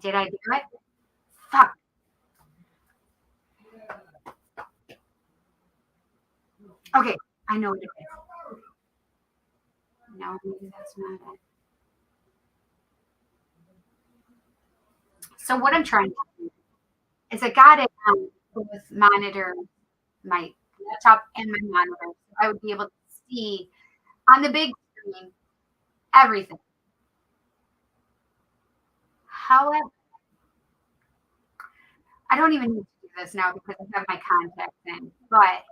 Did I do it? Fuck. Okay, I know what it is. No, maybe that's not it. So what I'm trying to do is I got it on both monitor, my laptop and my monitor. So I would be able to see on the big screen everything. However, I don't even need to do this now because I have my contacts in. But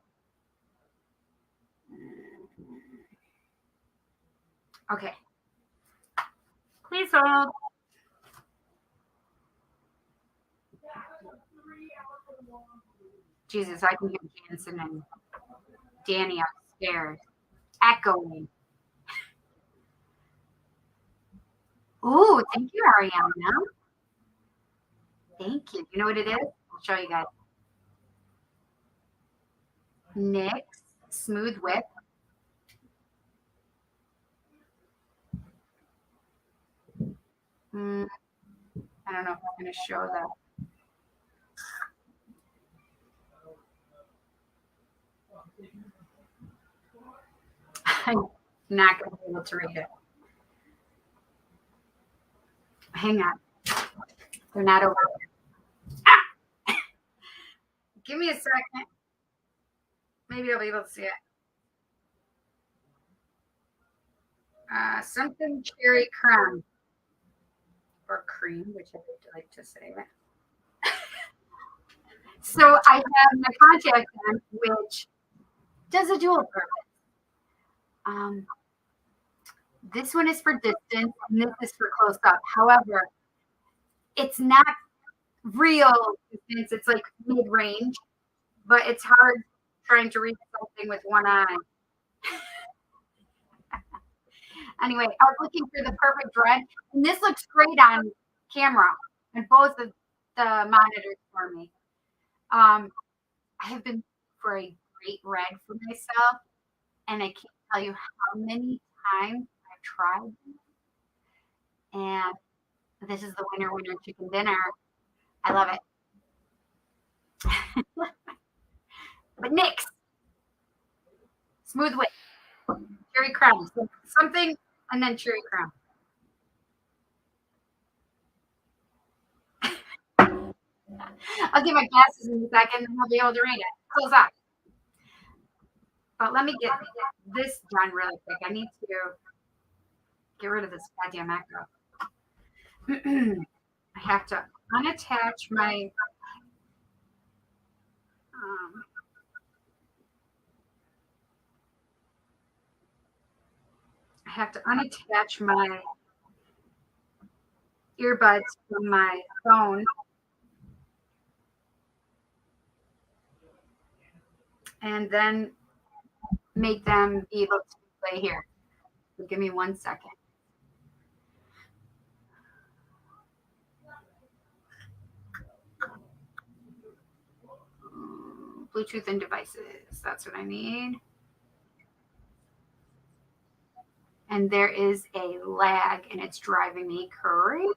okay, please hold. Jesus, I can hear Jansen and Danny upstairs echoing. Ooh, thank you, Ariana. Thank you. You know what it is? I'll show you guys. NYX Smooth Whip. I don't know if I'm going to show that. I'm not going to be able to read it. Hang on. They're not over there. Ah! Give me a second. Maybe I'll be able to see it. Something cherry creme. Or cream, which I would like to say. So I have my contact lens, which does a dual purpose. This one is for distance, and this is for close up. However, it's not real distance. It's like mid range, but it's hard trying to read something with one eye. Anyway, I was looking for the perfect red, and this looks great on camera and both of the monitors for me. I have been for a great red for myself, and I can't tell you how many times I've tried. And this is the winner chicken dinner. I love it. But NYX Smooth Whip, cherry creme, something, and then cherry creme. I'll get my glasses in a second, and I'll be able to read it. Close up. But let me get this done really quick. I need to get rid of this goddamn echo. I have to unattach my I have to unattach my earbuds from my phone and then make them be able to play here. So give me 1 second. Bluetooth and devices. That's what I need. And there is a lag, and it's driving me crazy.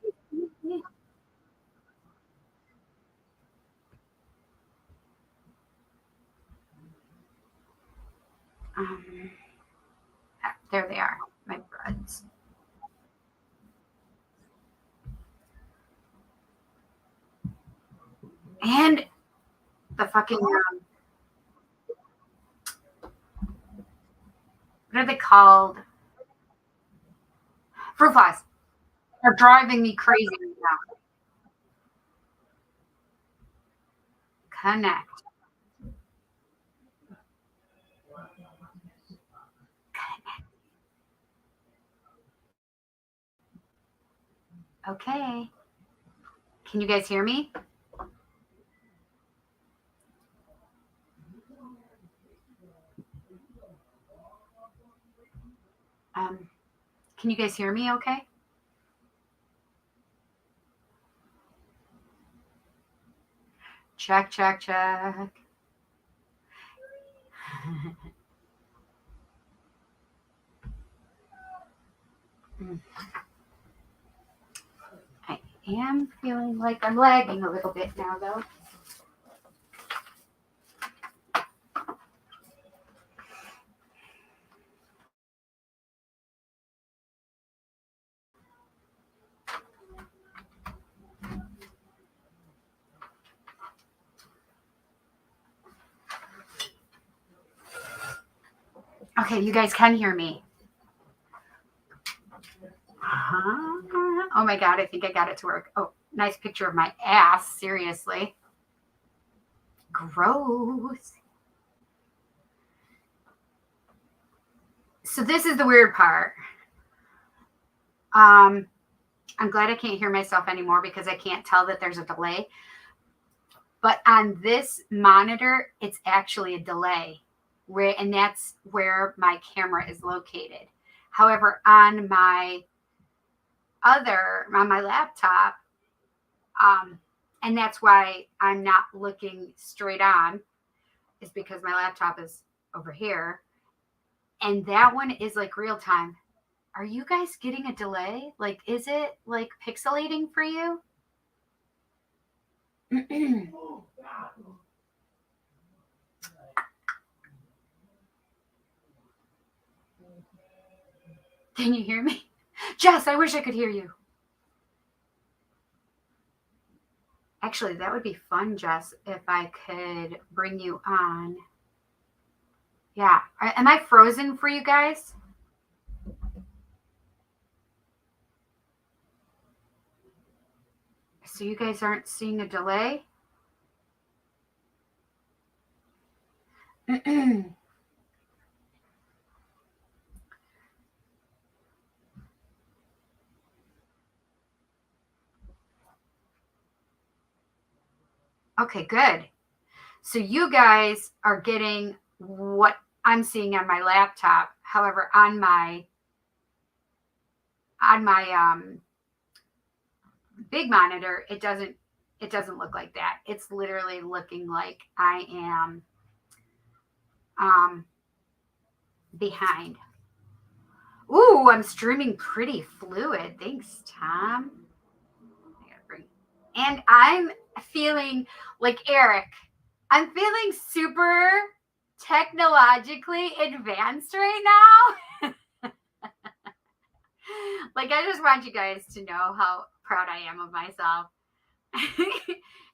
There they are, my buds. And the fucking what are they called? Fruit flies are driving me crazy right now. Connect. Okay. Can you guys hear me? Can you guys hear me okay? Check, check, check. am feeling like I'm lagging a little bit now, though. Okay, you guys can hear me. Oh my God, I think I got it to work. Oh, nice picture of my ass. Seriously. Gross. So this is the weird part. I'm glad I can't hear myself anymore because I can't tell that there's a delay. But on this monitor, it's actually a delay, and that's where my camera is located. However, on my laptop, and that's why I'm not looking straight on, is because my laptop is over here, and that one is like real time. Are you guys getting a delay? Like, is it like pixelating for you? Can you hear me? Jess, I wish I could hear you. Actually, that would be fun, Jess, if I could bring you on. Yeah. Am I frozen for you guys? So you guys aren't seeing a delay? Okay, good. So you guys are getting what I'm seeing on my laptop. However, on my big monitor, it doesn't look like that. It's literally looking like I am behind. Ooh, I'm streaming pretty fluid. Thanks, Tom. And I'm feeling like Eric. I'm feeling super technologically advanced right now. Like, I just want you guys to know how proud I am of myself.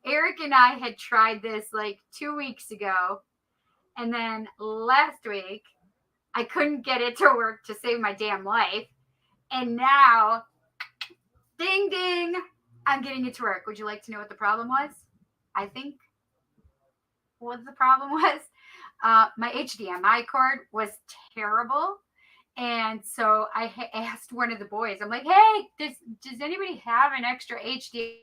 Eric and I had tried this like 2 weeks ago. And then last week, I couldn't get it to work to save my damn life. And now, ding, ding, I'm getting it to work. Would you like to know what the problem was? I think what the problem was. My HDMI cord was terrible. And so I asked one of the boys, I'm like, hey, does anybody have an extra HDMI?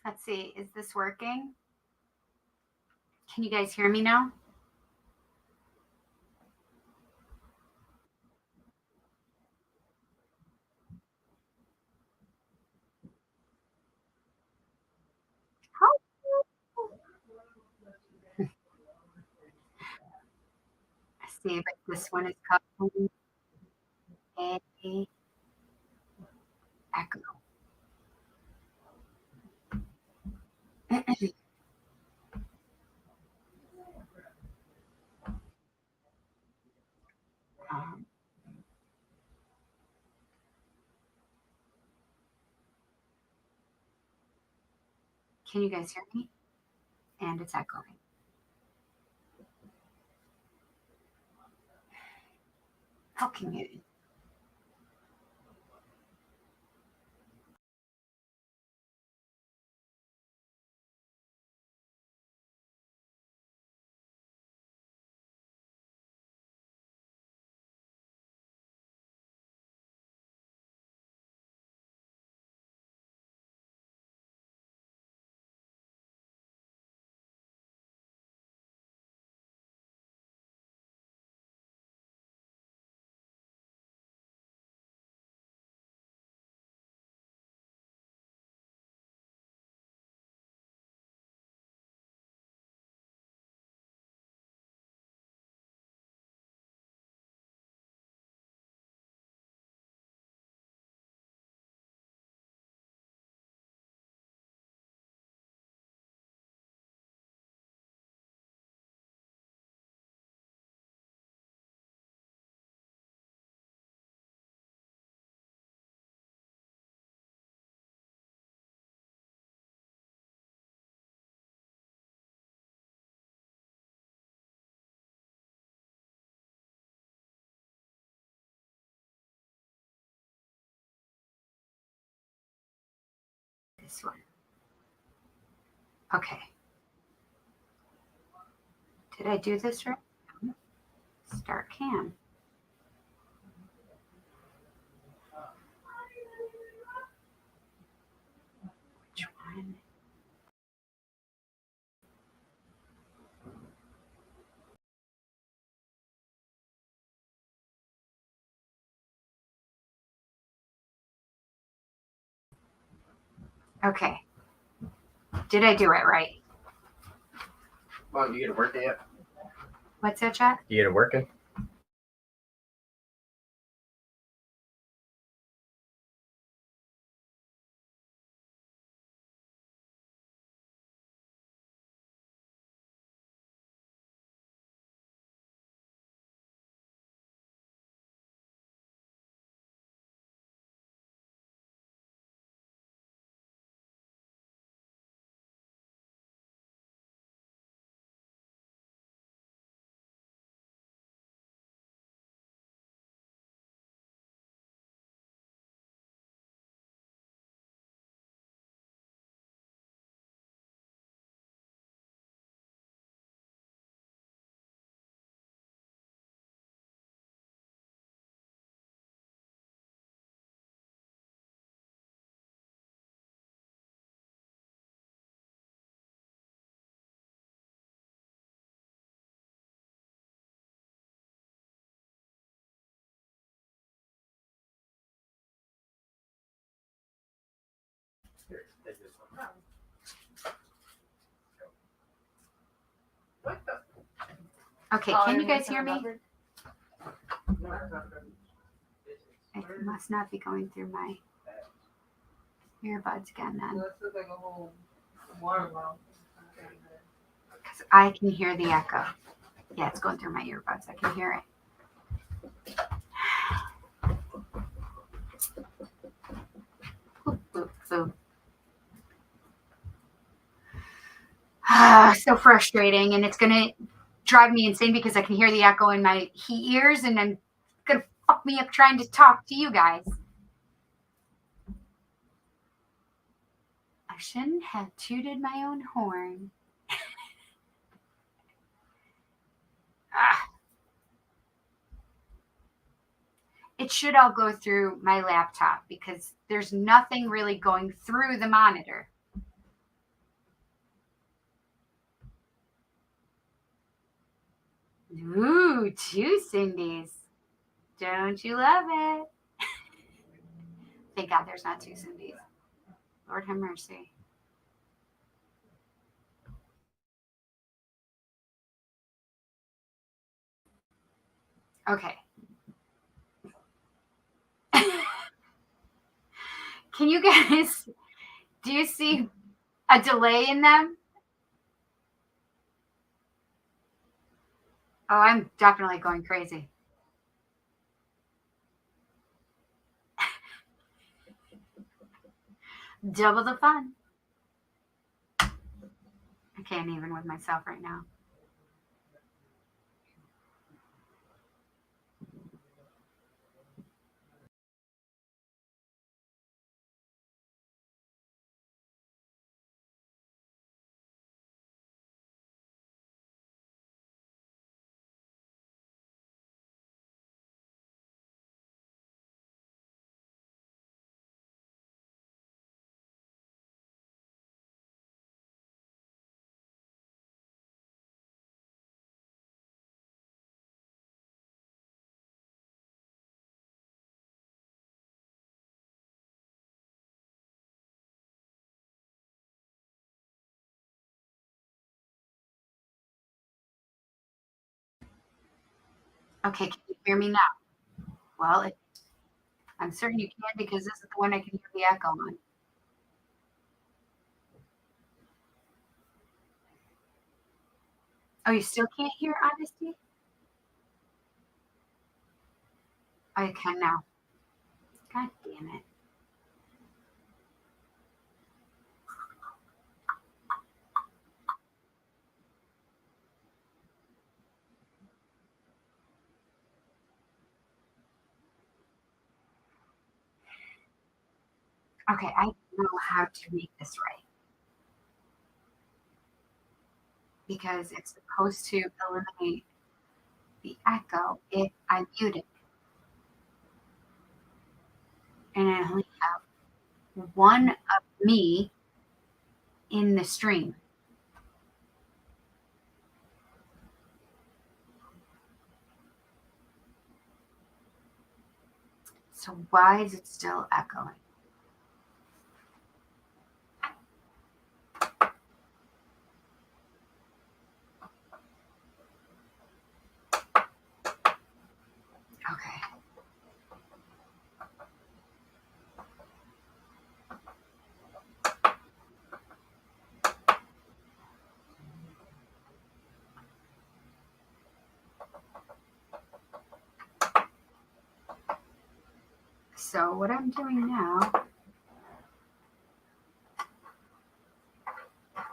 Let's see. Is this working? Can you guys hear me now? Let's see if this one is coming. A echo. Um, can you guys hear me? And it's echoing. How can you? This one. Okay. Did I do this right? Start cam. Which one? Okay. Did I do it right? Well, you get it working yet? What's that, chat? You get it working? Okay, can you guys hear me? It must not be going through my earbuds again then. Because I can hear the echo. Yeah, it's going through my earbuds. I can hear it. Boop, boop, boop. So frustrating, and it's gonna drive me insane because I can hear the echo in my ears, and then gonna fuck me up trying to talk to you guys. I shouldn't have tooted my own horn. It should all go through my laptop because there's nothing really going through the monitor. Ooh, two Cindy's. Don't you love it? Thank God there's not two Cindy's. Lord have mercy. Okay. Can you guys, do you see a delay in them? Oh, I'm definitely going crazy. Double the fun. I can't even with myself right now. Okay, can you hear me now? Well, I'm certain you can because this is the one I can hear the echo on. Oh, you still can't hear honesty? I can now. God damn it. Okay, I know how to make this right because it's supposed to eliminate the echo if I mute it. And I only have one of me in the stream. So why is it still echoing? Okay. So what I'm doing now,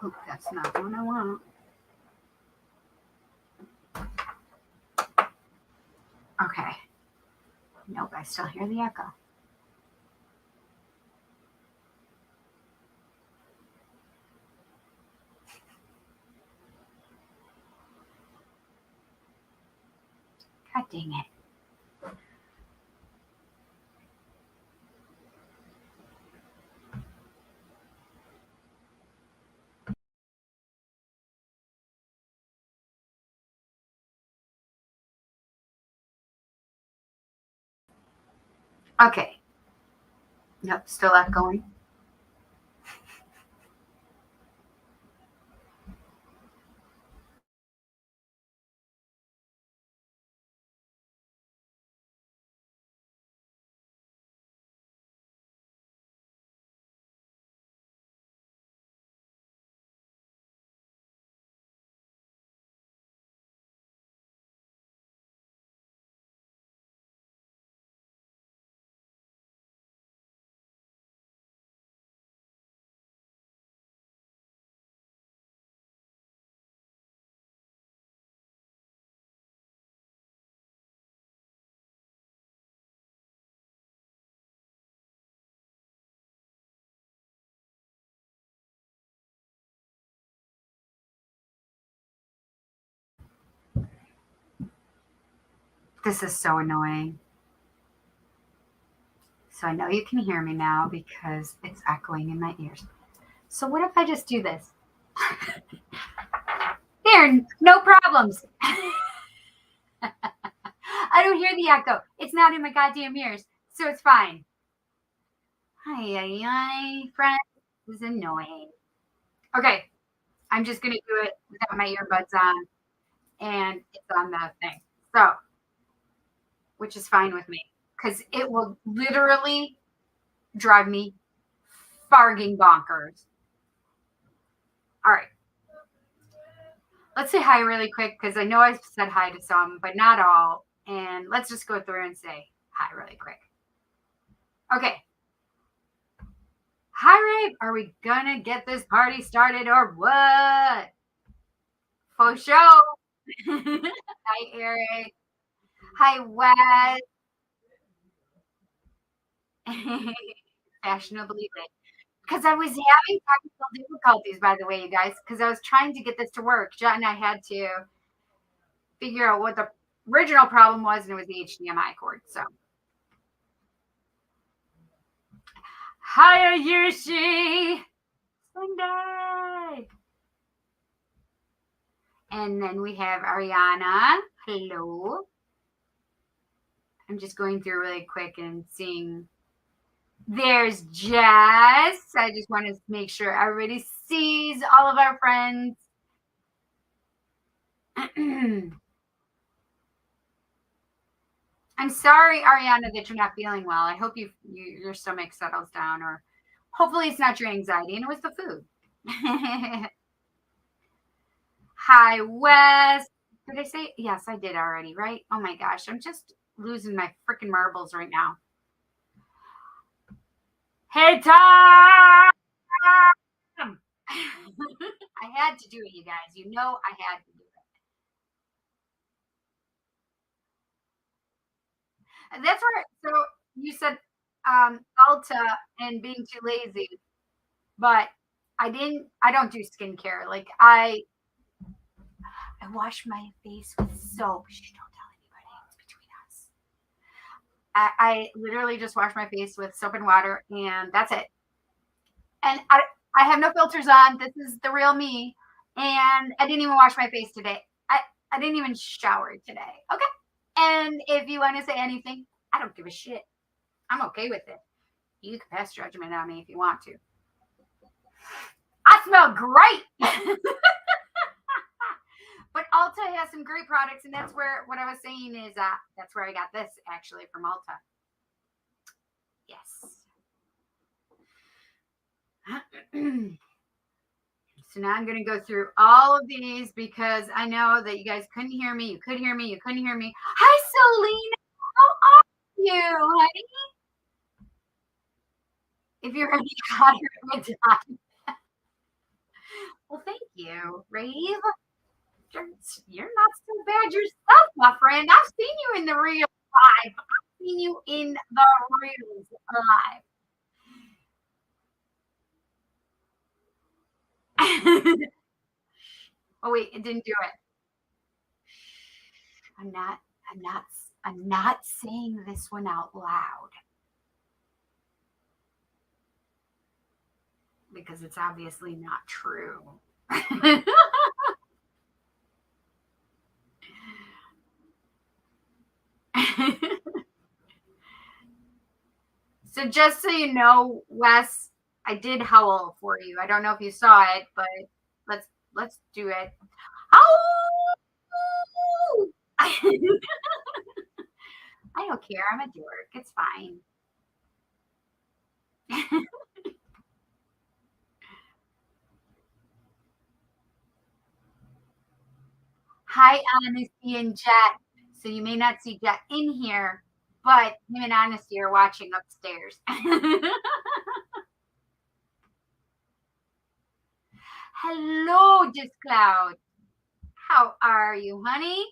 oh, that's not the one I want. Okay. Nope, I still hear the echo. God dang it. Okay. Nope, still echoing. This is so annoying. So I know you can hear me now because it's echoing in my ears. So what if I just do this? There, no problems. I don't hear the echo. It's not in my goddamn ears, so it's fine. Hi, friends. This is annoying. Okay, I'm just gonna do it without my earbuds on, and it's on the thing. So, which is fine with me, because it will literally drive me farging bonkers. All right. Let's say hi really quick, because I know I've said hi to some, but not all. And let's just go through and say hi really quick. Okay. Hi, Ray. Are we gonna get this party started or what? For show. Hi, Eric. Hi, Wes. Fashionably late. Because I was having technical difficulties, by the way, you guys, because I was trying to get this to work. Jet and I had to figure out what the original problem was, and it was the HDMI cord. So, hi, Yushi. Sunday. And then we have Ariana. Hello. I'm just going through really quick and seeing. There's Jess. I just want to make sure everybody sees all of our friends. I'm sorry, Ariana, that you're not feeling well. I hope your stomach settles down, or hopefully it's not your anxiety and it was the food. Hi, Wes. Did I say? Yes, I did already, right? Oh my gosh, I'm just losing my freaking marbles right now. Hey, Tom! I had to do it, you guys. You know I had to do it. That's where, so you said Alta and being too lazy, but I don't do skincare. Like I wash my face with soap. Shh, don't tell anybody. It's between us. I literally just wash my face with soap and water, and that's it. And I have no filters on. This is the real me. And I didn't even wash my face today. I didn't even shower today. Okay. And if you want to say anything, I don't give a shit. I'm okay with it. You can pass judgment on me if you want to. I smell great. But Ulta has some great products, and that's where what I was saying is that's where I got this actually from Ulta. Yes. So now I'm going to go through all of these because I know that you guys couldn't hear me. You could hear me. You couldn't hear me. Hi, Selena. How are you, honey? If you're already got her good time. Well, thank you, Rave. You're not so bad yourself, my friend. I've seen you in the real life. I've seen you in the real life. Oh wait, it didn't do it. I'm not. I'm not. I'm not saying this one out loud because it's obviously not true. So just so you know, Wes, I did howl for you. I don't know if you saw it, but let's do it. Howl! I don't care. I'm a dork. It's fine. Hi, Honesty and Jet. So you may not see Jet in here, but him and Honesty are watching upstairs. Hello, Discloud. How are you, honey?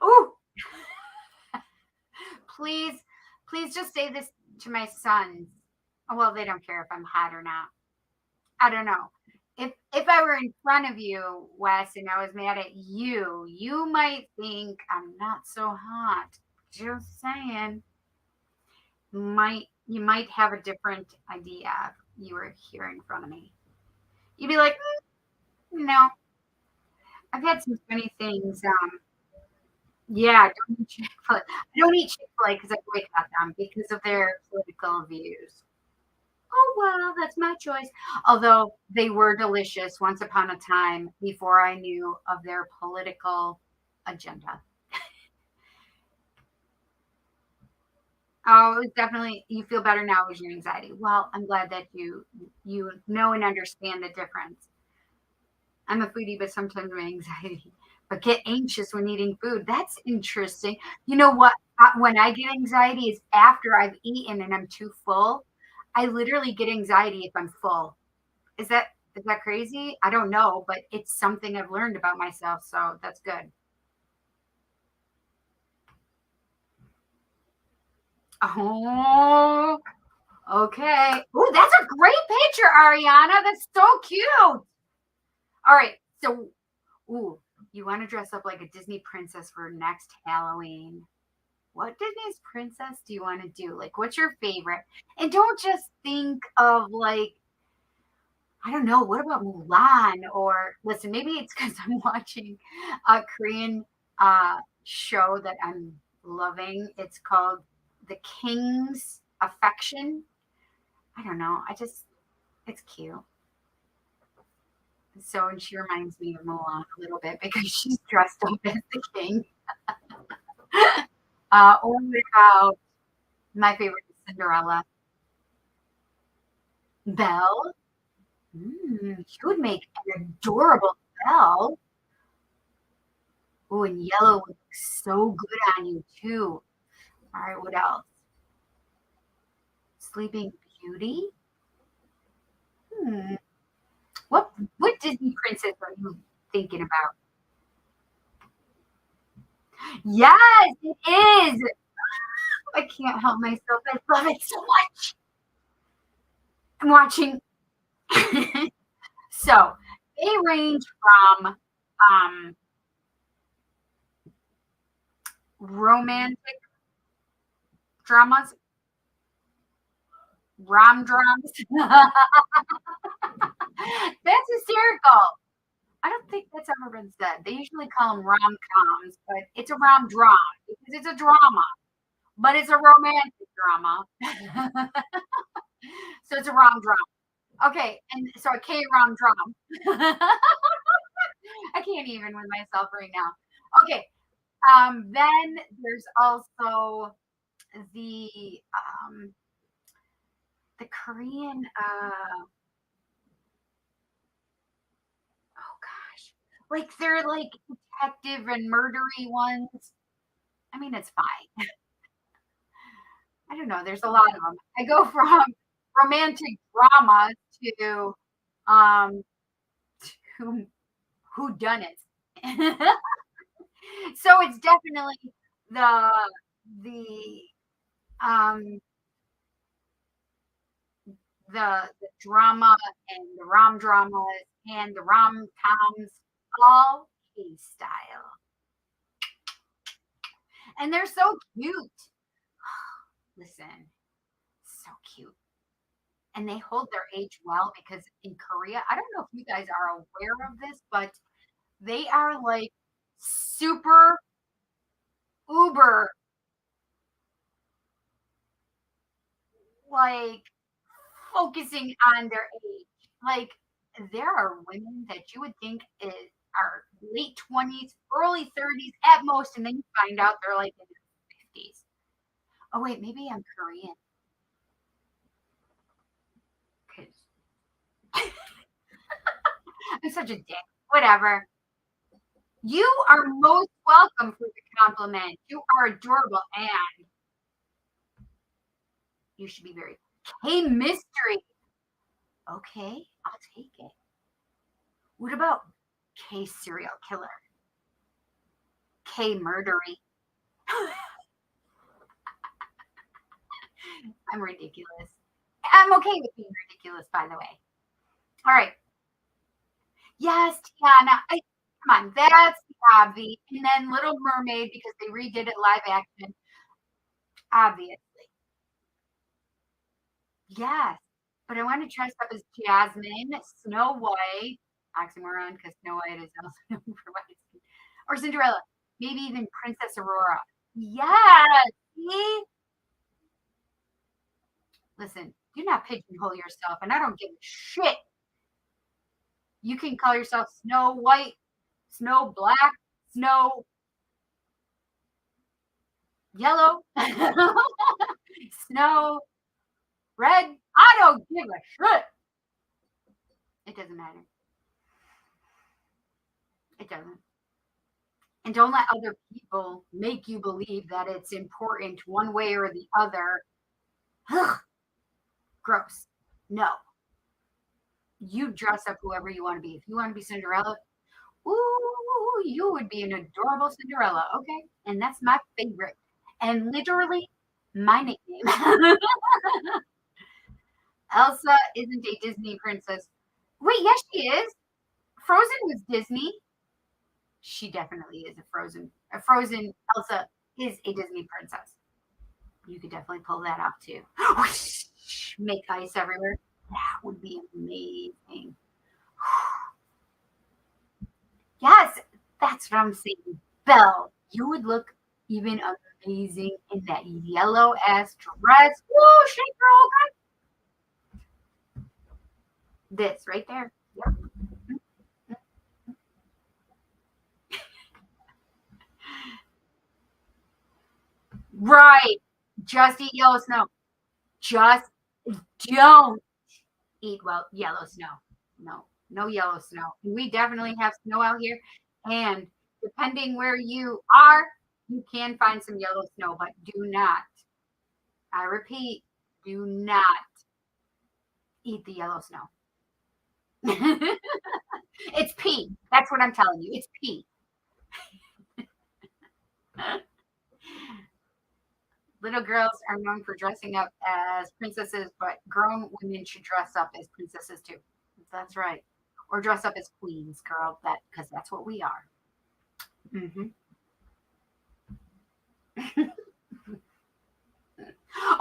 Oh, please, please just say this to my sons. Well, they don't care if I'm hot or not. I don't know. If I were in front of you, Wes, and I was mad at you, you might think I'm not so hot. Just saying. You might have a different idea if you were here in front of me. You'd be like, no. I've had some funny things. Yeah, I don't eat Chick-fil-A. I don't eat Chick-fil-A because I boycott them because of their political views. Oh, well, that's my choice. Although they were delicious once upon a time before I knew of their political agenda. Oh, it's definitely you feel better now with your anxiety. Well, I'm glad that you know and understand the difference. I'm a foodie, but sometimes my anxiety, but get anxious when eating food. That's interesting. You know what? When I get anxiety is after I've eaten and I'm too full. I literally get anxiety if I'm full. Is that crazy? I don't know, but it's something I've learned about myself, so that's good. Oh, okay. Oh, that's a great picture, Ariana. That's so cute. All right. So, ooh, you want to dress up like a Disney princess for next Halloween. What Disney's princess do you want to do? Like, what's your favorite? And don't just think of like, I don't know, what about Mulan? Or listen, maybe it's because I'm watching a Korean show that I'm loving. It's called The King's Affection. I don't know. It's cute. So, and she reminds me of Mulan a little bit because she's dressed up as the king. Or what about my favorite is Cinderella? Belle? She would make an adorable Belle. Oh, and yellow would look so good on you too. All right, what else? Sleeping Beauty? Hmm. What Disney princess are you thinking about? Yes, it is. I can't help myself. I love it so much. I'm watching. So they range from romantic dramas, rom drams. That's hysterical. I don't think that's ever been said. They usually call them rom coms, but it's a rom drama because it's a drama, but it's a romantic drama. So it's a rom drama. Okay, and so a K rom drum. I can't even with myself right now. Okay, then there's also the um, the Korean. Oh gosh, like they're like detective and murdery ones. I mean, it's fine. I don't know. There's a lot of them. I go from romantic drama to um to who done it. So it's definitely the the um the drama and the rom dramas and the rom coms all K style, and they're so cute. Listen, so cute. And they hold their age well because in Korea, I don't know if you guys are aware of this, but they are like super uber like focusing on their age. Like there are women that you would think are late 20s, early 30s at most, and then you find out they're like in their 50s. Oh wait, maybe I'm Korean because I'm such a dick. Whatever. You are most welcome for the compliment. You are adorable and you should be very K mystery. Okay, I'll take it. What about K serial killer? K murdery. I'm ridiculous. I'm okay with being ridiculous, by the way. All right. Yes, Tiana. Come on, that's the obvi. And then Little Mermaid because they redid it live action. Obviously. Yes. But I want to dress up as Jasmine, Snow White. oxymoron because Snow White is also known for white skin. Or Cinderella. Maybe even Princess Aurora. Yes. See? Listen, do not pigeonhole yourself, and I don't give a shit. You can call yourself Snow White, Snow Black, Snow Yellow, Snow Red. I don't give a shit. It doesn't matter. It doesn't. And don't let other people make you believe that it's important one way or the other. Ugh, gross. No. You dress up whoever you want to be. If you want to be Cinderella, ooh, you would be an adorable Cinderella. Okay. And that's my favorite. And literally my nickname. Elsa isn't a Disney princess. Wait, yes, she is. Frozen was Disney. She definitely is a Frozen. A Frozen Elsa is a Disney princess. You could definitely pull that off too. Make ice everywhere. That would be amazing. Yes, that's what I'm saying. Belle, you would look even amazing in that yellow ass dress. Woo, shake girl. This right there. Yep. Right. Just eat yellow snow. Just don't eat yellow snow. No, no yellow snow. We definitely have snow out here. And depending where you are, you can find some yellow snow, but do not, I repeat, do not eat the yellow snow. It's pee. That's what I'm telling you. It's pee. Little girls are known for dressing up as princesses, but grown women should dress up as princesses too. That's right. Or dress up as queens, girl. Because that's what we are. Mm-hmm.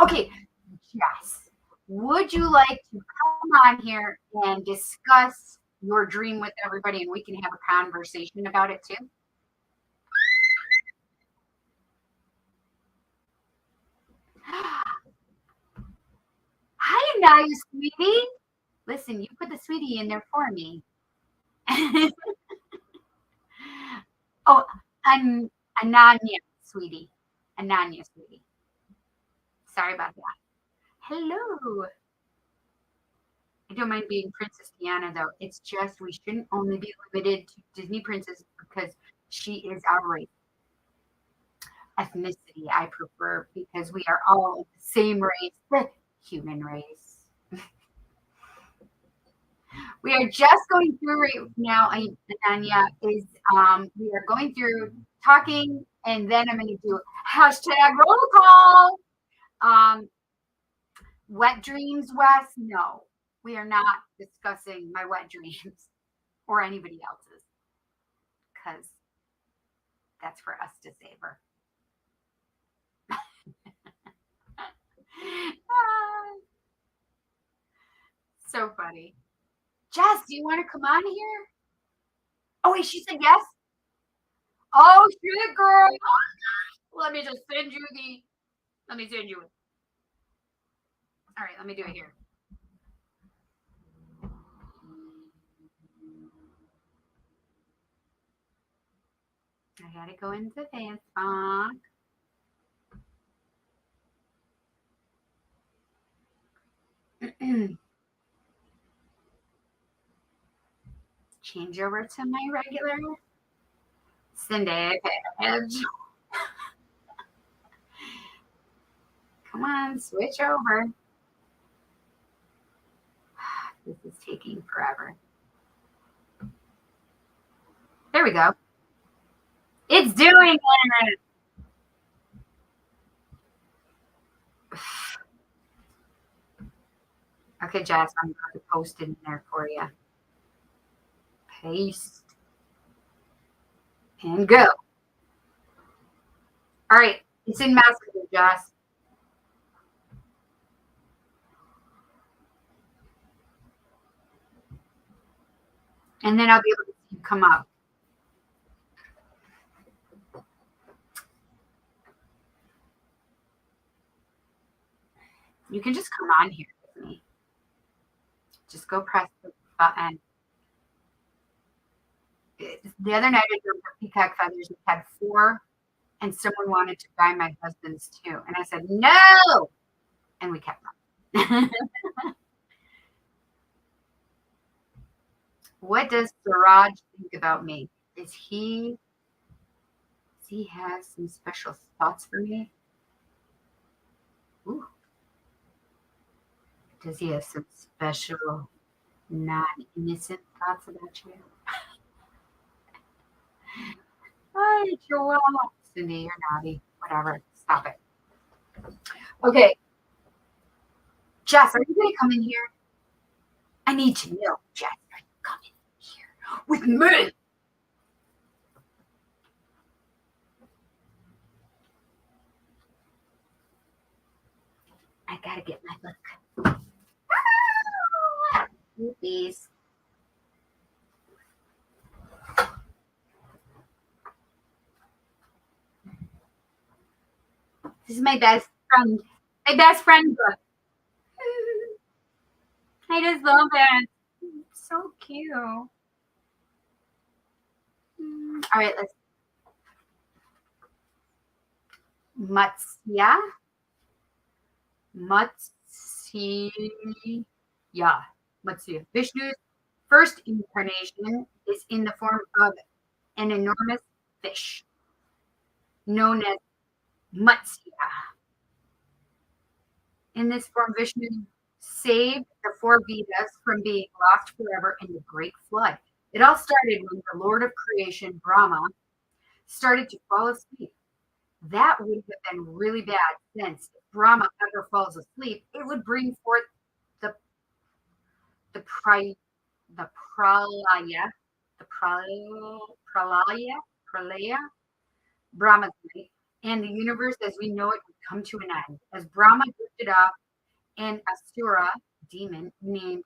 Okay, Jess, would you like to come on here and discuss your dream with everybody, and we can have a conversation about it too? Hi, nice sweetie. Listen, you put the sweetie in there for me. Oh, Ananya, sweetie. Ananya, sweetie. Sorry about that. Hello. I don't mind being Princess Diana, though. It's just we shouldn't only be limited to Disney princesses because she is our race. Ethnicity, I prefer, because we are all the same race, the human race. We are just going through right now, Ananya, is we are going through talking, and then I'm going to do hashtag roll call. Wet dreams, Wes? No, we are not discussing my wet dreams or anybody else's because that's for us to savor. So funny. Jess, do you want to come on here? Oh, wait, she said yes? Oh, shit, girl. Let me just send you let me send you it. All right, let me do it here. I gotta go into Facebook. Change over to my regular Cindy page. Come on, switch over. This is taking forever. There we go. It's doing it. Okay, Jess, I'm going to post it in there for you. Paste. And go. All right, it's in Messenger, Jess. and then I'll be able to see you come up. You can just come on here with me. Just go press the button. The other night I drove for peacock feathers. We had 4, and someone wanted to buy my husband's too. And I said, no! And we kept them. What does Siraj think about me? Does he have some special thoughts for me? Ooh. Does he have some special non-innocent thoughts about you? Hi, Joelle. Cindy, you're naughty. Whatever. Stop it. Okay. Jess, are you going to come in here? I need to know, Jess, are you coming here with me? I got to get my look. Oopies. This is my best friend. My best friend book. I just love it. It's so cute. All right, let's. Matsya. Matsya. Vishnu's first incarnation is in the form of an enormous fish known as Matsya. In this form, Vishnu saved the 4 Vedas from being lost forever in the Great Flood. It all started when the Lord of Creation, Brahma, started to fall asleep. That would have been really bad, since if Brahma ever falls asleep, it would bring forth the pralaya, Brahma's night, and the universe as we know it would come to an end. As Brahma drifted off, an asura demon named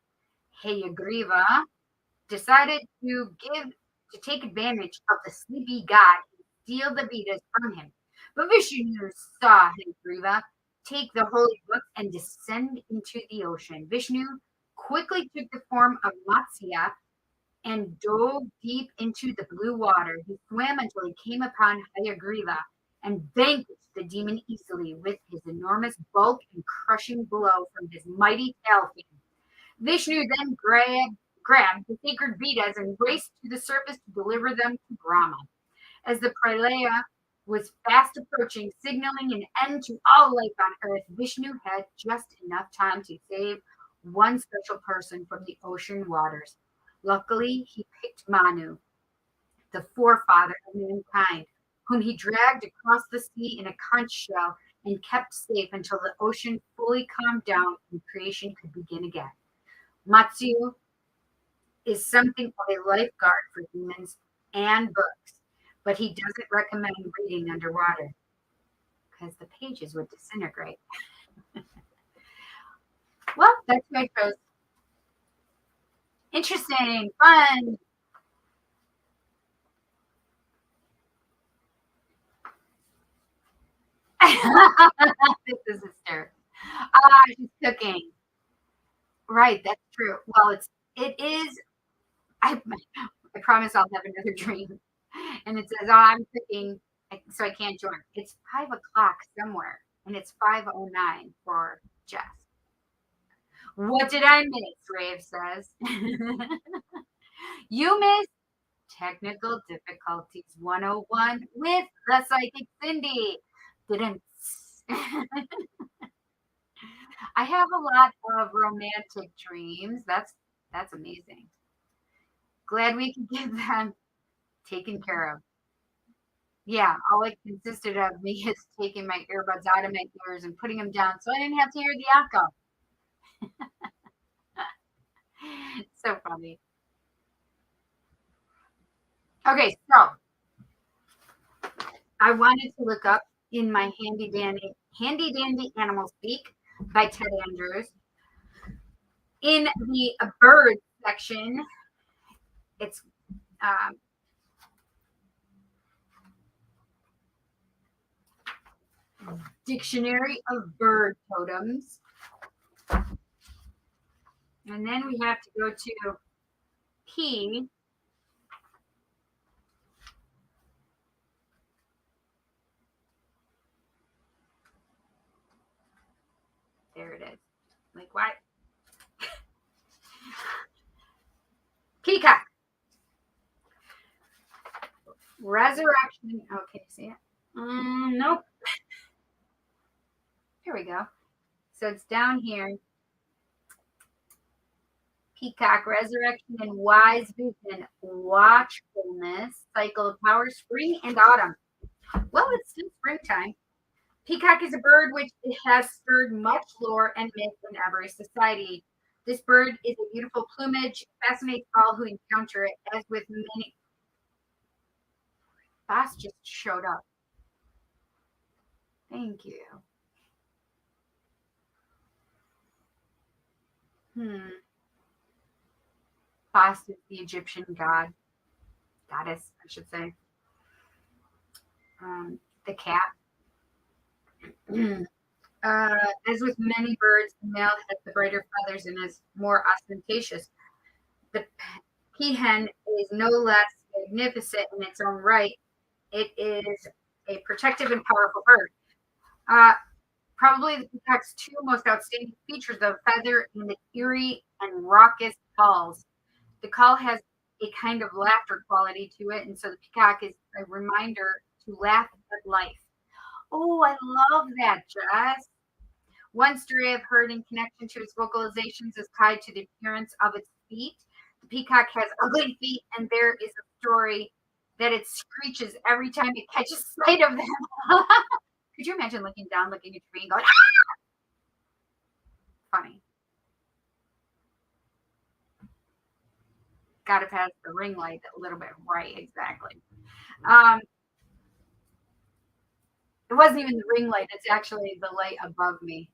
Hayagriva decided to take advantage of the sleepy god and steal the Vedas from him. But Vishnu saw Hayagriva take the holy books and descend into the ocean. Vishnu quickly took the form of Matsya and dove deep into the blue water. He swam until he came upon Hayagriva and vanquished the demon easily with his enormous bulk and crushing blow from his mighty tail fin. Vishnu then grabbed the sacred Vedas and raced to the surface to deliver them to Brahma. As the pralaya was fast approaching, signaling an end to all life on earth, Vishnu had just enough time to save one special person from the ocean waters. Luckily, he picked Manu, the forefather of mankind, whom he dragged across the sea in a conch shell and kept safe until the ocean fully calmed down and creation could begin again. Matsya is something of a lifeguard for humans and books, but he doesn't recommend reading underwater because the pages would disintegrate. Well, that's my first. Interesting, fun. This is hysterical. She's cooking. Right, that's true. Well, it is. I promise I'll have another dream. And it says, "Oh, I'm cooking, so I can't join." It's 5:00 somewhere, and it's 5:09 for Jess. What did I miss? Rave says. You missed Technical Difficulties 101 with the Psychic Cindy. Didn't. I have a lot of romantic dreams. That's amazing. Glad we could get them taken care of. Yeah, all it consisted of me is taking my earbuds out of my ears and putting them down so I didn't have to hear the echo. So funny. Okay, so I wanted to look up in my handy dandy animal speak by Ted Andrews. In the bird section, It's Dictionary of Bird Totems. And then we have to go to P. There it is. Like what? Peacock. Resurrection. Okay, see it? Nope. Here we go. So it's down here. Peacock, resurrection and wise vision, watchfulness, cycle of power, spring and autumn. Well, it's still springtime. Peacock is a bird which has stirred much lore and myth in every society. This bird is a beautiful plumage, fascinates all who encounter it, as with many. Boss just showed up. Thank you. Boss is the Egyptian goddess, I should say. The cat. As with many birds, the male has the brighter feathers and is more ostentatious. The peahen is no less magnificent in its own right. It is a protective and powerful bird. Probably the peacock's two most outstanding features: the feather and the eerie and raucous calls. The call has a kind of laughter quality to it, and so the peacock is a reminder to laugh at life. Oh, I love that, Jess. One story I've heard in connection to its vocalizations is tied to the appearance of its feet. The peacock has ugly feet, and there is a story that it screeches every time it catches sight of them. Could you imagine looking down, looking at a tree, and going, ah! Funny. Got to pass the ring light a little bit. Right, exactly. It wasn't even the ring light. It's actually the light above me.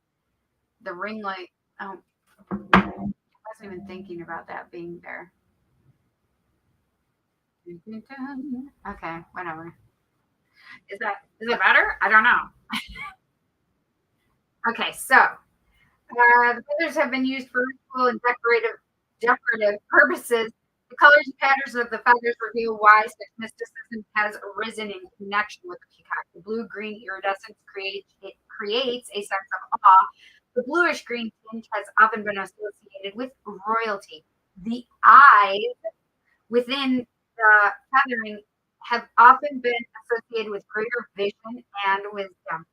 The ring light. Oh, I wasn't even thinking about that being there. Okay, whatever. Is it better? I don't know. Okay, so the feathers have been used for ritual and decorative purposes. The colors and patterns of the feathers reveal why such mysticism has arisen in connection with the peacock. The blue-green iridescence creates a sense of awe. The bluish-green tinge has often been associated with royalty. The eyes within the feathering have often been associated with greater vision and wisdom.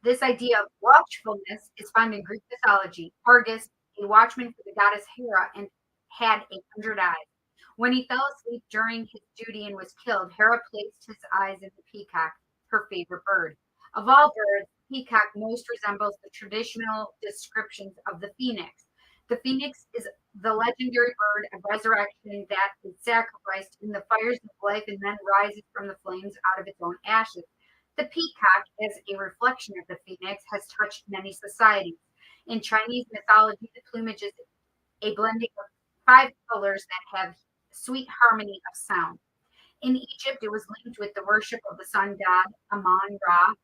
This idea of watchfulness is found in Greek mythology. Argus, a watchman for the goddess Hera, and had 100 eyes. When he fell asleep during his duty and was killed, Hera placed his eyes in the peacock, her favorite bird. Of all birds, the peacock most resembles the traditional descriptions of the phoenix. The phoenix is the legendary bird of resurrection that is sacrificed in the fires of life and then rises from the flames out of its own ashes. The peacock, as a reflection of the phoenix, has touched many societies. In Chinese mythology, the plumage is a blending of 5 colors that have sweet harmony of sound. In Egypt, it was linked with the worship of the sun god Amon Ra.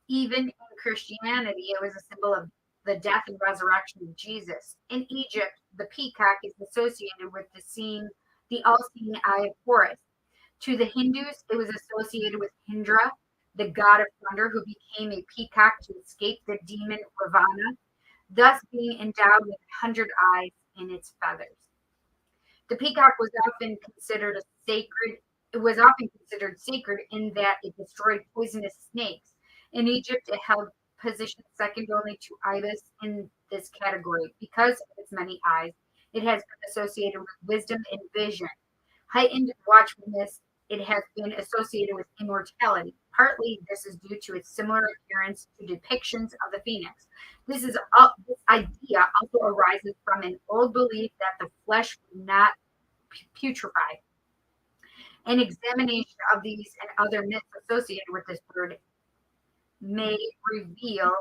Even in Christianity, it was a symbol of the death and resurrection of Jesus. In Egypt, the peacock is associated with the all-seeing eye of Horus. To the Hindus, it was associated with Indra, the god of thunder, who became a peacock to escape the demon Ravana, thus being endowed with 100 eyes in its feathers. The peacock was often considered sacred. It was often considered sacred in that it destroyed poisonous snakes. In Egypt, it held position second only to ibis in this category. Because of its many eyes, it has been associated with wisdom and vision. Heightened watchfulness, it has been associated with immortality. Partly this is due to its similar appearance to depictions of the phoenix. This idea also arises from an old belief that the flesh would not putrefy. An examination of these and other myths associated with this bird may reveal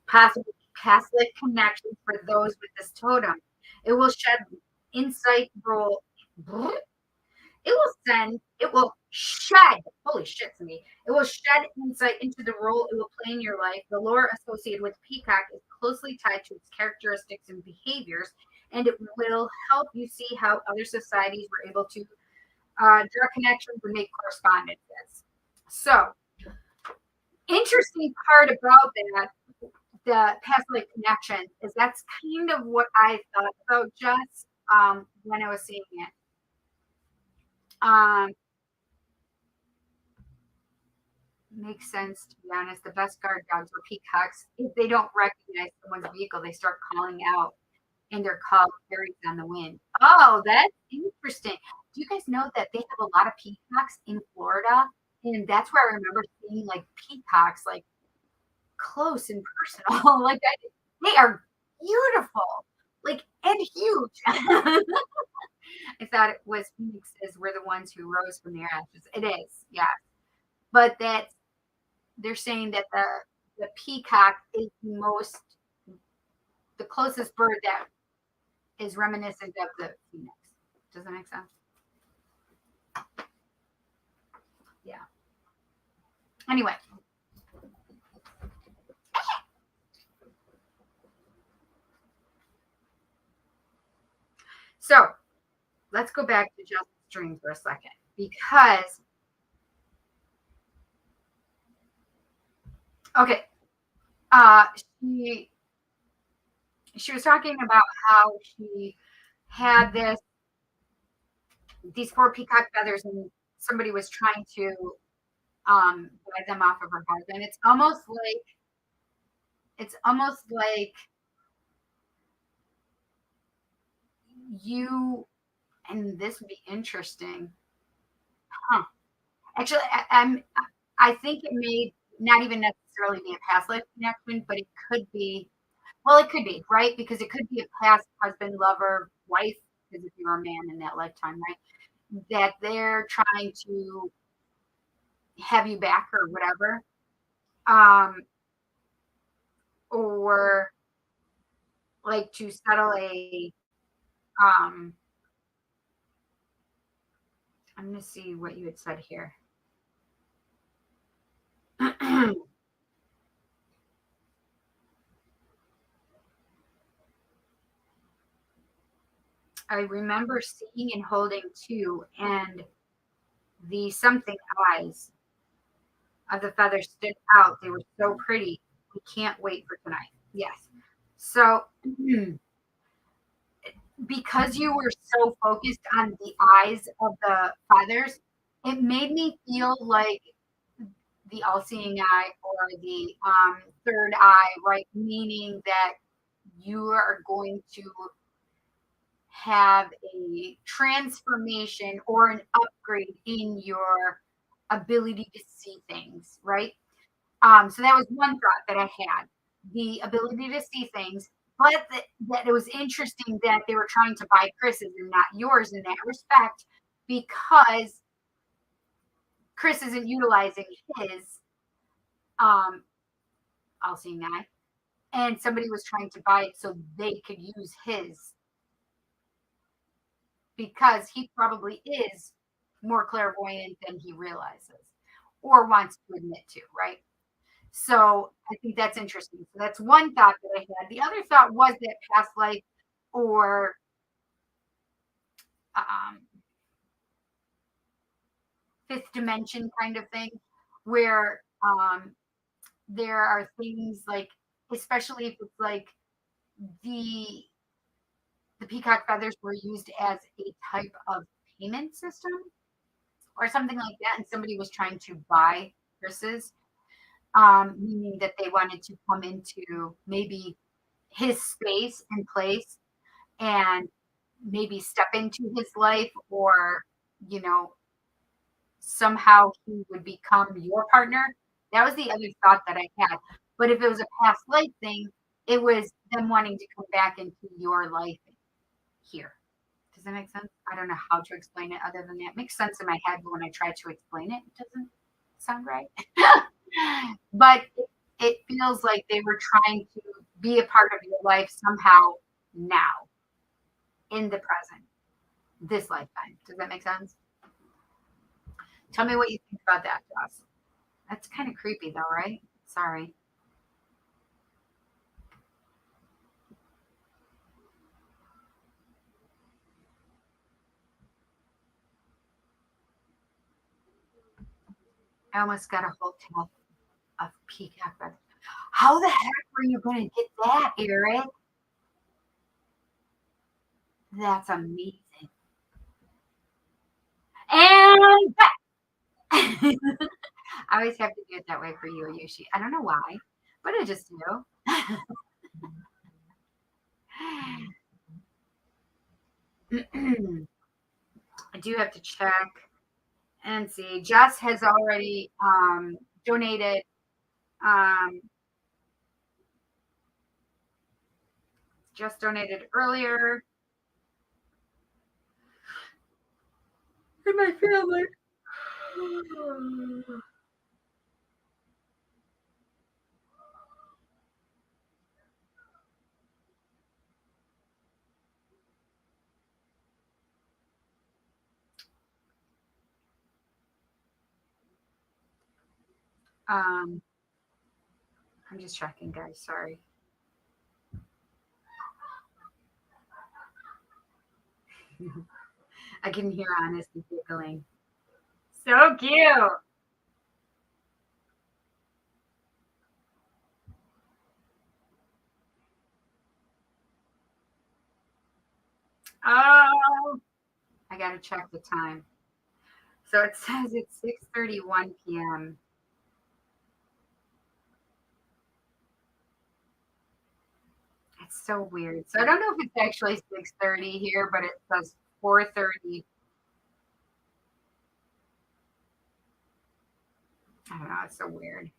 possible Catholic connections for those with this totem. It will shed insight roll. It will shed, holy shit to me. It will shed insight into the role it will play in your life. The lore associated with Peacock is closely tied to its characteristics and behaviors, and it will help you see how other societies were able to draw connections and make correspondences. So, interesting part about that, the past life connection, is that's kind of what I thought about just when I was seeing it. Um, Makes sense, to be honest. The best guard dogs are peacocks. If they don't recognize someone's vehicle, they start calling out, and their call carries on the wind. Oh, that's interesting. Do you guys know that they have a lot of peacocks in Florida? And that's where I remember seeing like peacocks like close and personal. Like they are beautiful, like and huge. I thought it was phoenixes were the ones who rose from their ashes. It is, yeah. But that's they're saying that the peacock is the closest bird that is reminiscent of the phoenix. Does that make sense? Yeah. Anyway. So let's go back to Justin's dream for a second, because okay, uh she was talking about how she had these 4 peacock feathers, and somebody was trying to buy them off of her husband. It's almost like you, and this would be interesting. Huh. Actually, I think it may not even necessarily be a past life connection, but it could be. Well, it could be, right? Because it could be a past husband, lover, wife, because if you're a man in that lifetime, right? That they're trying to have you back or whatever. Um, or like to settle a um I'm gonna see what you had said here. I remember seeing and holding two, and the something eyes of the feathers stood out. They were so pretty. We can't wait for tonight. Yes. So because you were so focused on the eyes of the feathers, it made me feel like the all-seeing eye or the third eye, right? Meaning that you are going to have a transformation or an upgrade in your ability to see things, right? So that was one thought that I had, the ability to see things, but that it was interesting that they were trying to buy Chris's and not yours in that respect, because Chris isn't utilizing his all-seeing eye, and somebody was trying to buy it so they could use his, because he probably is more clairvoyant than he realizes or wants to admit to, right? So I think that's interesting. So that's one thought that I had. The other thought was that past life or um, fifth dimension kind of thing, where there are things like, especially if it's like the the peacock feathers were used as a type of payment system or something like that, and somebody was trying to buy Chris's, meaning that they wanted to come into maybe his space and place and maybe step into his life, or you know somehow he would become your partner. That was the other thought that I had. But if it was a past life thing, it was them wanting to come back into your life here. Does that make sense? I don't know how to explain it other than that. It makes sense in my head, but when I try to explain it, it doesn't sound right. But it feels like they were trying to be a part of your life somehow now. in the present, this lifetime. Does that make sense? Tell me what you think about that, Joss. That's kind of creepy, though, right? Sorry. I almost got a whole tail of peacock feathers. How the heck were you going to get that, Eric? That's amazing. And I always have to do it that way for you, Yushi. I don't know why, but I just do. I do have to check and see. Jess has already donated. Um, just donated earlier. And my family. I'm just checking, guys. Sorry. I can hear Honesty giggling. So cute. Oh, I got to check the time. So it says it's 6:31 p.m. It's so weird. So I don't know if it's actually 6:30 here, but it says 4:30. I don't know. It's so weird.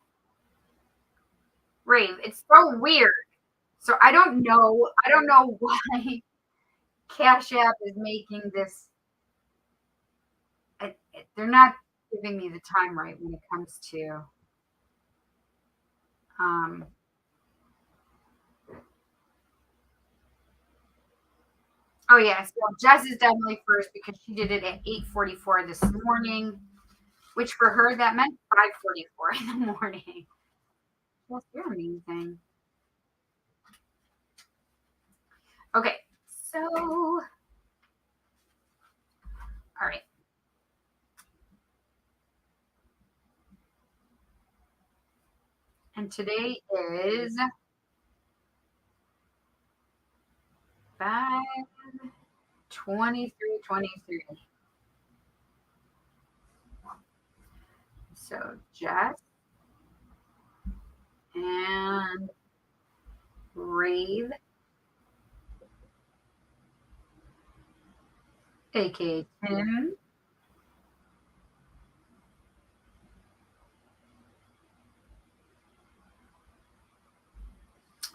Rave. It's so weird. So I don't know. I don't know why Cash App is making this. They're not giving me the time right when it comes to. Um, oh yeah, so Jess is definitely first because she did it at 8:44 this morning, which for her that meant 5:44 in the morning. Yes, you're amazing. Okay, so all right. And today is 5/23/23. So Jess and Rave, aka Tim.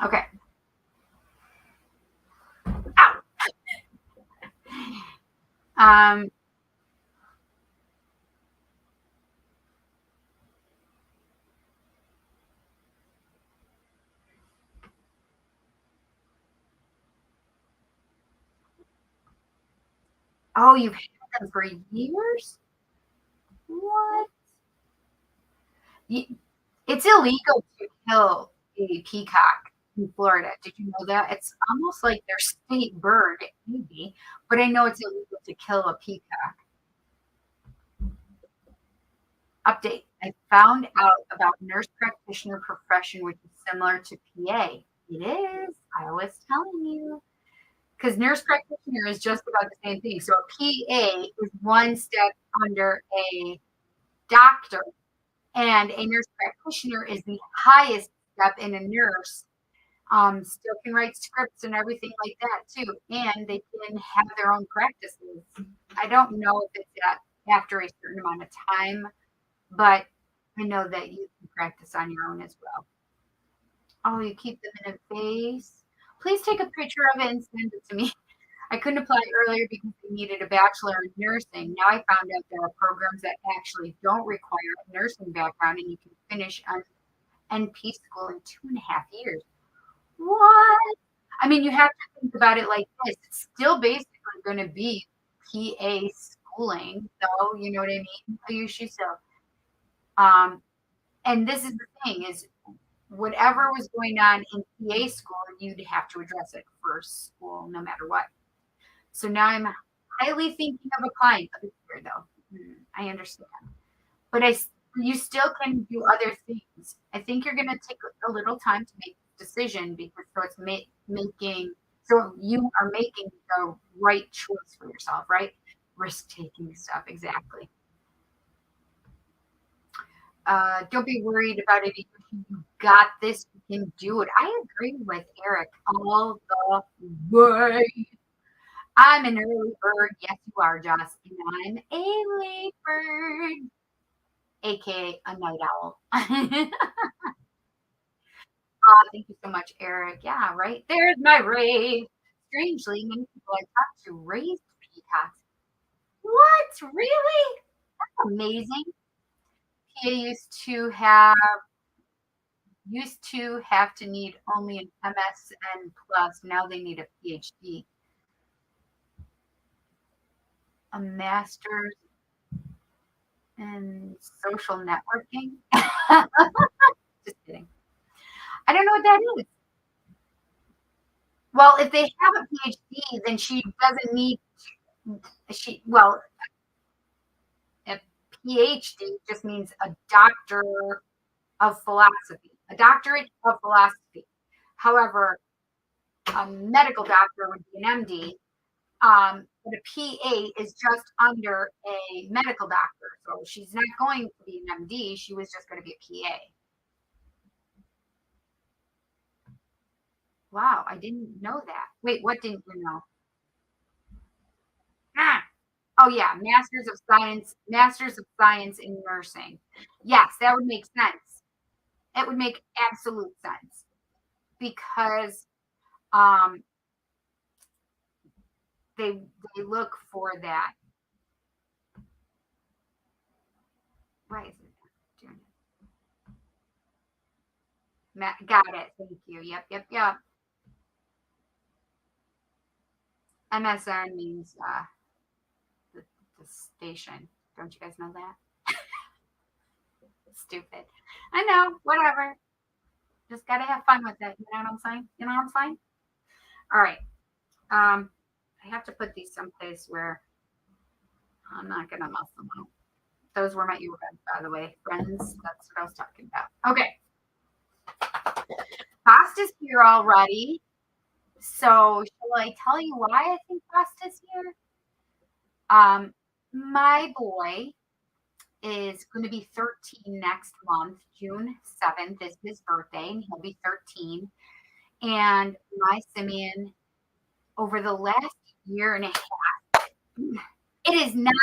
Okay. Ow. Um, oh, you've had them for years? What? It's illegal to kill a peacock in Florida. Did you know that? It's almost like their state bird, maybe, but I know it's illegal to kill a peacock. Update. I found out about nurse practitioner profession, which is similar to PA. It is. I was telling you. Because nurse practitioner is just about the same thing. So a PA is one step under a doctor, and a nurse practitioner is the highest step in a nurse. Still can write scripts and everything like that too, and they can have their own practices. I don't know if it's after a certain amount of time, but I know that you can practice on your own as well. Oh, you keep them in a vase. Please take a picture of it and send it to me. I couldn't apply earlier because I needed a bachelor in nursing. Now I found out there are programs that actually don't require a nursing background and you can finish an NP school in 2.5 years. What? I mean, you have to think about it like this, it's still basically going to be PA schooling, though, you know what I mean? Ayushi, so, um, and this is the thing is whatever was going on in PA school, you'd have to address it for school no matter what. So now I'm highly thinking of applying for this year, though. I understand, but you still can do other things. I think you're going to take a little time to make a decision because so it's making so you are making the right choice for yourself, right? Risk taking stuff, exactly. Don't be worried about it. You got this. You can do it. I agree with Eric all the way. I'm an early bird. Yes, you are, Joss. And I'm a late bird, aka a night owl. Thank you so much, Eric. Yeah, right. There's my rave. Strangely, many people I talk to raised peacocks. What? Really? That's amazing. PA used to have to need only an MSN plus. Now they need a PhD, a master's in social networking. Just kidding. I don't know what that is. Well, if they have a PhD, then she doesn't need well, a PhD just means a doctor of philosophy, a doctorate of philosophy. However, a medical doctor would be an MD, but a PA is just under a medical doctor. So she's not going to be an MD. She was just going to be a PA. Wow, I didn't know that. Wait, what didn't you know? Ah. Oh yeah, Masters of Science in nursing. Yes, that would make sense. It would make absolute sense because um, they look for that. Why is it doing it? Got it. Thank you. Yep. MSN means the station. Don't you guys know that? Stupid. I know. Whatever. Just gotta have fun with it. You know what I'm saying? You know what I'm saying? All right. I have to put these someplace where I'm not gonna mess them up. Those were my earbuds, by the way, friends. That's what I was talking about. Okay. Pasta's here already. So shall I tell you why I think Pasta's here? My boy is going to be 13 next month. June 7th is his birthday, and he'll be 13. And my Simeon, over the last year and a half, it is not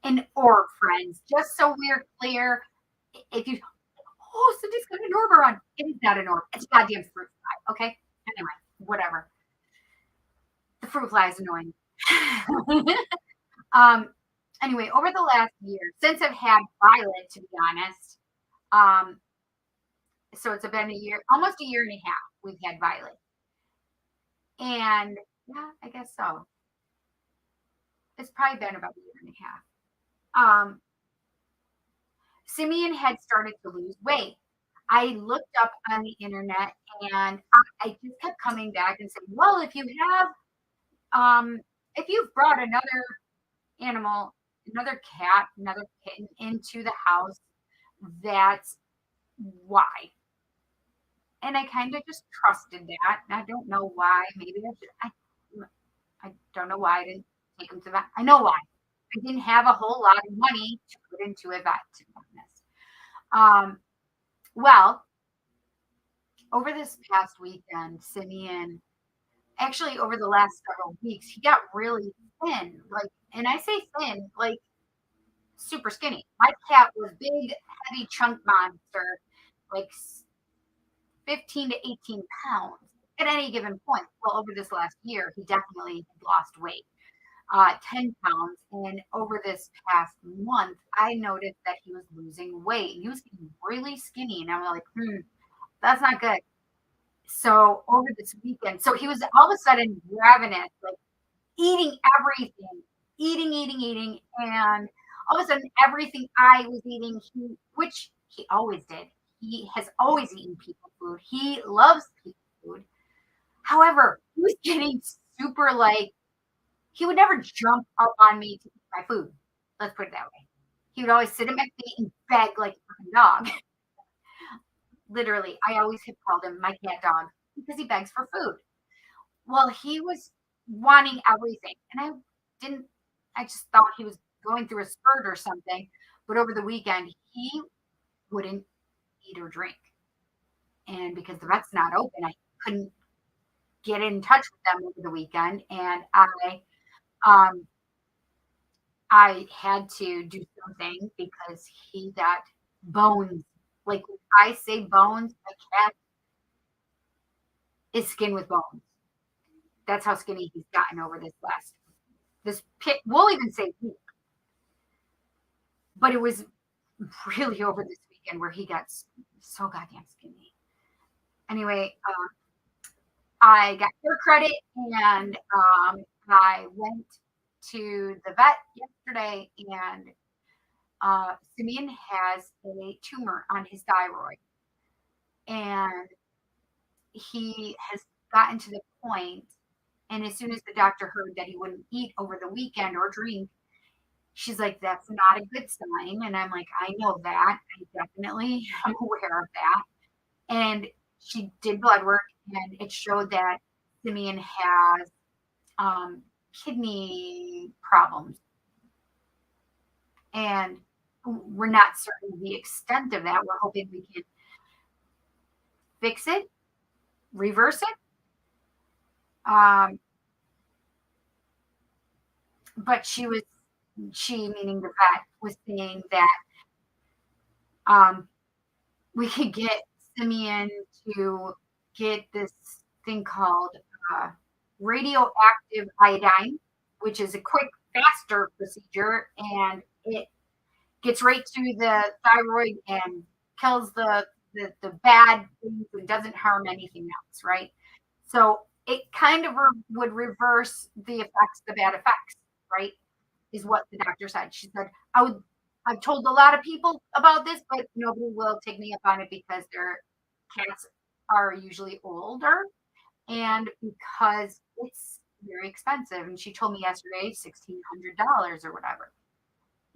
an orb, friends. Just so we're clear, if you, Cindy's got an orb on. It is not an orb. It's a goddamn fruit fly. Okay. Anyway, whatever. The fruit fly is annoying. Anyway, over the last year, since I've had Violet, to be honest, so it's been a year, almost a year and a half we've had Violet. And yeah, I guess so. It's probably been about a year and a half. Simeon had started to lose weight. I looked up on the internet and I just kept coming back and saying, well, if you've brought another animal, another cat, another kitten into the house, that's why. And I kind of just trusted that. And I don't know why. Maybe I don't know why I didn't take him to that. I know why. I didn't have a whole lot of money to put into a vet, to be honest. Well, over this past weekend, Simeon, actually over the last several weeks, he got really thin. Like, and I say thin, like super skinny. My cat was big, heavy chunk monster, like 15 to 18 pounds at any given point. Well, over this last year, he definitely lost weight, 10 pounds. And over this past month, I noticed that he was losing weight. He was getting really skinny. And I'm like, that's not good. So over this weekend, so he was all of a sudden ravenous, like eating everything, eating, and all of a sudden everything I was eating, which he always did. He has always eaten people food. He loves people food. However, he was getting super like he would never jump up on me to eat my food. Let's put it that way. He would always sit at my feet and beg like a fucking dog. Literally, I always have called him my cat dog because he begs for food. Well, he was wanting everything, and didn't. I just thought he was going through a spurt or something. But over the weekend, he wouldn't eat or drink, and because the vet's not open, I couldn't get in touch with them over the weekend, and um, I had to do something because he got bones. Like when I say bones, my cat is skin with bones. That's how skinny he's gotten over this pit. We'll even say week, but it was really over this weekend where he got so goddamn skinny. Anyway, I got hair credit and I went to the vet yesterday, and Simeon has a tumor on his thyroid, and he has gotten to the point, and as soon as the doctor heard that he wouldn't eat over the weekend or drink, she's like, that's not a good sign. And I'm like, I know that. I definitely am aware of that. And she did blood work, and it showed that Simeon has kidney problems. And we're not certain of the extent of that. We're hoping we can fix it, reverse it. But she, meaning the vet, was saying that we could get Simeon to get this thing called radioactive iodine, which is a quick, faster procedure, and it gets right to the thyroid and kills the bad things and doesn't harm anything else, right? So it kind of would reverse the effects, the bad effects, right? Is what the doctor said. She said, I've told a lot of people about this, but nobody will take me up on it because their cats are usually older and because it's very expensive. And she told me yesterday $1,600 or whatever.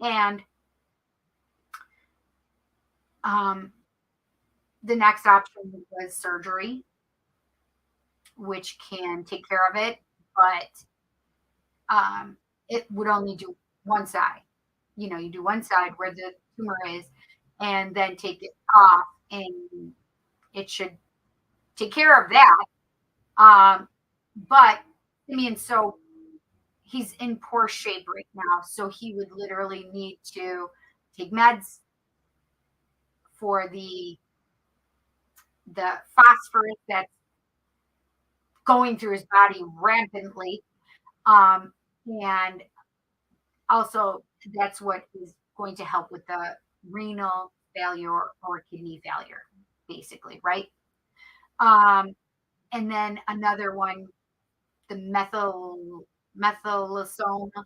And the next option was surgery, which can take care of it, but it would only do one side. You do one side where the tumor is, and then take it off, and it should take care of that. But I mean, so he's in poor shape right now, so he would literally need to take meds for the phosphorus that's going through his body rampantly, and also that's what is going to help with the renal failure or kidney failure, basically, right? And then another one, the methylosone, I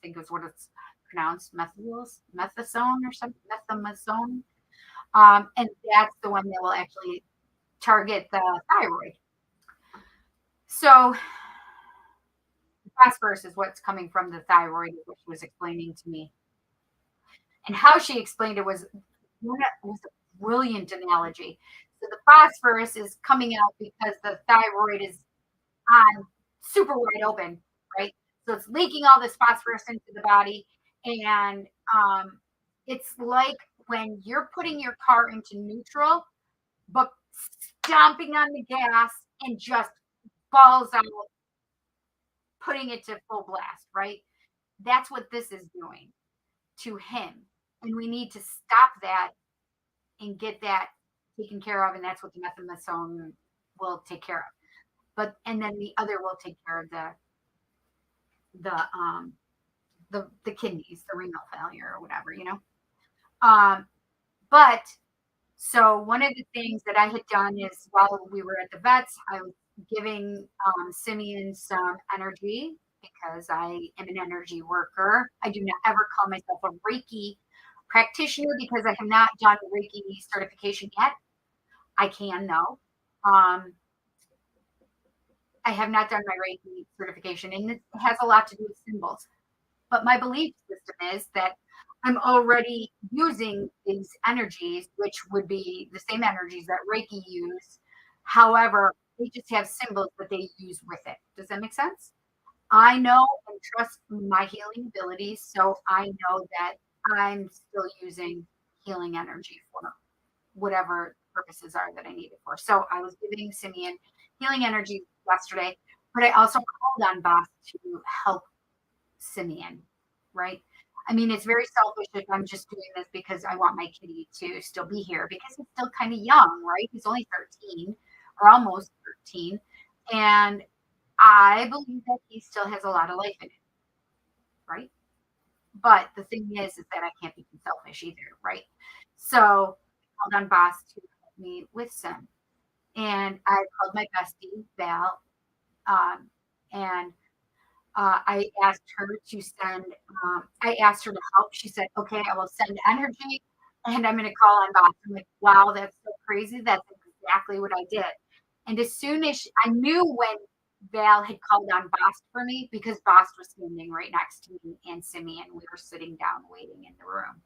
think is what it's pronounced, methasone or something, methimazone. And that's the one that will actually target the thyroid. So phosphorus is what's coming from the thyroid, which she was explaining to me. And how she explained it was a brilliant analogy. So the phosphorus is coming out because the thyroid is on super wide open, right? So it's leaking all this phosphorus into the body. And it's like when you're putting your car into neutral, but stomping on the gas and just balls out, putting it to full blast, right? That's what this is doing to him. And we need to stop that and get that taken care of. And that's what the methimazone will take care of. And then the other will take care of the kidneys, the renal failure or whatever, But So one of the things that I had done is while we were at the vets, I was giving Simeon some energy because I am an energy worker. I do not ever call myself a Reiki practitioner because I have not done Reiki certification yet. I can though. Um, I have not done my Reiki certification, and it has a lot to do with symbols. But my belief system is that I'm already using these energies, which would be the same energies that Reiki use. However, they just have symbols that they use with it. Does that make sense? I know and trust my healing abilities, so I know that I'm still using healing energy for whatever purposes are that I need it for. So I was giving Simeon healing energy yesterday, but I also called on Boss to help Simeon, right? I mean, it's very selfish if I'm just doing this because I want my kitty to still be here because he's still kind of young, right? He's only 13 or almost 13. And I believe that he still has a lot of life in it, right? But the thing is that I can't be too selfish either, right? So I called on Boss to help me with some. And I called my bestie, Val, and I asked her to send, I asked her to help. She said, okay, I will send energy and I'm going to call on Boss. I'm like, wow, that's so crazy. That's exactly what I did. And as soon as I knew when Val had called on Boss for me, because Boss was standing right next to me and Simeon, we were sitting down waiting in the room.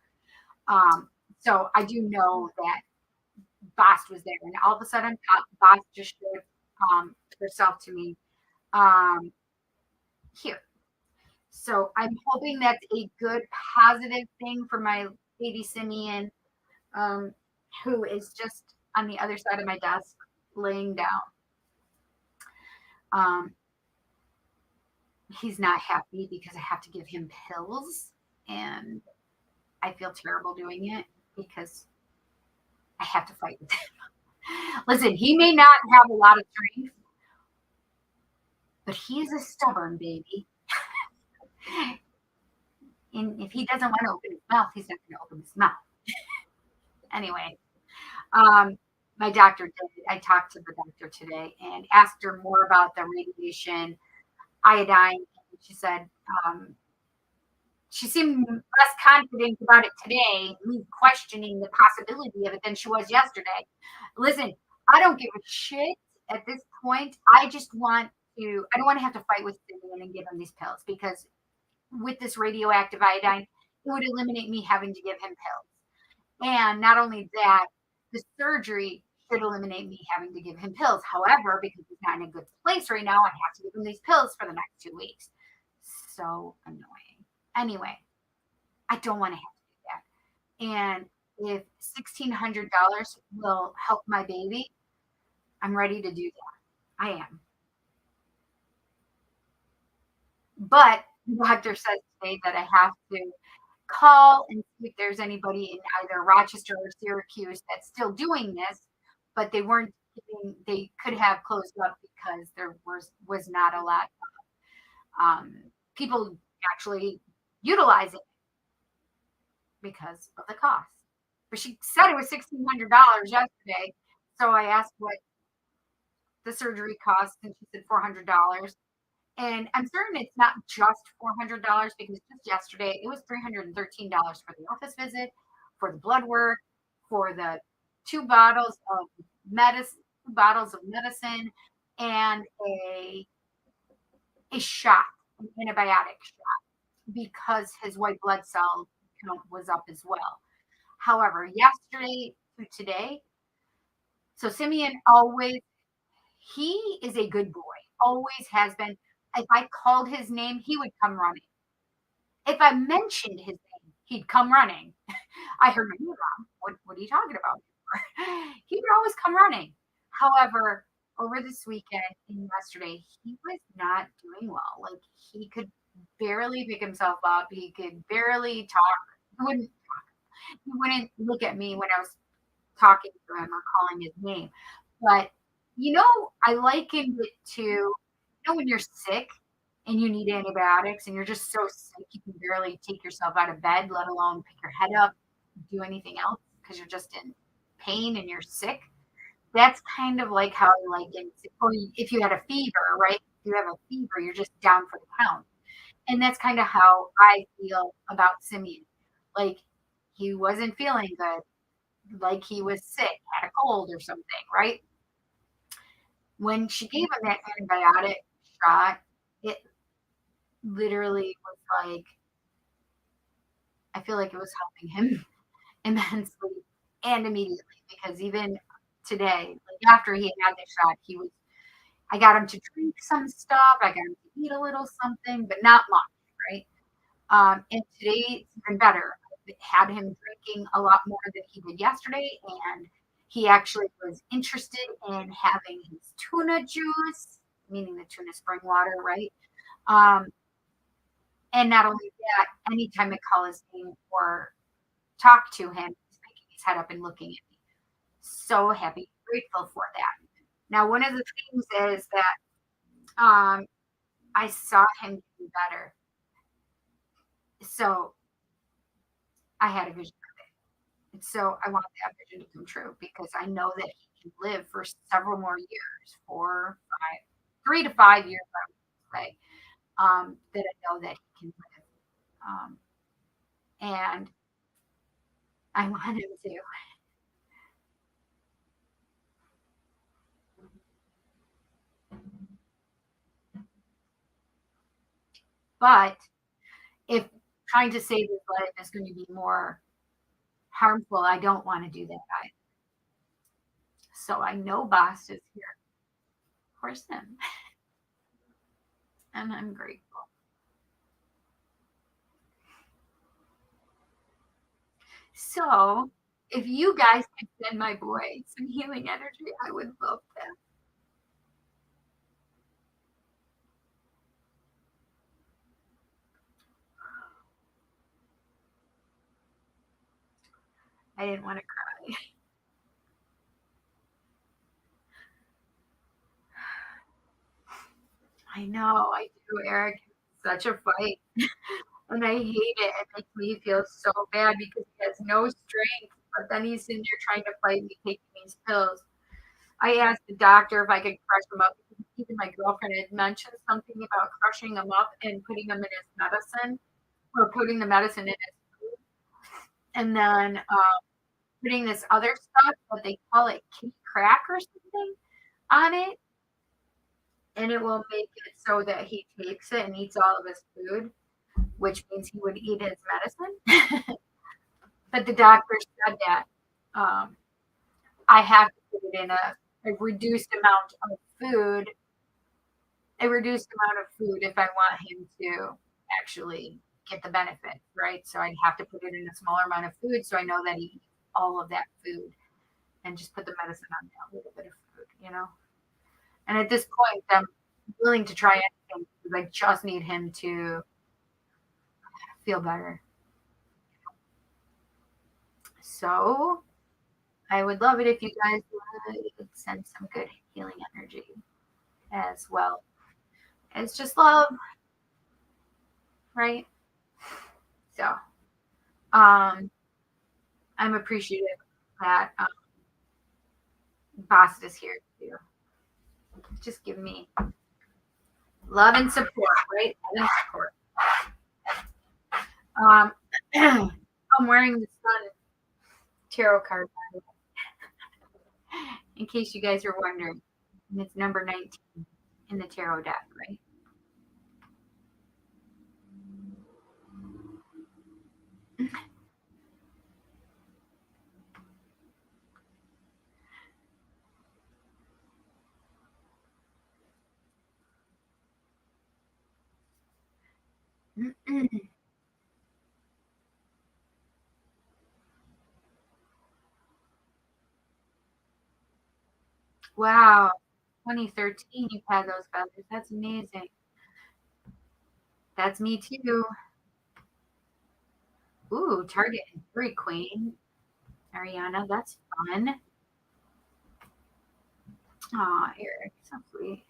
So I do know that Boss was there. And all of a sudden, Boss just showed herself to me here. So I'm hoping that's a good, positive thing for my baby Simeon, um, who is just on the other side of my desk, laying down. Um, he's not happy because I have to give him pills, and I feel terrible doing it because I have to fight with him. Listen, he may not have a lot of strength, but he's a stubborn baby. And if he doesn't want to open his mouth, he's not going to open his mouth. Anyway, Um, my doctor did. I talked to the doctor today and asked her more about the radiation, iodine. She said she seemed less confident about it today, me questioning the possibility of it than she was yesterday. Listen, I don't give a shit at this point. I just want to, I don't want to have to fight with Simeon and give him these pills because with this radioactive iodine, it would eliminate me having to give him pills. And not only that, the surgery should eliminate me having to give him pills. However, because he's not in a good place right now, I have to give him these pills for the next 2 weeks. So annoying. Anyway, I don't want to have to do that. And if $1,600 will help my baby, I'm ready to do that. I am. But the doctor says today that I have to call and see if there's anybody in either Rochester or Syracuse that's still doing this, but they weren't giving, they could have closed up because there was not a lot of people actually utilizing it because of the cost. But she said it was $1,600 yesterday. So I asked what the surgery cost, and she said $400. And I'm certain it's not just $400 because just yesterday it was $313 for the office visit, for the blood work, for the two bottles of medicine, and a shot, an antibiotic shot, because his white blood cell count was up as well. However, yesterday to today, so Simeon always, he is a good boy, always has been. If I called his name, he would come running. If I mentioned his name, he'd come running. I heard my name wrong. What are you talking about? He would always come running. However, over this weekend and yesterday, he was not doing well. Like he could barely pick himself up. He could barely talk. He wouldn't look at me when I was talking to him or calling his name. But I likened it to when you're sick and you need antibiotics and you're just so sick you can barely take yourself out of bed, let alone pick your head up, do anything else because you're just in pain and you're sick, that's kind of like how like if you had a fever, right? If you have a fever, you're just down for the count. And that's kind of how I feel about Simeon. Like he wasn't feeling good, like he was sick, had a cold or something, right? When she gave him that antibiotic shot, it literally was like, I feel like it was helping him immensely and immediately because even today, like after he had the shot, I got him to drink some stuff, I got him to eat a little something, but not much, right? And today it's even better. I had him drinking a lot more than he did yesterday, and he actually was interested in having his tuna juice, meaning the tuna spring water, right? Um, and not only that, anytime I call his name or talk to him, he's picking his head up and looking at me. So happy, grateful for that. Now, one of the things is that I saw him do better. So I had a vision. And so I want that vision to come true because I know that he can live for several more years, 3 to 5 years, I would say, that I know that he can live. And I want him to. But if trying to save his life is going to be more harmful, I don't want to do that either. So I know Boss is here for him. And I'm grateful. So if you guys can send my boy some healing energy, I would love that. I didn't want to cry. I know, I do, Eric. It's such a fight. And I hate it. It makes me feel so bad because he has no strength. But then he's in there trying to fight me taking these pills. I asked the doctor if I could crush him up. Even my girlfriend had mentioned something about crushing him up and putting him in his medicine or putting the medicine in his food. And then putting this other stuff, what they call it, kitty crack or something on it. And it will make it so that he takes it and eats all of his food, which means he would eat his medicine. But the doctor said that I have to put it in a reduced amount of food, if I want him to actually get the benefit, right? So I'd have to put it in a smaller amount of food so I know that he eats all of that food and just put the medicine on that little bit of food. And at this point, I'm willing to try anything because I just need him to feel better. So I would love it if you guys would send some good healing energy as well as just love, right? So I'm appreciative that Boss is here too. Just give me love and support, right? Love and support. I'm wearing the Sun tarot card, in case you guys are wondering. And it's number 19 in the tarot deck, right? Wow. 2013, you've had those feathers. That's amazing. That's me too. Ooh, Target and Fairy Queen. Ariana, that's fun. Aw, Eric, so sweet.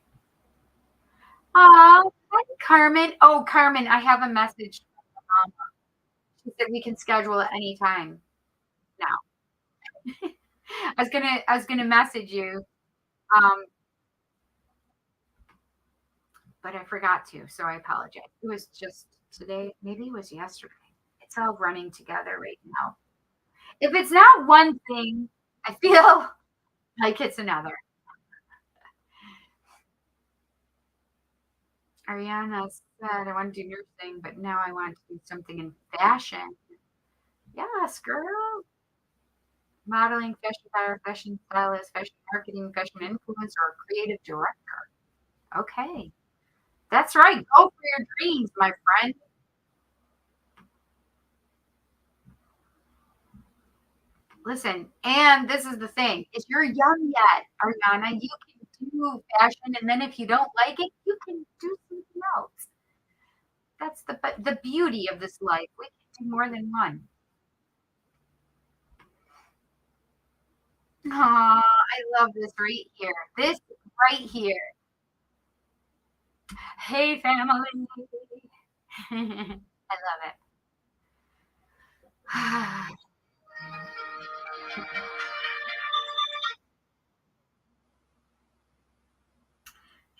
Aw, hi, Carmen. Oh, Carmen, I have a message from Mama. She said we can schedule at any time now. I was gonna message you, um, but I forgot to, so I apologize. It was just today, maybe it was yesterday. It's all running together right now. If it's not one thing, I feel like it's another. Ariana said I want to do nursing, but now I want to do something in fashion. Yes, girl. Modeling, fashion buyer, fashion stylist, fashion marketing, fashion influencer, or creative director. Okay. That's right. Go for your dreams, my friend. Listen, and this is the thing, is you're young yet, Ariana. You can do fashion, and then if you don't like it, you can do something else. That's the beauty of this life. We can do more than one. Aw, I love this right here. This right here. Hey, family. I love it.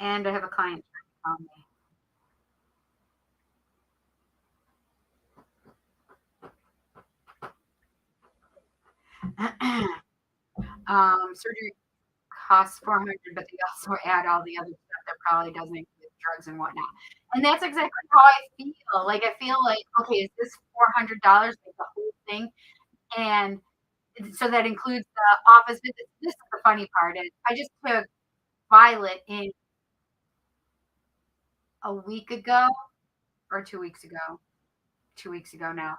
And I have a client trying to call me. Surgery costs 400, but they also add all the other stuff that probably doesn't include drugs and whatnot. And that's exactly how I feel. Like I feel like, okay, is this $400 like the whole thing? And so that includes the office visits. This is the funny part is I just took Violet in a week ago or 2 weeks ago. 2 weeks ago now.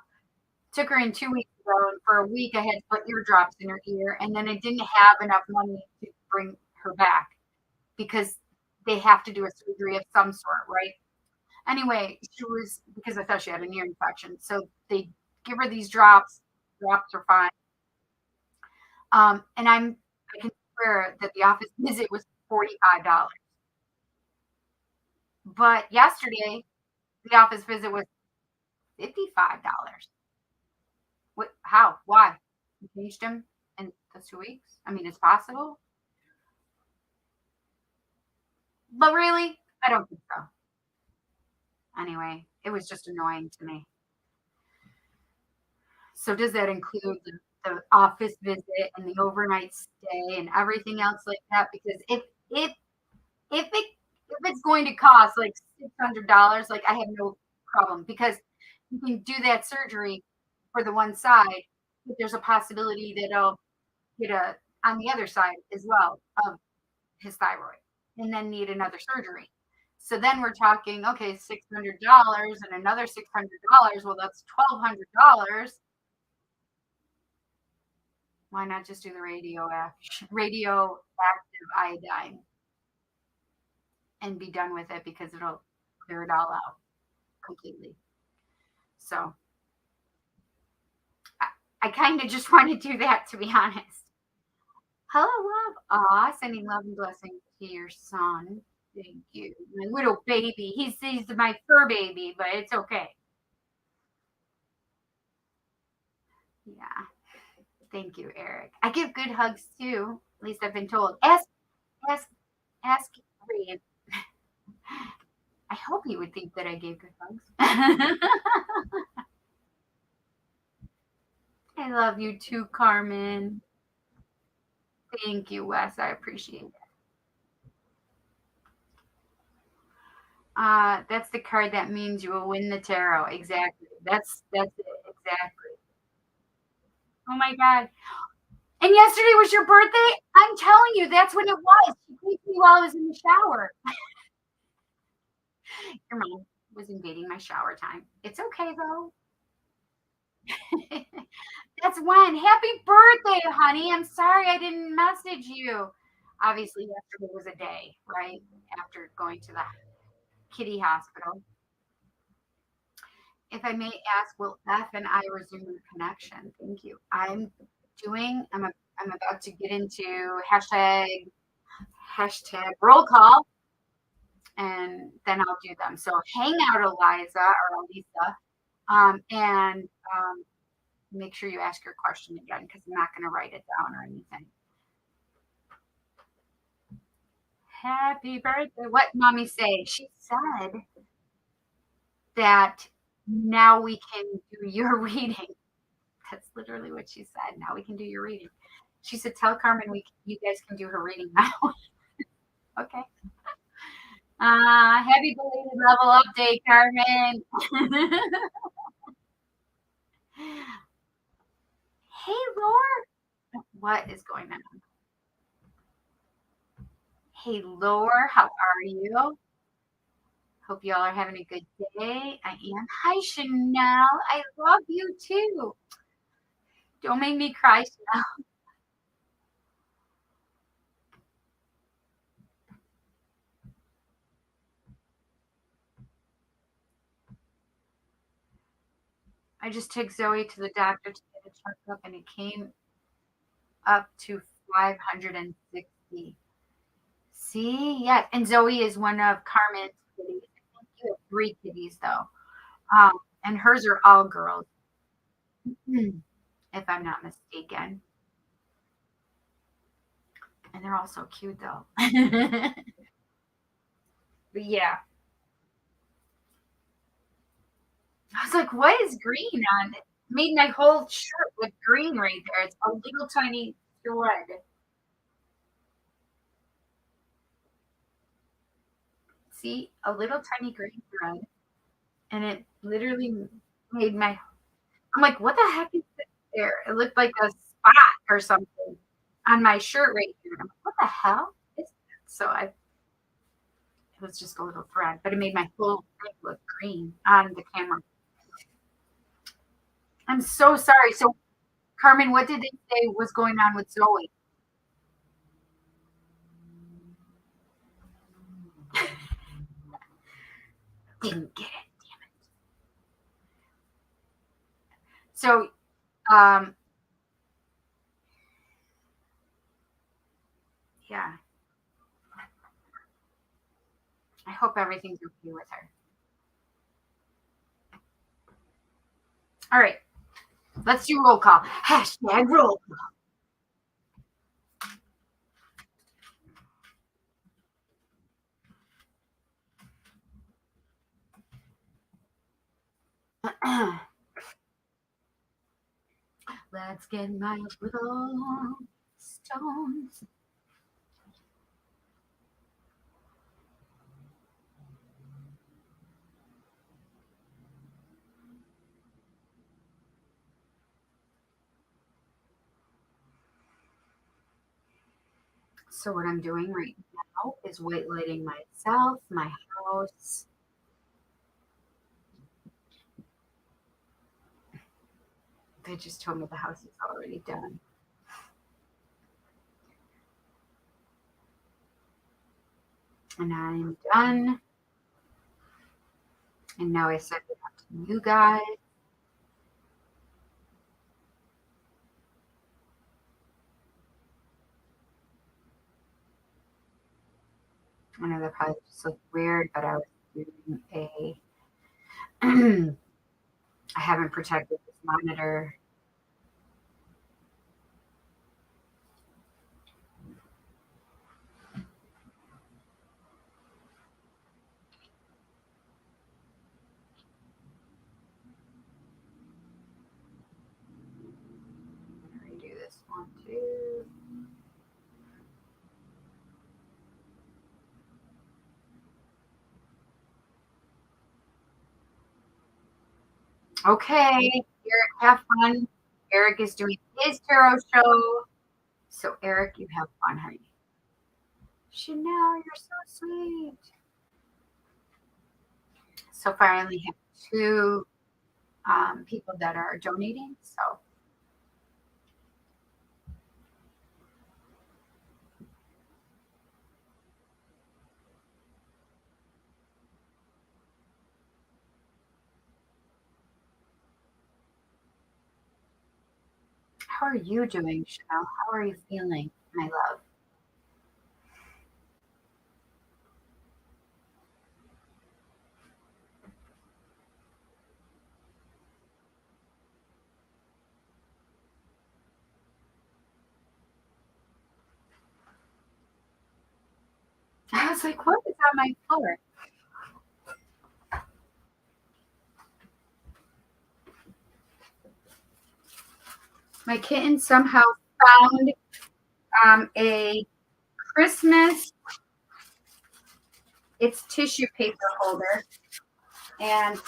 Took her in 2 weeks ago, and for a week I had to put eardrops in her ear, and then I didn't have enough money to bring her back because they have to do a surgery of some sort, right? Anyway, she was because I thought she had an ear infection, so they give her these drops. Drops are fine. And I can swear that the office visit was $45, but yesterday the office visit was $55. What? How? Why? You changed him in those 2 weeks? I mean, it's possible, but really, I don't think so. Anyway, it was just annoying to me. So does that include the office visit and the overnight stay and everything else like that? Because if it if it's going to cost like $600, like I have no problem because you can do that surgery for the one side, but there's a possibility that I'll get a on the other side as well of his thyroid and then need another surgery. So then we're talking, okay, $600 and another $600. Well, that's $1,200. Why not just do the radioactive iodine and be done with it because it'll clear it all out completely. So I kind of just want to do that, to be honest. Hello, love. Aw, sending love and blessings to your son. Thank you. My little baby. He's my fur baby, but it's okay. Yeah. Thank you, Eric. I give good hugs too. At least I've been told. Ask, ask Reed. I hope you would think that I gave good hugs. I love you too, Carmen. Thank you, Wes. I appreciate it. That's the card that means you will win the tarot. Exactly. That's it. Exactly. Oh my god. And yesterday was your birthday? I'm telling you, that's when it was. She beat me while I was in the shower. Your mom was invading my shower time. It's okay though. That's when. Happy birthday, honey. I'm sorry I didn't message you. Obviously, yesterday was a day, right? After going to the kitty hospital. If I may ask, will F and I resume the connection? Thank you. I'm about to get into hashtag roll call and then I'll do them. So hang out, Eliza or Elisa. And make sure you ask your question again because I'm not going to write it down or anything. Happy birthday. What mommy say? She said that now we can do your reading. That's literally what she said. Now we can do your reading. She said, tell Carmen you guys can do her reading now. Okay. Happy belated level update, Carmen. Hey, Laura. What is going on? Hey, Laura, how are you? Hope y'all are having a good day. I am. Hi, Chanel. I love you too. Don't make me cry, Chanel. I just took Zoe to the doctor to get a checkup, and it came up to 560. See, yeah, and Zoe is one of Carmen's kitties. I think you have 3 kitties though, and hers are all girls, if I'm not mistaken. And they're all so cute though. But yeah, I was like, "What is green on it?" Made my whole shirt with green right there. It's a little tiny thread. See, a little tiny green thread, and it literally made my. I'm like, what the heck is this there? It looked like a spot or something on my shirt right here. I'm like, what the hell is that? So it was just a little thread, but it made my whole thing look green on the camera. I'm so sorry. So, Carmen, what did they say was going on with Zoe? Didn't get it. So, um, yeah, I hope everything's okay with her. All right, let's do roll call. Hashtag roll call. Let's get my little stones. So what I'm doing right now is white lighting myself, my house. They just told me the house is already done. And I'm done. And now I send it out to you guys. I know that probably just looked weird, but I was doing I haven't protected this monitor. Redo this one too. Okay, Eric, have fun. Eric is doing his tarot show. So, Eric, you have fun, honey. Chanel, you're so sweet. So far, I only have 2 people that are donating. So, how are you doing, Chanel? How are you feeling, my love? I was like, what is on my floor? My kitten somehow found a Christmas, it's tissue paper holder, and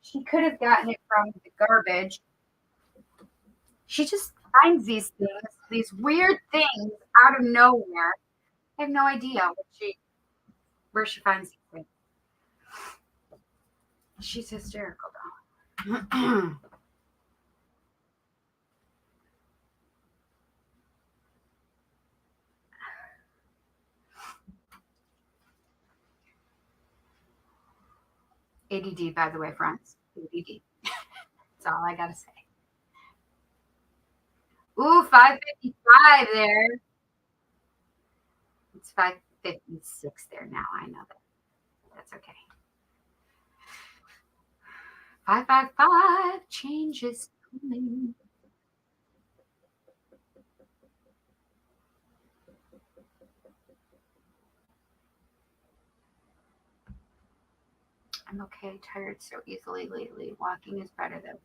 she could have gotten it from the garbage. She just finds these things, these weird things out of nowhere. I have no idea where she finds these things. She's hysterical though. ADD, by the way, friends. ADD. That's all I gotta say. Ooh, 5:55 there. It's 5:56 there now. I know that. That's okay. 5:55. Change is coming. I'm okay. Tired so easily lately. Walking is better though.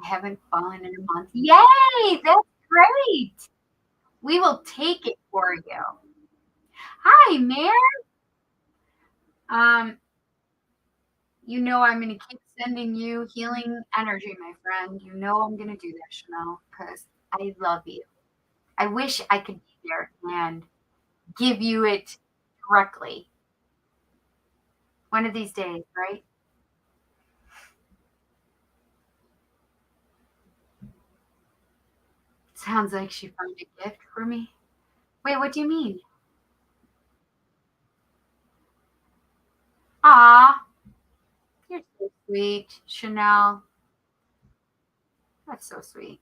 I haven't fallen in a month. Yay! That's great. We will take it for you. Hi, Mare. Um, you know I'm gonna keep sending you healing energy, my friend. You know I'm gonna do that, Chanel, because I love you. I wish I could be there and give you it directly. One of these days, right? Sounds like she found a gift for me. Wait, what do you mean? Aw, you're so sweet, Chanel. That's so sweet.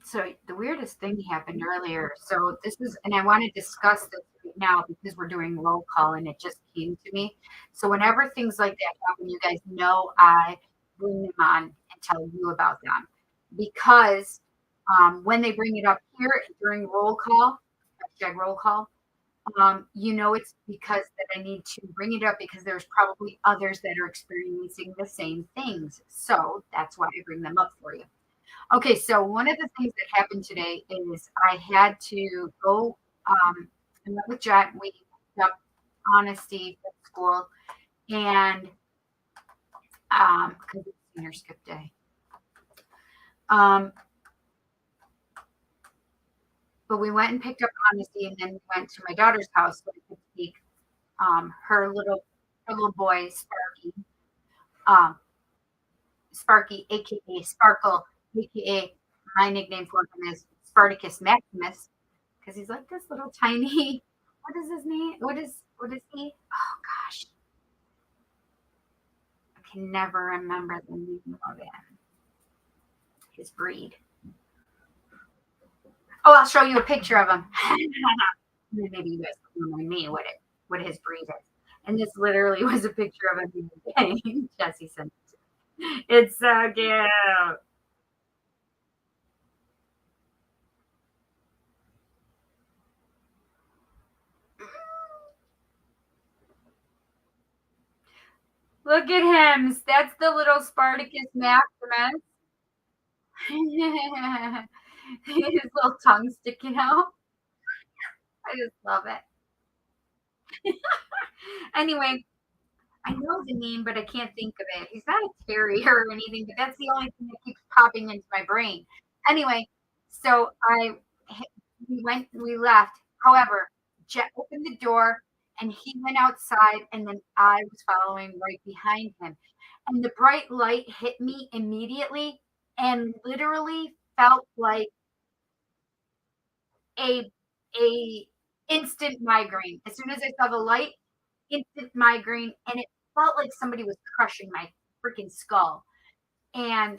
So the weirdest thing happened earlier. So this is, and I want to discuss this right now because we're doing roll call and it just came to me. So whenever things like that happen, you guys know I bring them on and tell you about them because when they bring it up here during roll call, hashtag roll call, you know it's because that I need to bring it up because there's probably others that are experiencing the same things. So that's why I bring them up for you. Okay, so one of the things that happened today is I had to go. I met with Jet. We picked up honesty at school, and because it's senior skip day. Um, but we went and picked up honesty, and then we went to my daughter's house so I could take her little boy Sparky, um, Sparky, aka Sparkle, aka my nickname for him is Spartacus Maximus because he's like this little tiny. What is his name? What is he? Oh gosh, I can never remember the name of him. His breed. Oh, I'll show you a picture of him. Maybe you guys can remind me what his breed is. And this literally was a picture of him in the day. Jesse sent it. It's so cute. Look at him. That's the little Spartacus Maximus. His little tongue sticking out. I just love it. Anyway, I know the name, but I can't think of it. He's not a terrier or anything, but that's the only thing that keeps popping into my brain. Anyway, so we left. However, Jet opened the door and he went outside, and then I was following right behind him. And the bright light hit me immediately and literally felt like a a instant migraine. As soon as I saw the light, instant migraine, and it felt like somebody was crushing my freaking skull. And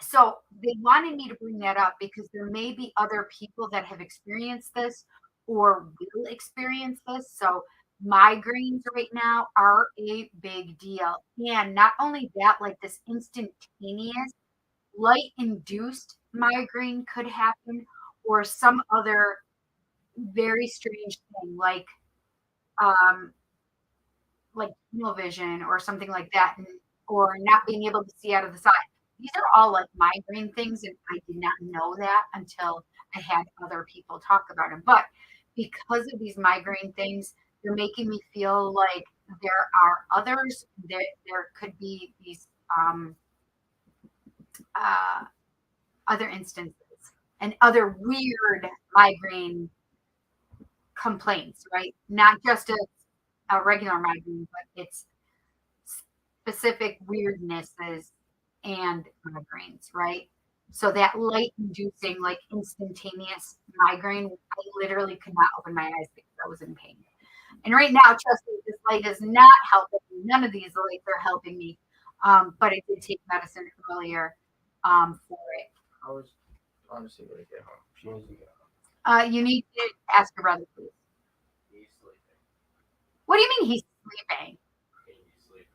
so they wanted me to bring that up because there may be other people that have experienced this or will experience this. So migraines right now are a big deal. And not only that, like this instantaneous light induced migraine could happen, or some other very strange thing um like tunnel vision or something like that, or not being able to see out of the side. These are all like migraine things, and I did not know that until I had other people talk about them. But because of these migraine things, they're making me feel like there are others. There could be these uh, other instances and other weird migraine complaints, right? Not just a regular migraine, but it's specific weirdnesses and migraines, right? So that light inducing, like instantaneous migraine, I literally could not open my eyes because I was in pain. And right now, trust me, this light is not helping me. None of these lights are helping me. But I did take medicine earlier for it. I was honestly going to get home. She needs to get home. You need to ask your brother, please. He's sleeping. What do you mean he's sleeping? He's sleeping.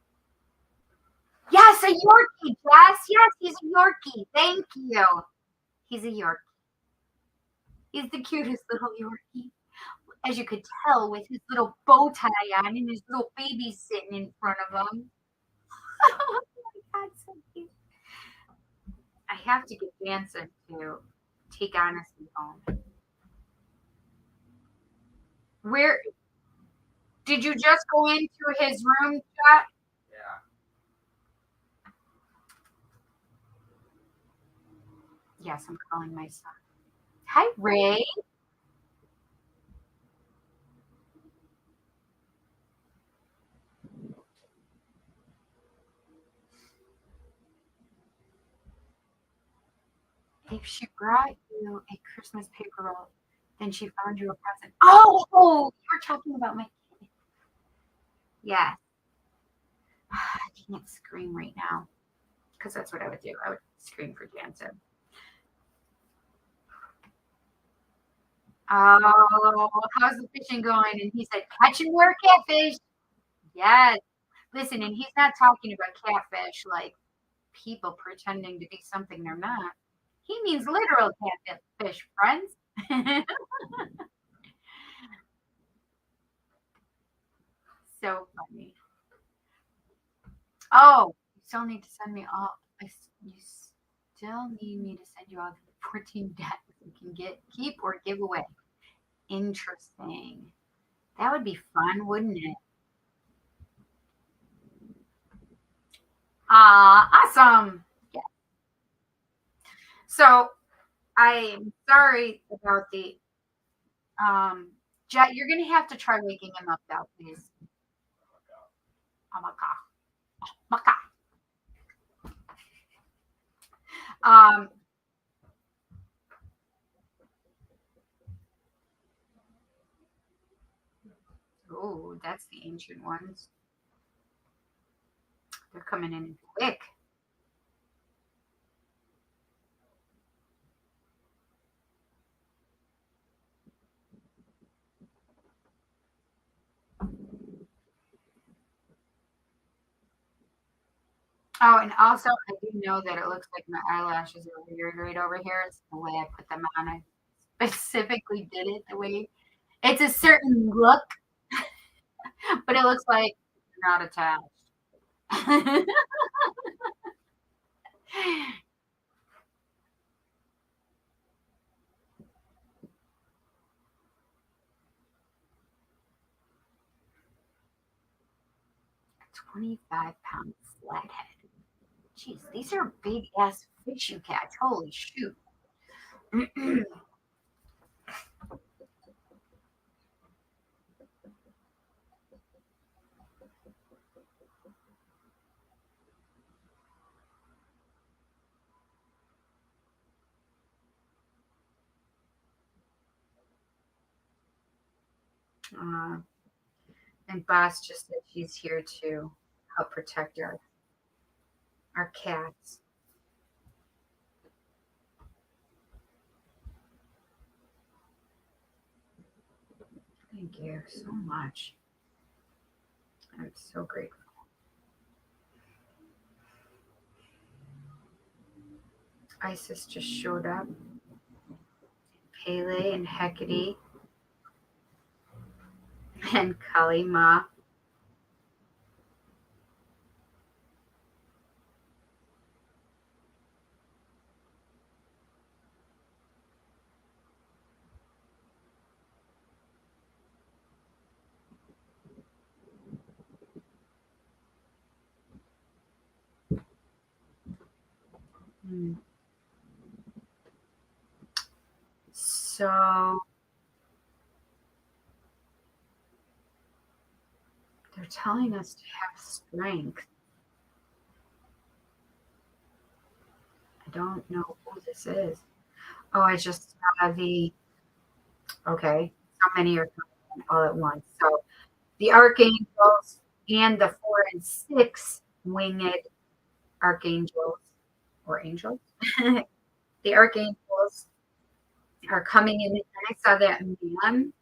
Yes, a Yorkie, Jess. Yes, he's a Yorkie. Thank you. He's a Yorkie. He's the cutest little Yorkie. As you could tell, with his little bow tie on and his little baby sitting in front of him. Oh my God, so cute. I have to get Jansen to take Honesty home. Where did you just go into his room, Chat? Yeah. Yes, I'm calling my son. Hi, Ray. If she brought you a Christmas paper roll, then she found you a present. Oh, you're talking about my kid. Yes. I can't scream right now because that's what I would do. I would scream for Jansen. Oh, how's the fishing going? And he said, catching more catfish. Yes. Listen, and he's not talking about catfish like people pretending to be something they're not. He means literal catfish, friends. So funny. Oh, you still need to send me all. You still need me to send you all the 14 decks you can keep, or give away. Interesting. That would be fun, wouldn't it? Awesome. Yeah. So I'm sorry about the Jet. You're gonna have to try waking him up though, please. Oh my god. My god. Um. Oh, that's the ancient ones. They're coming in quick. Oh, and also I do know that it looks like my eyelashes are weird right over here. It's the way I put them on. I specifically did it the way it's a certain look, but it looks like they're not attached. 25-pound flathead. Jeez, these are big ass fish you catch. Holy shoot. uh, and Boss just said she's here to help protect our cats. Thank you so much. I'm so grateful. Isis just showed up. Pele and Hecate and Kali Ma. So they're telling us to have strength. I don't know who this is. Oh, I just saw the. Okay, how many are coming all at once? So the archangels and the 4 and 6 winged archangels or angels. The archangels are coming in. And I saw that man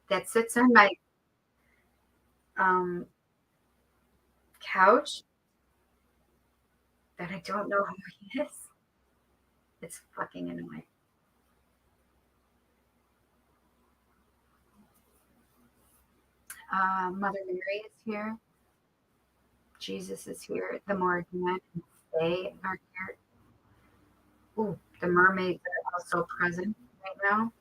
that sits on my couch that I don't know who he is. It's fucking annoying. Mother Mary is here. Jesus is here. The Morgan and they are here. Ooh, the mermaids are also present right now.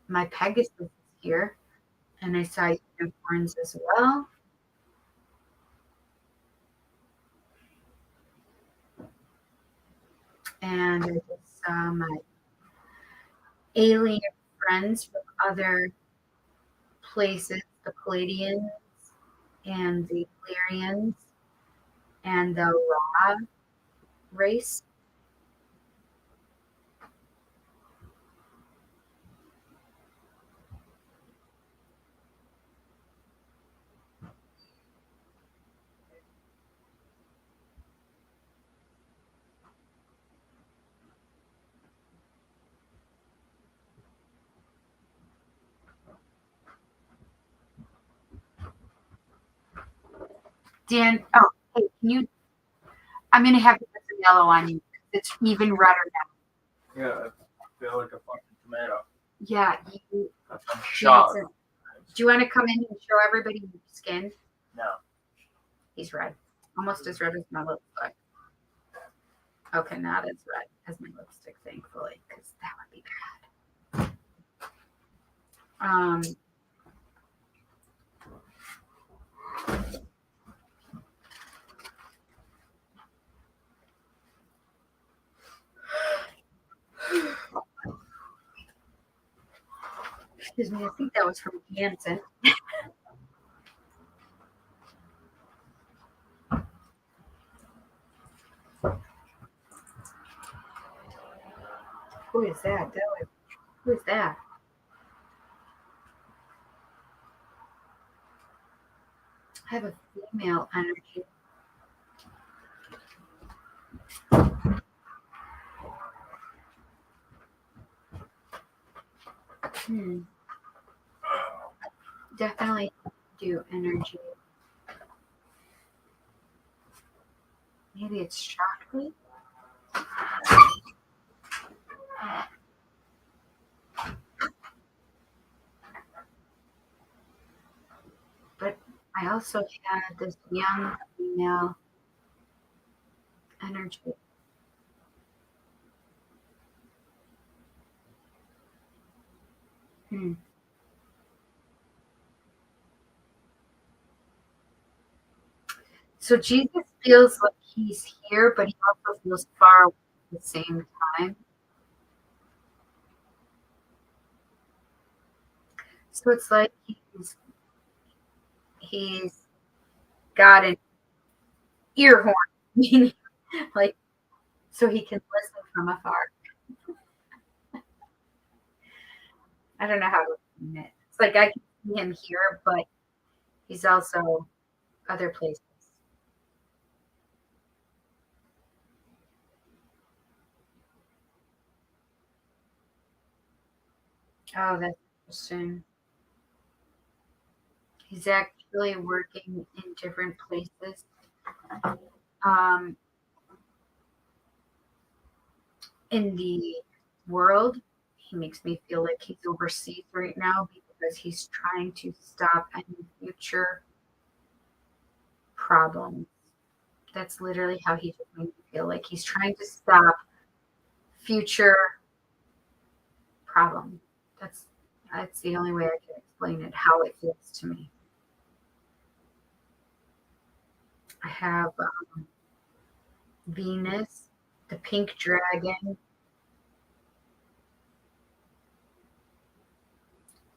My Pegasus is here. And I saw unicorns as well. And I just saw my alien friends from other places, the Palladians and the Illyrians and the Ra race. Dan, oh, hey, can you? I'm gonna have to put some yellow on you. It's even redder now. Yeah, I feel like a fucking tomato. Yeah, you. I'm shocked. Do you want to come in and show everybody your skin? No. He's red, almost as red as my lipstick. Okay, not as red as my lipstick, thankfully, because that would be bad. Excuse me, I think that was from Jansen. Who is that? Who is that? I have a female energy. Definitely do energy. Maybe it's chocolate. But I also had this young female energy. So Jesus feels like he's here, but he also feels far away at the same time. So it's like he's got an ear horn, like so he can listen from afar. I don't know how to explain it. It's like I can see him here, but he's also other places. Oh, that's interesting. He's actually working in different places. Um, in the world. He makes me feel like he's overseas right now because he's trying to stop any future problems. That's literally how he just made me feel like he's trying to stop future problems. That's that's the only way I can explain it, how it feels to me. I have Venus, the pink dragon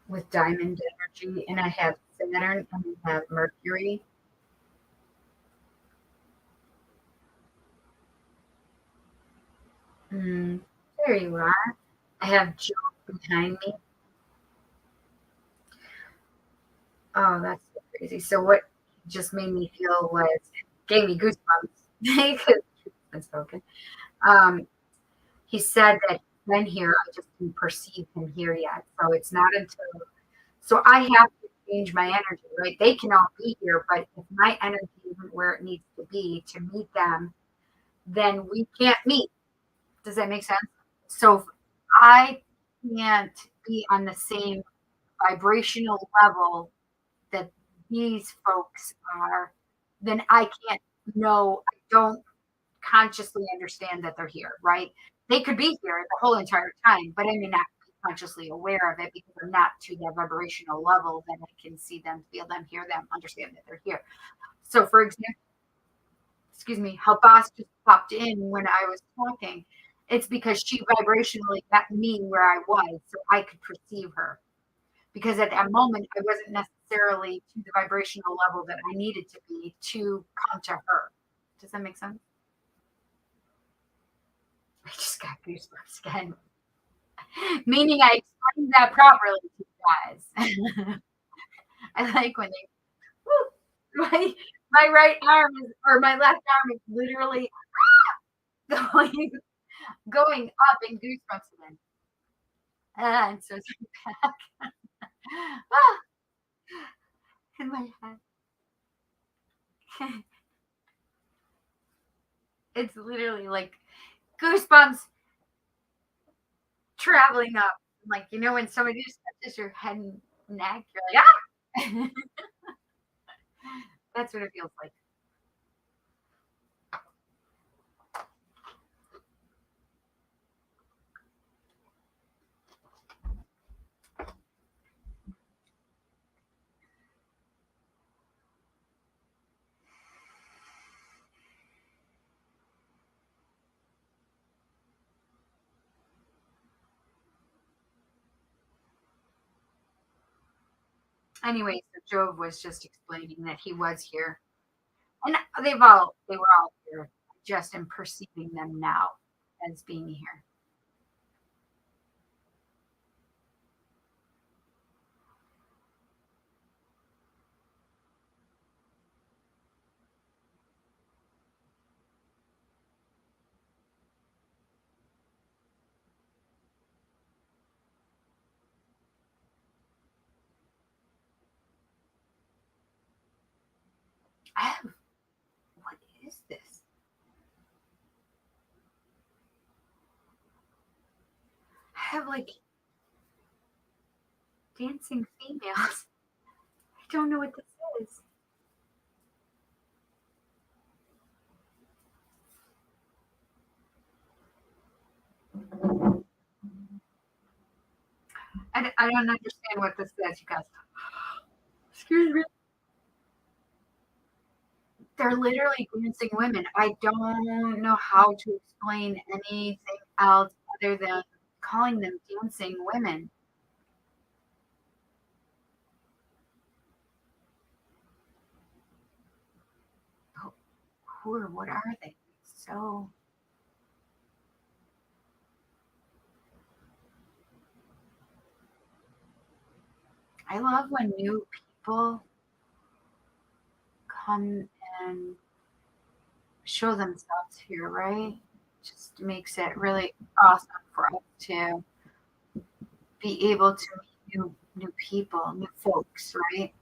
with diamond energy, and I have Saturn and I have Mercury. Mm, there you are. I have Joe behind me. Oh, that's so crazy. So what just made me feel was gave me goosebumps because it's spoken. Um, he said that he's been here, I just didn't perceive him here yet. So it's not until so I have to change my energy, right? They can all be here, but if my energy isn't where it needs to be to meet them, then we can't meet. Does that make sense? So if I can't be on the same vibrational level that these folks are, then I can't know, I don't consciously understand that they're here, right? They could be here the whole entire time, but I may not be consciously aware of it because I'm not to their vibrational level that I can see them, feel them, hear them, understand that they're here. So, for example, excuse me, how boss just popped in when I was talking. It's because she vibrationally got me where I was so I could perceive her. Because at that moment, I wasn't necessarily to the vibrational level that I needed to be to come to her. Does that make sense? I just got goosebumps again. Meaning I explained that properly to you guys. I like when they, woo, my right arm is, or my left arm is literally going, going up in goosebumps again. And so it's back. Ah, in my head. It's literally like goosebumps traveling up. Like, you know, when somebody just touches your head and neck, you're like, ah! That's what it feels like. Anyway, so Jove was just explaining that he was here. And they were all here. Just in perceiving them now as being here. I have, what is this? I have like dancing females. I don't know what this is. I don't understand what this is, you guys. Excuse me. They're literally dancing women. I don't know how to explain anything else other than calling them dancing women. Who or what are they? So I love when new people come and show themselves here, right? Just makes it really awesome for us to be able to meet new people, new folks, right?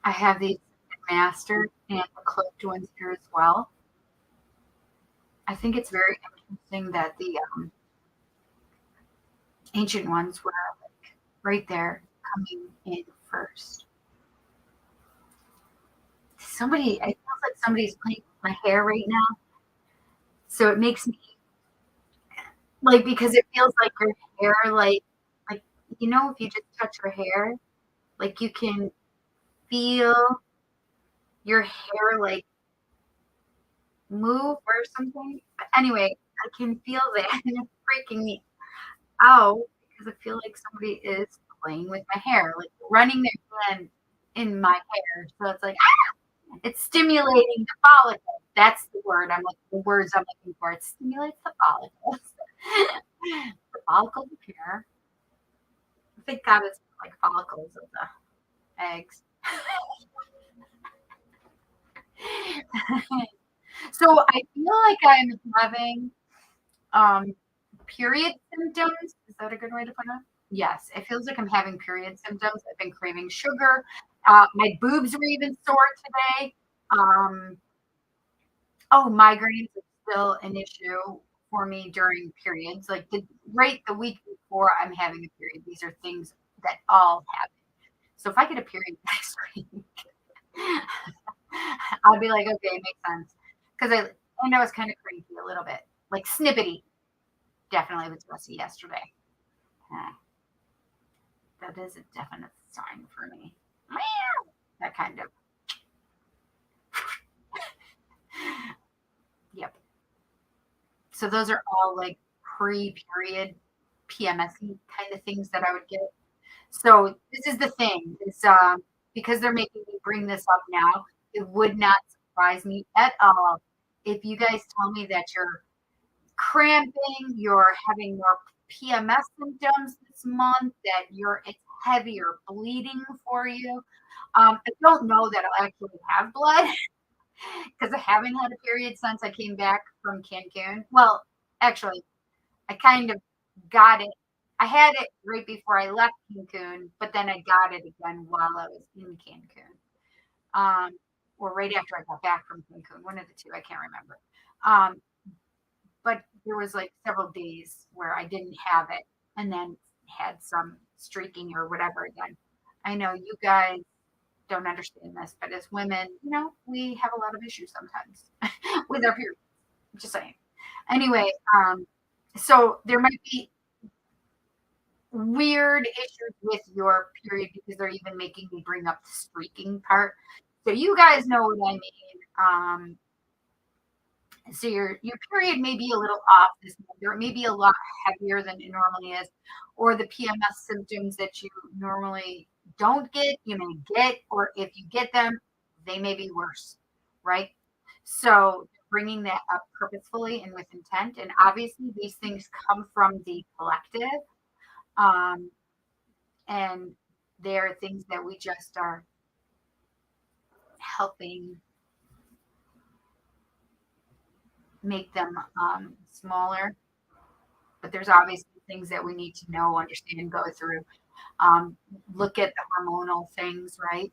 I have the master and the cloaked ones here as well. I think it's very interesting that the ancient ones were like right there coming in first. Somebody, I feel like somebody's playing with my hair right now. So it makes me like because it feels like your hair, like if you just touch your hair, like you can feel your hair like move or something. But anyway, I can feel that and it's freaking me out because I feel like somebody is playing with my hair, like running their hand in my hair. So it's like it's stimulating the follicle. That's the word the words I'm looking for. It stimulates the follicles. The follicles of hair. I think God is like follicles of the eggs. So I feel like I'm having um period symptoms. Is that a good way to put it? Yes, it feels like I'm having period symptoms. I've been craving sugar. My boobs were even sore today. Um, oh, migraines is still an issue for me during periods. Like the week before I'm having a period. These are things that all happen. So if I get a period next week, I'll be like, okay, it makes sense. Because I was kind of cranky a little bit, like snippety. Definitely was messy yesterday. Uh, that is a definite sign for me. Meow. That kind of. Yep. So those are all like pre-period PMSy kind of things that I would get. So this is the thing is because they're making me bring this up now, it would not surprise me at all if you guys tell me that you're cramping, you're having more PMS symptoms this month, that it's heavy or bleeding for you. I don't know that I'll actually have blood because I haven't had a period since I came back from Cancun. Well, actually, I kind of got it. I had it right before I left Cancun, but then I got it again while I was in Cancun. Um, or right after I got back from Cancun, one of the two, I can't remember. Um, but there was like several days where I didn't have it and then had some streaking or whatever again. I know you guys don't understand this, but as women, we have a lot of issues sometimes with our periods. Just saying. Anyway, so there might be weird issues with your period because they're even making me bring up the streaking part. So you guys know what I mean. So your period may be a little off this month, or it may be a lot heavier than it normally is, or the PMS symptoms that you normally don't get, you may get, or if you get them, they may be worse, right? So bringing that up purposefully and with intent, and obviously these things come from the collective, um, and they're things that we just are helping make them smaller. But there's obviously things that we need to know, understand, go through. Look at the hormonal things, right?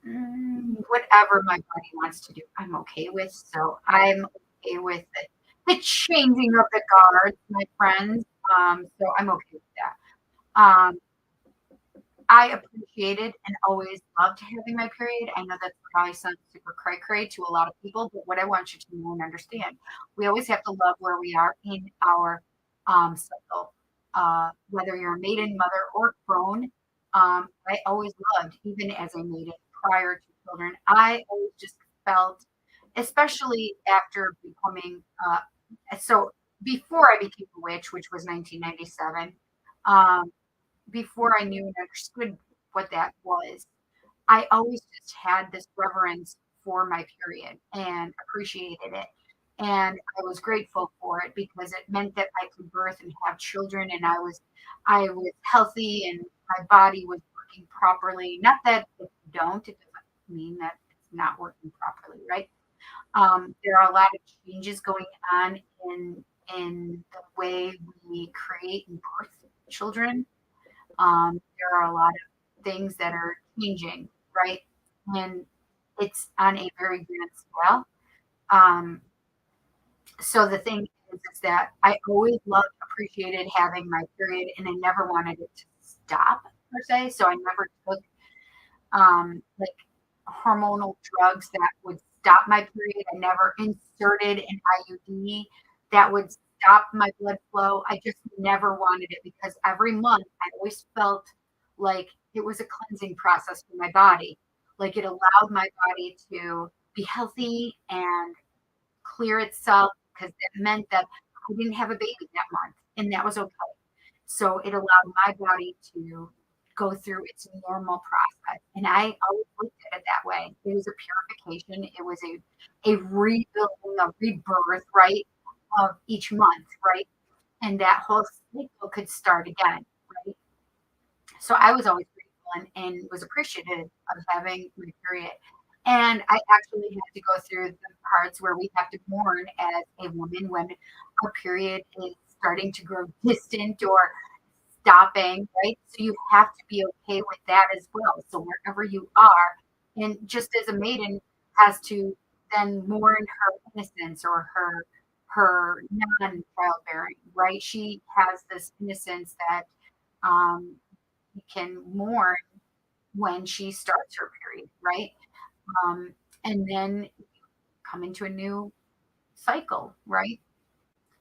Whatever my body wants to do, I'm okay with. So I'm okay with it. The changing of the guards, my friends. So I'm okay with that. I appreciated and always loved having my period. I know that probably sounds super cray cray to a lot of people, but what I want you to know and understand, we always have to love where we are in our cycle. Whether you're a maiden, mother, or crone, I always loved, even as a maiden prior to children, I always just felt, especially after becoming, so before I became a witch, which was 1997. Um, Before I knew and understood what that was, I always just had this reverence for my period and appreciated it. And I was grateful for it because it meant that I could birth and have children and I was healthy and my body was working properly. Not that if you don't, it doesn't mean that it's not working properly, right? There are a lot of changes going on in the way we create and birth children, There are a lot of things that are changing, right? And it's on a very grand scale. Um, so the thing is that I always loved, appreciated having my period, and I never wanted it to stop per se. So I never took like hormonal drugs that would stop my period. I never inserted an IUD that would stop my blood flow. I just never wanted it because every month I always felt like it was a cleansing process for my body. Like it allowed my body to be healthy and clear itself because that meant that I didn't have a baby that month, and that was okay. So it allowed my body to go through its normal process. And I always looked at it that way. It was a purification, it was a rebuilding, a rebirth, right, of each month, right? And that whole cycle could start again, right? So I was always grateful and was appreciative of having my period. And I actually had to go through the parts where we have to mourn as a woman when our period is starting to grow distant or stopping, right? So you have to be okay with that as well. So wherever you are, and just as a maiden has to then mourn her innocence or her non-childbearing, right? She has this innocence that um, you can mourn when she starts her period, right? Um, and then come into a new cycle, right?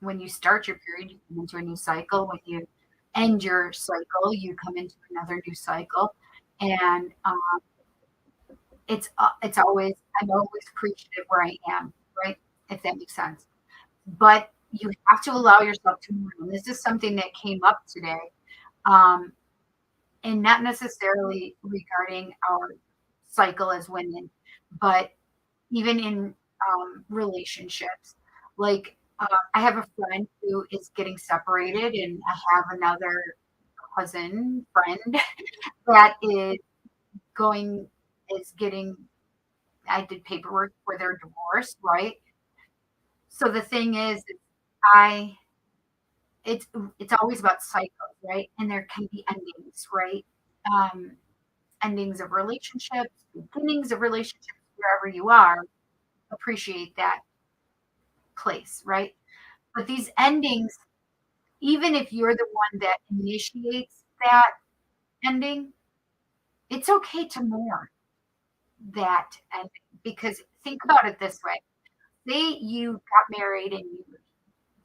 When you start your period, you come into a new cycle. When you end your cycle, you come into another new cycle. And it's always I'm always appreciative where I am, right? If that makes sense. But you have to allow yourself to move. And this is something that came up today, um, and not necessarily regarding our cycle as women, but even in relationships. Like, I have a friend who is getting separated, and I have another cousin friend that going, is getting, I did paperwork for their divorce, right? So the thing is, I, it's, it's always about cycles, right? And there can be endings, right? Um, Endings of relationships, beginnings of relationships, wherever you are, appreciate that place, right? But these endings, even if you're the one that initiates that ending, it's okay to mourn that ending because think about it this way. Say you got married and you were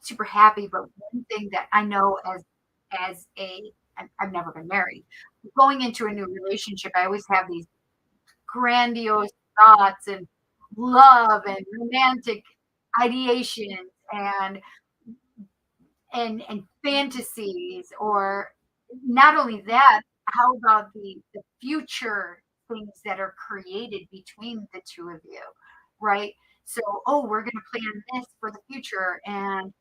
super happy, but one thing that I know as a I've never been married. Going into a new relationship, I always have these grandiose thoughts and love and romantic ideations and fantasies, or not only that, how about the future things that are created between the two of you, right? So, oh, we're going to plan this for the future, and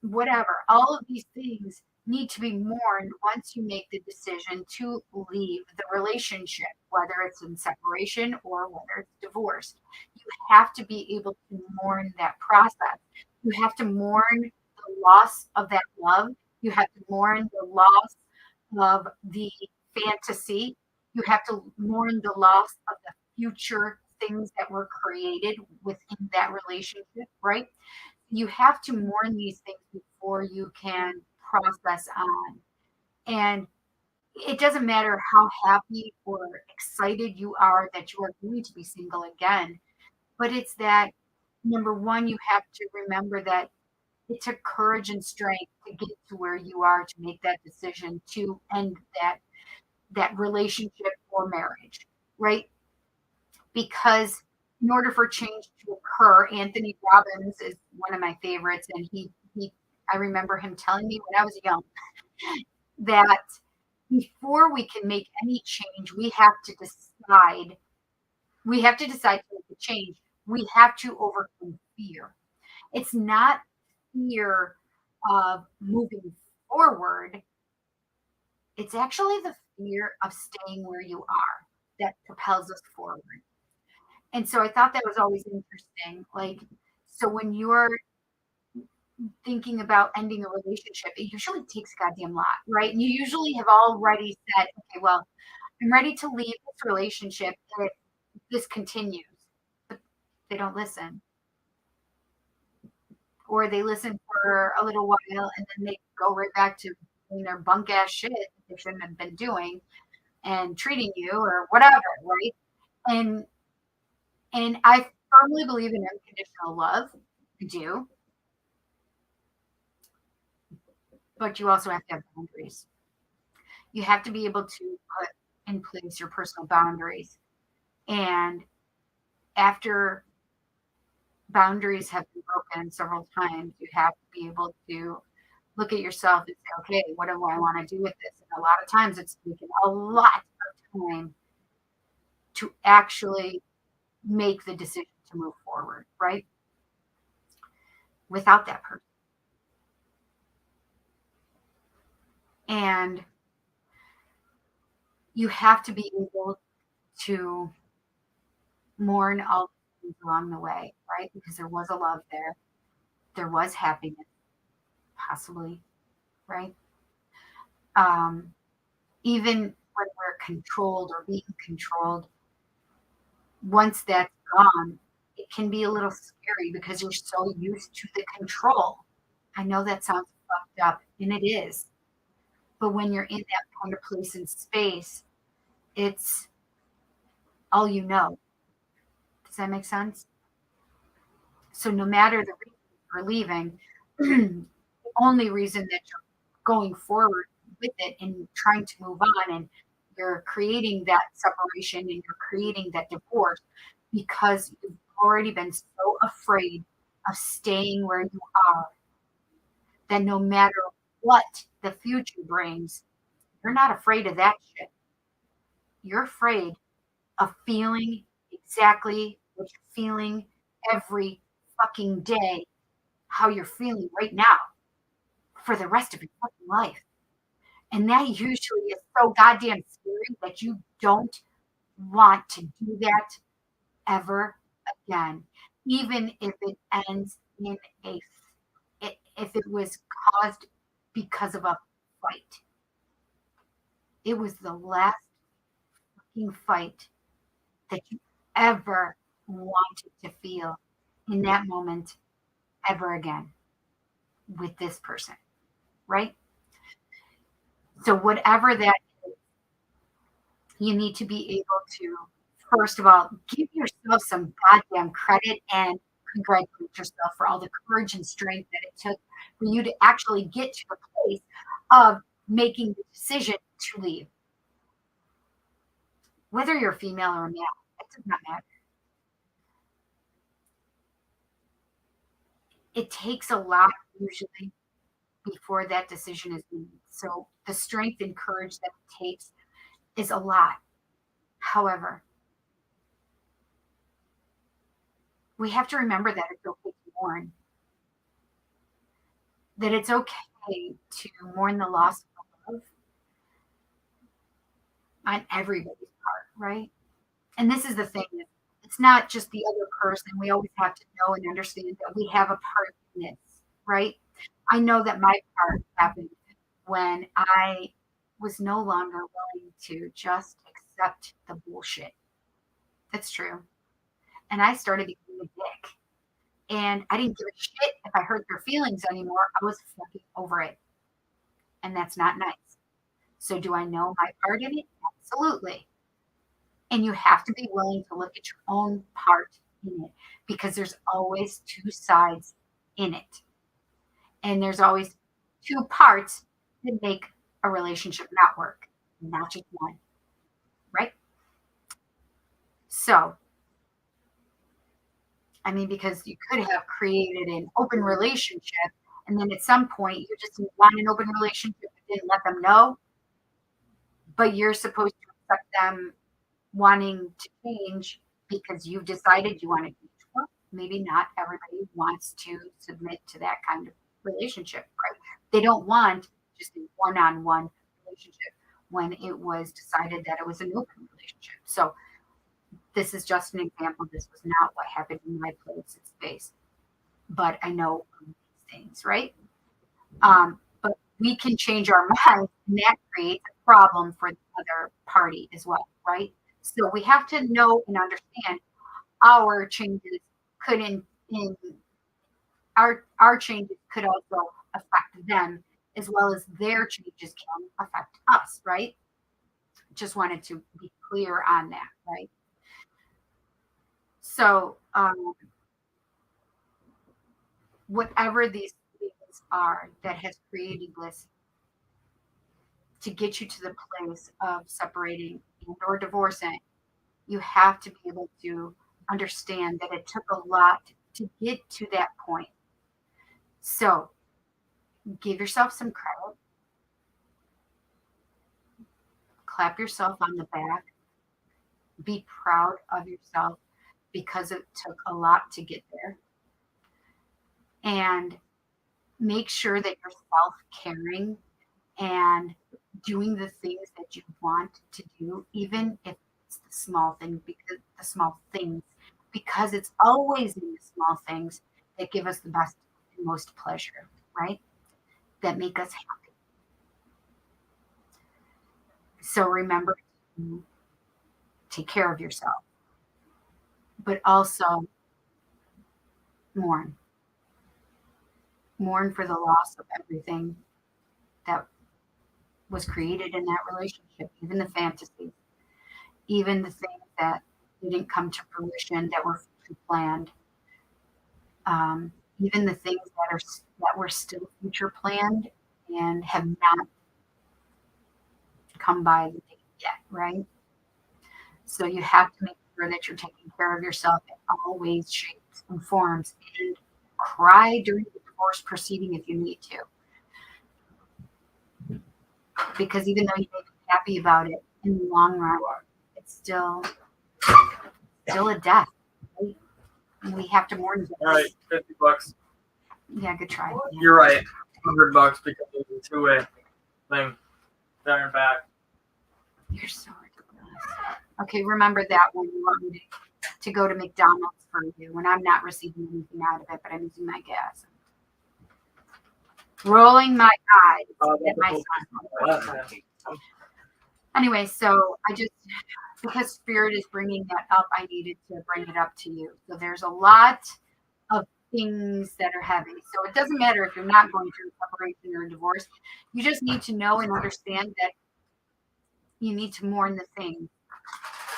whatever, all of these things need to be mourned once you make the decision to leave the relationship, whether it's in separation or whether it's divorce. You have to be able to mourn that process. You have to mourn the loss of that love. You have to mourn the loss of the fantasy. You have to mourn the loss of the future things that were created within that relationship, right? You have to mourn these things before you can process on. And it doesn't matter how happy or excited you are that you are going to be single again, but it's that number one, you have to remember that it took courage and strength to get to where you are to make that decision to end that relationship or marriage, right? Because in order for change to occur, Anthony Robbins is one of my favorites, and he I remember him telling me when I was young that before we can make any change, we have to decide to make a change. We have to overcome fear. It's not fear of moving forward, it's actually the fear of staying where you are that propels us forward. And so I thought that was always interesting. Like, so when you're thinking about ending a relationship, it usually takes a goddamn lot, right? And you usually have already said, okay, well, I'm ready to leave this relationship if this continues. But they don't listen. Or they listen for a little while and then they go right back to doing their bunk ass shit that they shouldn't have been doing and treating you or whatever, right? And I firmly believe in unconditional love. I do, but you also have to have boundaries. You have to be able to put in place your personal boundaries. And after boundaries have been broken several times, you have to be able to look at yourself and say, okay, what do I want to do with this? And a lot of times it's taken a lot of time to actually make the decision to move forward, right? Without that person. And you have to be able to mourn all the things along the way, right? Because there was a love there, there was happiness, possibly, right? Um, Even when we're controlled or being controlled, once that's gone, it can be a little scary because you're so used to the control. I know that sounds fucked up, and it is. But when you're in that kind of place and space, it's all you know. Does that make sense? So no matter the reason for leaving, the only reason that you're going forward with it and trying to move on and you're creating that separation and you're creating that divorce because you've already been so afraid of staying where you are that no matter what the future brings, you're not afraid of that shit. You're afraid of feeling exactly what you're feeling every fucking day, how you're feeling right now for the rest of your fucking life. And that usually is so goddamn scary that you don't want to do that ever again, even if it ends in a, if it was caused because of a fight. It was the last fucking fight that you ever wanted to feel in that moment ever again with this person, right? So, whatever that is, you need to be able to, first of all, give yourself some goddamn credit and congratulate yourself for all the courage and strength that it took for you to actually get to the place of making the decision to leave. Whether you're female or male, it does not matter. It takes a lot usually before that decision is made. So the strength and courage that it takes is a lot. However, we have to remember that it's okay to mourn, that it's okay to mourn the loss of love on everybody's part, right? And this is the thing, it's not just the other person. We always have to know and understand that we have a part in this, right? I know that my part happened when I was no longer willing to just accept the bullshit. That's true. And I started becoming a dick. And I didn't give a shit if I hurt their feelings anymore. I was fucking over it. And that's not nice. So, do I know my part in it? Absolutely. And you have to be willing to look at your own part in it because there's always two sides in it. And there's always two parts that make a relationship not work, not just one, right? So, I mean, because you could have created an open relationship and then at some point you just didn't want an open relationship, you didn't let them know, but you're supposed to accept them wanting to change because you've decided you want to change. Well, maybe not everybody wants to submit to that kind of relationship, right? They don't want just a one-on-one relationship when it was decided that it was an open relationship. So this is just an example. This was not what happened in my place and space, but I know things, right? But we can change our mind, and that creates a problem for the other party as well, right? So we have to know and understand our changes could in our changes could also affect them as well as their changes can affect us, right? Just wanted to be clear on that, right? So whatever these things are that has created this to get you to the place of separating and or divorcing, you have to be able to understand that it took a lot to get to that point. So give yourself some credit, clap yourself on the back, be proud of yourself because it took a lot to get there. And make sure that you're self caring and doing the things that you want to do, even if it's the small thing, because it's always in the small things that give us the best and most pleasure, right? That make us happy. So remember to take care of yourself, but also mourn. Mourn for the loss of everything that was created in that relationship, even the fantasies, even the things that didn't come to fruition that were planned, even the things that were still future planned and have not come by the date yet, right? So you have to make sure that you're taking care of yourself in all ways, shapes, and forms, and cry during the divorce proceeding if you need to. Because even though you may be happy about it in the long run, it's still a death. Right? And we have to mourn this. All right, $50. Yeah, good try. Yeah. You're right. $100 because it's a two-way thing. There and back. You're so ridiculous. Okay, remember that when you want me to go to McDonald's for you when I'm not receiving anything out of it, but I'm using my gas. Rolling my eyes at my son. Anyway, so because Spirit is bringing that up, I needed to bring it up to you. So there's a lot of things that are heavy. So it doesn't matter if you're not going through separation or divorce. You just need to know and understand that you need to mourn the things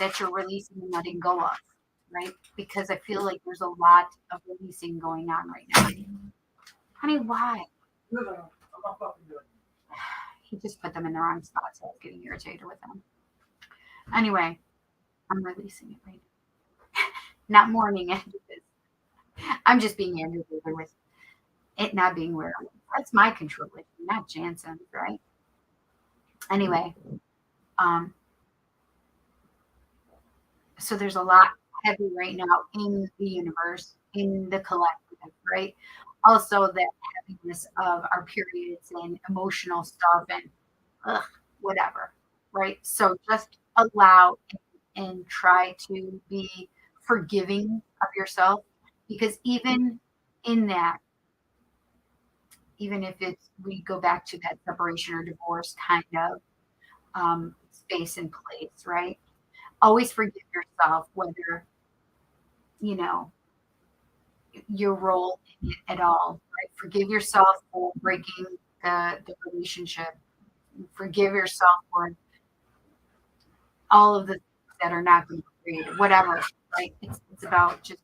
that you're releasing and letting go of, right? Because I feel like there's a lot of releasing going on right now. Honey, why? No, I'm not fucking doing it. He just put them in the wrong spot, so I was getting irritated with them. Anyway, I'm releasing it right now. Not mourning it. I'm just being irritated with it not being where it was. That's my control issue, not Jansen's, right? Anyway, so there's a lot heavy right now in the universe, in the collective, right? Also, that heaviness of our periods and emotional stuff and whatever, right? So just allow and try to be forgiving of yourself, because even in that, even if we go back to that separation or divorce kind of space and place, right? Always forgive yourself, whether your role in it at all, right? Forgive yourself for breaking the relationship. Forgive yourself for all of the things that are not going to be created, whatever, right? It's about just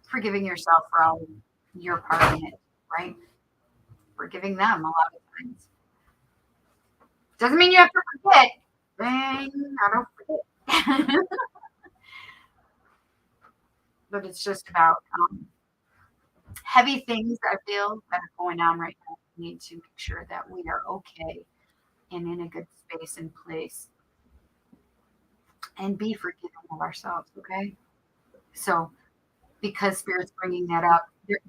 forgiving yourself for all of your part in it, right? Forgiving them a lot of times. Doesn't mean you have to forget. Dang, I don't forget. But it's just about heavy things I feel that are going on right now. We need to make sure that we are okay and in a good space and place, and be forgiving of ourselves, okay? So, because Spirit's bringing that up, they're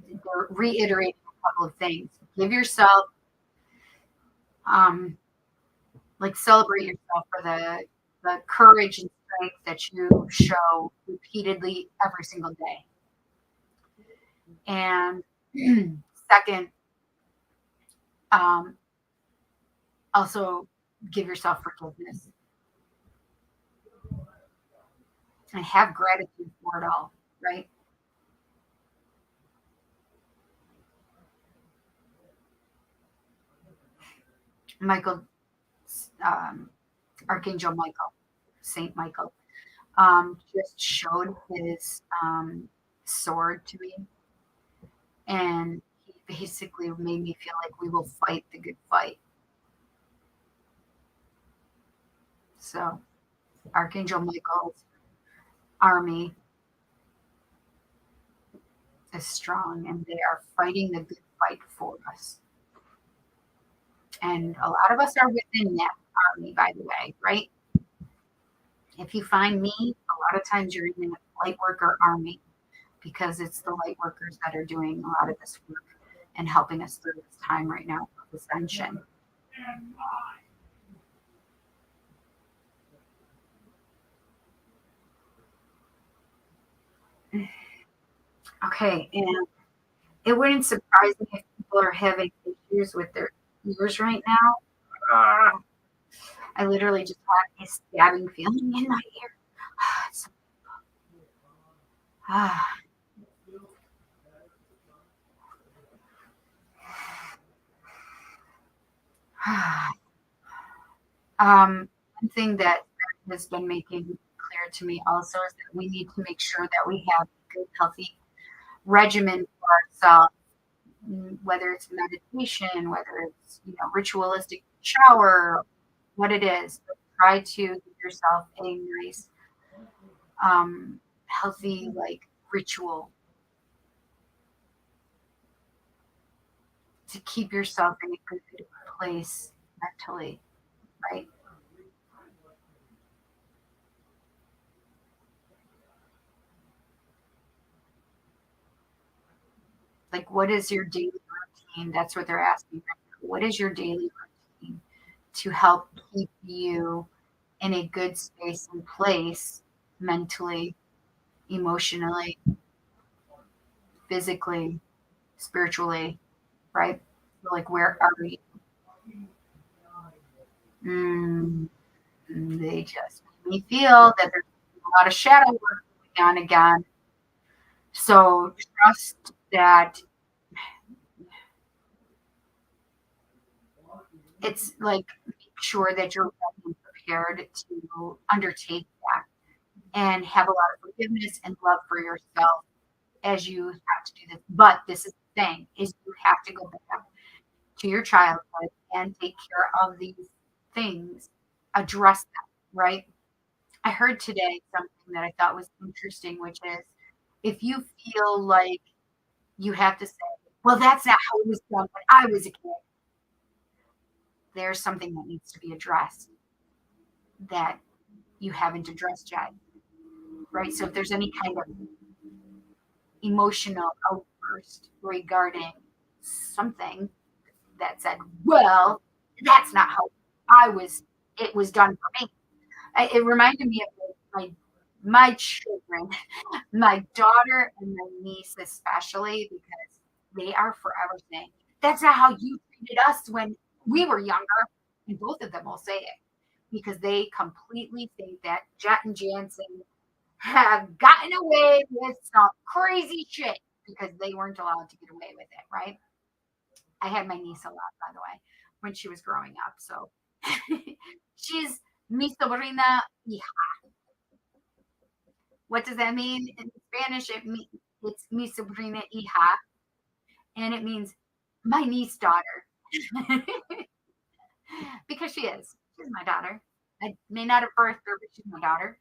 reiterating a couple of things. Give yourself, celebrate yourself for the courage and strength that you show repeatedly every single day. And second, um, also give yourself forgiveness and have gratitude for it all, right? Michael, um, Archangel Michael, Saint Michael, just showed his sword to me, and he basically made me feel like we will fight the good fight. So, Archangel Michael's army is strong, and they are fighting the good fight for us. And a lot of us are within that army, by the way, right? If you find me, a lot of times you're in the light worker army because it's the light workers that are doing a lot of this work and helping us through this time right now of ascension. Okay, and it wouldn't surprise me if people are having issues with their ears right now. Ah, I literally just had a stabbing feeling in my ear. Ah, ah. One thing that has been making clear to me also is that we need to make sure that we have a good, healthy regimen for ourselves, whether it's meditation, whether it's ritualistic shower, what it is. But try to give yourself a nice, healthy like ritual to keep yourself in a good place mentally, right? Like, what is your daily routine? That's what they're asking right now. What is your daily routine to help keep you in a good space and place mentally, emotionally, physically, spiritually, right? So, like, where are we? Mm, they just make me feel that there's a lot of shadow work going on again. So trust that it's like make sure that you're ready and prepared to undertake that and have a lot of forgiveness and love for yourself as you have to do this. But this is the thing is you have to go back to your childhood and take care of these things, address them, right? I heard today something that I thought was interesting, which is if you feel like you have to say, well, that's not how it was done when I was a kid, there's something that needs to be addressed that you haven't addressed yet, right? So if there's any kind of emotional outburst regarding something that said, well, that's not how I was, it was done for me. It reminded me of my children, my daughter and my niece especially, because they are forever saying, that's not how you treated us when we were younger. And both of them will say it because they completely think that Jet and Jansen have gotten away with some crazy shit because they weren't allowed to get away with it, right? I had my niece a lot, by the way, when she was growing up. So she's mi sobrina hija. What does that mean in Spanish? It's mi sobrina hija, and it means my niece daughter because she is. She's my daughter. I may not have birthed her, but she's my daughter.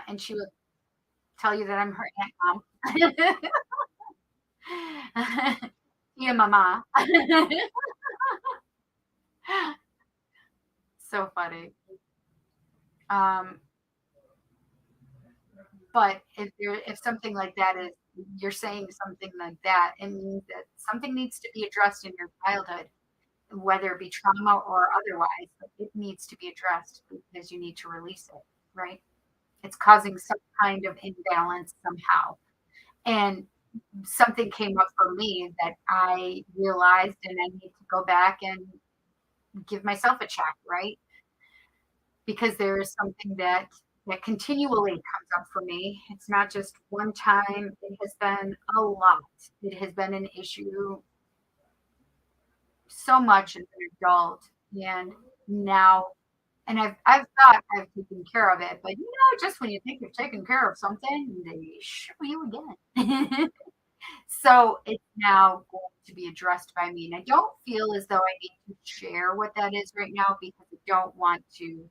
And she will tell you that I'm her aunt mom. Yeah, mama. So funny. Um, but if something like that is you're saying something like that, it means that something needs to be addressed in your childhood, whether it be trauma or otherwise. But it needs to be addressed because you need to release it, right? It's causing some kind of imbalance somehow. And something came up for me that I realized, and I need to go back and give myself a check, right? Because there is something that continually comes up for me. It's not just one time. It has been a lot. It has been an issue so much as an adult, and now, and I've thought I've taken care of it, but just when you think you've taken care of something, they show you again. So it's now going to be addressed by me, and I don't feel as though I need to share what that is right now because I don't want to.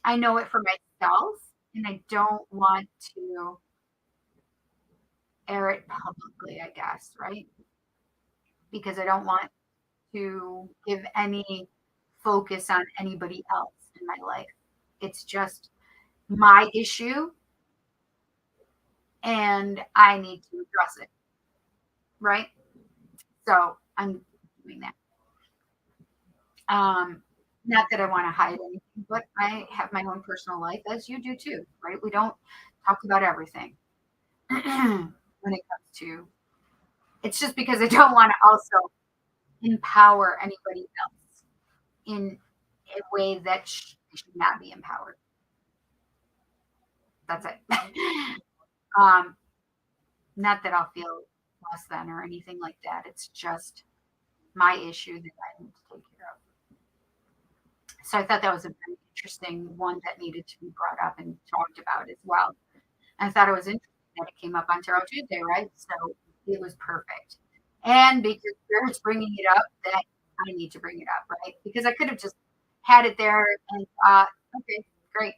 I know it for myself, and I don't want to air it publicly, I guess, right? Because I don't want to give any focus on anybody else in my life. It's just my issue, and I need to address it, right? So I'm doing that. Not that I want to hide anything, but I have my own personal life, as you do too, right? We don't talk about everything when it comes to. It's just because I don't want to also empower anybody else in a way that they should not be empowered. That's it. um, Not that I'll feel less than or anything like that. It's just my issue that I need to take care of. So I thought that was a very interesting one that needed to be brought up and talked about as well. I thought it was interesting that it came up on Tarot Tuesday, right? So it was perfect. And because Spirit's bringing it up, that I need to bring it up, right? Because I could have just had it there and thought, okay, great,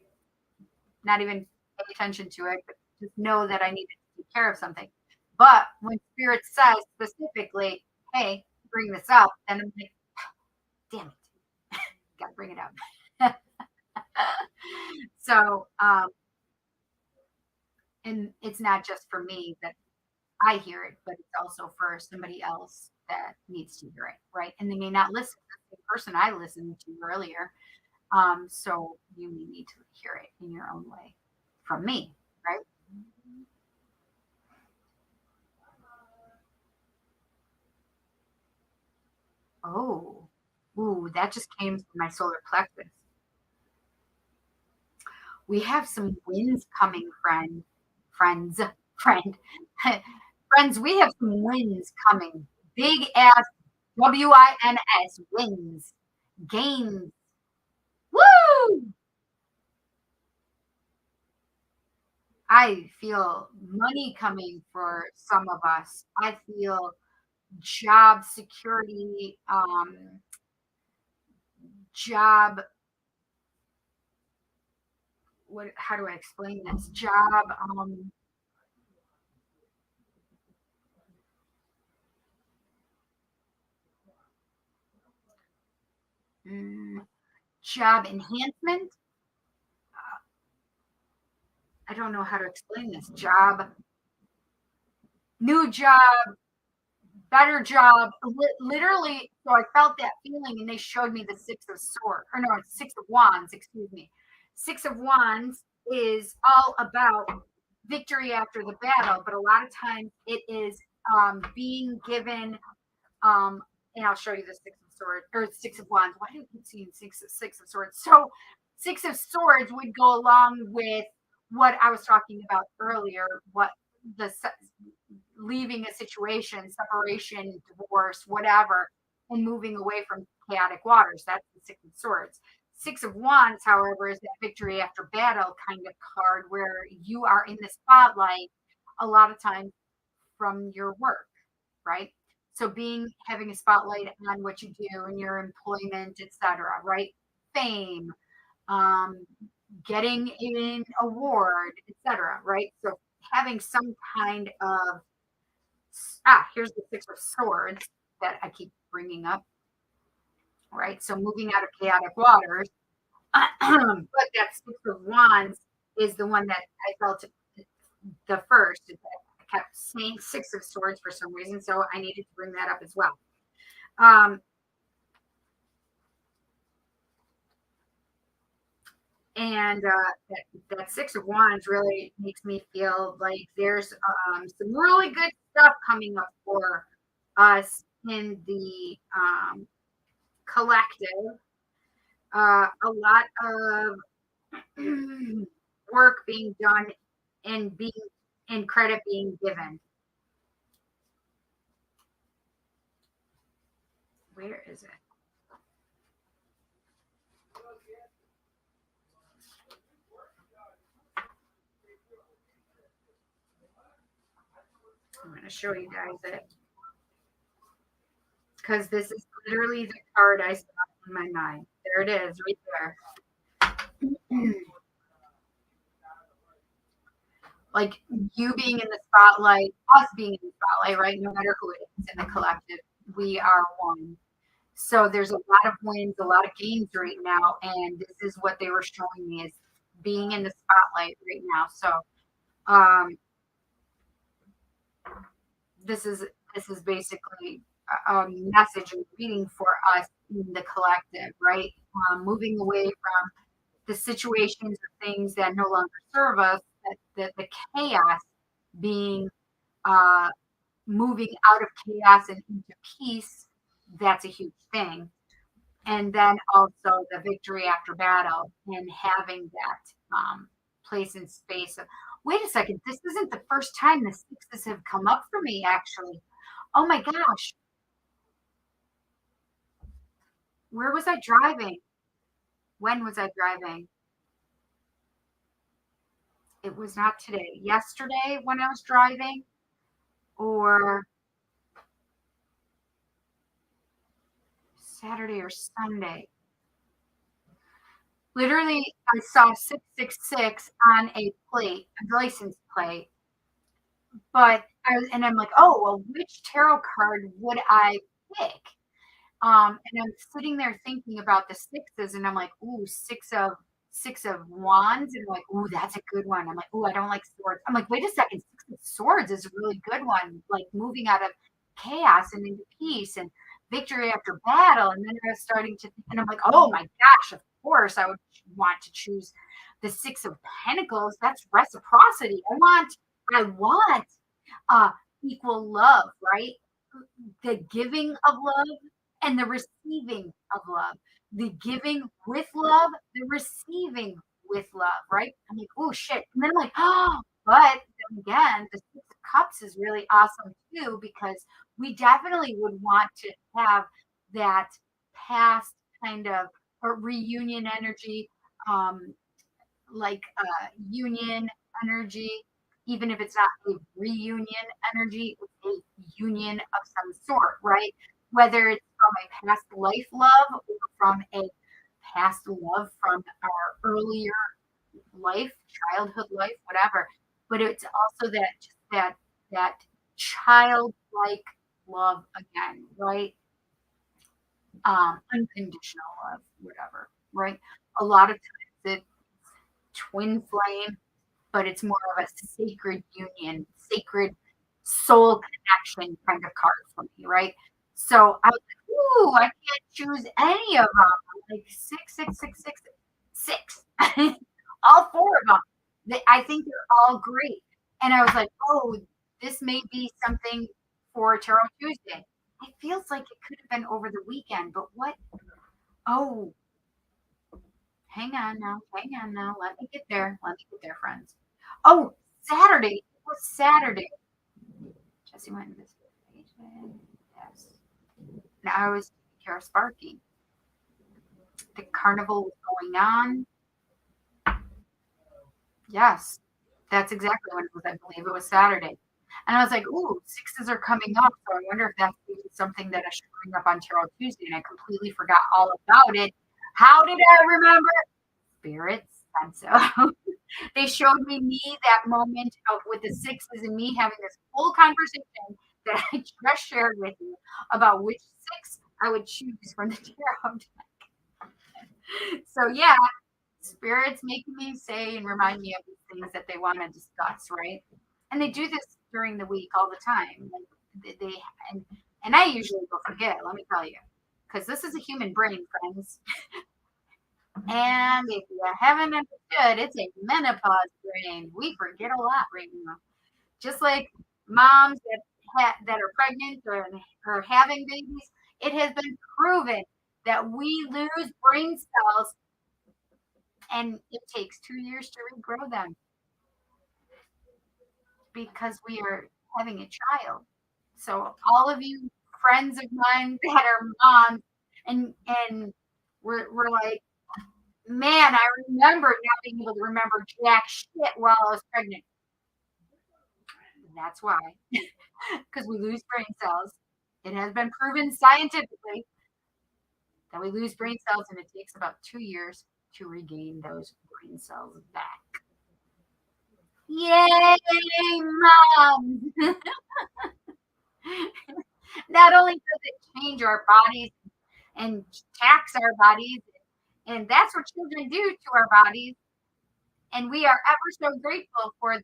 not even pay attention to it, but just know that I needed to take care of something. But when Spirit says specifically, hey, bring this up, then I'm like, damn it, gotta bring it up. So, and it's not just for me that I hear it, but it's also for somebody else that needs to hear it, right? And they may not listen. The person I listened to earlier, so you may need to hear it in your own way from me, right? Oh, ooh, that just came from my solar plexus. We have some winds coming, friends, friend, friends. We have some winds coming. Big ass WINS wins gains. Woo! I feel money coming for some of us. I feel job security, job. What? How do I explain this? Job, mm, job enhancement. I don't know how to explain this. Job, new job, better job. Literally, so I felt that feeling, and they showed me the Six of Swords, or no, Six of Wands. Excuse me. Six of Wands is all about victory after the battle, but a lot of times it is being given. And I'll show you the Six of Swords or Six of Wands. Why do you keep seeing Six of Swords? So, Six of Swords would go along with what I was talking about earlier. What the leaving a situation, separation, divorce, whatever, and moving away from chaotic waters. That's the Six of Swords. Six of Wands, however, is that victory after battle kind of card where you are in the spotlight a lot of times from your work, right? So being having a spotlight on what you do and your employment, etc., right? Fame, um, getting an award, etc., right? So having some kind of here's the Six of Swords that I keep bringing up, right? So moving out of chaotic waters, but that Six of Wands is the one that I felt the first. I kept saying Six of Swords for some reason, so I needed to bring that up as well. Um, And that Six of Wands really makes me feel like there's some really good stuff coming up for us in the collective. A lot of work being done and credit being given. Where is it? I'm going to show you guys it because this is literally the card I saw in my mind. There it is, right there. Like you being in the spotlight, us being in the spotlight, right? No matter who it is in the collective, we are one. So there's a lot of wins, a lot of gains right now, and this is what they were showing me is being in the spotlight right now. So um, this is basically a message and reading for us in the collective, right? Moving away from the situations or things that no longer serve us, that the chaos being uh, moving out of chaos and into peace, that's a huge thing. And then also the victory after battle and having that place and space of, wait a second, this isn't the first time the sixes have come up for me, actually. Oh my gosh, where was I driving? When was I driving? It was not today. Yesterday when I was driving, or Saturday or Sunday. Literally, I saw 666 on a plate, a license plate. But I'm like, oh, well, which tarot card would I pick? And I'm sitting there thinking about the sixes, and I'm like, ooh, six of wands, and I'm like, ooh, that's a good one. I'm like, ooh, I don't like swords. I'm like, wait a second, six of swords is a really good one, like moving out of chaos and into peace and victory after battle. And then I was starting to, and I'm like, oh my gosh, of course I would want to choose the Six of Pentacles. That's reciprocity. I want uh equal love, right? The giving of love and the receiving of love. The giving with love, the receiving with love, right? I'm like, oh shit. And then I'm like, oh, but then again, the Six of Cups is really awesome too, because we definitely would want to have that past kind of or reunion energy, um, like union energy, even if it's not a reunion energy, it's a union of some sort, right? Whether it's from a past life love or from a past love from our earlier life, childhood life, whatever. But it's also that childlike love again, right? Unconditional love, whatever, right? A lot of times it's twin flame, but it's more of a sacred union, sacred soul connection kind of card for me, right? So I was like, ooh, I can't choose any of them. I'm like six, six, six, six, six. All four of them. I think they're all great. And I was like, oh, this may be something for Tarot Tuesday. It feels like it could have been over the weekend, but what? Oh, hang on now. Hang on now. Let me get there. Let me get there, friends. Oh, Saturday. It was Saturday. Jesse went to this page. Yes. Now I was taking care of Sparky. The carnival was going on. Yes. That's exactly when it was. I believe it was Saturday. And I was like, ooh, sixes are coming up. So I wonder if that's something that I should bring up on Tarot Tuesday. And I completely forgot all about it. How did I remember? Spirits said so. They showed me that moment of with the sixes and me having this whole conversation that I just shared with you about which six I would choose from the tarot. So yeah, spirits making me say and remind me of these things that they want to discuss, right? And they do this during the week all the time. They and I usually will forget. Let me tell you, because this is a human brain, friends. And if you haven't understood, it's a menopause brain. We forget a lot right now. Just like moms that are pregnant or having babies, it has been proven that we lose brain cells and it takes 2 years to regrow them because we are having a child. So all of you friends of mine that are moms and we're like, man, I remember not being able to remember jack shit while I was pregnant. And that's why, because we lose brain cells. It has been proven scientifically that we lose brain cells, and it takes about 2 years to regain those brain cells back. Yay, mom! Not only does it change our bodies and tax our bodies, and that's what children do to our bodies, and we are ever so grateful for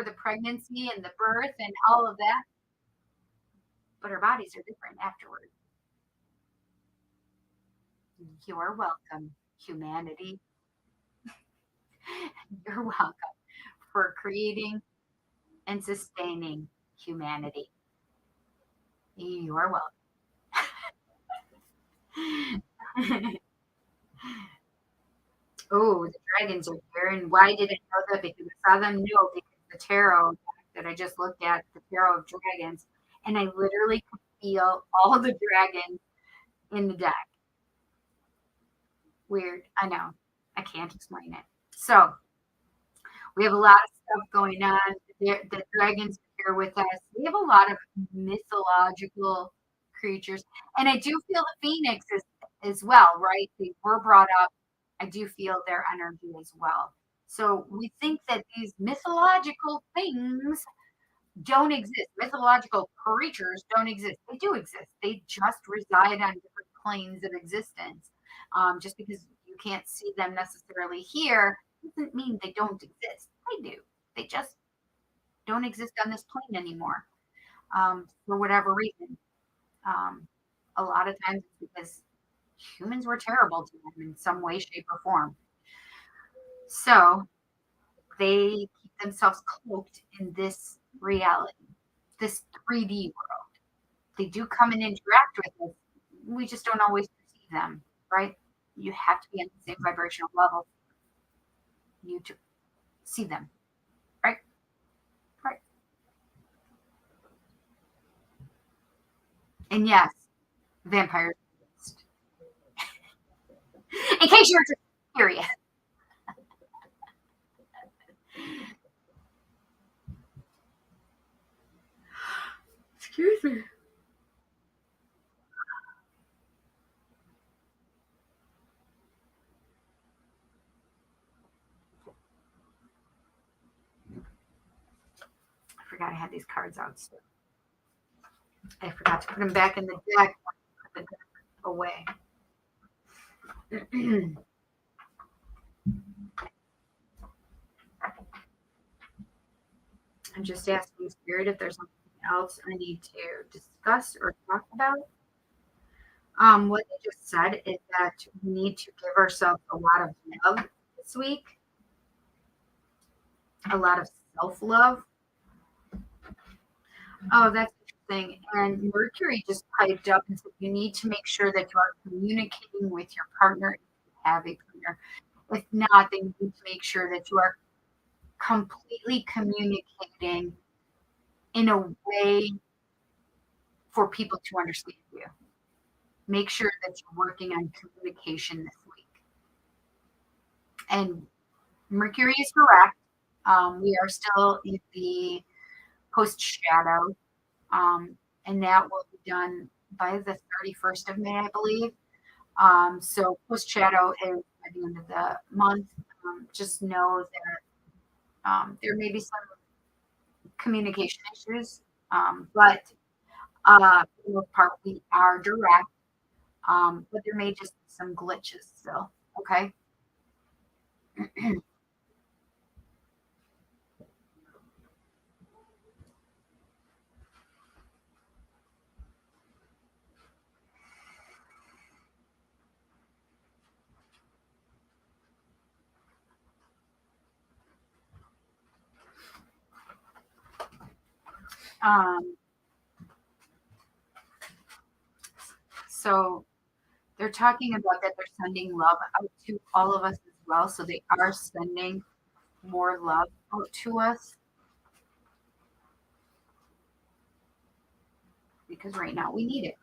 the pregnancy and the birth and all of that, but our bodies are different afterwards. You're welcome, humanity. You're welcome for creating and sustaining humanity. You're welcome. Oh, the dragons are here. And why did I know that? Because I saw them new because the tarot that I just looked at, the tarot of dragons, and I literally could feel all the dragons in the deck. Weird. I know. I can't explain it. So we have a lot of stuff going on. The dragons are here with us. We have a lot of mythological creatures. And I do feel the phoenix is as well, right? They were brought up. I do feel their energy as well. So we think that these mythological things don't exist. Mythological creatures don't exist. They do exist. They just reside on different planes of existence. Just because you can't see them necessarily here doesn't mean they don't exist. They do. They just don't exist on this plane anymore for whatever reason. A lot of times it's because humans were terrible to them in some way, shape, or form. So they keep themselves cloaked in this reality, this 3D world. They do come and interact with us. We just don't always perceive them, right? You have to be on the same vibrational level you to see them, right? Right. And yes, vampires exist. In case you're just curious. Excuse me. I forgot I had these cards out. So I forgot to put them back in the deck. Put the deck away. I'm just asking Spirit if there's something else I need to discuss or talk about. What they just said is that we need to give ourselves a lot of love this week, a lot of self love. Oh, that's interesting. And Mercury just piped up and said you need to make sure that you are communicating with your partner if you have a partner. If not, then you need to make sure that you are completely communicating in a way for people to understand you. Make sure that you're working on communication this week. And Mercury is correct. We are still in the post shadow, and that will be done by the 31st of May, I believe. So post shadow is at the end of the month. Just know that there may be some communication issues, but for the most part, we are direct, but there may just be some glitches still. Okay. Um, so they're talking about that they're sending love out to all of us as well. So they are sending more love out to us because right now we need it.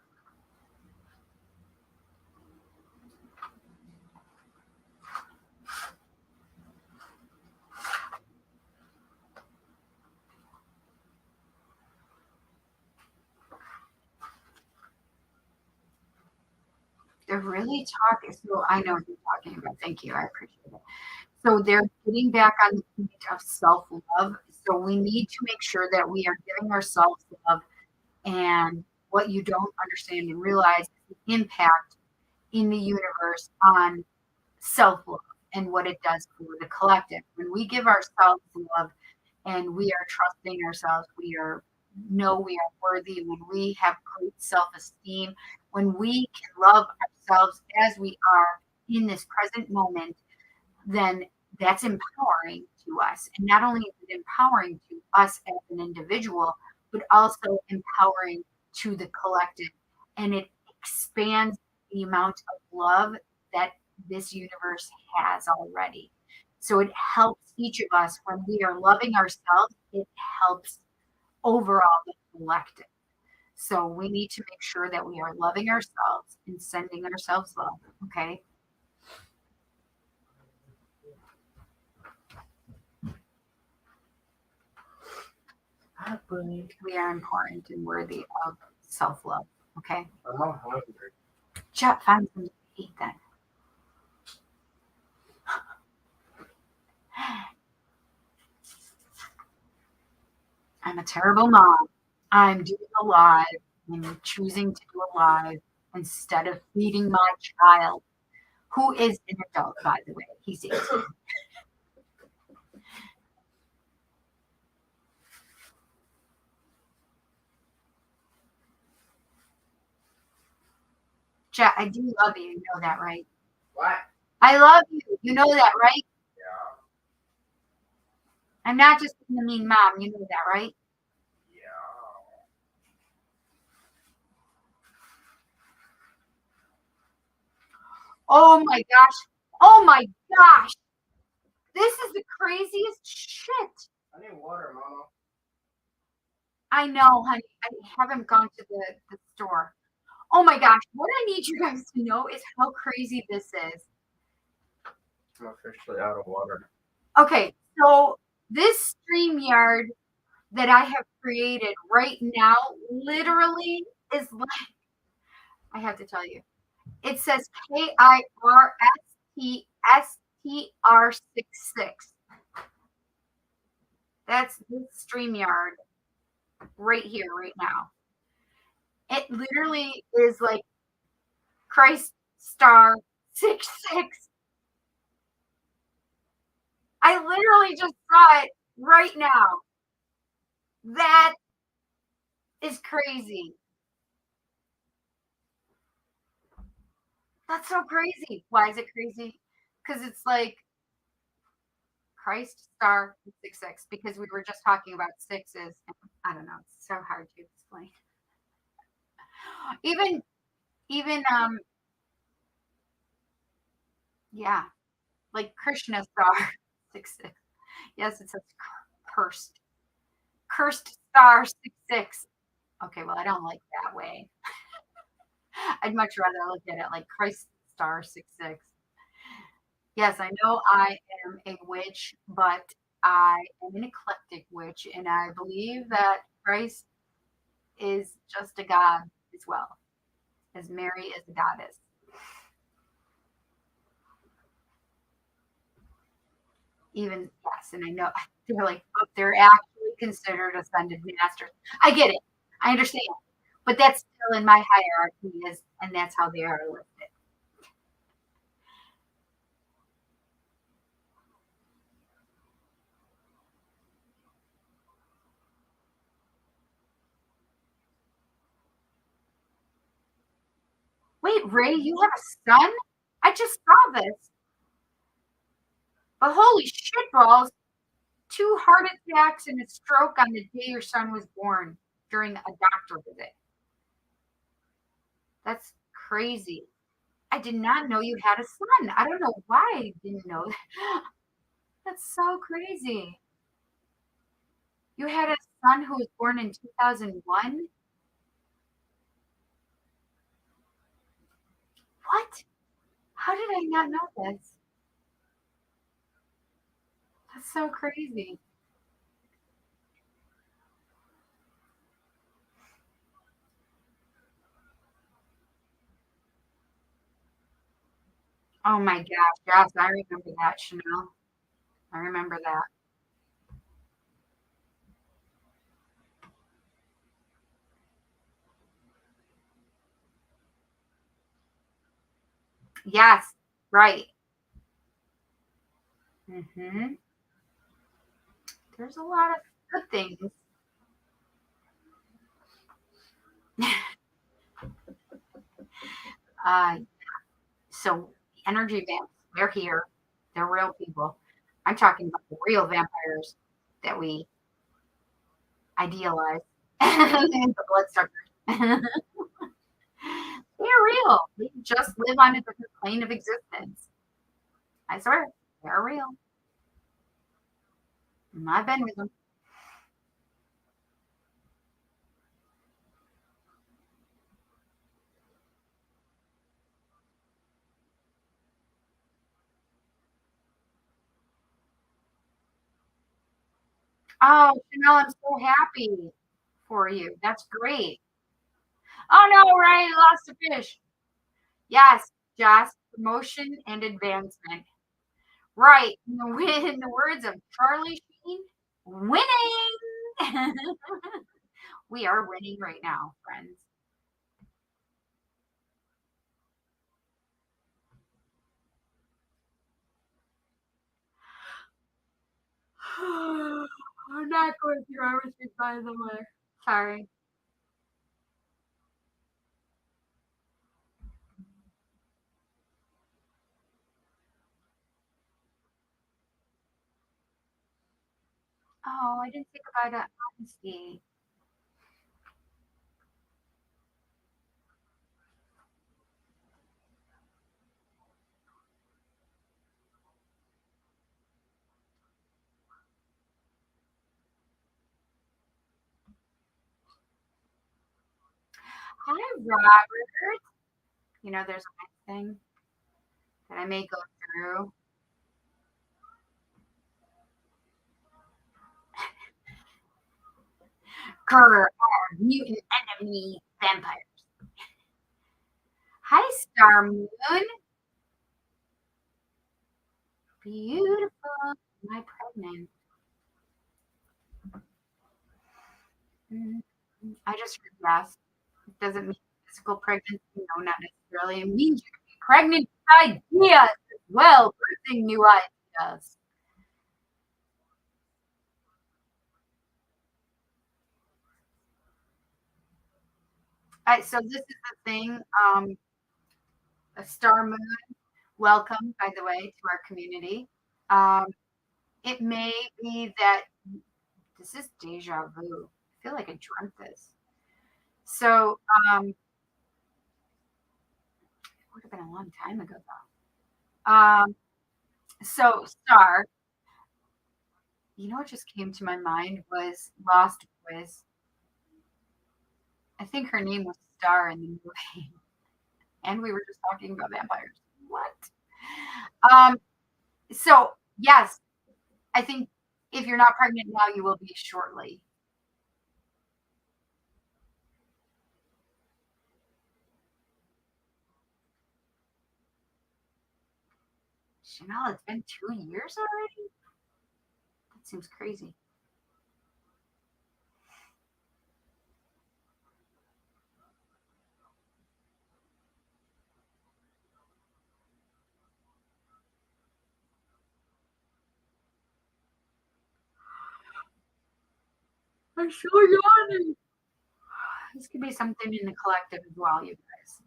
They're really talking. So I know what you're talking about. Thank you. I appreciate it. So they're getting back on the point of self love. So we need to make sure that we are giving ourselves love. And what you don't understand and realize is the impact in the universe on self love and what it does for the collective. When we give ourselves love and we are trusting ourselves, we are know we are worthy, when we have great self esteem, when we can love ourselves as we are in this present moment, then that's empowering to us. And not only is it empowering to us as an individual, but also empowering to the collective. And it expands the amount of love that this universe has already. So it helps each of us when we are loving ourselves, it helps overall the collective. So we need to make sure that we are loving ourselves and sending ourselves love. Okay. We are important and worthy of self love. Okay. I'm not hungry. Chat, find something to eat then. I'm a terrible mom. I'm doing a live. I'm choosing to do a live instead of feeding my child, who is an adult, by the way. He's 18. Chat, I do love you. You know that, right? What? I love you. You know that, right? Yeah. I'm not just being a mean mom. You know that, right? Yeah. Oh my gosh. Oh my gosh. This is the craziest shit. I need water, Mama. I know, honey. I haven't gone to the store. Oh my gosh. What I need you guys to know is how crazy this is. I'm officially out of water. Okay, so this StreamYard that I have created right now literally is like, I have to tell you, it says KIRSTSTR66. That's this StreamYard right here, right now. It literally is like Christ Star 66. I literally just saw it right now. That is crazy. That's so crazy. Why is it crazy? Because it's like Christ Star 66, because we were just talking about sixes. I don't know. It's so hard to explain. Even, even, yeah, like Krishna Star 66. Yes, it says cursed. Cursed Star 66. Okay, well, I don't like that way. I'd much rather look at it like Christ Star 66. Yes, I know I am a witch, but I am an eclectic witch, and I believe that Christ is just a god as well, as Mary is a goddess. Even, yes, and I know they're like, oh, they're actually considered ascended masters. I get it. I understand. But that's still in my hierarchy is, and that's how they are listed. Wait, Ray, you have a son? I just saw this. But holy shit balls, 2 heart attacks and a stroke on the day your son was born. during a doctor visit. That's crazy. I did not know you had a son. I don't know why I didn't know that. That's so crazy. You had a son who was born in 2001? What? How did I not know this? That's so crazy. Oh my gosh. Yes, I remember that, Chanel. I remember that. Yes, right. Hmm. There's a lot of good things. Uh, so energy vamps, they're here. They're real people. I'm talking about the real vampires that we idealize. The bloodsuckers. They're real. They just live on a different plane of existence. I swear, they're real. I've been with them. Oh, Chanel, I'm so happy for you. That's great. Oh no, Ryan lost a fish. Yes, just promotion and advancement. Right. In the words of Charlie Sheen, winning. We are winning right now, friends. I'm not going through everything, by the way. Sorry. Oh, I didn't think about that honesty. Hi, Robert. There's a nice thing that I may go through. Grr, mutant enemy vampire. Hi, Star Moon. Beautiful. Am I pregnant? Mm, I just heard yes. It doesn't mean physical pregnancy. No, not necessarily. It means you can be pregnant with ideas as well, birthing new ideas. So this is the thing. A Star Moon. Welcome, by the way, to our community. Um, it may be that this is deja vu. I feel like I dreamt this. So it would have been a long time ago though. So Star, what just came to my mind was Lost Boys. I think her name was Star in the movie, and we were just talking about vampires. What? Um, so yes, I think if you're not pregnant now, you will be shortly. Chanel, it's been 2 years already. That seems crazy. I'm so yawning. This could be something in the collective as well, you guys.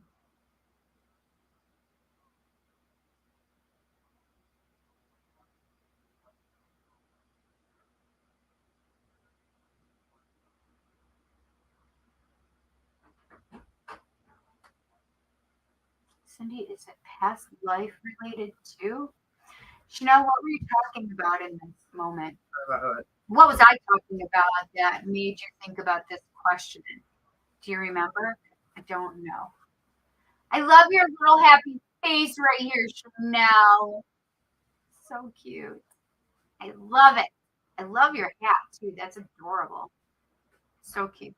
Cindy, is it past life related too? Chanel, what were you talking about in this moment? What was I talking about that made you think about this question? Do you remember? I don't know. I love your little happy face right here, Chanel. So cute. I love it. I love your hat too. That's adorable. So cute.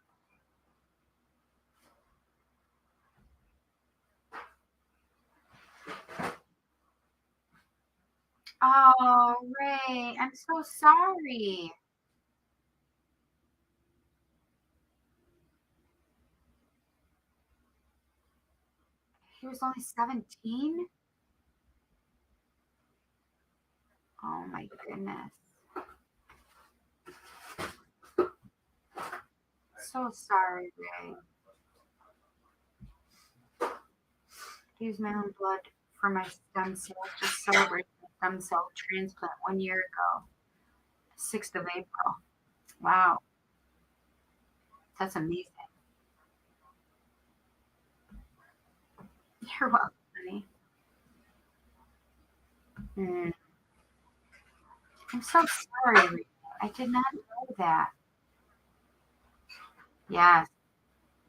Oh, Ray, I'm so sorry. He was only 17? Oh my goodness. So sorry, Ray. Used my own blood for my stem cells to celebrate the stem cell transplant 1 year ago, 6th of April. Wow, that's amazing. You're welcome, honey. Mm. I'm so sorry, Ray. I did not know that. Yes,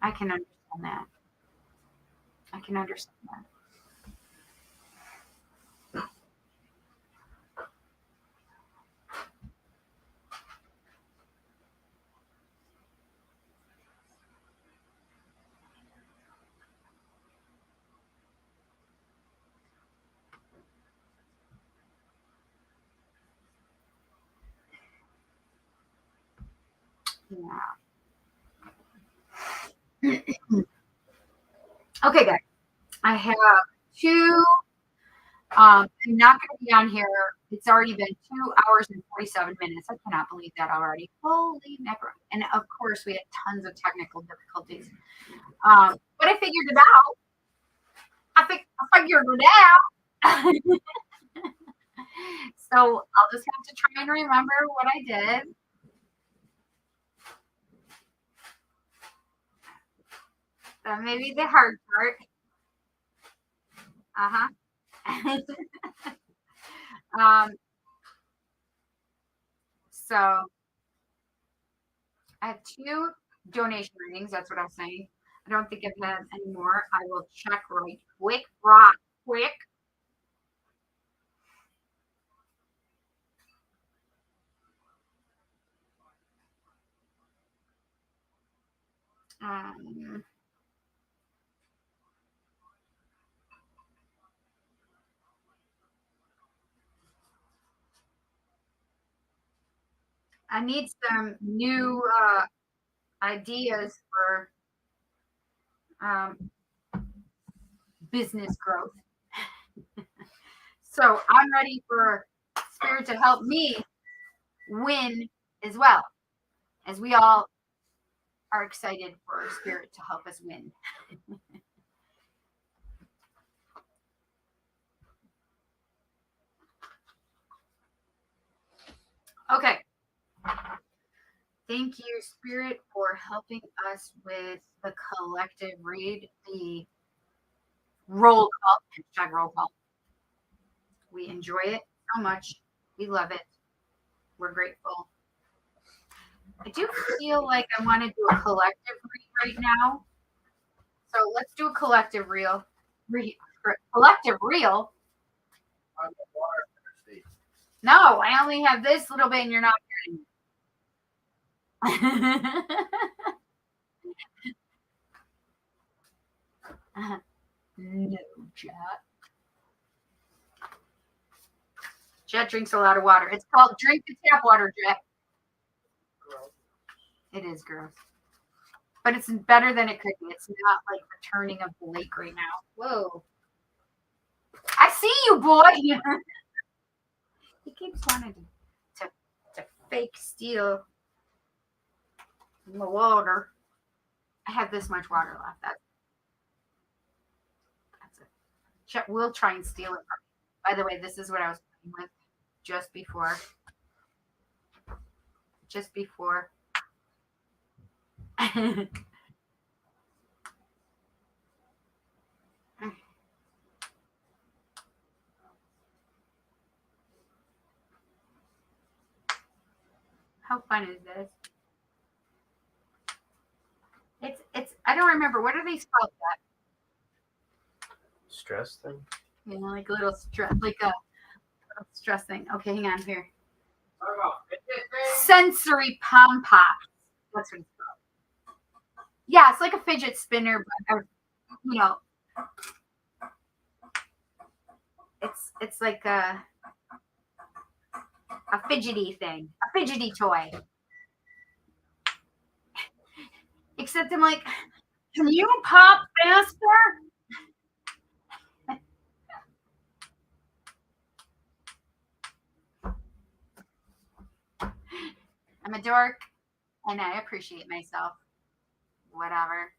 I can understand that. I can understand that. Yeah. Okay, guys. I have two. I'm not going to be on here. It's already been 2 hours and 47 minutes. I cannot believe that already. Holy mackerel. And of course, we had tons of technical difficulties. But I figured it out. I figured it out. So I'll just have to try and remember what I did. That may be the hard part. Uh-huh. um, so I have two donation readings. That's what I'm saying. I don't think I've had any more. I will check right quick. Quick. Um, I need some new ideas for um, business growth. So I'm ready for Spirit to help me win as well, as we all are excited for Spirit to help us win. Okay. Thank you, Spirit, for helping us with the collective read, the roll call, #roll call. We enjoy it so much. We love it. We're grateful. I do feel like I want to do a collective read right now. So let's do a collective reel. Collective reel. No, I only have this little bit and you're not hearing it. No, Jet. Jet drinks a lot of water. It's called drink the tap water, Jet. It is gross. But it's better than it could be. It's not like the turning of the lake right now. Whoa. I see you, boy. He keeps wanting to fake steal the water. I have this much water left. That's it. We'll try and steal it from me. By the way, this is what I was playing with just before. Just before. How fun is this? It's I don't remember. What are they spelled that? Stress thing. You know, like a little stress, like a stress thing. Okay, hang on here. Sensory pom pops. That's what it's called. Yeah, it's like a fidget spinner, but you know, it's like a fidgety thing, a fidgety toy. Except I'm like, can you pop faster? I'm a dork and I appreciate myself. Whatever.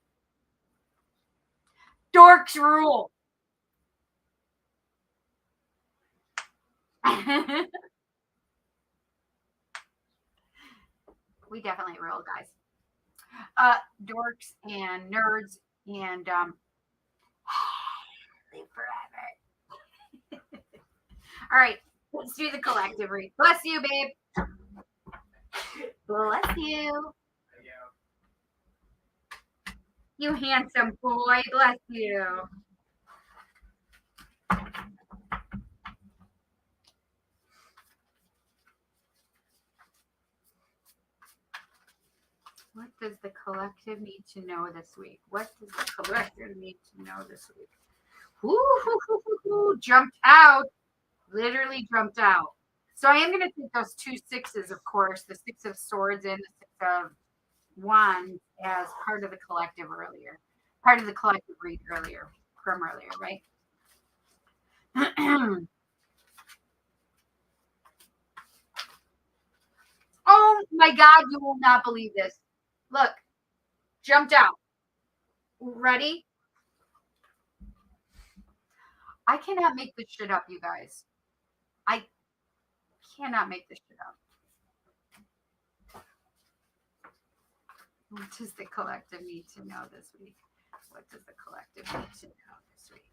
Dorks rule. We definitely rule, guys. Dorks and nerds and live forever. All right, let's do the collective read. Bless you, babe. Bless you. You handsome boy. Bless you. What does the collective need to know this week? What does the collective need to know this week? Woo, jumped out. Literally jumped out. So I am going to take those 2 6s, of course, the 6 of swords and the 6 of wands as part of the collective earlier. Part of the collective read earlier, from earlier, right? Oh my God, you will not believe this. Look, jumped out. Ready? I cannot make this shit up, you guys. I cannot make this shit up. What does the collective need to know this week? What does the collective need to know this week?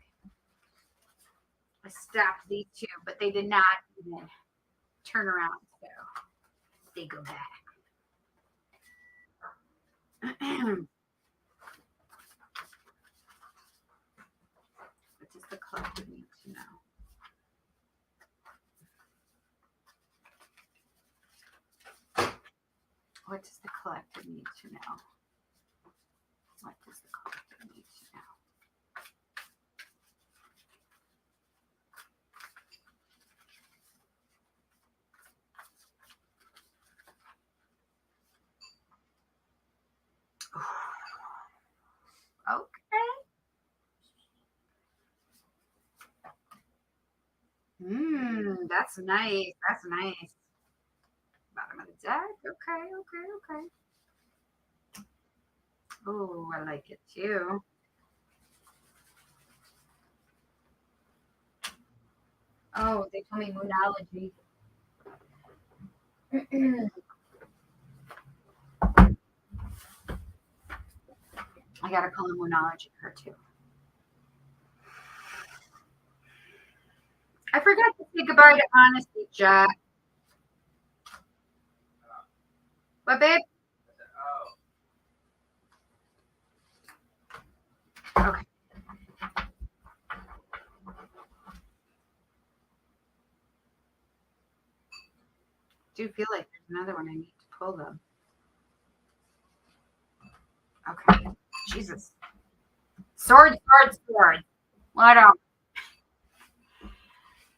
I stopped these 2, but they did not even turn around, so they go back. What does the collective need to know? What does the collective need to know? What does the collective need to know? Okay. That's nice. That's nice. Bottom of the deck. Okay. Oh, I like it too. Oh, they told me moonology. I gotta call him moonology her too. I forgot to say goodbye to Honesty, Jack. What, babe? Okay. Do feel like there's another one I need to pull them. Okay. Jesus. Sword. What up?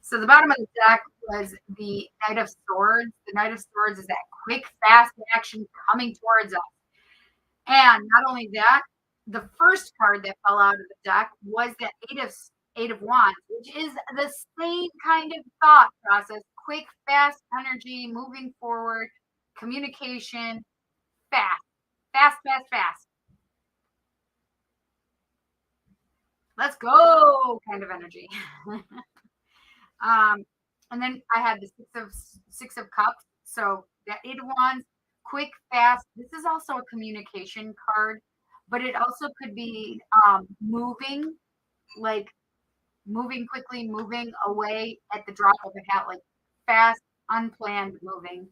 So the bottom of the deck was the Knight of Swords. The Knight of Swords is that quick, fast action coming towards us. And not only that, the first card that fell out of the deck was the Eight of Wands, which is the same kind of thought process. Quick, fast energy, moving forward, communication, fast. Let's go kind of energy. And then I had the six of cups. So that 8 of wands, quick, fast. This is also a communication card, but it also could be moving, like moving quickly, moving away at the drop of a hat, like fast, unplanned moving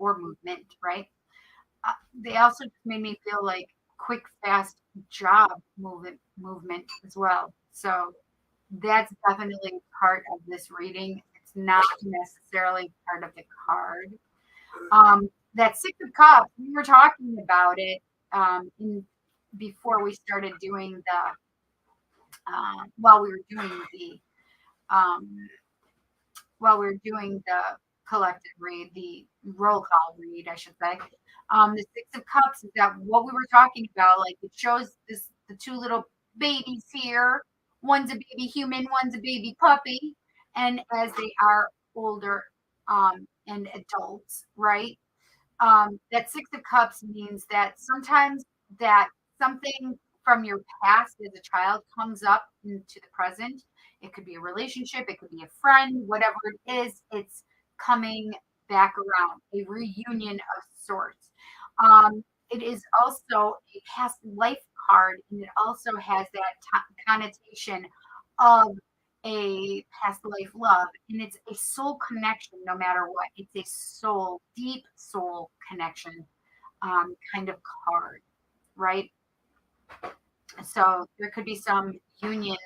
or movement, right? They also made me feel like quick, fast job movement as well. So that's definitely part of this reading. It's not necessarily part of the card. That Six of Cups, we were talking about it before we started doing while we were doing um, the collective read, the roll call read, I should say. The Six of Cups is that what we were talking about. Like it shows the two little babies here. One's a baby human, one's a baby puppy, and as they are older and adults, right? That Six of Cups means that sometimes that something from your past as a child comes up into the present. It could be a relationship, it could be a friend, whatever it is, it's coming back around, a reunion of sorts. It is also a past life card, and it also has that connotation of a past life love, and it's a soul connection no matter what. It's a soul, deep soul connection kind of card, right? So there could be some union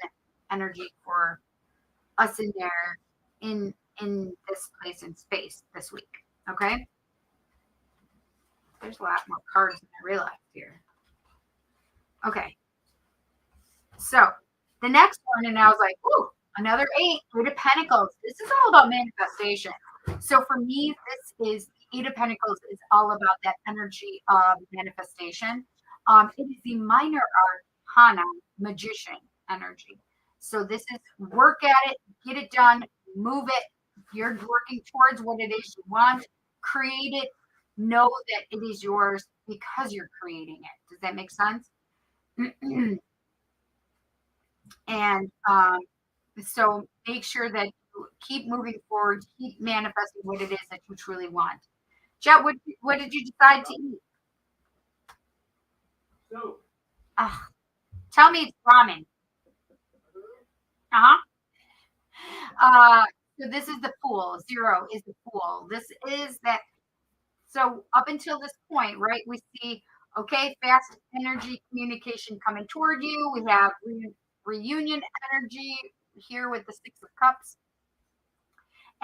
energy for us in there in this place in space this week. Okay. There's a lot more cards than I realized here. Okay. So the next one, and I was like, ooh, another Eight of Pentacles. This is all about manifestation. So for me, Eight of Pentacles is all about that energy of manifestation. It is the minor arcana magician energy. So this is work at it, get it done, move it. You're working towards what it is you want, create it, know that it is yours because you're creating it. Does that make sense? And so make sure that you keep moving forward, keep manifesting what it is that you truly want. Jet, what did you decide to eat? So, Tell me it's ramen. Uh-huh. So this is the Fool. 0 is the Fool. This is that. So up until this point, right, we see, okay, fast energy communication coming toward you. We have reunion energy here with the Six of Cups.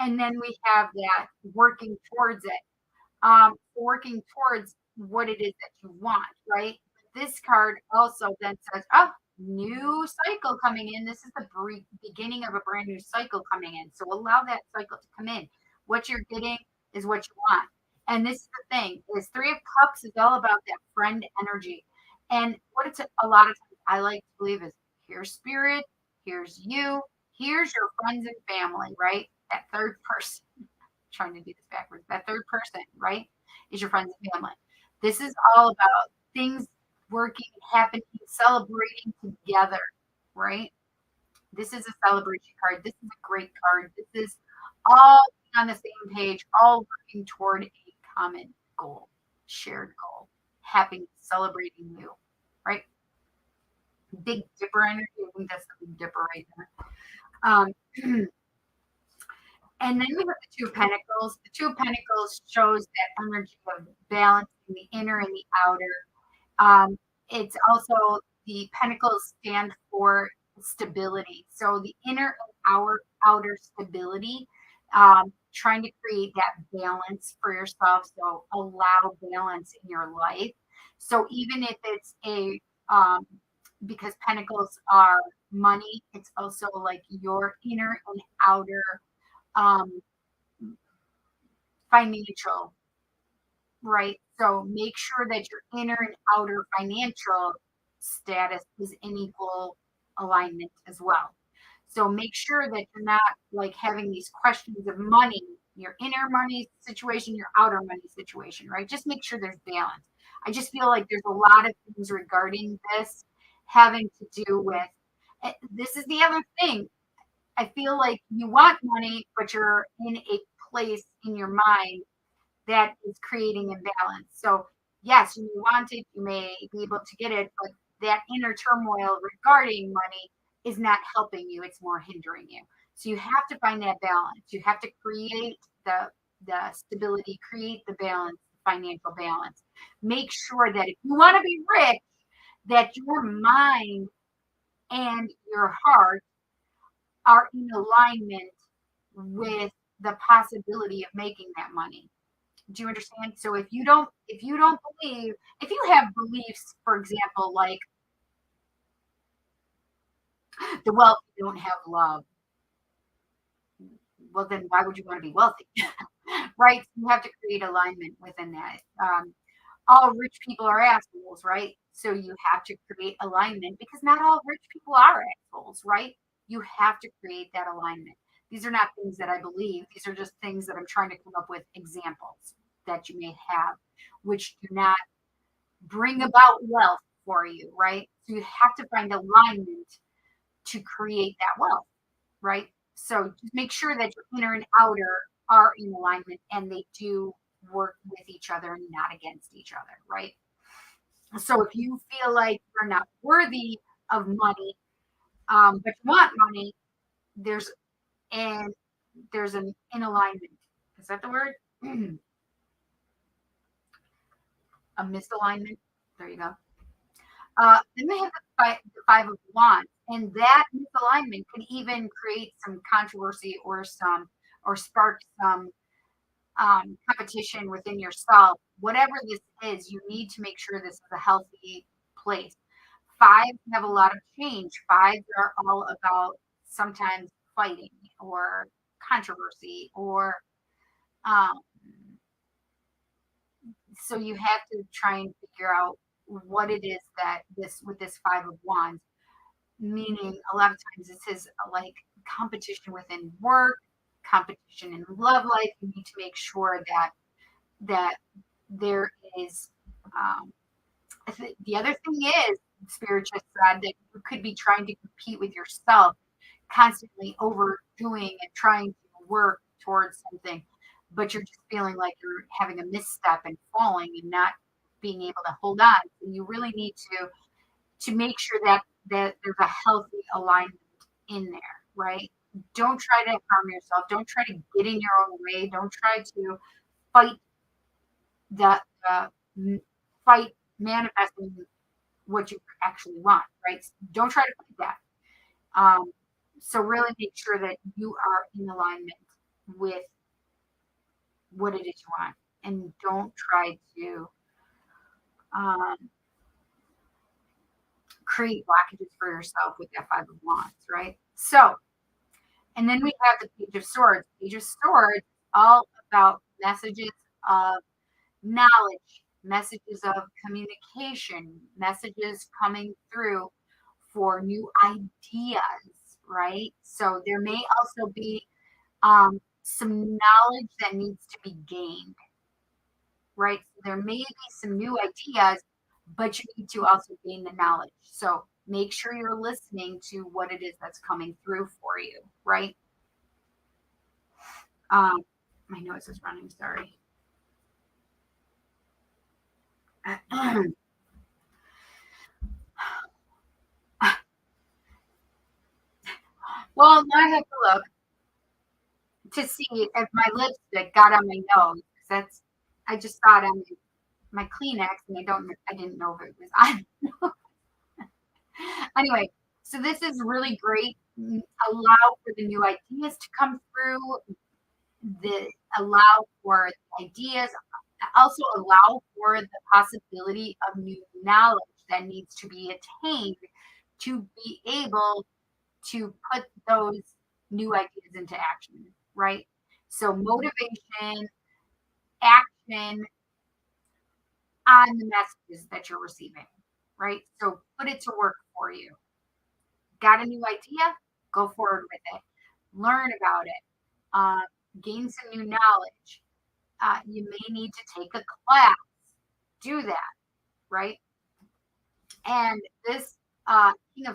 And then we have that working towards it, working towards what it is that you want, right? This card also then says, oh, new cycle coming in. This is the beginning of a brand new cycle coming in. So allow that cycle to come in. What you're getting is what you want. And this is the thing, is Three of Cups is all about that friend energy. And what it's a lot of times I like to believe is here's spirit, here's you, here's your friends and family, right? That third person. Trying to do this backwards. That third person, right, is your friends and family. This is all about things working, happening, celebrating together, right? This is a celebration card. This is a great card. This is all on the same page, all working toward a common goal, shared goal, happy, celebrating you, right? Big Dipper energy. I think that's the Big Dipper right there. And then we have the Two of Pentacles. The Two of Pentacles shows that energy of balancing the inner and the outer. It's also the Pentacles stand for stability. So the inner and outer stability, trying to create that balance for yourself. So allow balance in your life. So even if it's because Pentacles are money, it's also like your inner and outer financial, right? So make sure that your inner and outer financial status is in equal alignment as well. So make sure that you're not like having these questions of money, your inner money situation, your outer money situation, right? Just make sure there's balance. I just feel like there's a lot of things regarding this having to do with this is the other thing. I feel like you want money, but you're in a place in your mind that is creating imbalance. So, yes, you want it, you may be able to get it, but that inner turmoil regarding money is not helping you, it's more hindering you. So, you have to find that balance. You have to create stability, create the balance, financial balance. Make sure that if you want to be rich, that your mind and your heart are in alignment with the possibility of making that money. Do you understand? So if you don't believe, if you have beliefs, for example, like the wealthy don't have love, well, then why would you want to be wealthy? Right? You have to create alignment within that. All rich people are assholes, right? So you have to create alignment because not all rich people are assholes, right? You have to create that alignment. These are not things that I believe. These are just things that I'm trying to come up with examples that you may have, which do not bring about wealth for you, right? So you have to find alignment to create that wealth, right? So just make sure that your inner and outer are in alignment and they do work with each other and not against each other, right? So if you feel like you're not worthy of money, but you want money, there's and there's an in alignment. Is that the word? A misalignment. There you go. Then we have the five of wands, and that misalignment can even create some controversy or spark some competition within yourself. Whatever this is, you need to make sure this is a healthy place. Fives have a lot of change. Fives are all about sometimes fighting or controversy or um, so you have to try and figure out what it is that this with this five of wands, meaning a lot of times this is like competition within work, competition in love life. You need to make sure that there is the other thing is spiritual side that you could be trying to compete with yourself, constantly overdoing and trying to work towards something, but you're just feeling like you're having a misstep and falling and not being able to hold on. So you really need to make sure that there's a healthy alignment in there, right? Don't try to harm yourself. Don't try to get in your own way. Don't try to fight the fight manifesting what you actually want, right? Don't try to fight that. So really make sure that you are in alignment with what it is you want, and don't try to um, create blockages for yourself with that five of wands, right? So, and then we have the page of swords. Page of swords, all about messages of knowledge, messages of communication, messages coming through for new ideas, right? So there may also be some knowledge that needs to be gained, right? So there may be some new ideas, but you need to also gain the knowledge. So make sure you're listening to what it is that's coming through for you, right? My nose is running, sorry. Well, now I have to look to see if my lipstick got on my nose. That's I just saw it on my Kleenex, and I didn't know if it was on. Anyway, so this is really great. Allow for the new ideas to come through. Allow for ideas. Also allow for the possibility of new knowledge that needs to be attained to be able to put those new ideas into action, right? So motivation, action on the messages that you're receiving, right? So put it to work for you. Got a new idea? Go forward with it. Learn about it. Uh, Gain some new knowledge. You may need to take a class. Do that, right? And this King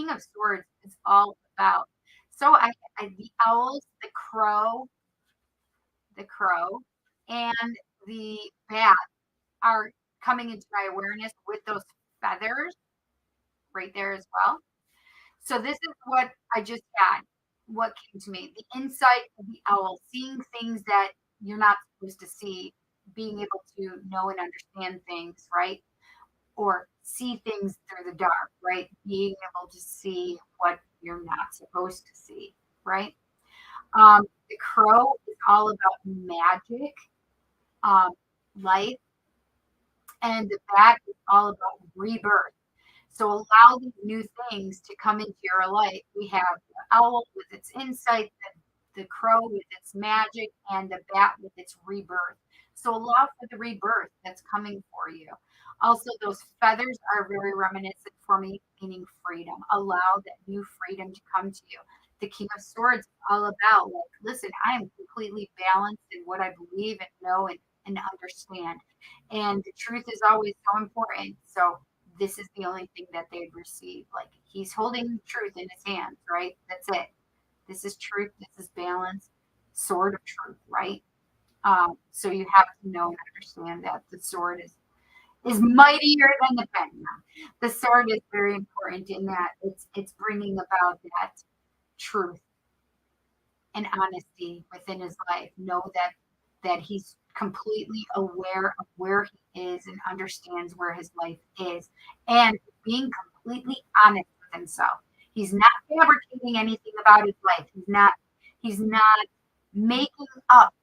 of Swords is all about. So the owls, the crow, and the bat are coming into my awareness with those feathers right there as well. So this is what I just had. What came to me: the insight of the owl, seeing things that you're not supposed to see, being able to know and understand things, right? Or see things through the dark, right? Being able to see what you're not supposed to see, right? The crow is all about magic, um, life, and the bat is all about rebirth. So allow these new things to come into your life. We have the owl with its insight, the crow with its magic, and the bat with its rebirth. So allow for the rebirth that's coming for you. Also, those feathers are very reminiscent for me, meaning freedom. Allow that new freedom to come to you. The King of Swords is all about, like, listen, I am completely balanced in what I believe and know and understand. And the truth is always so important. So this is the only thing that they'd receive. Like, he's holding truth in his hands, right? That's it. This is truth. This is balance. Sword of truth, right? So you have to know and understand that the sword is mightier than the pen. The sword is very important in that it's bringing about that truth and honesty within his life. Know that he's completely aware of where he is and understands where his life is, and being completely honest with himself. He's not fabricating anything about his life. He's not making up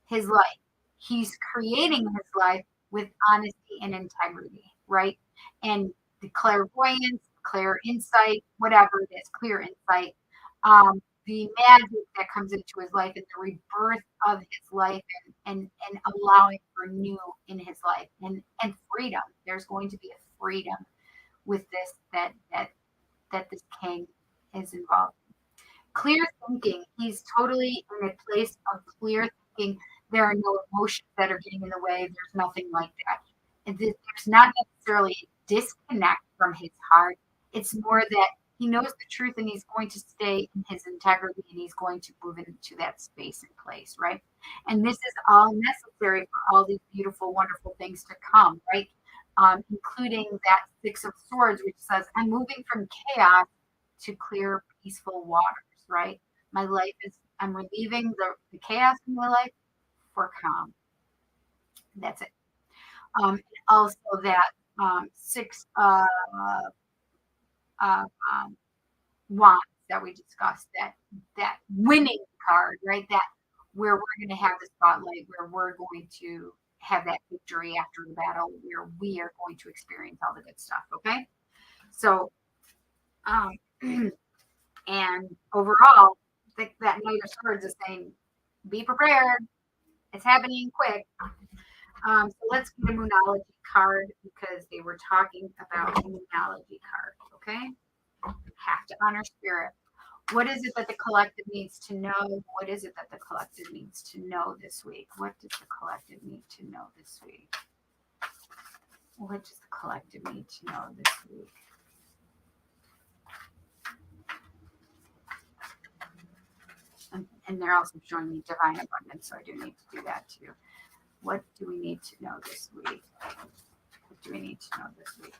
his life. He's creating his life with honesty and integrity, right? And the clairvoyance, clear insight, whatever it is, clear insight, the magic that comes into his life and the rebirth of his life, and allowing for new in his life, and freedom. There's going to be a freedom with this that this king is involved in. Clear thinking. He's totally in a place of clear thinking. There are no emotions that are getting in the way. There's nothing like that. And there's not necessarily a disconnect from his heart. It's more that he knows the truth and he's going to stay in his integrity and he's going to move into that space and place, right? And this is all necessary for all these beautiful, wonderful things to come, right? Including that Six of Swords, which says, I'm moving from chaos to clear, peaceful waters, right? My life is, I'm relieving the chaos in my life for calm. That's it. Also that six wands that we discussed, that winning card, right? That where we're going to have the spotlight, where we're going to have that victory after the battle, where we are going to experience all the good stuff. Okay, so and overall, that Knight of Swords is saying, be prepared. It's happening quick. So let's get a moonology card because they were talking about a moonology card. Okay, have to honor spirit. What is it that the collective needs to know? What is it that the collective needs to know this week? What does the collective need to know this week? What does the collective need to know this week? And they're also showing me divine abundance, so I do need to do that too. What do we need to know this week? What do we need to know this week?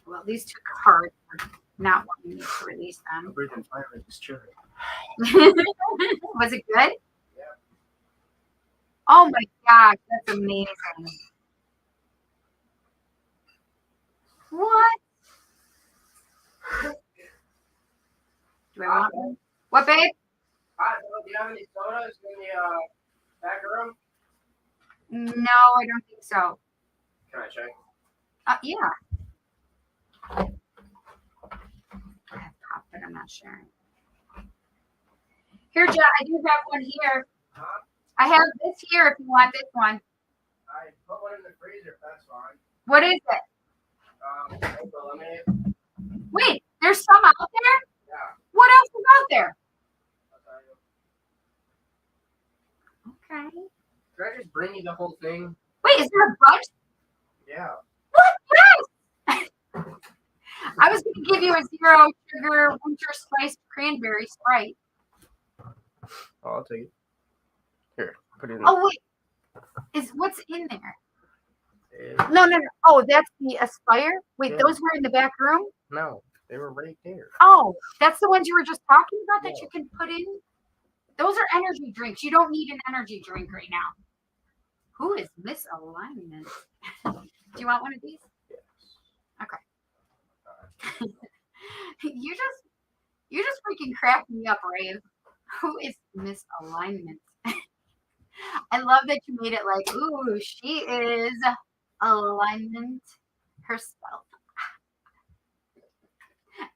Well, these two cards are not wanting me to release them. Breathing fire in this chair. Was it good? Yeah. Oh my gosh, that's amazing. What? Do I want one? What, babe? Do you have any sodas in the back room? No, I don't think so. Can I check? Yeah. I have pop, but I'm not sharing. Here, John, I do have one here. Huh? I have this here if you want this one. I put one in the freezer, that's fine. What is it? Lemonade. Wait, there's some out there? Yeah. What else is out there? I'll tell you. Okay. Can I just bring you the whole thing? Wait, is there a bunch? Yeah. What? Yes! I was going to give you a 0 sugar winter spiced cranberry Sprite. Oh, I'll take it. Here, put it in. Oh, wait. What's in there? No. Oh, that's the Aspire? Wait, Yeah. those were in the back room? No, they were right there. Oh, that's the ones you were just talking about that you can put in? Those are energy drinks. You don't need an energy drink right now. Who is misalignment? Do you want one of these? Okay. you just freaking cracked me up, Rave. Who is misalignment? I love that you made it like, ooh, she is alignment herself.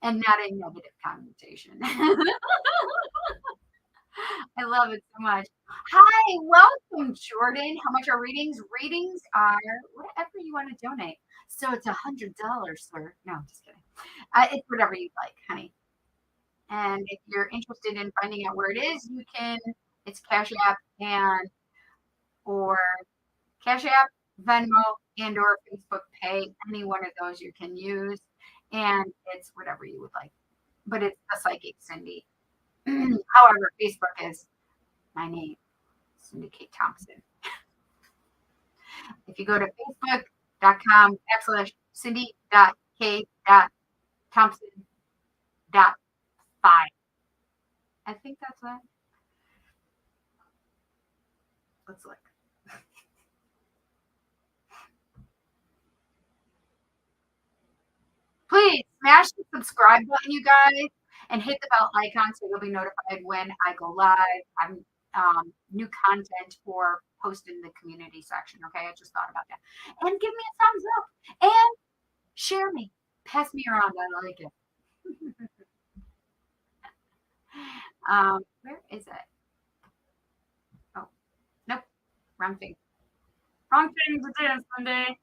And not a negative connotation. I love it so much. Hi, welcome, Jordan. How much are readings? Readings are whatever you want to donate. So it's $100, sir. No, I'm just kidding. It's whatever you like, honey. And if you're interested in finding out where it is, you can. It's Cash App or Cash App, Venmo, and or Facebook Pay. Any one of those you can use, and it's whatever you would like. But it's the Psychic Cindy. However, Facebook is my name, Cindy K. Thompson. If you go to facebook.com/cindy.k.thompson.5. I think that's it. Let's look. Please smash the subscribe button, you guys, and hit the bell icon so you'll be notified when I go live. I'm new content or post in the community section. Okay, I just thought about that. And give me a thumbs up and share me. Pass me around. I like it. Where is it? Oh, nope. Wrong thing. Wrong thing to do Sunday.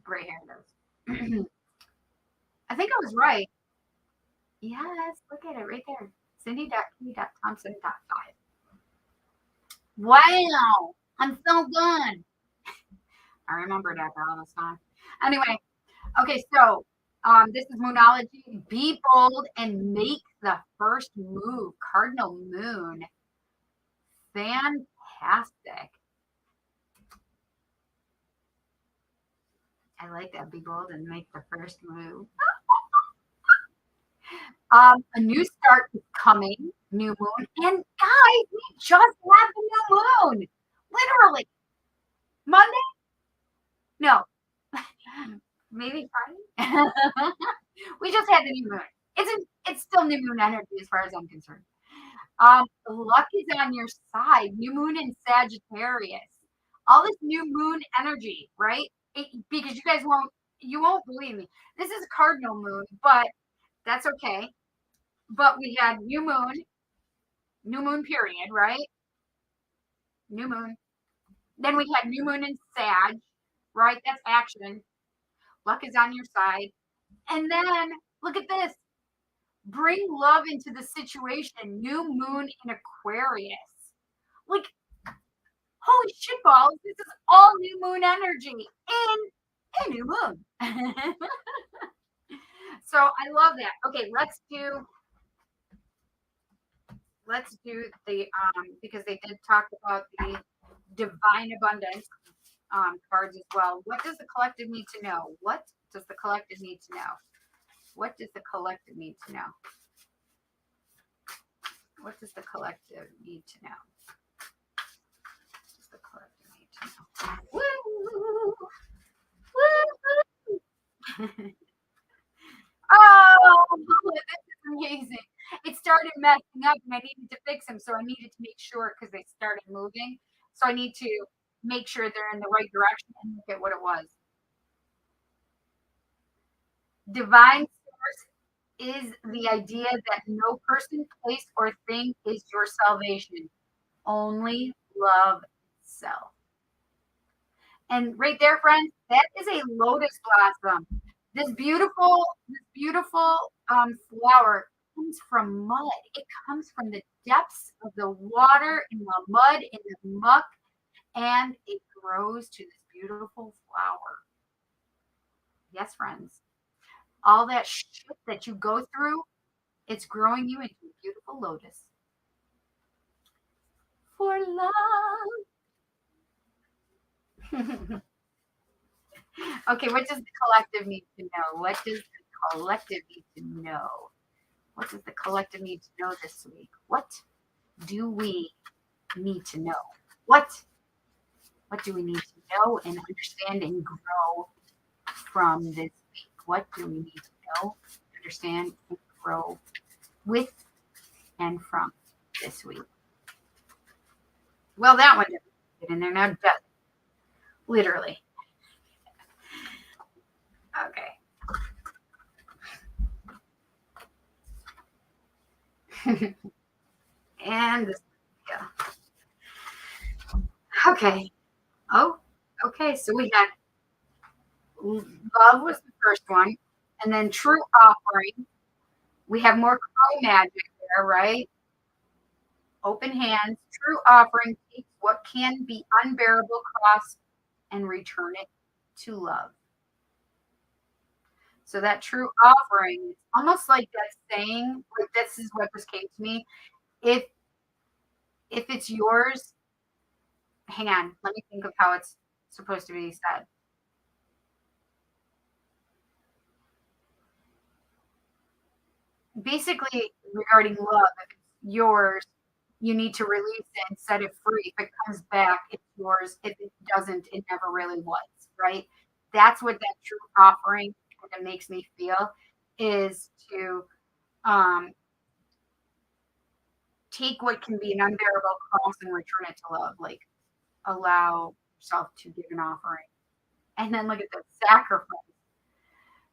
Right here it is. I think I was right. Yes, look at it right there. Cindy.k.thompson.5. Wow, I'm so good. I remembered after all this time. Anyway, okay, so this is Moonology. Be bold and make the first move. Cardinal Moon. Fantastic. I like that. Be bold and make the first move. A new start is coming. New moon. And guys, we just had the new moon. Literally. Monday? No. Maybe Friday? We just had the new moon. It's still new moon energy as far as I'm concerned. Luck is on your side. New moon in Sagittarius. All this new moon energy, right? Because you won't believe me. This is cardinal moon, but that's okay. But we had new moon period, right? New moon. Then we had new moon in Sag, right? That's action. Luck is on your side. And then look at this. Bring love into the situation. New moon in Aquarius. Like, holy shit balls. This is all new moon energy in a new moon. So I love that. Okay, let's do the because they did talk about the divine abundance cards as well. What does the collective need to know? What does the collective need to know? What does the collective need to know? What does the collective need to know? What does the collective need to know? Woo! Woo! Oh, this is amazing. It started messing up and I needed to fix them. So I needed to make sure because they started moving. So I need to make sure they're in the right direction and look at what it was. Divine source is the idea that no person, place, or thing is your salvation. Only love itself. And right there, friends, that is a lotus blossom. This beautiful flower comes from mud. It comes from the depths of the water in the mud, in the muck, and it grows to this beautiful flower. Yes, friends. All that shit that you go through, it's growing you into a beautiful lotus. For love. Okay, what does the collective need to know? What does the collective need to know? What does the collective need to know this week? What do we need to know? What? What do we need to know and understand and grow from this week? What do we need to know, understand, and grow with and from this week? Well, that one didn't get in there now, does it? Literally. Okay. And this, yeah. Okay. Oh, okay. So we got love was the first one, and then true offering. We have more crow magic there, right? Open hands, true offering takes what can be unbearable cross and return it to love. So that true offering, it's almost like that saying, like this is what just came to me. If if it's yours, hang on, let me think of how it's supposed to be said. Basically, regarding love, if it's yours, you need to release it and set it free. If it comes back, it's yours. If it doesn't, it never really was, right? That's what that true offering kind of makes me feel is to um, take what can be an unbearable cross and return it to love. Like allow yourself to give an offering. And then look at the sacrifice.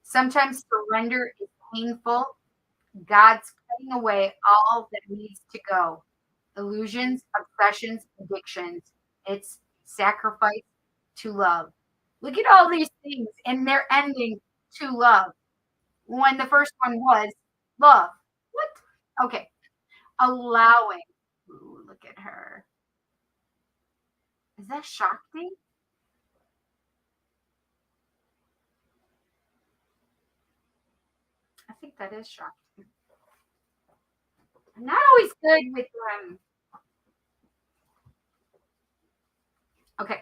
Sometimes surrender is painful. God's cutting away all that needs to go. Illusions, obsessions, addictions. It's sacrifice to love. Look at all these things, and they're ending to love. When the first one was love. What? Okay. Allowing. Ooh, look at her. Is that Shakti? I think that is Shakti. I'm not always good with okay.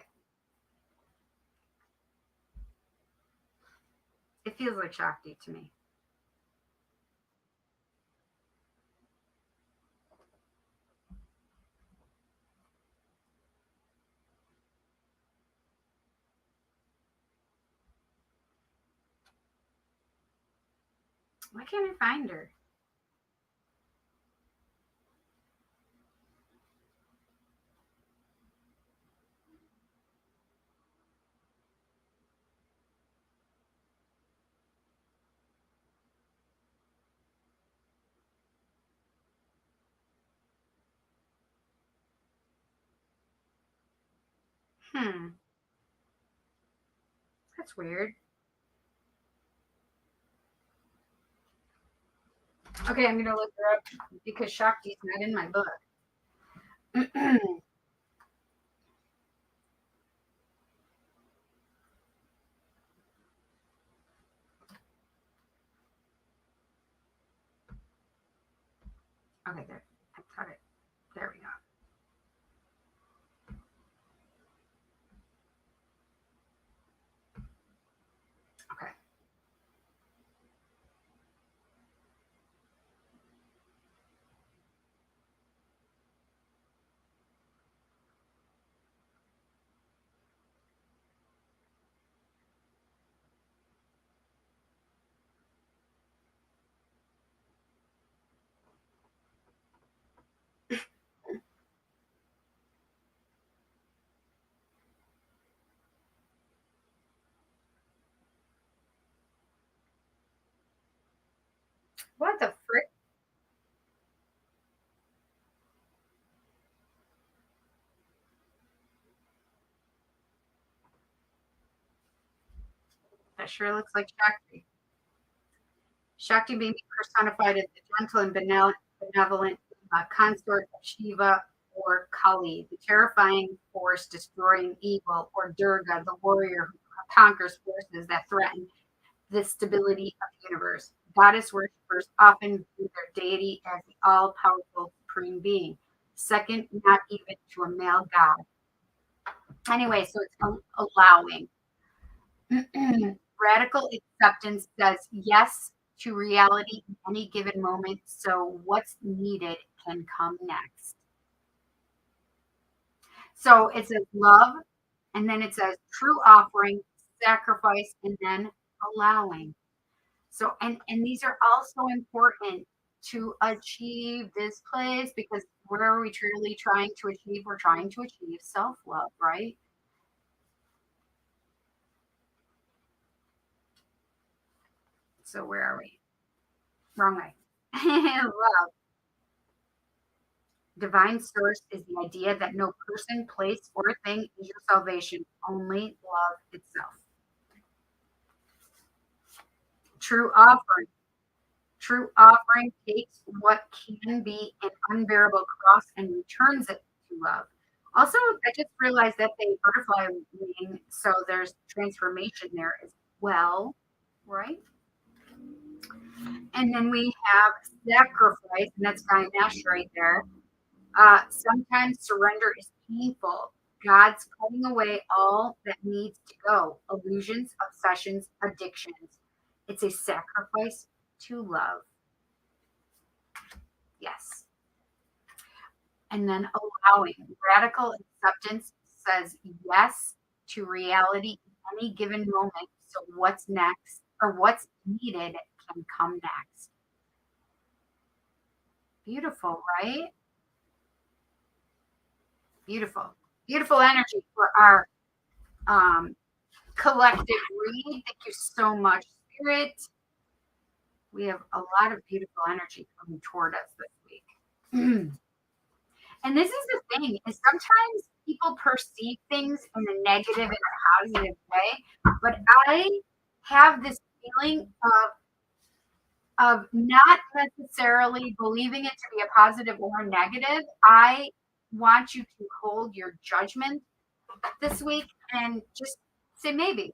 It feels like Shakti to me. Why can't I find her? Hmm. That's weird. Okay, I'm gonna look her up because Shakti's not in my book. Okay, there. I got it. There we go. Okay. What the frick? That sure looks like Shakti. Shakti being personified as the gentle and benevolent consort of Shiva or Kali, the terrifying force destroying evil, or Durga, the warrior who conquers forces that threaten the stability of the universe. Goddess worshippers often view their deity as the all powerful supreme being, second not even to a male god. Anyway, so it's allowing. Radical acceptance says yes to reality in any given moment, so what's needed can come next. So it says love, and then it says true offering, sacrifice, and then allowing. So and these are also important to achieve this place because what are we truly trying to achieve? We're trying to achieve self-love, right? So where are we? Wrong way. Love. Divine source is the idea that no person, place, or thing is your salvation, only love itself. True offering. True offering takes what can be an unbearable cross and returns it to love. Also, I just realized that they butterfly wing, so there's transformation there as well, right? And then we have sacrifice, and that's Ganesh right there. Sometimes surrender is painful. God's cutting away all that needs to go illusions, obsessions, addictions. It's a sacrifice to love. Yes. And then allowing. Radical acceptance says yes to reality in any given moment. So, what's next or what's needed can come next. Beautiful, right? Beautiful. Beautiful energy for our um, collective read. Thank you so much, Spirit. We have a lot of beautiful energy coming toward us this week. And this is the thing is sometimes people perceive things in a negative and a positive way, but I have this feeling of not necessarily believing it to be a positive or a negative. I want you to hold your judgment this week and just say maybe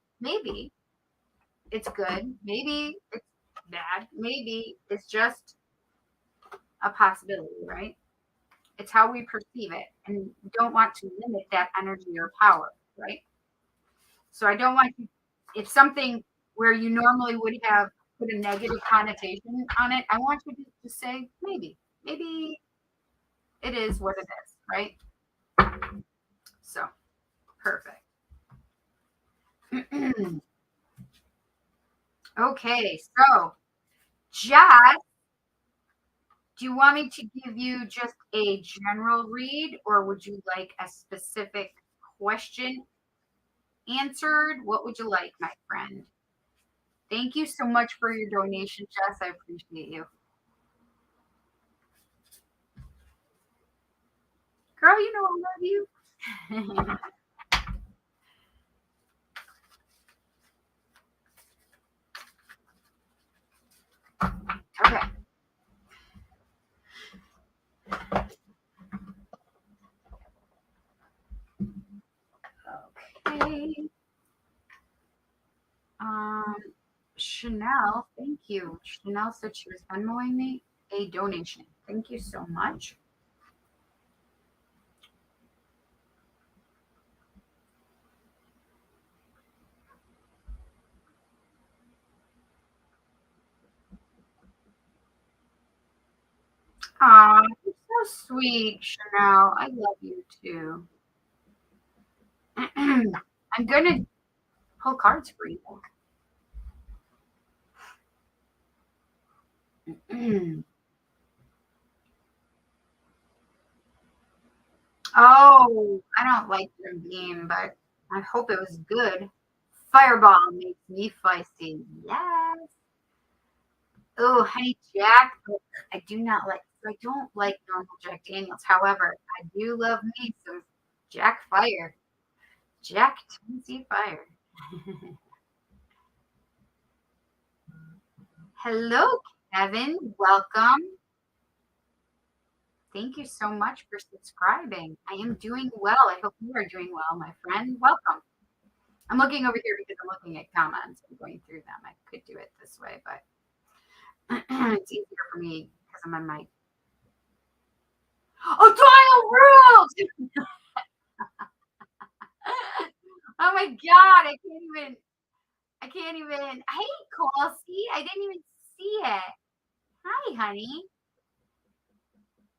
it's good, maybe it's bad, maybe it's just a possibility, right? It's how we perceive it, and we don't want to limit that energy or power, right? So I don't want you, if something where you normally would have put a negative connotation on it, I want you to just say maybe it is what it is, right? So perfect. Okay, so Jazz, do you want me to give you just a general read, or would you like a specific question answered? What would you like, my friend? Thank you so much for your donation, Jess. I appreciate you. Girl, you know I love you. Okay. Okay. Um, Chanel, thank you. Chanel said she was Venmoing me a donation. Thank you so much. Aw, you're so sweet, Chanel. I love you too. I'm gonna pull cards for you. Oh, I don't like your game, but I hope it was good. Fireball makes me feisty. Yes. Oh, honey Jack. Oh, I do not like. I don't like normal Jack Daniels. However, I do love me some Jack Fire. Jack Tennessee Fire. Hello, Kevin. Welcome. Thank you so much for subscribing. I am doing well. I hope you are doing well, my friend. Welcome. I'm looking over here because I'm looking at comments and going through them. I could do it this way, but it's easier for me because I'm on my dial rules. Oh my god, I can't even. I can't even. Hey, Kowalski. I didn't even see it. Hi, honey.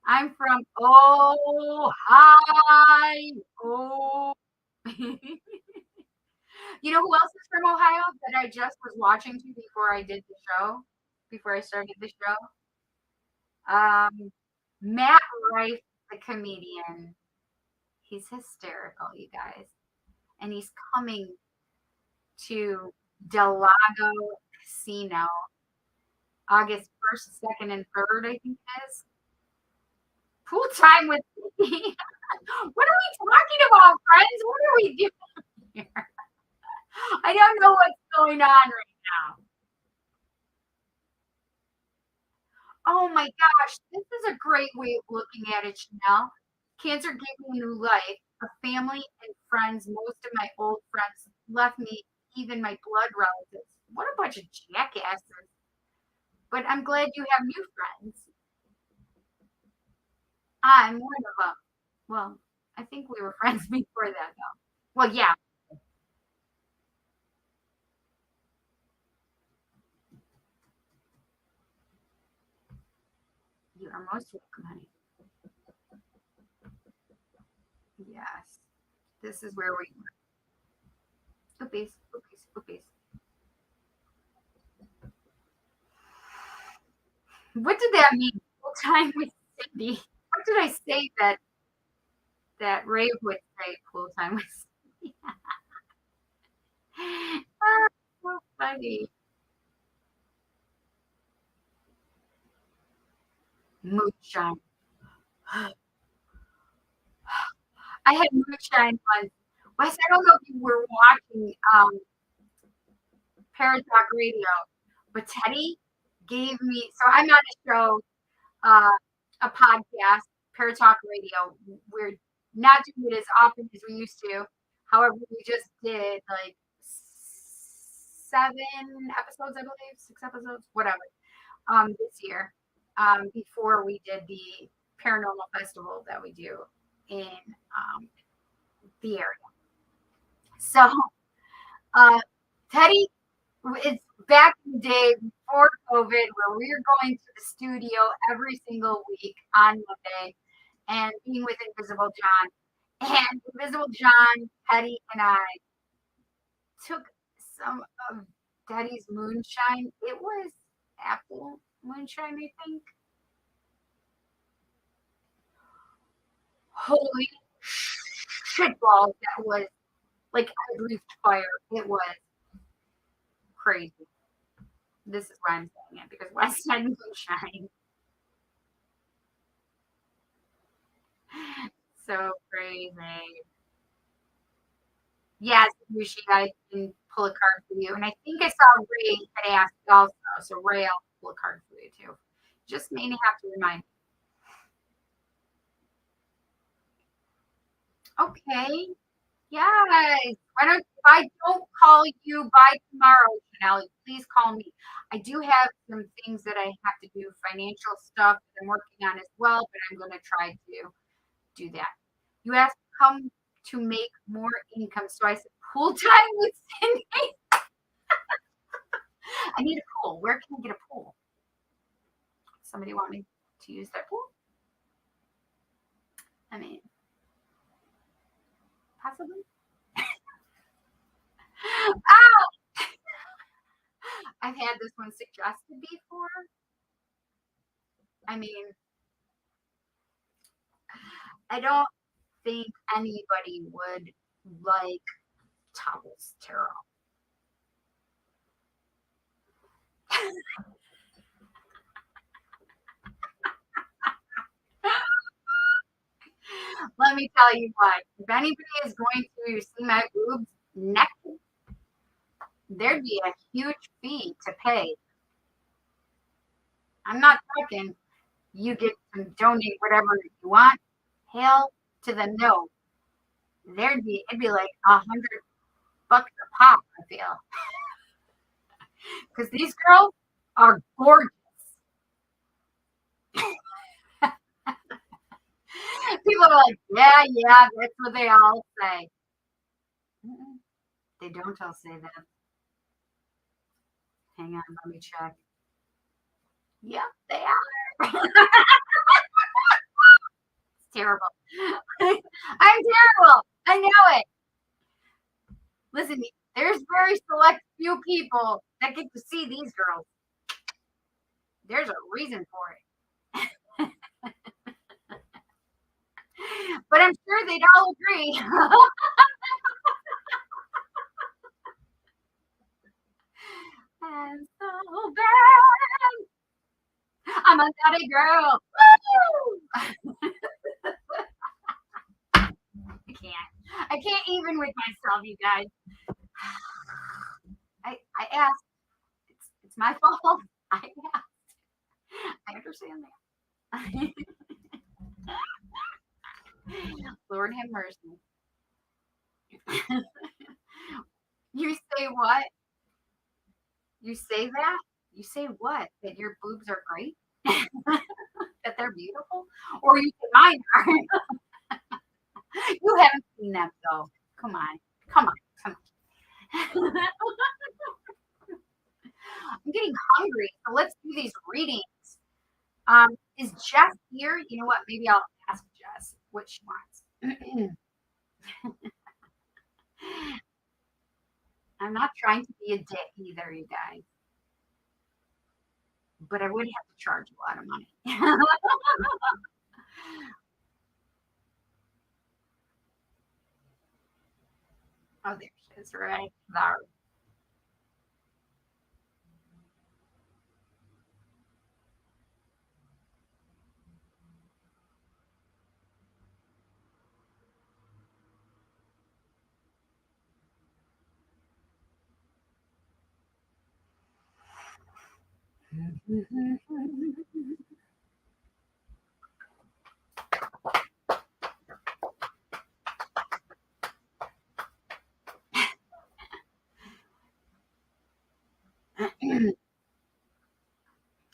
I'm from Ohio. Oh. You know who else is from Ohio that I just was watching to before I did the show? Before I started the show? Matt Rife, the comedian. He's hysterical, you guys. And he's coming to Del Lago Casino August 1st, 2nd, and 3rd, I think it is. Pool time with me. What are we talking about, friends? What are we doing here? I don't know what's going on right now. Oh my gosh, this is a great way of looking at it, Chanel. Cancer gave me new life, a family and friends. Most of my old friends left me, even my blood relatives. What a bunch of jackasses. But I'm glad you have new friends. I'm one of them. Well, I think we were friends before that, though. Well, yeah. You are most welcome, honey. Yes. This is where we were. Oopies, oopies, oopies. What did that mean? Full time with Cindy. What did I say that Ray would say full time with Cindy? Ah, so funny. Moonshine. I had moonshine once. Wes, I don't know if you were watching Paradox Radio, but Teddy gave me. So I'm on a show, a podcast, Paratalk Radio. We're not doing it as often as we used to. However, we just did like 7 episodes, I believe, 6 episodes, whatever, this year, before we did the paranormal festival that we do in the area. So, uh, Teddy, it's back in the day before COVID where we were going to the studio every single week on Monday and being with Invisible John. And Invisible John, Teddy, and I took some of Daddy's moonshine. It was apple moonshine, I think. Holy shitballs, that was like I breathed fire. It was crazy. This is why I'm saying it because West Side moonshine. So crazy. Yes, Rishi, I can pull a card for you. And I think I saw Ray had asked also. So Ray, I'll pull a card for you too. Just may have to remind me. Okay. Yes. Why don't if I don't call you by tomorrow, Chanel, please call me. I do have some things that I have to do, financial stuff that I'm working on as well, but I'm going to try to do that. You asked come to make more income. So I said, pool time with Cindy. I need a pool. Where can I get a pool? Somebody want me to use their pool? I mean, possibly. Oh, I've had this one suggested before. I mean, I don't think anybody would like Topples Tarot. Let me tell you what, if anybody is going to see my boobs naked, there'd be a huge fee to pay. I'm not talking you get to donate whatever you want. Hell to the no. It'd be like $100 a pop, I feel. Because these girls are gorgeous. People are like, yeah, that's what they all say. Mm-mm, they don't all say that. Hang on, let me check. Yep, they are. It's terrible. I'm terrible. I know it. Listen, there's very select few people that get to see these girls. There's a reason for it. But I'm sure they'd all agree. And so bad. I'm a naughty girl. Woo! I can't. I can't even with myself, you guys. I asked. It's my fault. I asked. I understand that. Lord have mercy. You say what? You say that? You say what? That your boobs are great? That they're beautiful? Or you say mine are? You haven't seen them though. Come on. Come on. Come on. I'm getting hungry. So let's do these readings. Is Jess here? You know what? Maybe I'll ask Jess what she wants. I'm not trying to be a dick either, you guys. But I would have to charge a lot of money. Oh, there she is, right there.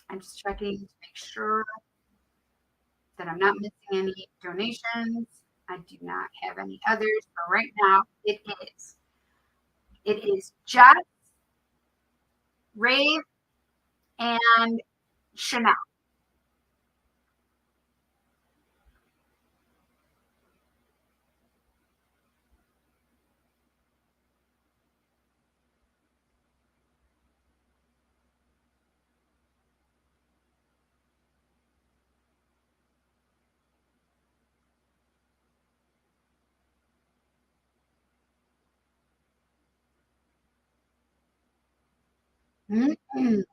I'm just checking to make sure that I'm not missing any donations. I do not have any others, but right now it is. It is Jess, Rave, and Chanel. Mm-mm.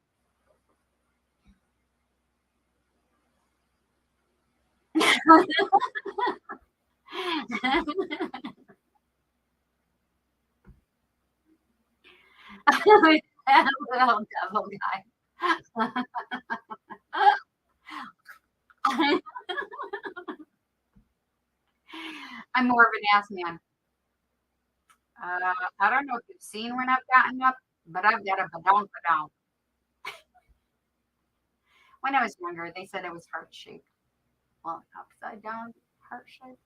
Little devil guy. I'm more of an ass man. I don't know if you've seen when I've gotten up, but I've got a badonk badonk. When I was younger, they said it was heart shaped. Well, upside down heart shaped.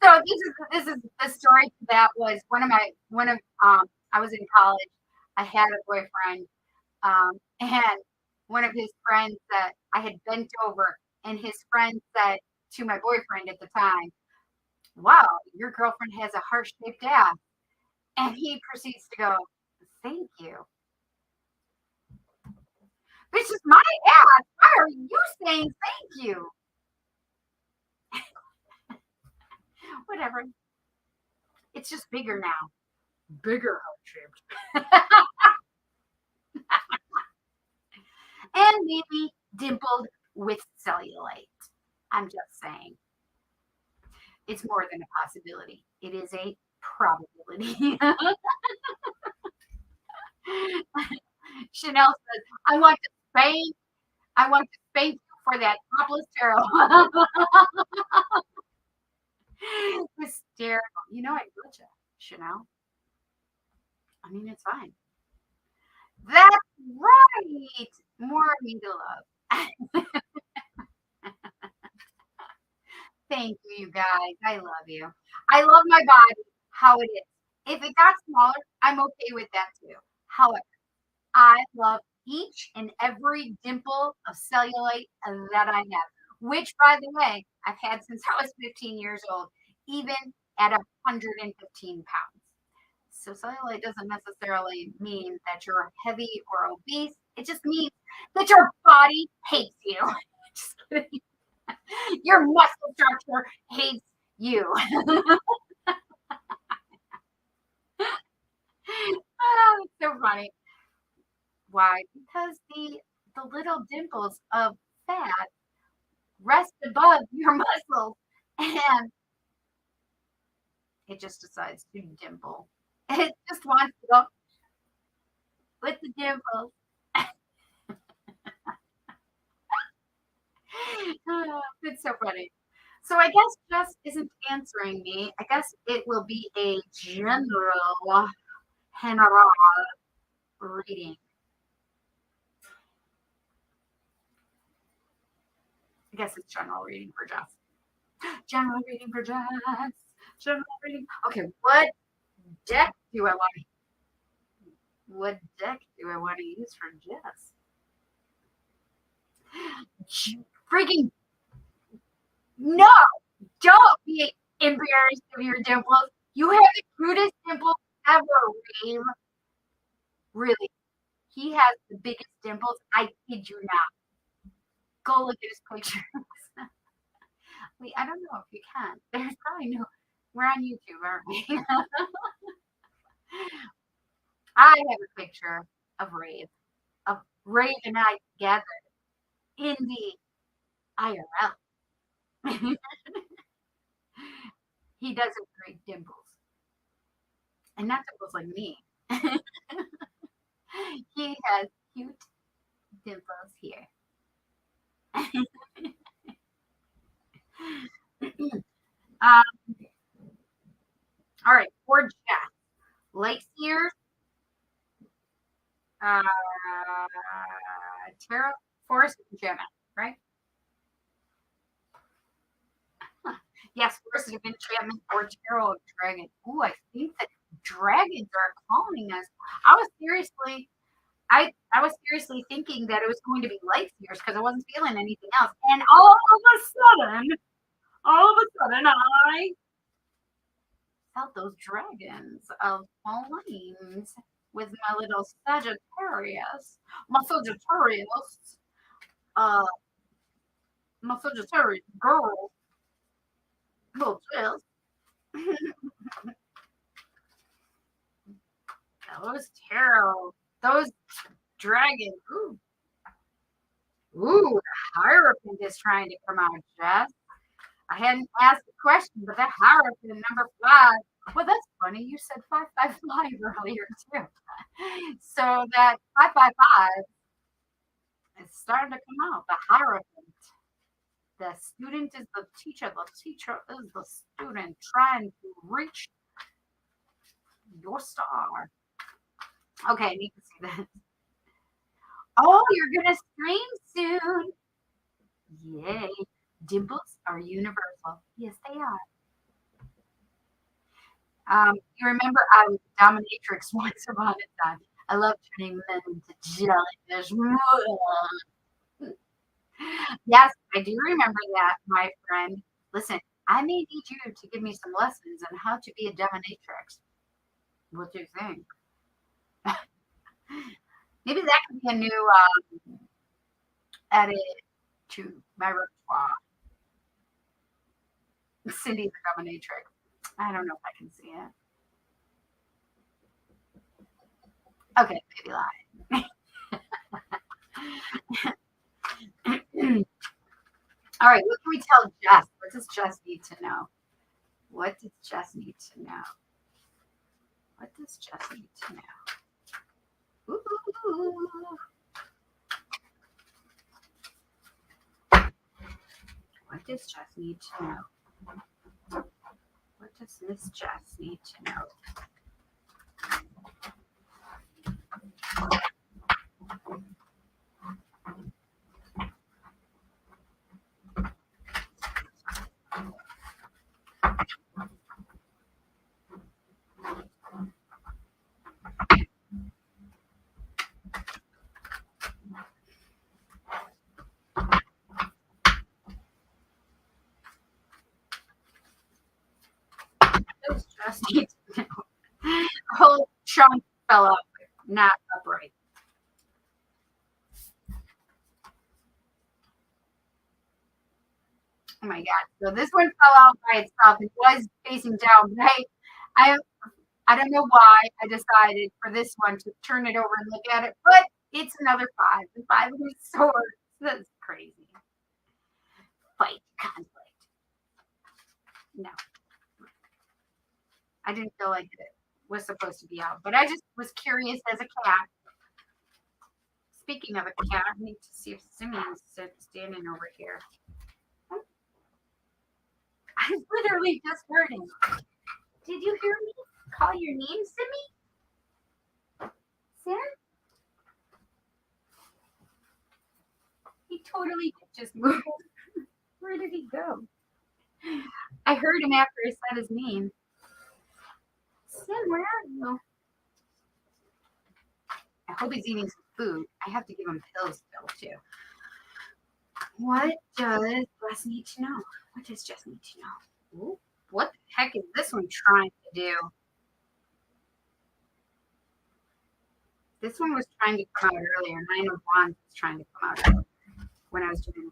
So this is the story that was one of I was in college. I had a boyfriend, and one of his friends that I had bent over, and his friend said to my boyfriend at the time, "Wow, your girlfriend has a heart shaped ass," and he proceeds to go, "Thank you." This is my ass. Why are you saying thank you? Whatever. It's just bigger now. Bigger heart shaped. And maybe dimpled with cellulite. I'm just saying. It's more than a possibility. It is a probability. Chanel says, spank I want to spank you for that topless tarot. Hysterical. You know I gotcha, Chanel. I mean it's fine. That's right. More of me to love. Thank you, you guys. I love you. I love my body, how it is. If it got smaller, I'm okay with that too. However, I love each and every dimple of cellulite that I have, which, by the way, I've had since I was 15 years old, even at 115 pounds. So cellulite doesn't necessarily mean that you're heavy or obese. It just means that your body hates you. Just kidding. Your muscle structure hates you. Oh, it's so funny. Why? Because the little dimples of fat rest above your muscles, and it just decides to dimple. It just wants to go with the dimples. Oh, it's so funny. So I guess Jess isn't answering me. I guess it will be a general reading. I guess it's general reading for Jess. General reading for Jess. General reading. Okay, what deck do I want to what deck do I want to use for Jess? Freaking no! Don't be embarrassed of your dimples. You have the cutest dimples ever, Reem. Really. He has the biggest dimples. I kid you not. Go look at his pictures. Wait, I don't know if you can. There's probably no. We're on YouTube, aren't we? I have a picture of Rave and I together in the IRL. He does have great dimples. And not dimples like me. He has cute dimples here. um, all right, for Jeff. Lake Sears, Terra Forest of Enchantment, right? Yes, Forest of Enchantment or Tarot of Dragon. Ooh, I think that dragons are calling us. I was seriously I was seriously thinking that it was going to be light years because I wasn't feeling anything else. And all of a sudden, I felt those dragons of flames with my little Sagittarius. My Sagittarius, uh, my Sagittarius girl, little Jess. Those tarot, those dragons. Ooh, the Hierophant is trying to come out, Jess. I hadn't asked the question, but that Hierophant number 5. Well, that's funny. You said 555 earlier too. So that 555 is starting to come out. The Hierophant. The student is the teacher. The teacher is the student trying to reach your star. Okay, I need to see that. Oh, you're gonna stream soon. Yay. Dimples are universal. Yes, they are. You remember I was a dominatrix once upon a time. I love turning men into jellyfish. Yes, I do remember that, my friend. Listen, I may need you to give me some lessons on how to be a dominatrix. What do you think? Maybe that could be a new edit to my repertoire. Cindy the dominatrix. I don't know if I can see it. Okay, maybe lie. All right, what can we tell Jess? What does Jess need to know? What does Jess need to know? What does Jess need to know? Ooh. What does Jess need to know? What does Miss Jess need to know? need to know. The whole chunk fell out, not upright. Oh my god! So this one fell out by itself. It was facing down. But I, I don't know why I decided for this one to turn it over and look at it, but it's another 5. The 5 of swords. That's crazy. Fight, conflict. No, I didn't feel like it was supposed to be out, but I just was curious as a cat. Speaking of a cat, I need to see if Simeon's standing over here. I literally just heard him. Did you hear me call your name, Simi? Sim? He totally just moved. Where did he go? I heard him after I said his name. Sim, where are you? I hope he's eating some food. I have to give him pills still, too. What does Jess need to know? What does Jess need to know? Ooh, what the heck is this one trying to do? This one was trying to come out earlier. 9 of Wands was trying to come out earlier when I was doing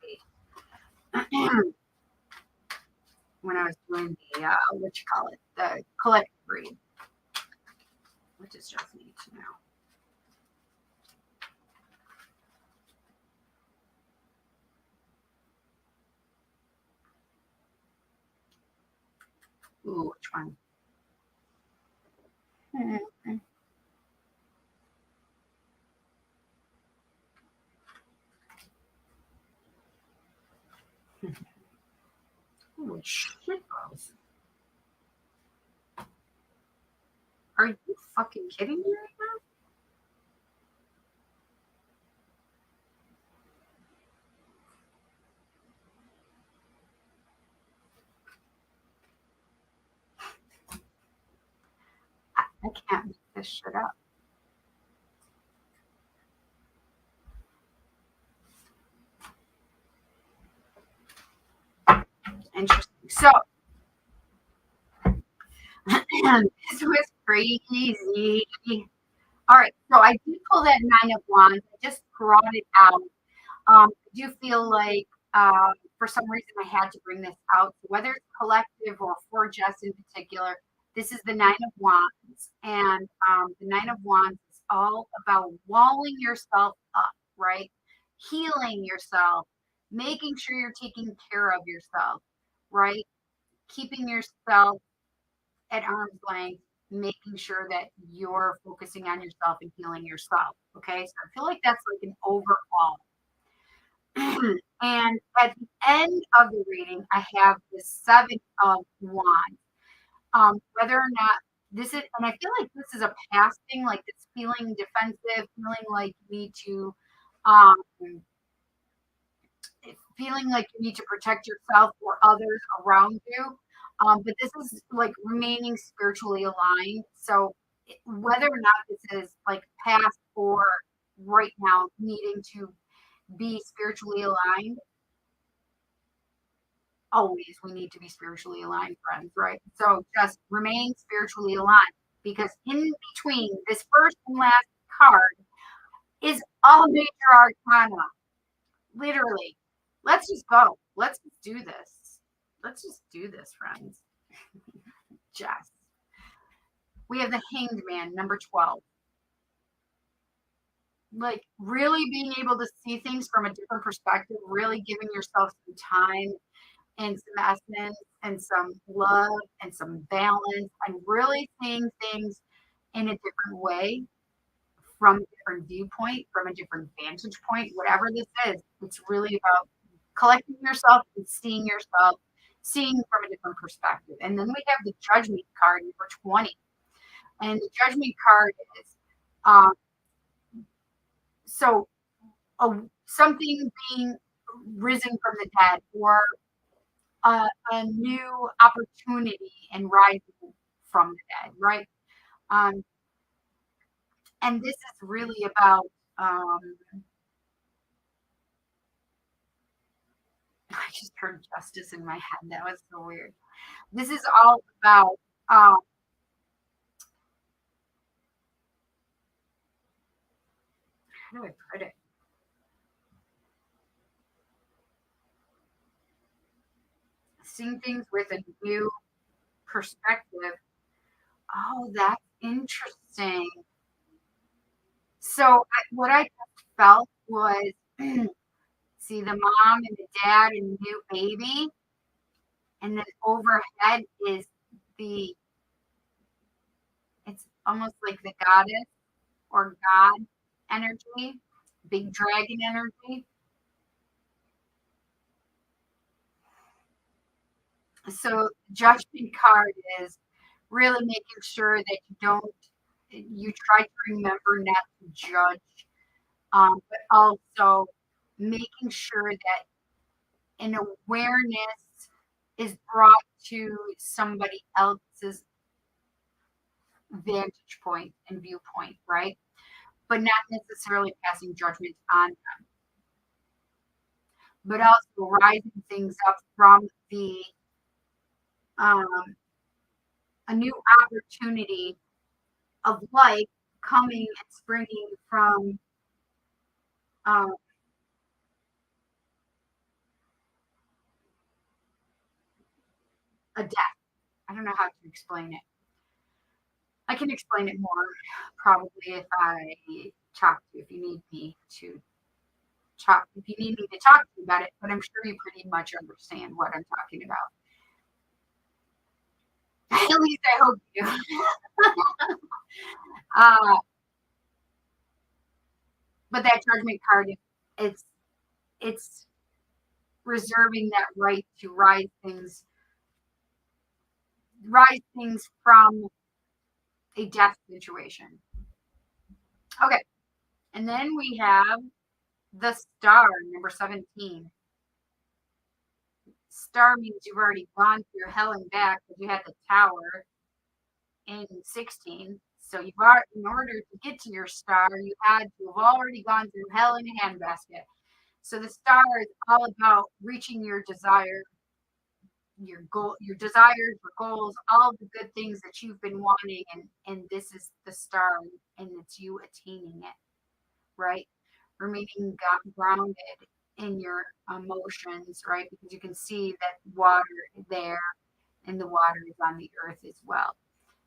the what you call it, the collective read. What does Jess need to know? Ooh, which one? Holy shit, girls. Are you fucking kidding me right now? I can't make this shit up. Interesting. So, this was crazy. All right, so I did pull that 9 of Wands. I just brought it out. I do feel like for some reason I had to bring this out. Whether it's collective or for Jess in particular, this is the 9 of Wands. And the 9 of Wands is all about walling yourself up, right? Healing yourself, making sure you're taking care of yourself, right? Keeping yourself at arm's length, making sure that you're focusing on yourself and healing yourself. Okay. So I feel like that's like an overall. And at the end of the reading, I have the 7 of Wands. Whether or not this is, and I feel like this is a past thing, like it's feeling defensive, feeling like you need to, um, feeling like you need to protect yourself or others around you. But this is like remaining spiritually aligned. So whether or not this is like past or right now needing to be spiritually aligned, always we need to be spiritually aligned, friends, right? So just remain spiritually aligned because in between this first and last card is all major arcana. Literally. Let's just go. Let's just do this. Let's just do this, friends. Jess. We have the Hanged Man, number 12. Like really being able to see things from a different perspective, really giving yourself some time and some essence and some love and some balance and really seeing things in a different way from a different viewpoint, from a different vantage point, whatever this is. It's really about collecting yourself and seeing yourself, seeing from a different perspective. And then we have the Judgment card, number 20. And the Judgment card is so something being risen from the dead or a new opportunity and rising from the dead, right? Um, and this is really about, I just heard justice in my head. That was so weird. This is all about how do I put it? Seeing things with a new perspective. Oh, that's interesting. So what I felt was, see the mom and the dad and new baby, and then overhead is the, it's almost like the goddess or god energy, big dragon energy. So judgment card is really making sure that you try to remember not to judge, but also making sure that an awareness is brought to somebody else's vantage point and viewpoint, right? But not necessarily passing judgment on them, but also rising things up from the um, a new opportunity of life coming and springing from um, a death. I don't know how to explain it. I can explain it more probably if I talk to you, if you need me to talk, if you need me to talk to you about it, but I'm sure you pretty much understand what I'm talking about. At least I hope you do. uh, but that judgment card, it's it's reserving that right to rise things from a death situation. Okay, and then we have the star, number 17. Star means you've already gone through hell and back because you had the tower in 16. So in order to get to your star, you had to have already gone through hell in a handbasket. So the star is all about reaching your desire, your goal, your desires, your goals, all the good things that you've been wanting, and this is the star, and it's you attaining it, right? Remaining grounded in your emotions, right? Because you can see that water there, and the water is on the earth as well.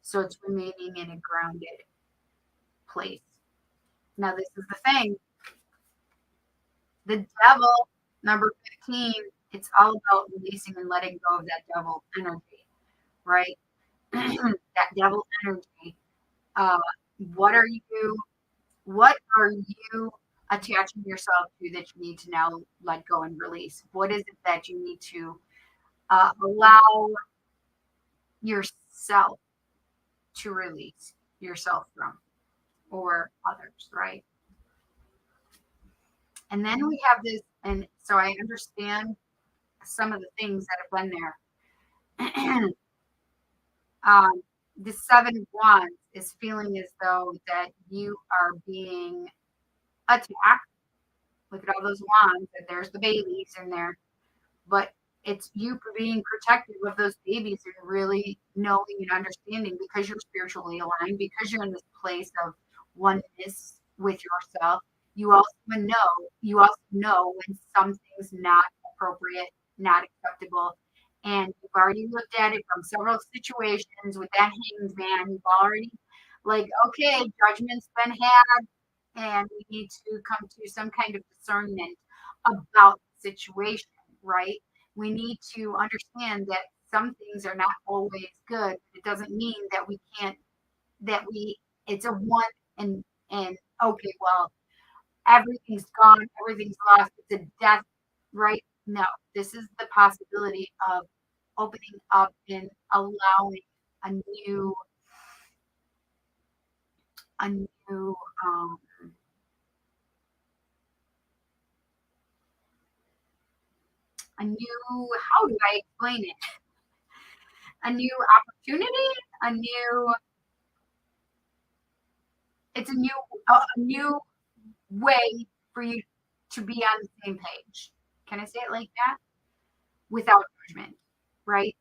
So it's remaining in a grounded place. Now, this is the thing, the devil, number 15, it's all about releasing and letting go of that devil energy, right? That devil energy. Uh, what are you? What are you attaching yourself to that you need to now let go and release? What is it that you need to allow yourself to release yourself from, or others, right? And then we have this, and so I understand some of the things that have been there. um, the 7 of Wands is feeling as though that you are being attacked. Look at all those wands, and there's the babies in there. But it's you being protective of those babies and really knowing and understanding because you're spiritually aligned, because you're in this place of oneness with yourself. You also know when something's not appropriate, not acceptable. And you've already looked at it from several situations with that Hanged Man. You've already, like, okay, judgment's been had, and we need to come to some kind of discernment about the situation, right? We need to understand that some things are not always good. It doesn't mean that we can't, that we, it's a one and okay, well, everything's gone, everything's lost, it's a death, right? No, this is the possibility of opening up and allowing a new, a new, um, a new, how do I explain it? A new opportunity, a new, it's a new way for you to be on the same page. Can I say it like that? Without judgment, right?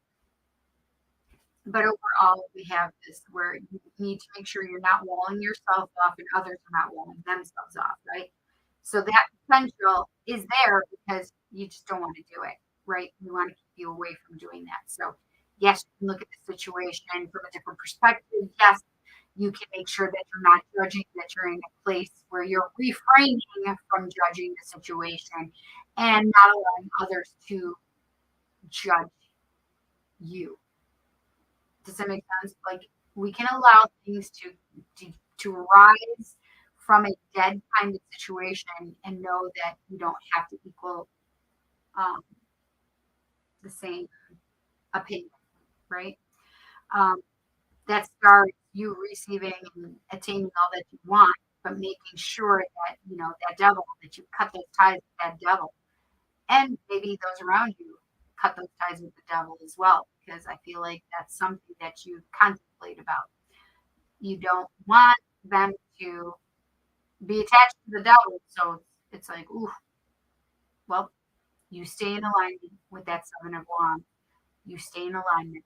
But overall, we have this where you need to make sure you're not walling yourself off and others are not walling themselves off, right? So that potential is there because you just don't want to do it, right? We want to keep you away from doing that. So, yes, you can look at the situation from a different perspective. Yes, you can make sure that you're not judging, that you're in a place where you're refraining from judging the situation and not allowing others to judge you. Does that make sense? Like we can allow things to rise from a dead kind of situation and know that you don't have to equal um, the same opinion, right? Um, that starts you receiving and attaining all that you want, but making sure that you know that devil that you cut those ties with that devil, and maybe those around you cut those ties with the devil as well, because I feel like that's something that you contemplate about. You don't want them to be attached to the devil. So it's like, ooh, well, you stay in alignment with that seven of wands. You stay in alignment.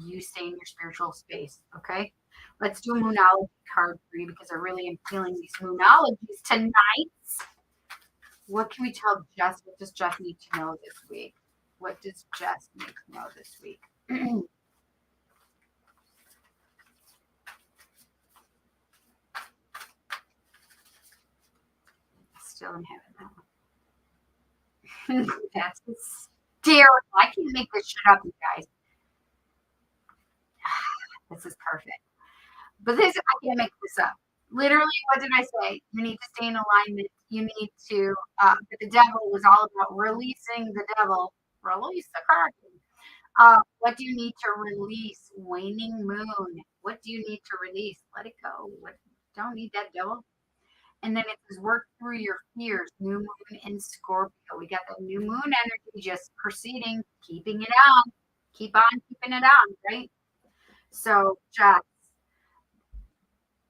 You stay in your spiritual space. Okay. Let's do a moonology card for you because I really am feeling these moonologies tonight. What can we tell Jess? What does Jess need to know this week? What does Jess need to know this week? Still in heaven. That's hysterical. I can't make this shit up, you guys. This is perfect. But this, I can't make this up. Literally, what did I say? You need to stay in alignment. You need to, but the devil was all about releasing the devil. Release the kraken. What do you need to release? Waning moon. What do you need to release? Let it go. What, don't need that devil. And then it says work through your fears. New moon in Scorpio. We got the new moon energy just proceeding, keeping it on. Keep on keeping it on, right? So, Jess,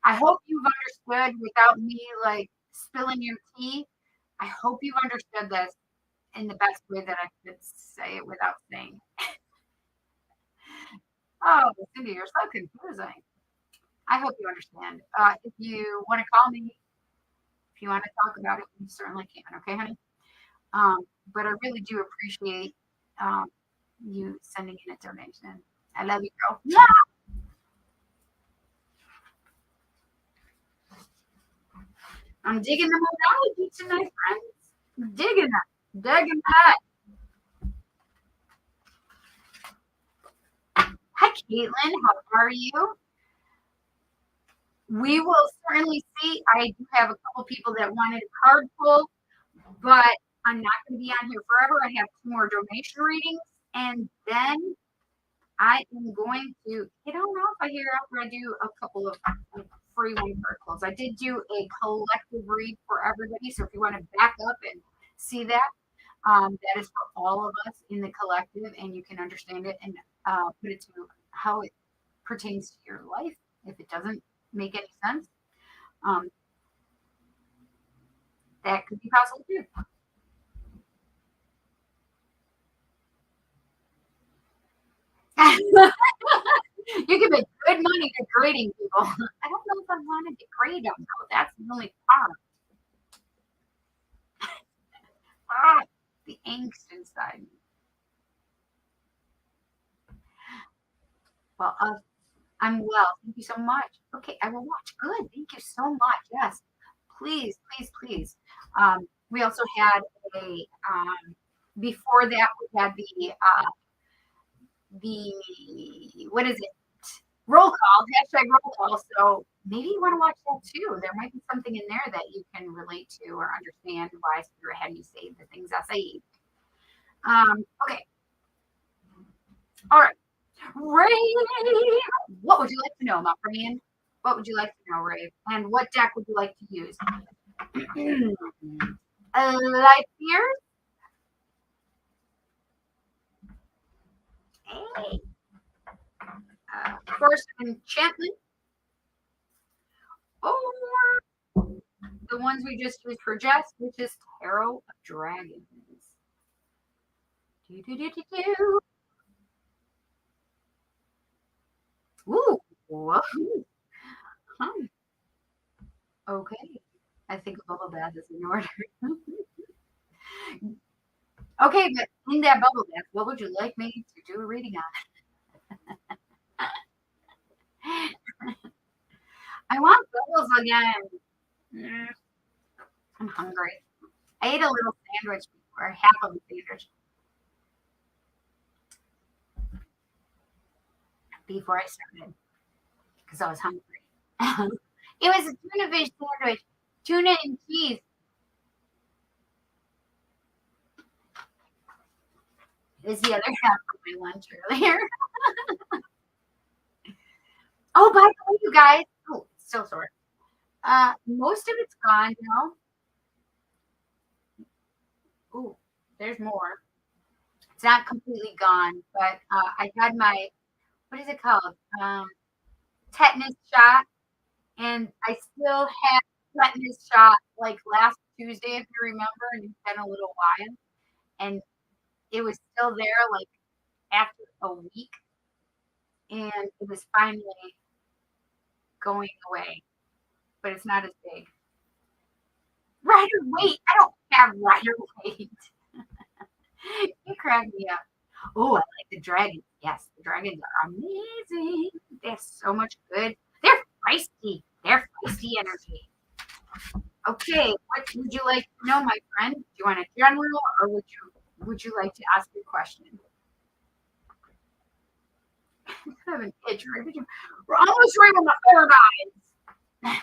I hope you've understood without me like spilling your tea. I hope you've understood this in the best way that I could say it without saying, oh, Cindy, you're so confusing. I hope you understand. If you want to call me, if you want to talk about it, you certainly can. Okay, honey? Um, but I really do appreciate um, you sending in a donation. I love you, girl. Yeah. I'm digging the modality tonight, friends. Digging that. Digging that. Hi, Caitlin. How are you? We will certainly see. I do have a couple people that wanted a card pull, but I'm not going to be on here forever. I have two more donation readings, and then I am going to. I don't know if I hear after I do a couple of free one card pulls. I did do a collective read for everybody, so if you want to back up and see that, that is for all of us in the collective, and you can understand it and put it to how it pertains to your life. If it doesn't make any sense, um, that could be possible too. You can make good money degrading people. I don't know if I want to degrade them though. That's the only part. Ah, the angst inside me. Well, I'm well. Thank you so much. Okay, I will watch. Good. Thank you so much. Yes. Please, please, please. We also had a before that we had the what is it? Roll call, hashtag roll call. So maybe you want to watch that too. There might be something in there that you can relate to or understand why Spirit had me say the things I say. Okay. All right. Ray, what would you like to know, my friend? What would you like to know, Ray? And what deck would you like to use? Light years. Hey. First enchantment. Or the ones we just used for Jess, which is Tarot of Dragons. Do, do, do, do, do. Well, okay. I think a bubble bath is in order. Okay, but in that bubble bath, what would you like me to do a reading on? I want bubbles again. Mm, I'm hungry. I ate a little sandwich before, half of a sandwich before I started because I was hungry. It was a tuna fish sandwich, tuna and cheese. It was the other half of my lunch earlier. Oh, by the way, you guys. Oh, it's still sore. Most of it's gone now. Ooh, there's more. It's not completely gone, but I had my what is it called? Tetanus shot, and I still have tetanus shot like last Tuesday, if you remember, and it's been a little while, and it was still there like after a week, and it was finally going away, but it's not as big. Rider weight. I don't have rider weight. You crack me up. Oh, I like the dragons. Yes, the dragons are amazing. They have so much good. They're feisty. They're feisty energy. Okay, what would you like to know, my friend? Do you want a general, or would you like to ask a question? I have an itch right between. We're almost right on the third eyes.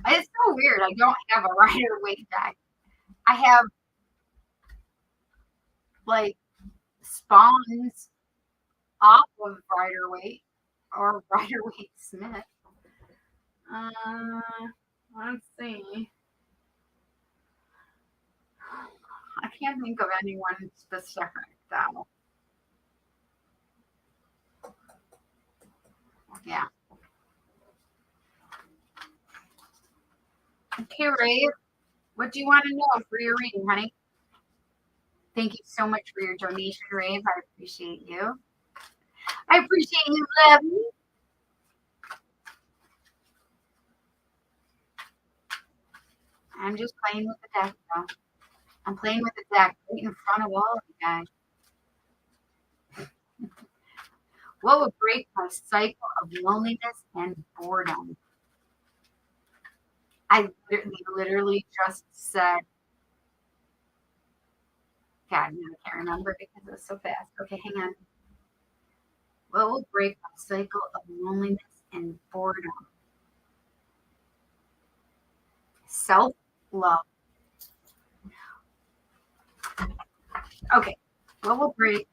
It's so weird. I don't have a rider weight deck. I have like spawns off of rider weight or rider weight Smith. Uh, let's see. I can't think of anyone specific though. Yeah. Okay, Ray. What do you want to know for your reading, honey? Thank you so much for your donation, Rave. I appreciate you. I appreciate you, Levy. I'm just playing with the deck, though. I'm playing with the deck right in front of all of you guys. What would break my cycle of loneliness and boredom? I literally just said, God, I can't remember because it was so fast. Okay, hang on. What will break my cycle of loneliness and boredom? Self-love. Okay, what will break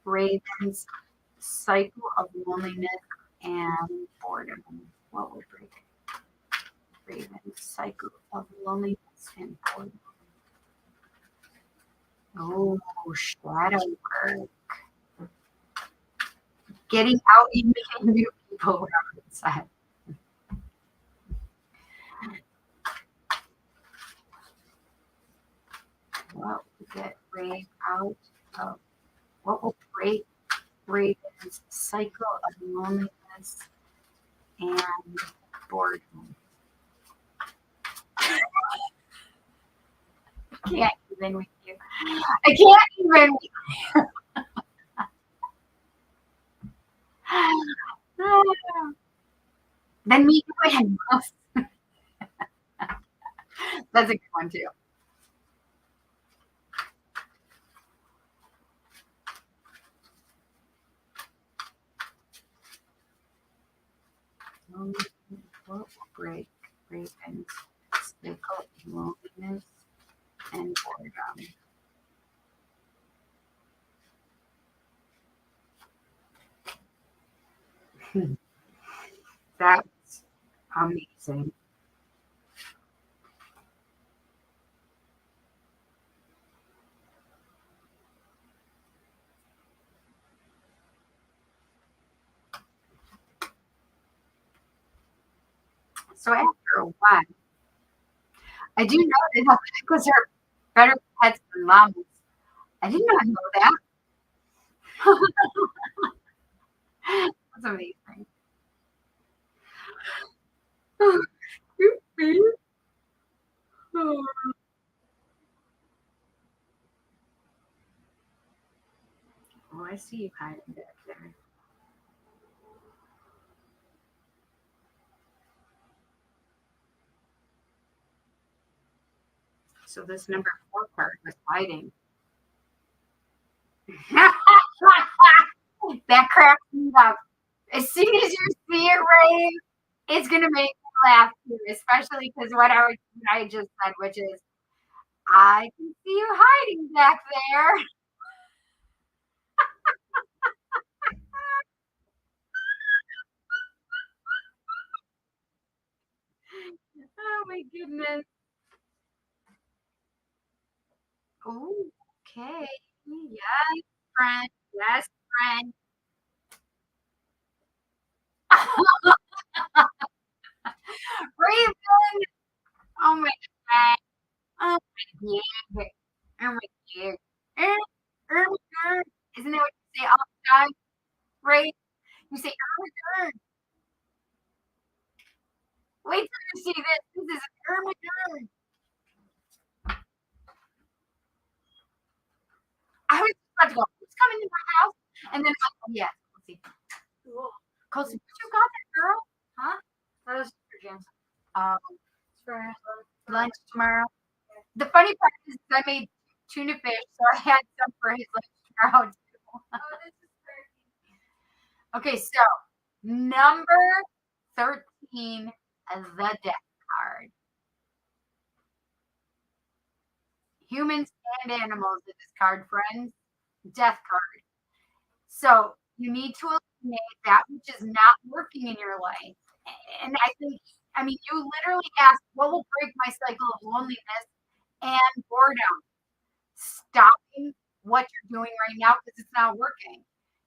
Raven's cycle of loneliness and boredom? What will break Raven's cycle of loneliness and boredom? Oh, shadow work. Getting out and meeting new people, Robert said. What will get Raven out of what will break Raven's cycle of loneliness and boredom? I can't even with you. I can't even with you. Then meet your animals. That's a good one too. What will break Raven's cycle of loneliness and boredom? That's amazing. So after a while, I do know that alpacas are better pets than llamas. I did not know that. That's amazing. Oh, I see you hiding back there. So this number 4 card was hiding. That cracks me up. As soon as you see it, Ray, it's gonna make me laugh too, especially because what I just said, which is, I can see you hiding back there. Oh my goodness. Oh, okay. Yes, friend. Yes, friend. Raven. Oh my god. Oh my god. Oh my god. Isn't that what you say all the time? Right? You say, oh my god. Wait till you see this. This is oh my god. I was about to go, who's coming to my house? And then, oh, yeah, let's see. Kelsey, what you got there, girl? Huh? That was for James. It's for lunch tomorrow. The funny part is I made tuna fish, so I had some for his lunch tomorrow too. Okay, so number 13, the death card. Humans and animals in this card, friends. Death card. So you need to eliminate that which is not working in your life. And I think, I mean, you literally asked, what will break my cycle of loneliness and boredom? Stopping what you're doing right now because it's not working.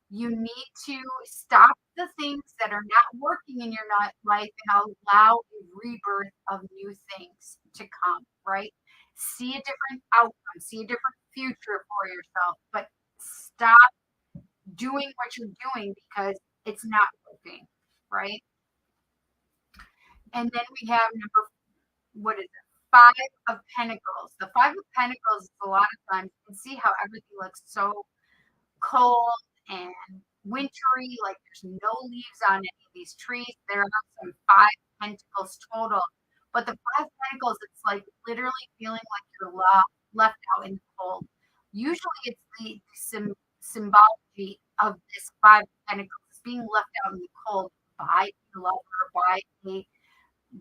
You need to stop the things that are not working in your life and allow a rebirth of new things to come, right? See a different outcome, see a different future for yourself, but stop doing what you're doing because it's not working, right? And then we have number, what is it? Five of Pentacles. The Five of Pentacles is a lot of times you can see how everything looks so cold and wintry, like there's no leaves on any of these trees. There are some Five Pentacles total. But the Five Pentacles, it's like literally feeling like you're left out in the cold. Usually it's the symbology of this Five Pentacles. It's being left out in the cold by a lover, by a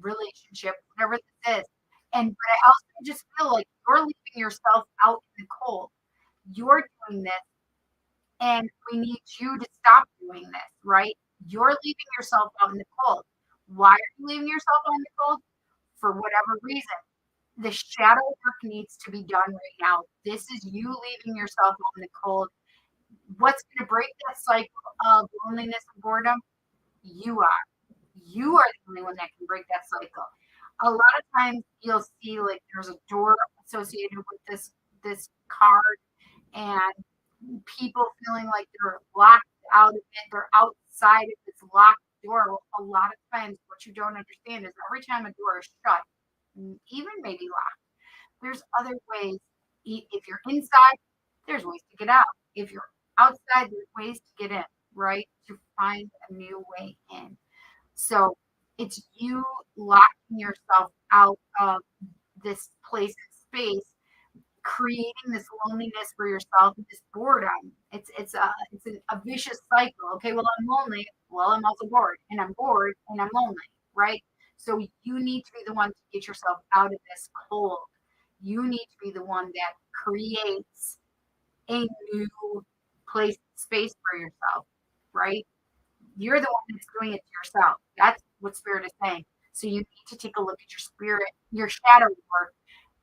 relationship, whatever this is. And but I also just feel like you're leaving yourself out in the cold. You're doing this, and we need you to stop doing this, right? You're leaving yourself out in the cold. Why are you leaving yourself out in the cold? For whatever reason. The shadow work needs to be done right now. This is you leaving yourself out in the cold. What's going to break that cycle of loneliness and boredom? You are. You are the only one that can break that cycle. A lot of times you'll see like there's a door associated with this card and people feeling like they're locked out of it, they're outside of this locked door. Well, a lot of times what you don't understand is every time a door is shut, even maybe locked, there's other ways. If you're inside, there's ways to get out. If you're outside, there's ways to get in, right? To find a new way in. So it's you locking yourself out of this place and space, creating this loneliness for yourself and this boredom. It's a vicious cycle. Okay, well I'm lonely. Well I'm also bored, and I'm bored, and I'm lonely, right? So you need to be the one to get yourself out of this cold. You need to be the one that creates a new place, space for yourself, right? You're the one that's doing it to yourself. That's what spirit is saying. So you need to take a look at your spirit, your shadow work,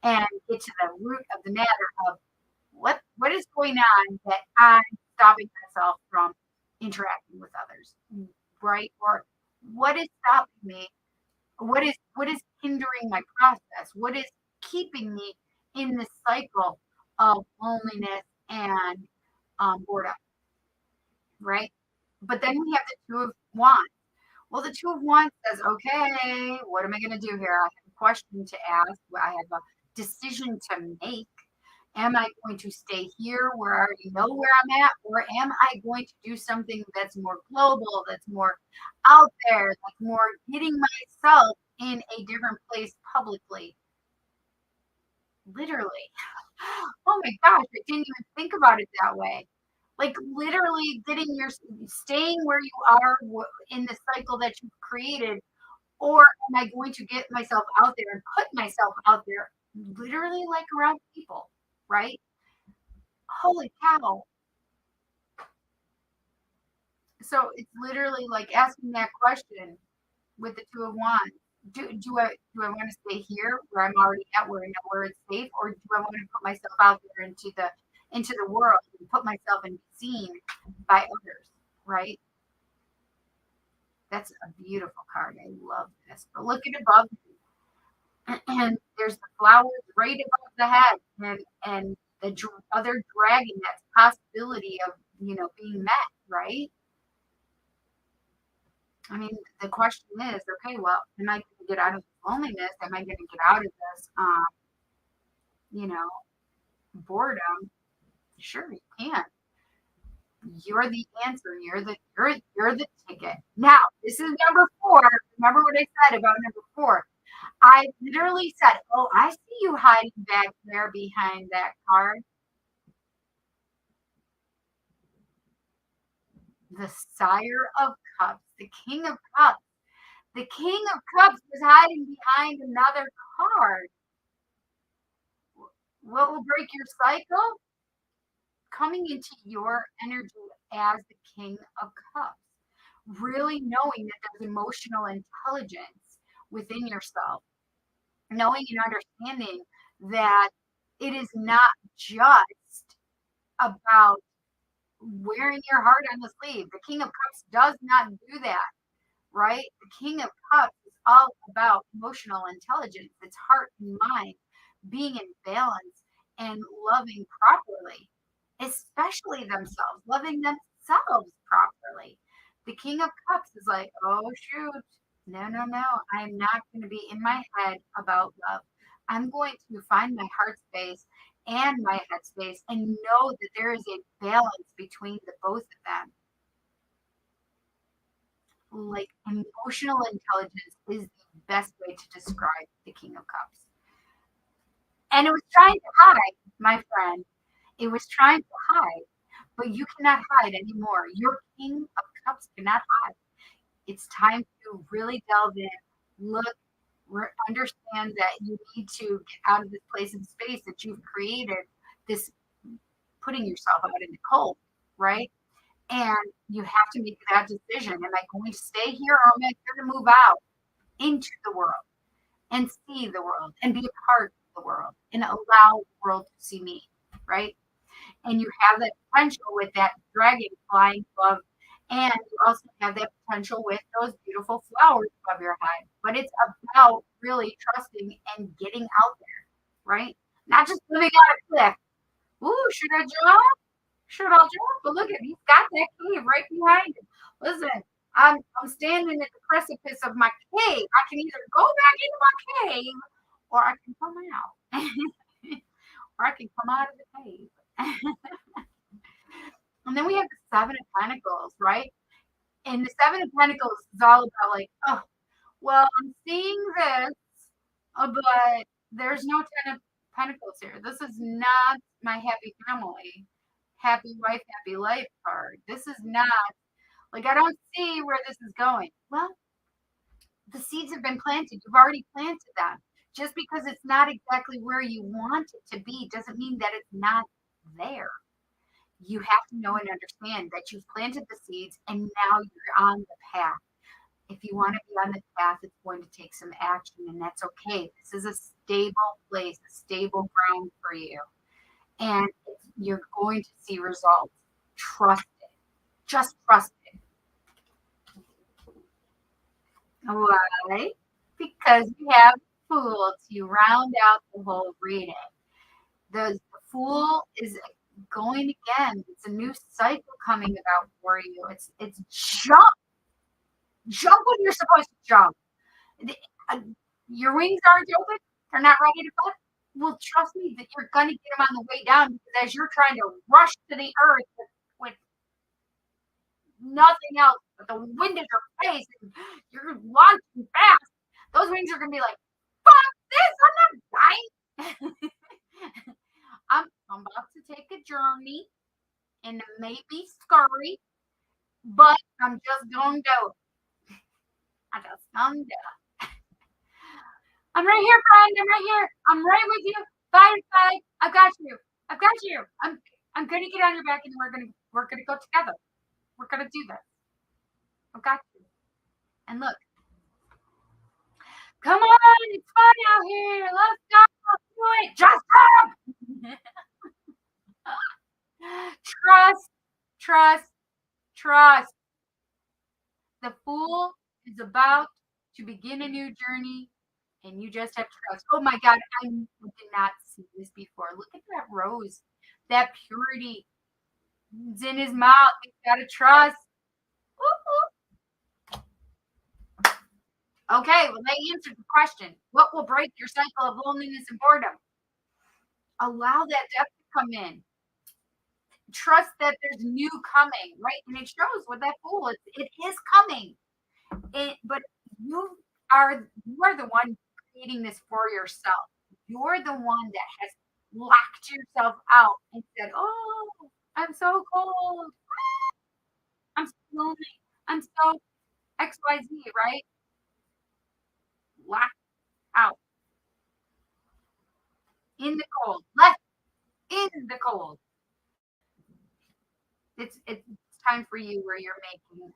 and get to the root of the matter of what is going on that I'm stopping myself from interacting with others, right? Or what is stopping me? What is hindering my process? What is keeping me in this cycle of loneliness and boredom? right? But then we have the Two of Wands. Well, the Two of Wands says, okay, what am I going to do here? I have a question to ask. I have a decision to make. Am I going to stay here where I already know where I'm at? Or am I going to do something that's more global, that's more out there, that's more getting myself in a different place publicly? Literally. Oh my gosh, I didn't even think about it that way. Like literally staying where you are in the cycle that you've created, or am I going to get myself out there and put myself out there, literally like around people, right? Holy cow. So it's literally like asking that question with the Two of Wands. Do I want to stay here where I'm already at, where I know where it's safe, or do I want to put myself out there into the world and put myself and be seen by others, right? That's a beautiful card. I love this. But look at above and there's the flowers right above the head, and the other dragon. That's possibility of being met, right? I mean, the question is, okay, well, am I going to get out of this loneliness? Am I going to get out of this, you know, boredom? Sure, you can. You're the answer. You're the ticket. Now, this is number 4. Remember what I said about number 4? I literally said, "Oh, I see you hiding back there behind that card." The Sire of Cups, the King of Cups. The King of Cups was hiding behind another card. What will break your cycle? Coming into your energy as the King of Cups. Really knowing that there's emotional intelligence within yourself. Knowing and understanding that it is not just about wearing your heart on the sleeve. The King of Cups does not do that, right? The King of Cups is all about emotional intelligence. It's heart and mind being in balance and loving properly, especially themselves, loving themselves properly. The King of Cups is like, oh, shoot. No, no, no. I'm not going to be in my head about love. I'm going to find my heart space and my head space and know that there is a balance between the both of them. Like emotional intelligence is the best way to describe the King of Cups. And it was trying to hide, my friend. It was trying to hide, but you cannot hide anymore. Your King of Cups cannot hide. It's time to really delve in, look, understand that you need to get out of this place and space that you've created, this putting yourself out in the cold, right? And you have to make that decision. Am I going to stay here or am I going to move out into the world and see the world and be a part of the world and allow the world to see me, right? And you have that potential with that dragon flying above. And you also have that potential with those beautiful flowers above your head. But it's about really trusting and getting out there, right? Not just living on a cliff. Ooh, should I jump? Should I jump? But look at he's got that cave right behind him. Listen, I'm standing at the precipice of my cave. I can either go back into my cave or I can come out. Or I can come out of the cave. And then we have the Seven of Pentacles, right? And the Seven of Pentacles is all about like, oh, well, I'm seeing this, but there's no Ten of Pentacles here. This is not my happy family, happy wife, happy life card. This is not like I don't see where this is going. Well, the seeds have been planted. You've already planted them. Just because it's not exactly where you want it to be doesn't mean that it's not there. You have to know and understand that you've planted the seeds and now you're on the path. If you want to be on the path, it's going to take some action, and that's okay. This is a stable place, a stable ground for you. And you're going to see results. Trust it. Just trust it. Why? Because we have Fool to round out the whole reading. The Fool is going again. It's a new cycle coming about for you. It's jump. Jump when you're supposed to jump. Your wings aren't open. They're not ready to flip. Well, trust me that you're gonna get them on the way down because as you're trying to rush to the earth with nothing else but the wind in your face and you're launching fast, those wings are gonna be like, fuck this, I'm not dying. I'm about to take a journey and it may be scary, but I'm just gonna do it. I just gonna do it. I'm right here, friend. I'm right here. I'm right with you. Side. I've got you. I've got you. I'm gonna get on your back and we're gonna go together. We're gonna do this. I've got you. And look, come on, it's fun out here. Let's go. Do it. Just jump. Trust. The fool is about to begin a new journey, and you just have trust. Oh my God, I did not see this before. Look at that rose, that purity. It's in his mouth. He's got to trust. Okay, well, they answered the question. What will break your cycle of loneliness and boredom? Allow that depth to come in. Trust that there's new coming, right? And it shows with that fool, it is coming. But you are the one creating this for yourself. You're the one that has locked yourself out and said, "Oh, I'm so cold. I'm so lonely. I'm so XYZ," right? Locked out in the cold, left in the cold. It's time for you where you're making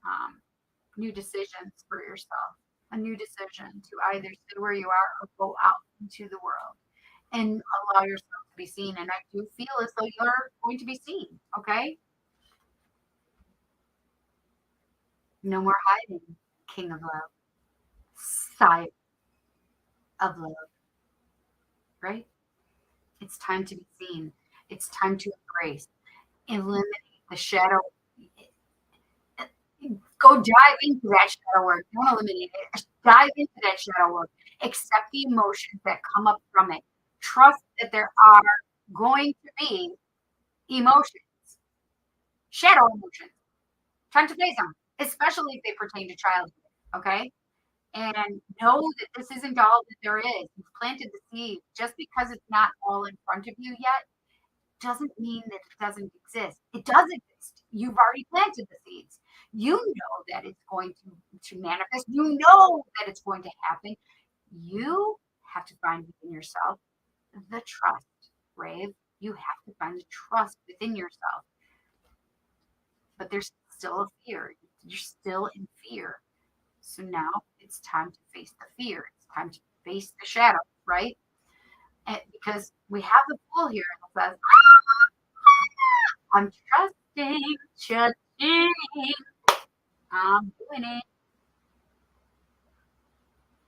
new decisions for yourself. A new decision to either stay where you are or go out into the world and allow yourself to be seen. And I do feel as though you're going to be seen. Okay. No more hiding, King of Love, Sire of Love, right? It's time to be seen. It's time to embrace, eliminate the shadow. Go dive into that shadow work. Don't eliminate it. Dive into that shadow work. Accept the emotions that come up from it. Trust that there are going to be emotions, shadow emotions. Time to face them, especially if they pertain to childhood. Okay. And know that this isn't all that there is. You've planted the seed. Just because it's not all in front of you yet doesn't mean that it doesn't exist. It does exist. You've already planted the seeds. You know that it's going to manifest. You know that it's going to happen. You have to find within yourself the trust, Rave. You have to find the trust within yourself. But there's still a fear. You're still in fear. So now it's time to face the fear. It's time to face the shadow, right? And because we have the fool here that says, I'm trusting. I'm doing it.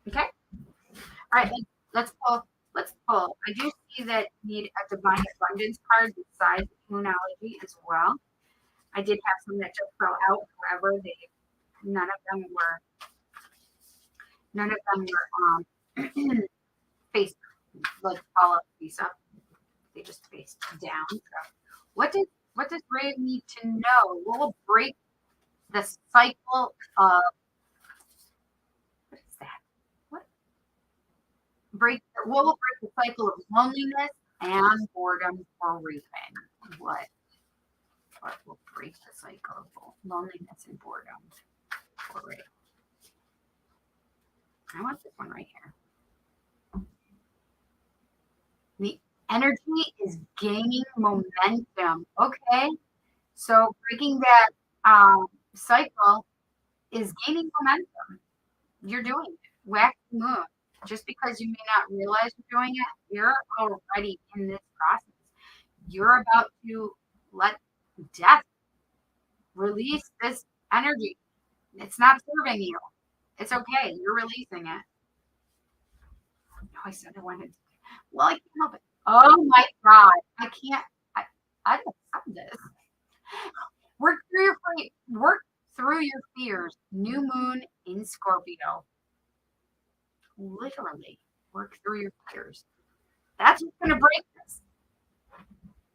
Okay. All right. Let's pull. I do see that you need a divine abundance card besides Moonology as well. I did have some that just fell out. However, none of them were face like fall up face up. They just face down. So what does Ray need to know? What will break the cycle of what is that? What will break the cycle of loneliness and boredom for Raven? What will break the cycle of loneliness and boredom for Raven? I want this one right here. The energy is gaining momentum. Okay. So breaking that cycle is gaining momentum. You're doing it. Wax the moon. Just because you may not realize you're doing it, you're already in this process. You're about to let death release this energy. It's not serving you. It's okay. You're releasing it. No, I said I wanted to. Well, I can't help it. Oh my God. I can't. I don't stop this. Work through your fears. New moon in Scorpio. Literally, work through your fears. That's what's gonna break this.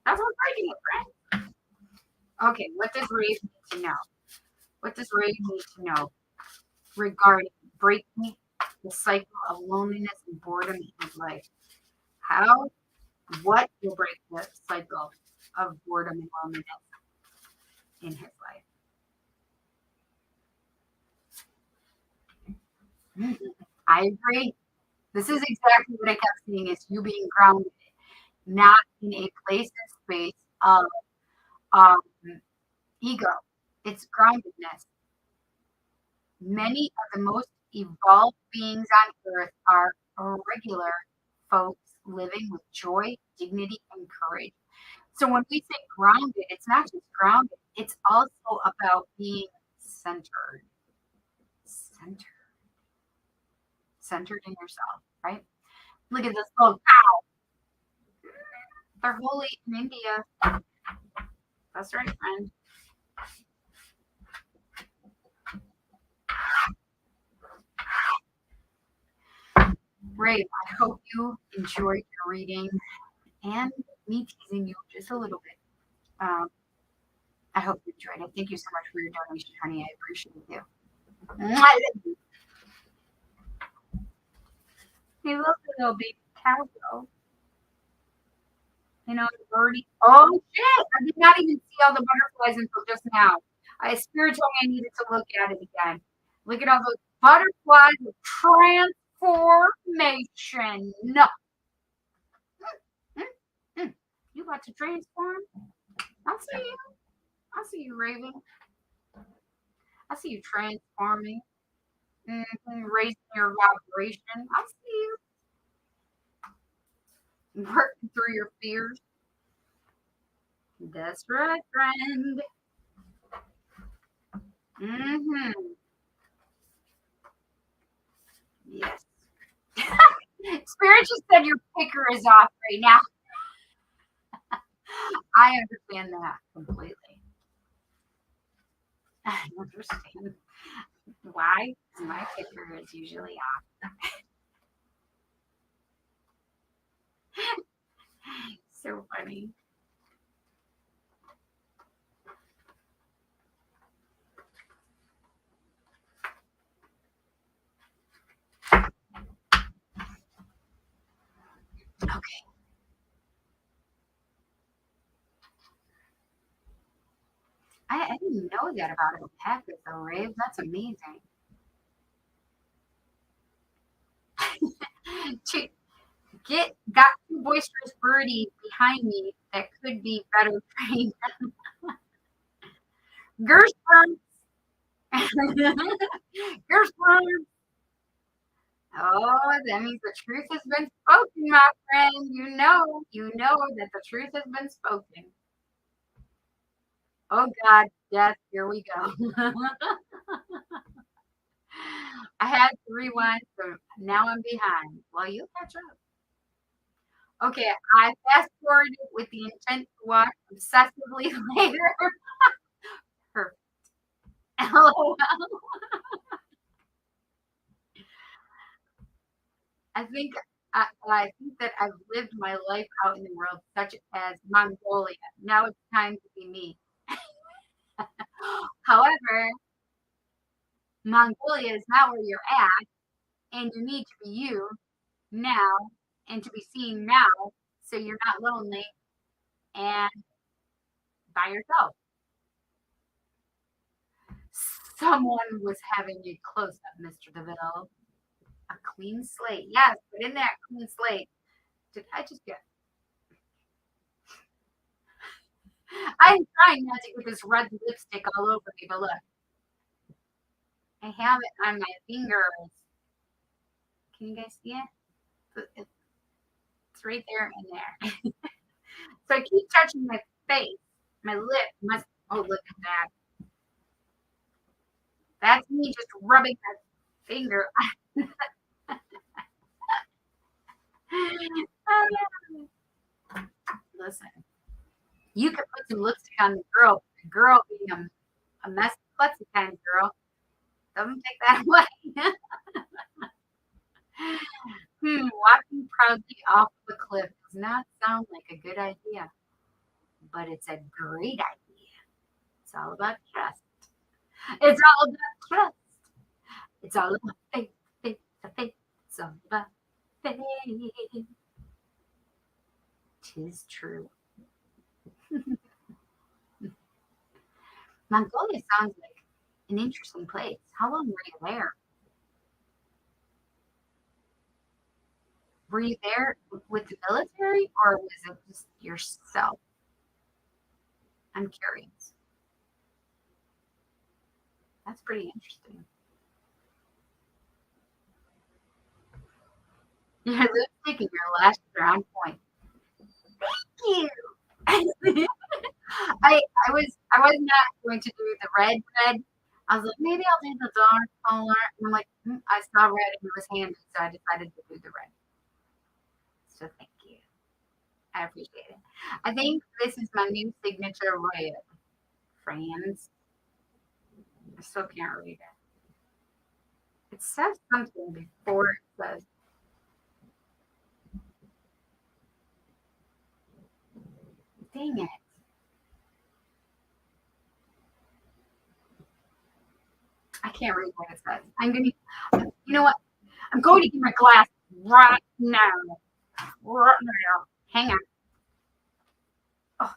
That's what's breaking it, right? Okay, what does Rave need to know? What does Rave need to know regarding breaking the cycle of loneliness and boredom in his life? What will break the cycle of boredom and loneliness in his life? I agree. This is exactly what I kept seeing is you being grounded, not in a place and space of um, ego. It's groundedness. Many of the most evolved beings on earth are regular folks living with joy, dignity, and courage. So when we say grounded, it's not just grounded, it's also about being centered. Centered. Centered in yourself, right? Look at this little cow. They're holy in India. That's right, friend. Rave, I hope you enjoyed your reading and me teasing you just a little bit. I hope you enjoyed it. Thank you so much for your donation, honey. I appreciate you. He loves the little baby cow, though. You know, already. Oh, shit. I did not even see all the butterflies until just now. Spirit told me I needed to look at it again. Look at all those butterflies of transformation. No. You about to transform? I'll see you. I see you, Raven. I see you transforming, raising your vibration. I see you working through your fears. That's right, friend. Yes. Spirit just said your picker is off right now. I understand that completely. I understand why. My picker is usually off. So funny. Okay. I didn't know that about alpacas though, Rave. That's amazing. Got two boisterous birdies behind me that could be better trained. Gershburn. Gershburn. Oh, that means the truth has been spoken, my friend. You know that the truth has been spoken. Oh God, yes, here we go. I had to rewind, so now I'm behind. Well, you'll catch up. Okay, I fast forwarded with the intent to watch obsessively later. Perfect. LOL. I think I think that I've lived my life out in the world, such as Mongolia. Now it's time to be me. However, Mongolia is not where you're at, and you need to be you now and to be seen now, so you're not lonely and by yourself. Someone was having a close up, Mr. DeVille. A clean slate. Yes, but in that clean slate, did I just get? I'm trying not to get this red lipstick all over me, but look. I have it on my fingers. Can you guys see it? It's right there and there. So I keep touching my face, my lip. Oh, look at that. That's me just rubbing my finger. Listen, you can some lipstick on the girl. The girl being a messy, klutzy kind of girl doesn't take that away. Walking proudly off the cliff does not sound like a good idea, but it's a great idea. It's all about trust. It's all about trust. It's all about faith, faith, faith. It's all about faith. Tis true. Mongolia sounds like an interesting place. How long were you there? Were you there with the military or was it just yourself? I'm curious. That's pretty interesting. Your lipstick and your lashes are on point. Thank you. I was not going to do the red. I was like, maybe I'll do the dark color. And I'm like, I saw red and it was handy, so I decided to do the red. So thank you. I appreciate it. I think this is my new signature red. Friends. I still can't read it. It says something before it says. Dang it. I can't read what it says. You know what? I'm going to get my glass right now. Right now. Hang on. Oh.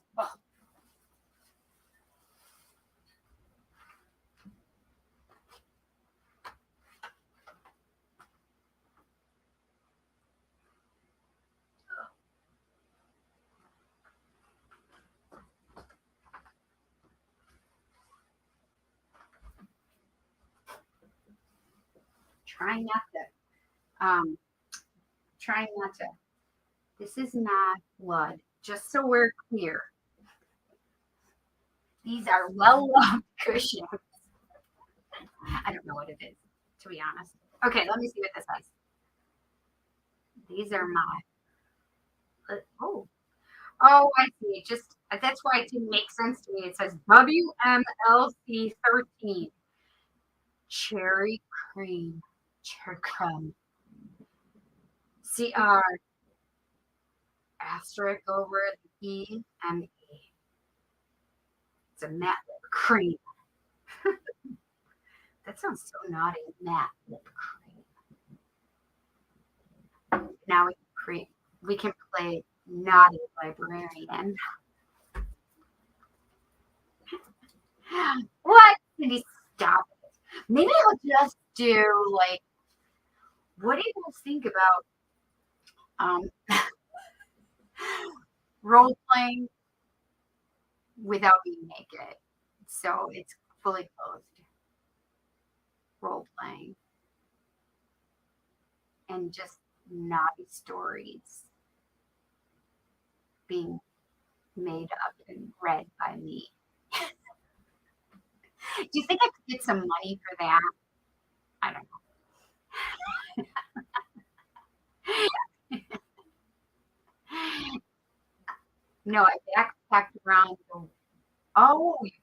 Trying not to. This is not blood. Just so we're clear. These are well-loved cushions. I don't know what it is, to be honest. Okay, let me see what this says. These are my. I see. Just that's why it didn't make sense to me. It says WMLC 13. Cherry cream. Cherry crumb. CR. Asterisk over the E and E. It's a matte lip cream. That sounds so naughty. Matte lip cream. Now we can play naughty librarian. What? Did he stop it? Maybe I'll just do like. What do you guys think about role playing without being naked? So it's fully clothed. Role playing and just naughty stories being made up and read by me. Do you think I could get some money for that? I don't know. No, I backpacked around. You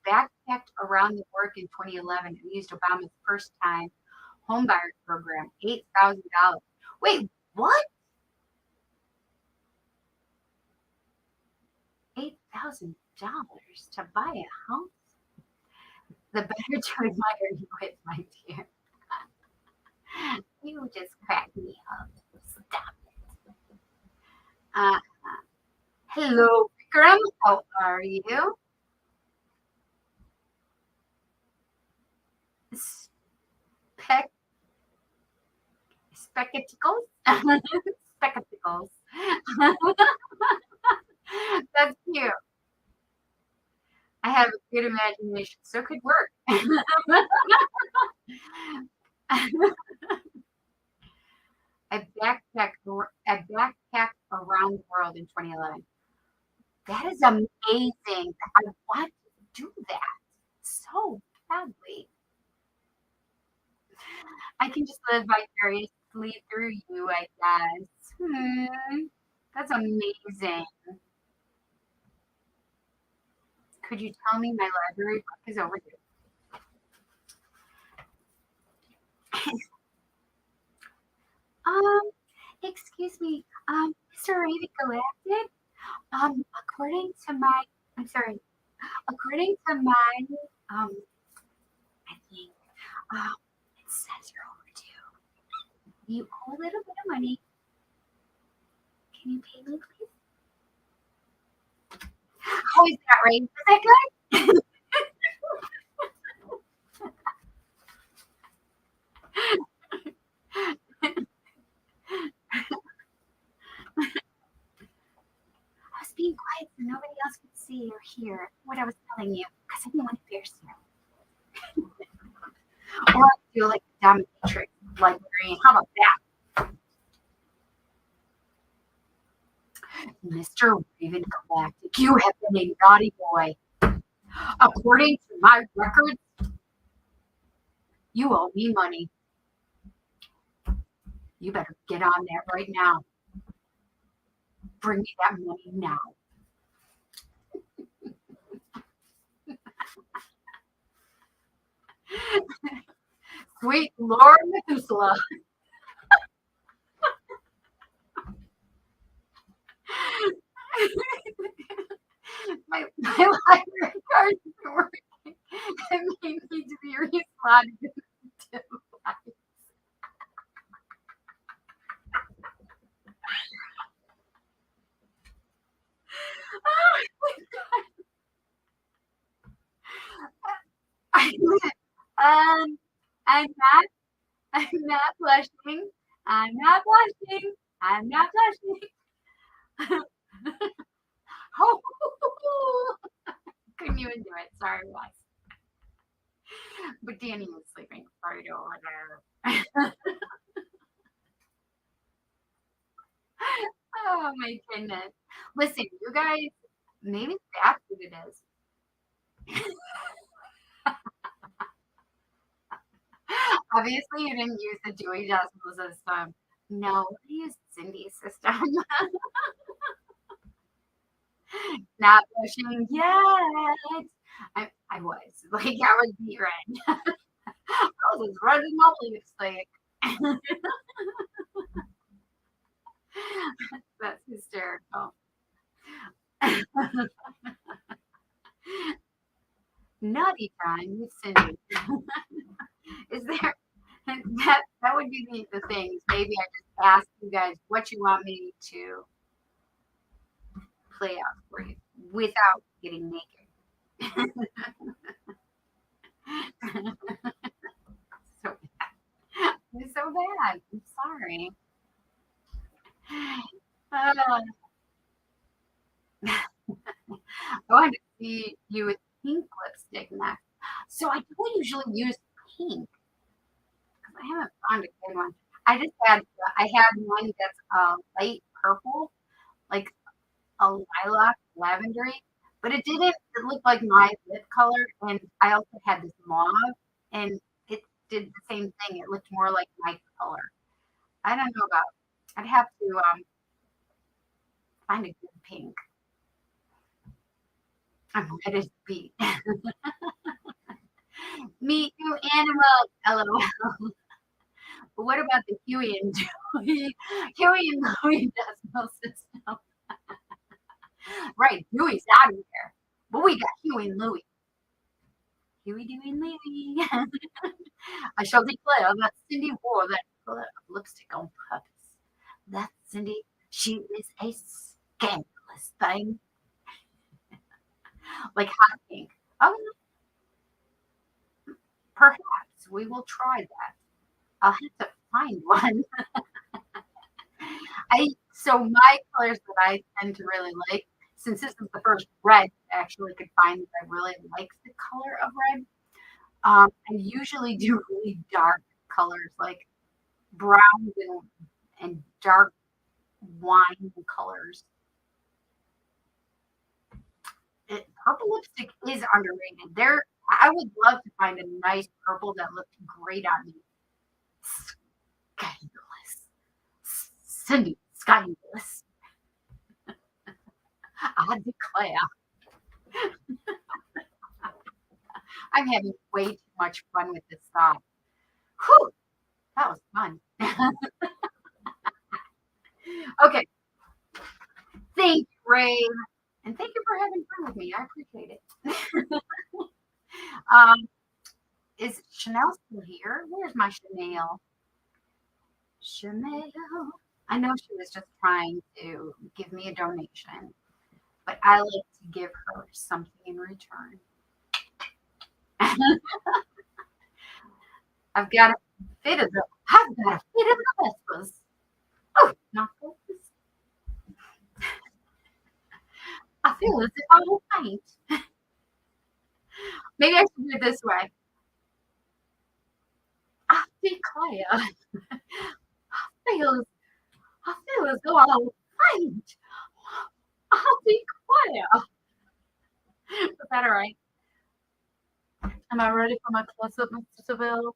backpacked around the work in 2011 and used Obama's first time homebuyer program, $8,000. Wait, what? $8,000 to buy a house? The better to admire you with, my dear. You just crack me up. Stop it. Hello, Vikram. How are you? Spectacles? Spectacles. That's cute. I have a good imagination, so could work. I backpacked around the world in 2011. That is amazing. I want to do that so badly. I can just live vicariously through you, I guess. That's amazing. Could you tell me my library book is overdue? Um, excuse me, Mr. Raven Galactic. According to my, I'm sorry, according to my, um, I think, um, it says you're overdue. You owe a little bit of money. Can you pay me, please? How is that, right? Is that good? I was being quiet so nobody else could see or hear what I was telling you because I didn't want to embarrass you. Or I feel like a dominatrix librarian. How about that? Mr. Raven Galactic, you have been a naughty boy. According to my records, you owe me money. You better get on that right now. Bring me that money now. Sweet Lord Methuselah. my library card isn't working. It may need to be reslotted into life. um, I'm not. I'm not blushing. I'm not blushing. I'm not blushing. Oh, couldn't even do it. Sorry, guys. But Danny was sleeping. Sorry to whatever. Oh my goodness. Listen, you guys, maybe that's what it is. Obviously, you didn't use the Dewey Decimal System. No, I used Cindy's system. Not blushing yet. I was like, I was beat red. I was as red as my lipstick. That's hysterical. Naughty time with Cindy. Is there that would be the thing. Maybe I just ask you guys what you want me to play out for you without getting naked. So it's so bad. I'm sorry. Uh, I wanted to see you with pink lipstick next. So I don't usually use pink because I haven't found a good one. I had one that's light purple, like a lilac lavendery, but it didn't. It looked like my lip color, and I also had this mauve, and it did the same thing. It looked more like my color. I don't know about. I'd have to find a good pink. I'm ready to beat. Meet new animal. LOL. But what about the Huey and Dewey? Huey and Louie decimal system. Right, Huey's out of here. But we got Huey and Louie. Huey, Dewey, and Louie. I shall declare that Cindy wore that color of lipstick on purpose. That Cindy, she is a scandalous thing. Like hot pink. Oh, perhaps we will try that. I'll have to find one. So my colors that I tend to really like, since this is the first red I actually could find that I really like the color of red. I usually do really dark colors like browns and dark wine colors. Purple lipstick is underrated. I would love to find a nice purple that looked great on me. Scandalous. Cindy, scandalous. I declare. I'm having way too much fun with this stuff. Whew, that was fun. Okay. Thank you, Ray. And thank you for having fun with me. I appreciate it. um, is Chanel still here? Where's my Chanel? Chanel. I know she was just trying to give me a donation, but I like to give her something in return. I've got a fit of the Vespas. Oh, not Vespas. I feel as if I will faint. Maybe I should do it this way. I declare. feel I feel as though I'll faint. I declare. Is that all right? Am I ready for my close-up, Mr. Seville?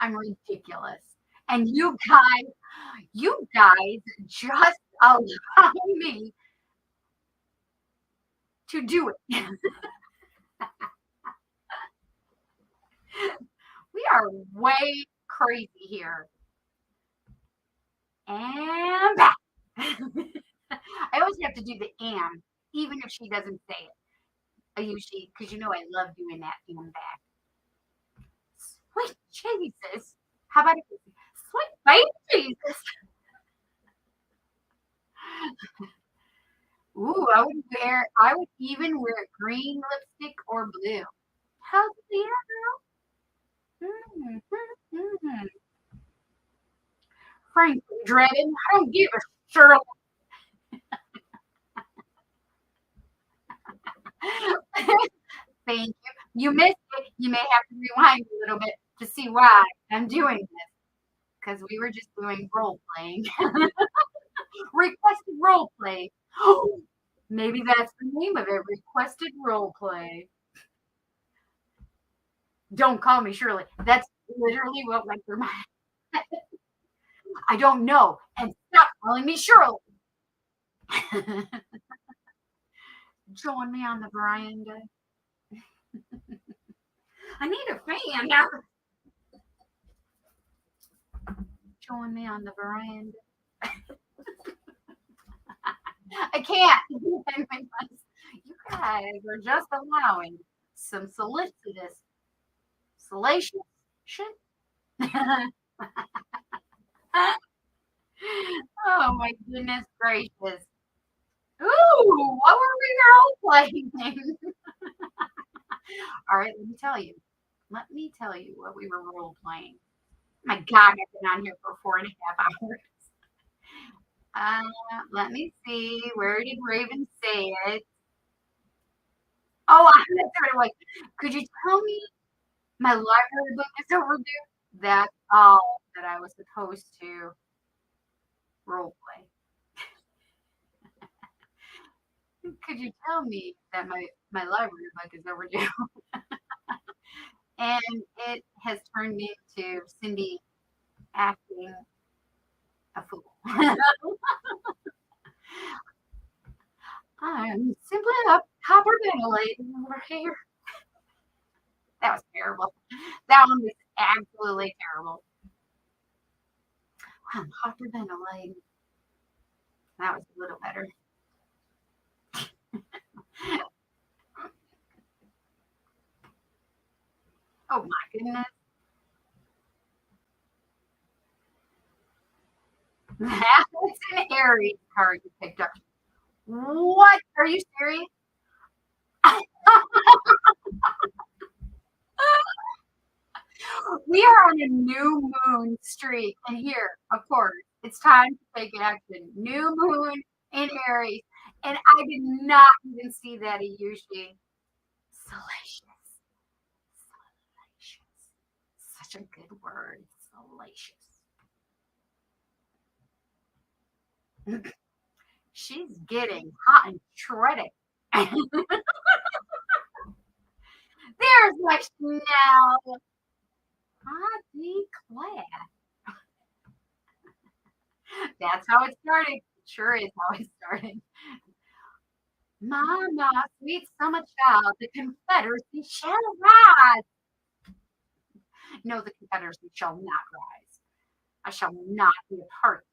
I'm ridiculous. And you guys just allow me to do it. We are way crazy here. And back. I always have to do the and, even if she doesn't say it. I usually, because you know I love doing that and back. Sweet Jesus. How about it? Sweet baby Jesus. Ooh, I would even wear green lipstick or blue. How's the girl? Mm-hmm. Frankly, Dredden, I don't give a Shirley. Thank you. You missed it. You may have to rewind a little bit to see why I'm doing this. Because we were just doing role playing. Requested role play. Maybe that's the name of it. Requested role play. Don't call me Shirley. That's literally what went through my head. I don't know. And stop calling me Shirley. Join me on the veranda. I need a fan. Join me on the veranda. I can't. You guys are just allowing some salacious shit. Oh my goodness gracious. Ooh, what were we role playing? All right, let me tell you. Let me tell you what we were role playing. My God, I've been on here for 4.5 hours. Let me see. Where did Raven say it? Oh, I'm sorry. Could you tell me my library book is overdue? That's all that I was supposed to role play. Could you tell me that my library book is overdue? And it has turned into Cindy acting a fool. I'm simply hyperventilating over here. That was terrible. That one was absolutely terrible. I'm hyperventilating. That was a little better. Oh my goodness. That was an Aries card you picked up. What? Are you serious? We are on a new moon streak. And here, of course, it's time to take action. New moon in Aries. And I did not even see that Ayushi. Salacious. Salacious. Such a good word. Salacious. She's getting hot and shredded. There's my Chanel. I declare. That's how it started. Sure is how it started. Mama, sweet summer child, the Confederacy shall rise. No, the Confederacy shall not rise. I shall not be a part.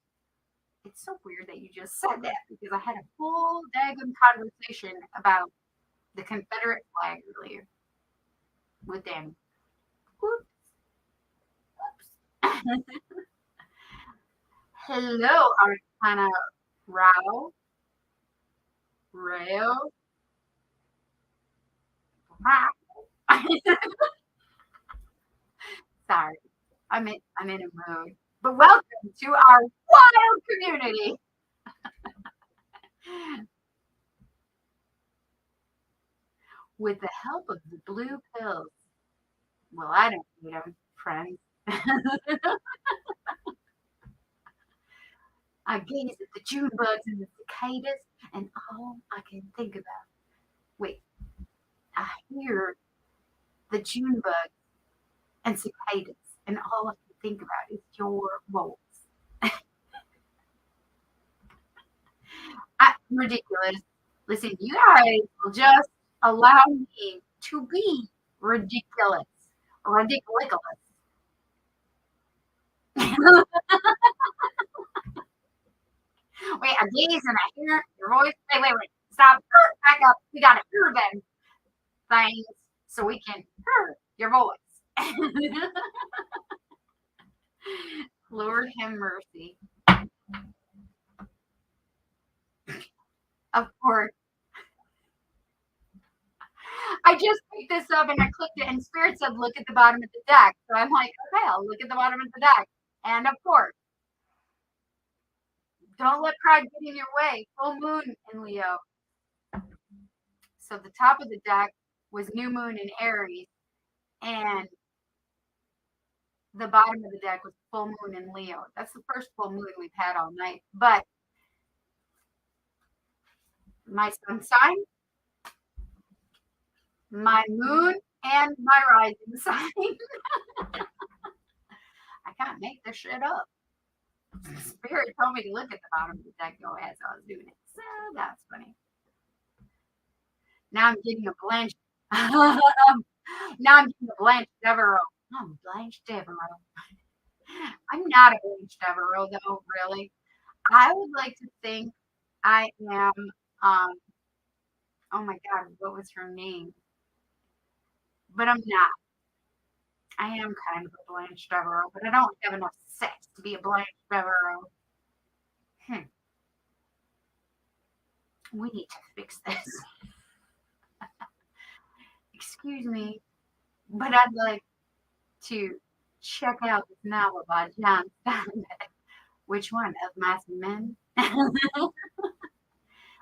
It's so weird that you just said that because I had a full daggum conversation about the Confederate flag earlier with them. Whoops. Whoops. Hello, Arcana Rao. Rail. Sorry, I'm in a mood. But welcome to our wild community. With the help of the blue pills. Well, I don't need them, friends. I gaze at the June bugs and the cicadas, and all I can think about. Wait, I hear the June bugs and cicadas, and all I can think about is your voice. Ridiculous. Listen, you guys will just allow me to be ridiculous. Ridiculous. Wait, I gaze and I hear your voice. Wait. Stop. Back up. We got to hear them things so we can hear your voice. Lord have mercy. Of course. I just picked this up and I clicked it, and Spirit said, look at the bottom of the deck. So I'm like, okay, I'll look at the bottom of the deck. And of course, don't let pride get in your way. Full moon in Leo. So the top of the deck was new moon in Aries, and the bottom of the deck was full moon in Leo. That's the first full moon we've had all night. But my sun sign, my moon, and my rising sign. I can't make this shit up. Spirit told me to look at the bottom of the deck as I was doing it. So that's funny. Now I'm getting a blanche. Now I'm getting a Blanche Devereaux. I'm Blanche Devereaux. I'm not a Blanche Devereaux though, really. I would like to think I am oh my god, what was her name? But I'm not. I am kind of a Blanche Devereaux, but I don't have enough sex to be a Blanche Devereaux. We need to fix this. Excuse me, but I'd like to check out this novel by John Steinbeck. Which one? Of Mice and Men?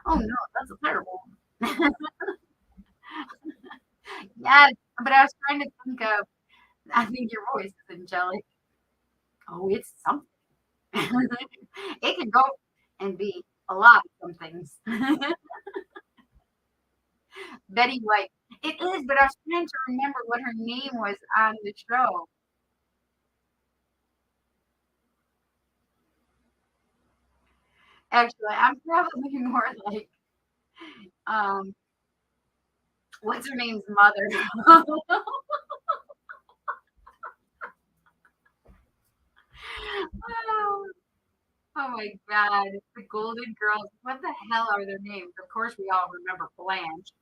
Oh no, that's terrible. Yeah, but I was trying to think of, I think your voice is angelic. Oh, it's something. It can go and be a lot of some things. Betty White. It is, but I was trying to remember what her name was on the show. Actually, I'm probably more like, what's her name's mother? Oh my god, the Golden Girls. What the hell are their names? Of course, we all remember Blanche.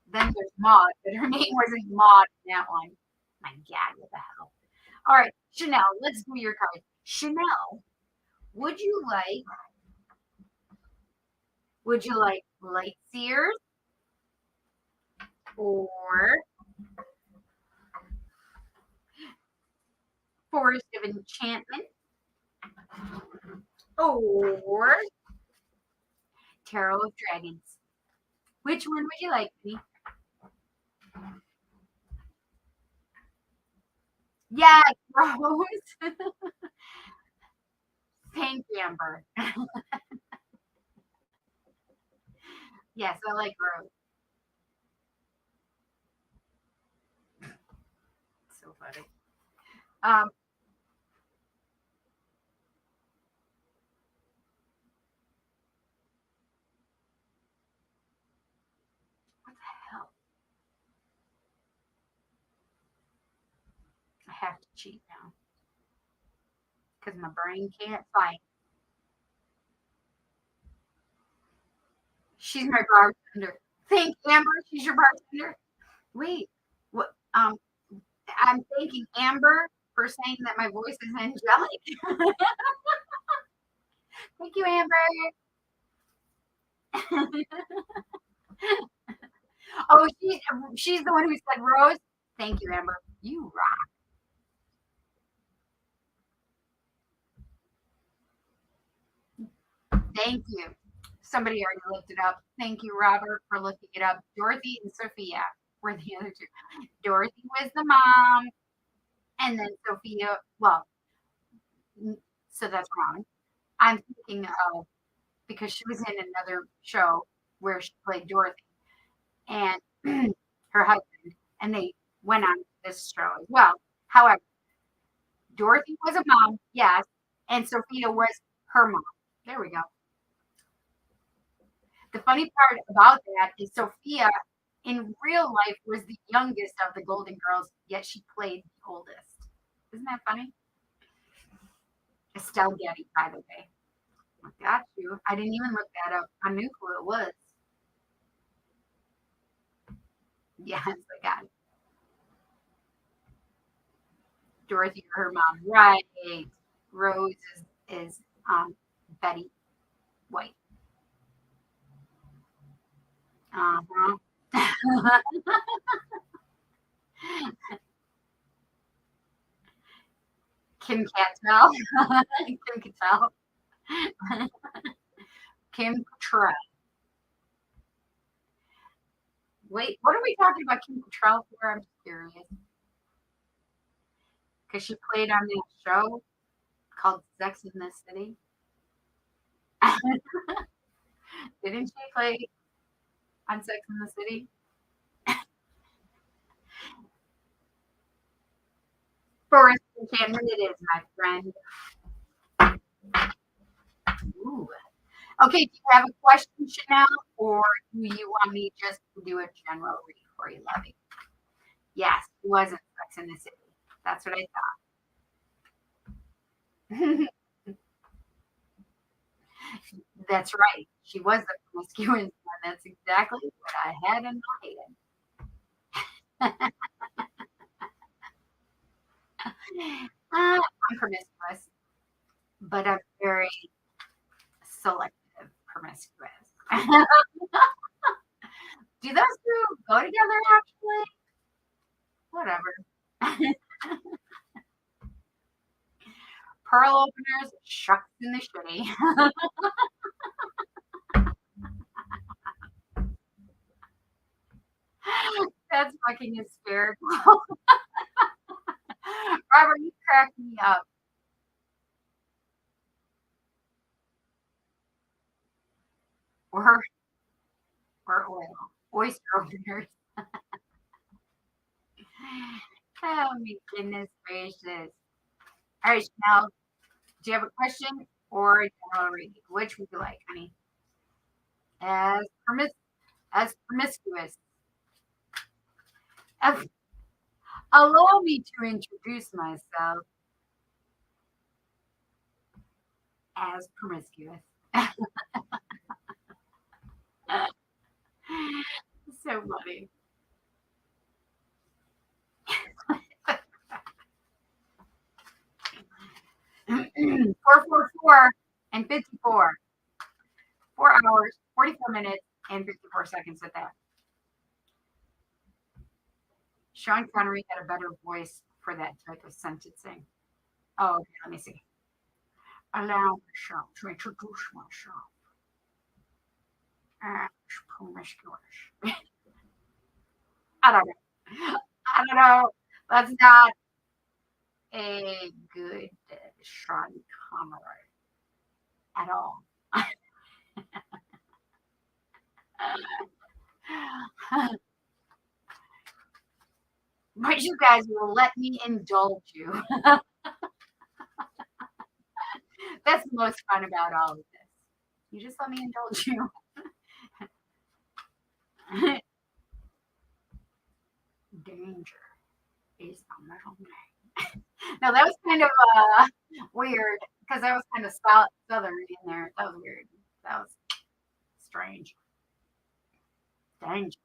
Then there's Maud, but her name wasn't Maud in that one. My god, what the hell? All right, Chanel, let's do your card. Chanel, would you like light seers or forest of enchantment or tarot of dragons? Which one would you like me? Yeah, Rose. Pink Amber. Yes, I like Rose. So funny. Um, have to cheat now because my brain can't fight. She's my bartender. Thank Amber. She's your bartender. Wait, what? I'm thanking Amber for saying that my voice is angelic. Thank you, Amber. Oh, she's the one who said Rose. Thank you, Amber. You rock. Thank you. Somebody already looked it up. Thank you, Robert, for looking it up. Dorothy and Sophia were the other two. Dorothy was the mom, and then Sophia. Well, so that's wrong. I'm thinking of because she was in another show where she played Dorothy and her husband, and they went on this show as well. However, Dorothy was a mom, yes, and Sophia was her mom. There we go. The funny part about that is Sophia in real life was the youngest of the Golden Girls, yet she played the oldest. Isn't that funny? Estelle Getty, by the way. I got you. I didn't even look that up. I knew who it was. Yes, I got it. Dorothy, her mom, right? Rose is Betty White. Uh-huh. Kim Cattrall. Kim Cattrall. Kim Cattrall. Wait, what are we talking about Kim Cattrall for? I'm just curious. Because she played on that show called Sex in the City. Didn't she play on Sex in the City? Forest Enchantment it is, my friend. Ooh. Okay, do you have a question, Chanel, or do you want me just to do a general read for you, Lovey? Yes, it was in Sex in the City. That's what I thought. That's right. She was the promiscuous one. That's exactly what I had in mind. I'm promiscuous, but I'm very selective promiscuous. Do those two go together actually? Whatever. Pearl openers, shucks in the shitty. That's fucking hysterical. Robert, you cracked me up. Or oil. Oyster openers. Oh my goodness gracious. All right, Chanel, do you have a question or a general read? Which would you like, honey? As promiscuous. As, allow me to introduce myself as promiscuous. So funny. 444 and 54. 4 hours, 44 minutes, and 54 seconds at that. Sean Connery had a better voice for that type of sentencing. Oh, okay, let me see. Allow myself to introduce myself as promiscuous. I don't know. I don't know. That's not a good Sean Connery at all. But you guys will let me indulge you. That's the most fun about all of this. You just let me indulge you. Danger is the middle name. No, that was kind of weird because I was kind of southern in there. That was weird. That was strange. Danger.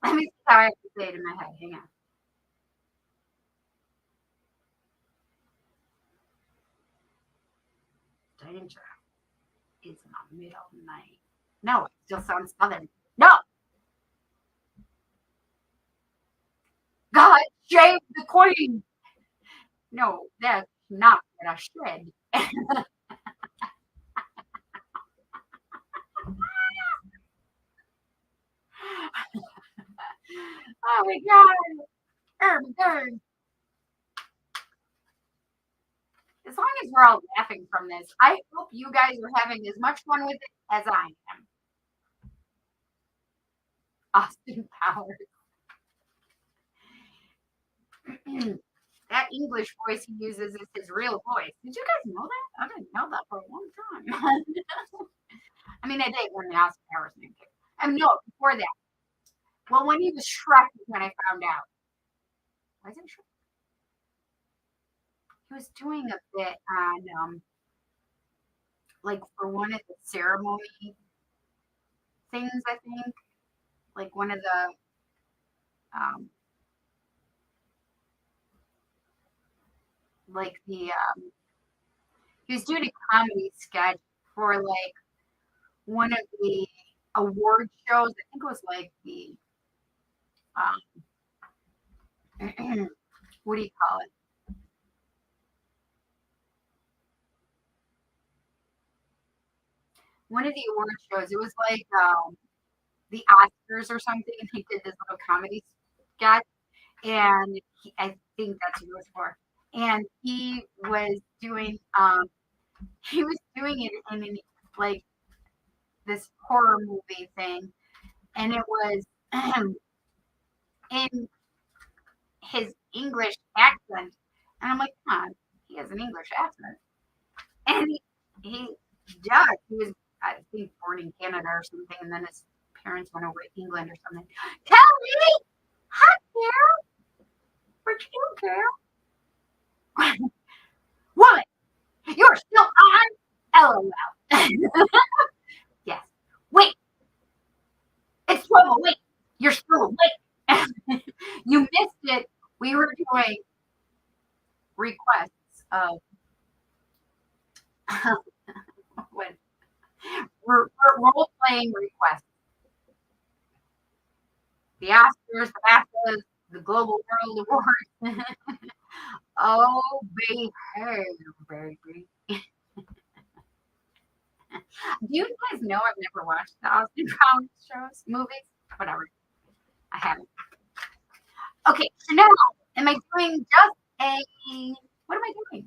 Let me see how I have to say it in my head. Hang on. Danger is in the middle of the night. No, it still sounds southern. No, God save the queen. No, that's not what I said. Oh my God. Oh my God. As long as we're all laughing from this, I hope you guys are having as much fun with it as I am. Austin Powers. That English voice he uses is his real voice. Did you guys know that? I didn't know that for a long time. I mean, I did when the Austin Powers name too. I mean, no, before that. Well, when he was Shrek is when I found out. Wasn't Shrek? He was doing a bit on, like, for one of the ceremony things, I think. Like, one of the, um, like, he was doing a comedy sketch for, like, one of the award shows. I think it was like the what do you call it? One of the award shows. It was like the Oscars or something, and he did this little comedy sketch, and I think that's what it was for. And he was doing it in like this horror movie thing, and it was in his English accent, and I'm like, come on, he has an English accent, and he does. He was, I think, born in Canada or something, and then his parents went over to England or something. Tell me, hi, Carol. What you doing, Carol? Woman, you're still on. LOL. Yes. Wait, it's 12 awake. You're still awake. You missed it. We were doing requests of when we're role playing requests. The Oscars, the BAFTAs, the Global World Awards. Oh, baby, baby. Do you guys know I've never watched the Austin Powers shows, movies? Whatever. I haven't. Okay, so now, am I doing just what am I doing?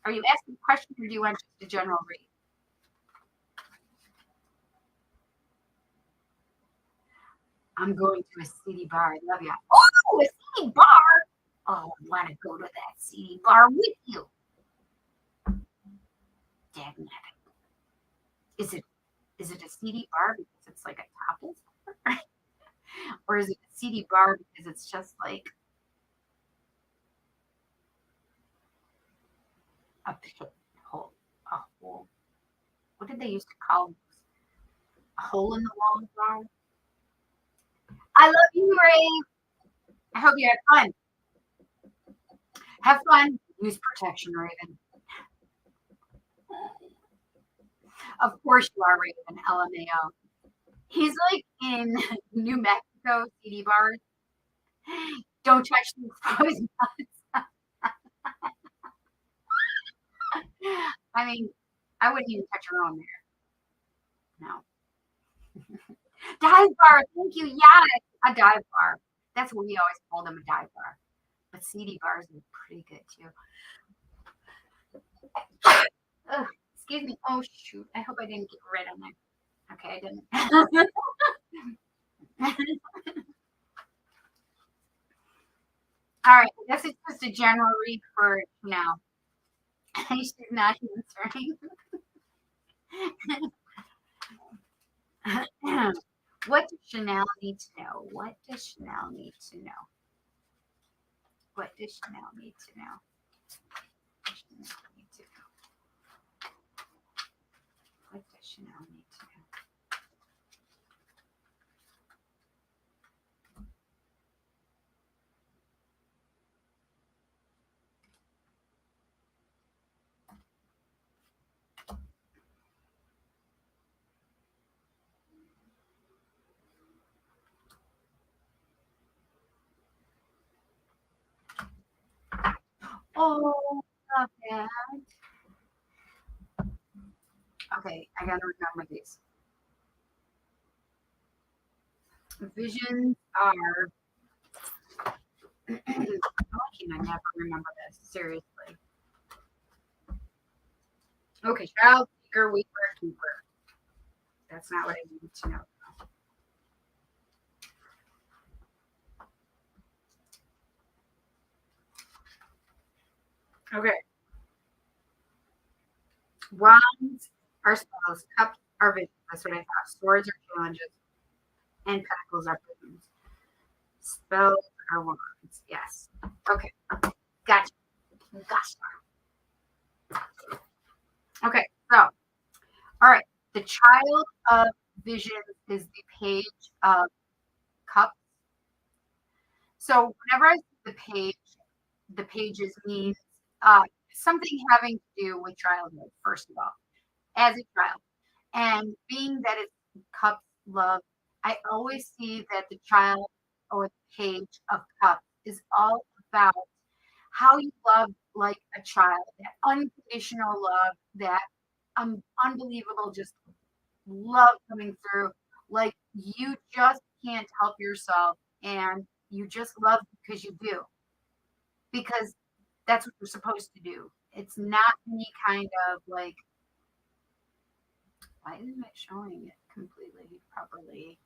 Are you asking questions or do you want just a general read? I'm going to a city bar. I love you. Oh, a city bar. Oh, I want to go to that city bar with you. Dang it. Is it a CD bar because it's like a topless bar? Or is it a CD bar because it's just like a pit hole? A hole. What did they used to call those? A hole in the wall bar? I love you, Ray. I hope you had fun. Have fun. Use protection, Raven. Of course you are, Raven. LMAO. He's like in New Mexico CD bars. Don't touch the frozen nuts. I mean, I wouldn't even touch your own there. No. Dive bar. Thank you. Yes, a dive bar. That's what we always call them, a dive bar. But CD bars are pretty good too. Ugh, excuse me. Oh shoot. I hope I didn't get red on there. Okay, I didn't. All right. I guess it's just a general read for now. She's not answering. What does Chanel need to know? What does Chanel need to know? What does Chanel need to know? Chanel need to know. What does Chanel need to know? Oh, love that. Okay, I gotta remember these. Visions are. How can I never remember this? Seriously. Okay, child, seeker, weaver, keeper. That's not what I need to know. Okay. Wands are spells, cups are visions. That's what I thought. Swords are challenges, and pentacles are prisons. Spells are wands. Yes. Okay. Gotcha. Gotcha. Okay. So, all right. The child of visions is the page of cups. So whenever I see the pages means something having to do with childhood, first of all, as a child. And being that it's cups love, I always see that the child or the page of cups is all about how you love like a child, that unconditional love, that unbelievable just love coming through. Like you just can't help yourself and you just love because you do, because that's what you're supposed to do. It's not any kind of like, why isn't it showing it completely properly?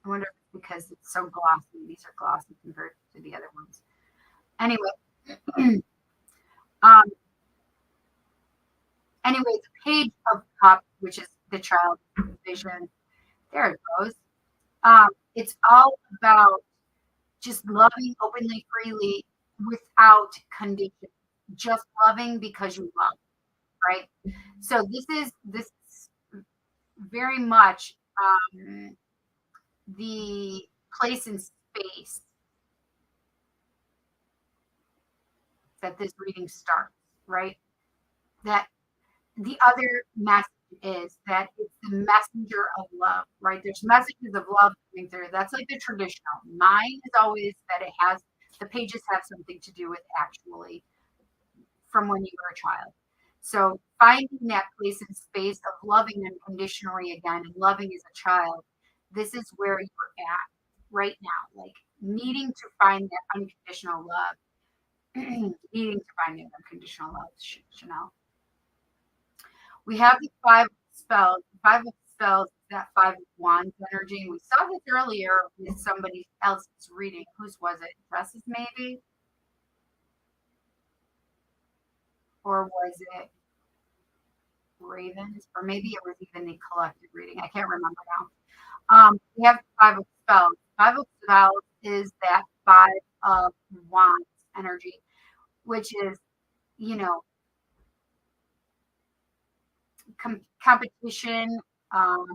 I wonder if it's because it's so glossy. These are glossy compared to the other ones. Anyway, um, anyway, the page of cup, which is the child vision, there it goes. It's all about just loving openly, freely, without condition. Just loving because you love, right? So this is very much the place and space that this reading starts, right? That the other message is that it's the messenger of love, right? There's messages of love coming through. That's like the traditional. Mine is always that it has the pages have something to do with actually from when you were a child. So finding that place and space of loving unconditionally again and loving as a child, this is where you're at right now, like needing to find that unconditional love, needing to find that unconditional love, Chanel. We have the five spells. Five of spells, that five of wands energy. We saw this earlier with somebody else's reading. Whose was it? Dresses, maybe? Or was it Ravens? Or maybe it was even the collective reading. I can't remember now. We have five of spells. Five of spells is that five of wands energy, which is, you know, competition, um,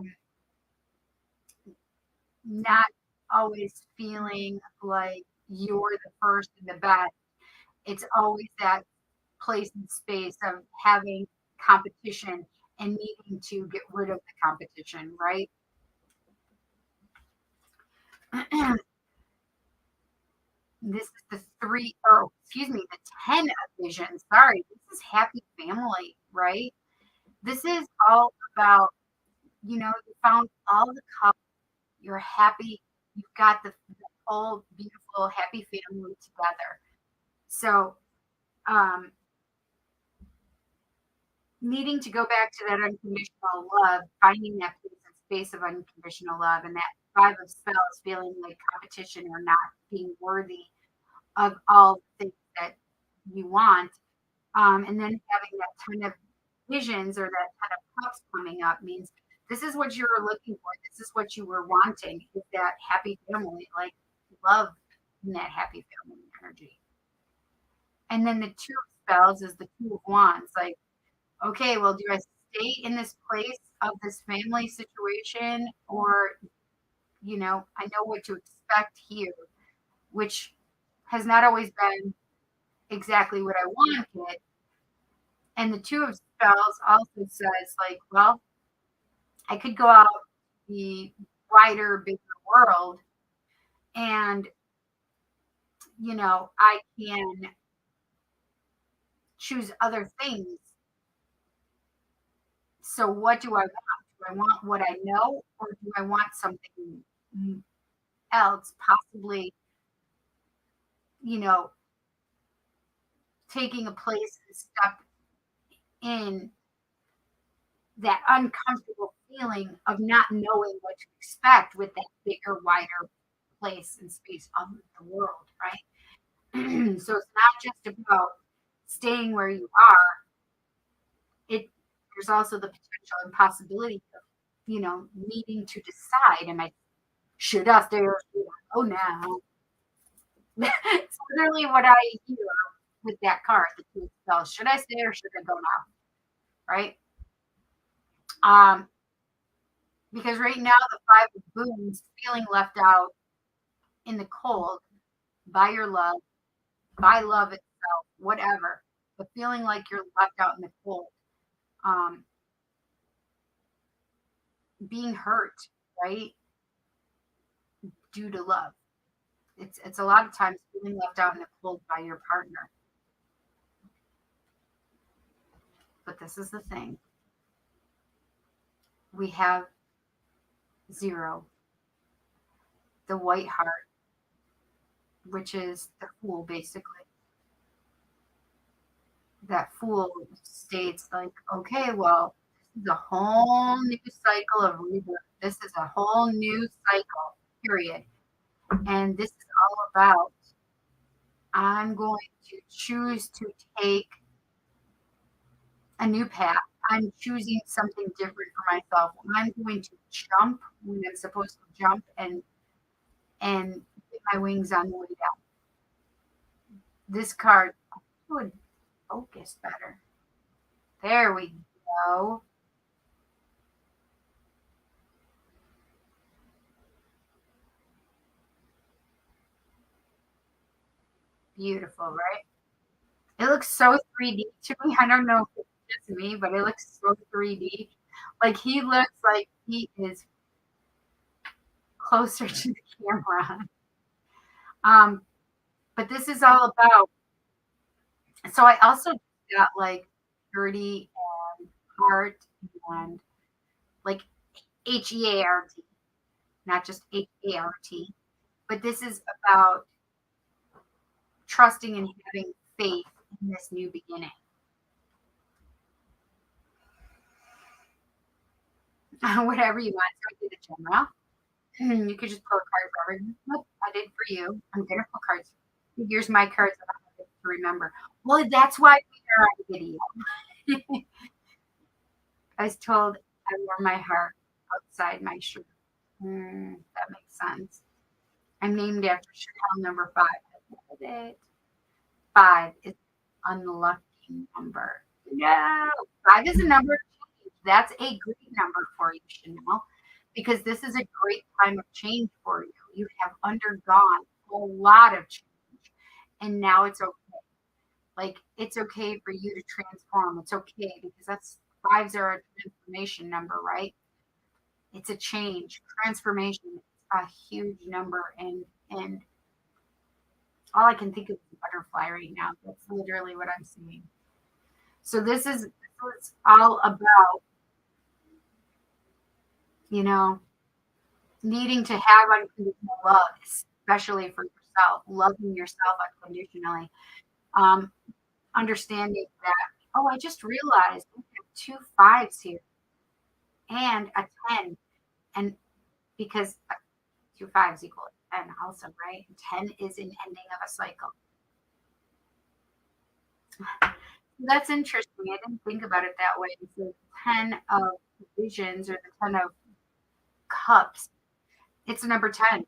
not always feeling like you're the first and the best. It's always that place and space of having competition and needing to get rid of the competition, right? This is the three, or excuse me, the 10 of vision. Sorry, this is happy family, right? This is all about, you found all the cups, you're happy, you've got the whole beautiful, happy family together. So, um, needing to go back to that unconditional love, finding that place and space of unconditional love, and that five of spells, feeling like competition or not being worthy of all the things that you want, and then having that ton of visions or that ton of cups coming up means this is what you were looking for. This is what you were wanting. Is that happy family? Like love in that happy family energy. And then the two of spells is the two of wands. Like, okay, well, do I stay in this place of this family situation, or I know what to expect here, which has not always been exactly what I wanted. And the two of spells also says, like, well, I could go out to the wider, bigger world, and I can choose other things. So what do I want? Do I want what I know, or do I want something else, possibly, you know, taking a place and step in that uncomfortable feeling of not knowing what to expect with that bigger, wider place and space of the world, right? So it's not just about staying where you are. It There's also the potential and possibility of, needing to decide, should I stay or should I go now? It's literally what I hear with that card, the two of spells. Should I stay or should I go now? Right? Um, because right now the five of booms, feeling left out in the cold by your love, by love itself, whatever, but feeling like you're left out in the cold, um, being hurt, right, due to love. It's a lot of times feeling left out in the cold by your partner. But this is the thing: we have 0, the white heart, which is the fool, basically. That fool states, like, okay, well, this is a whole new cycle of rebirth. This is a whole new cycle, period. And this is all about, I'm going to choose to take a new path. I'm choosing something different for myself. I'm going to jump when I'm supposed to jump, and get my wings on the way down. This card would focus better. There we go. Beautiful, right? It looks so 3D to me. I don't know if it's just me, but it looks so 3D. Like, he looks like he is closer to the camera. Um, but this is all about. So I also got like purity and heart and like HEART, not just HART. But this is about trusting and having faith in this new beginning. Whatever you want. So I did a general. You could just pull a card for everyone. Nope, I did for you. I'm gonna pull cards. Here's my cards that I have to remember. Well, that's why we are on video. I was told I wore my heart outside my shirt. That makes sense. I'm named after Chanel number 5. I love it. 5 is an unlucky number. No, 5 is a number of change. That's a great number for you, Chanel, because this is a great time of change for you. You have undergone a lot of change, and now it's okay. Like, it's okay for you to transform. It's okay because that's 5s are a transformation number, right? It's a change, transformation. It's a huge number, and all I can think of is butterfly right now. That's literally what I'm seeing. So this is what all about, you know, needing to have unconditional love, especially for yourself, loving yourself unconditionally. Um, Understanding that, oh, I just realized we have 2 5s here and a 10. And because 2 5s equal 10 also, right? 10 is an ending of a cycle. That's interesting. I didn't think about it that way. So the 10 of visions, or the 10 of cups, it's number 10.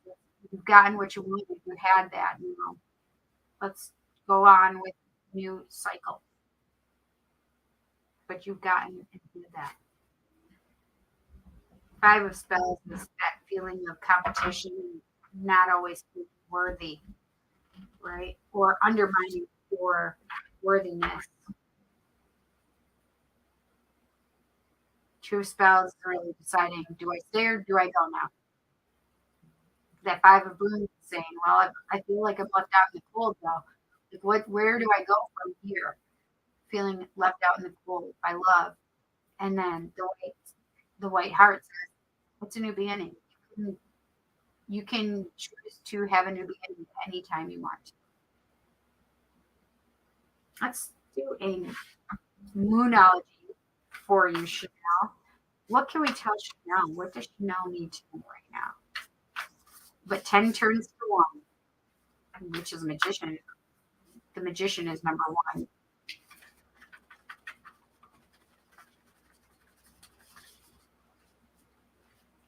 You've gotten what you wanted. You had that. Let's go on with new cycle. But you've gotten into that. Five of Spells is that feeling of competition, not always being worthy, right? Or undermining your worthiness. Two of Spells is really deciding, do I stay or do I go now? That Five of Blooms is saying, well, I feel like I'm left out in the cold though. Like where do I go from here? Feeling left out in the cold by love. And then the white heart says, it's a new beginning. You can choose to have a new beginning anytime you want. Let's do a moonology for you, Chanel. What can we tell Chanel? What does Chanel need to know right now? But 10 turns to 1, which is magician. The magician is number 1.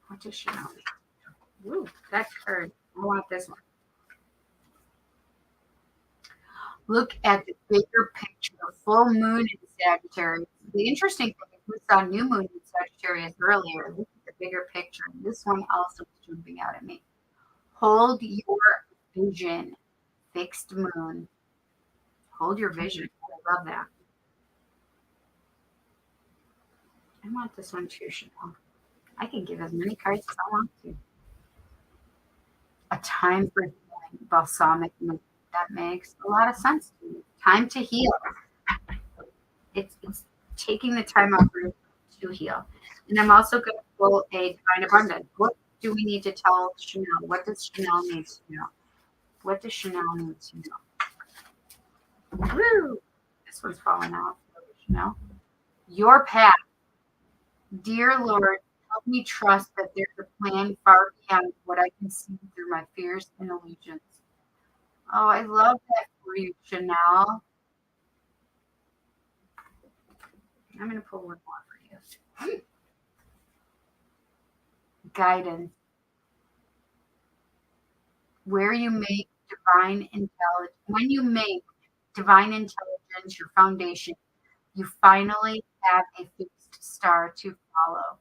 What does Chanel need? Ooh, that card. I want this one. Look at the bigger picture. Full moon in Sagittarius. The interesting thing is we saw new moon in Sagittarius earlier. Look at the bigger picture. This one also is jumping out at me. Hold your vision. Fixed moon. Hold your vision. I love that. I want this one too, Chanel. I can give as many cards as I want to. A time for healing. Balsamic moon. That makes a lot of sense to me. Time to heal. It's taking the time out for you to heal. And I'm also going to pull a divine abundance. What do we need to tell Chanel? What does Chanel need to know? What does Chanel need to know? Woo! This one's falling off. Chanel. Your path. Dear Lord, help me trust that there's a plan far beyond what I can see through my fears and illusions. Oh, I love that for you, Chanel. I'm going to pull one more for you. Guidance. Where you make divine intelligence, when you make divine intelligence your foundation, you finally have a fixed star to follow.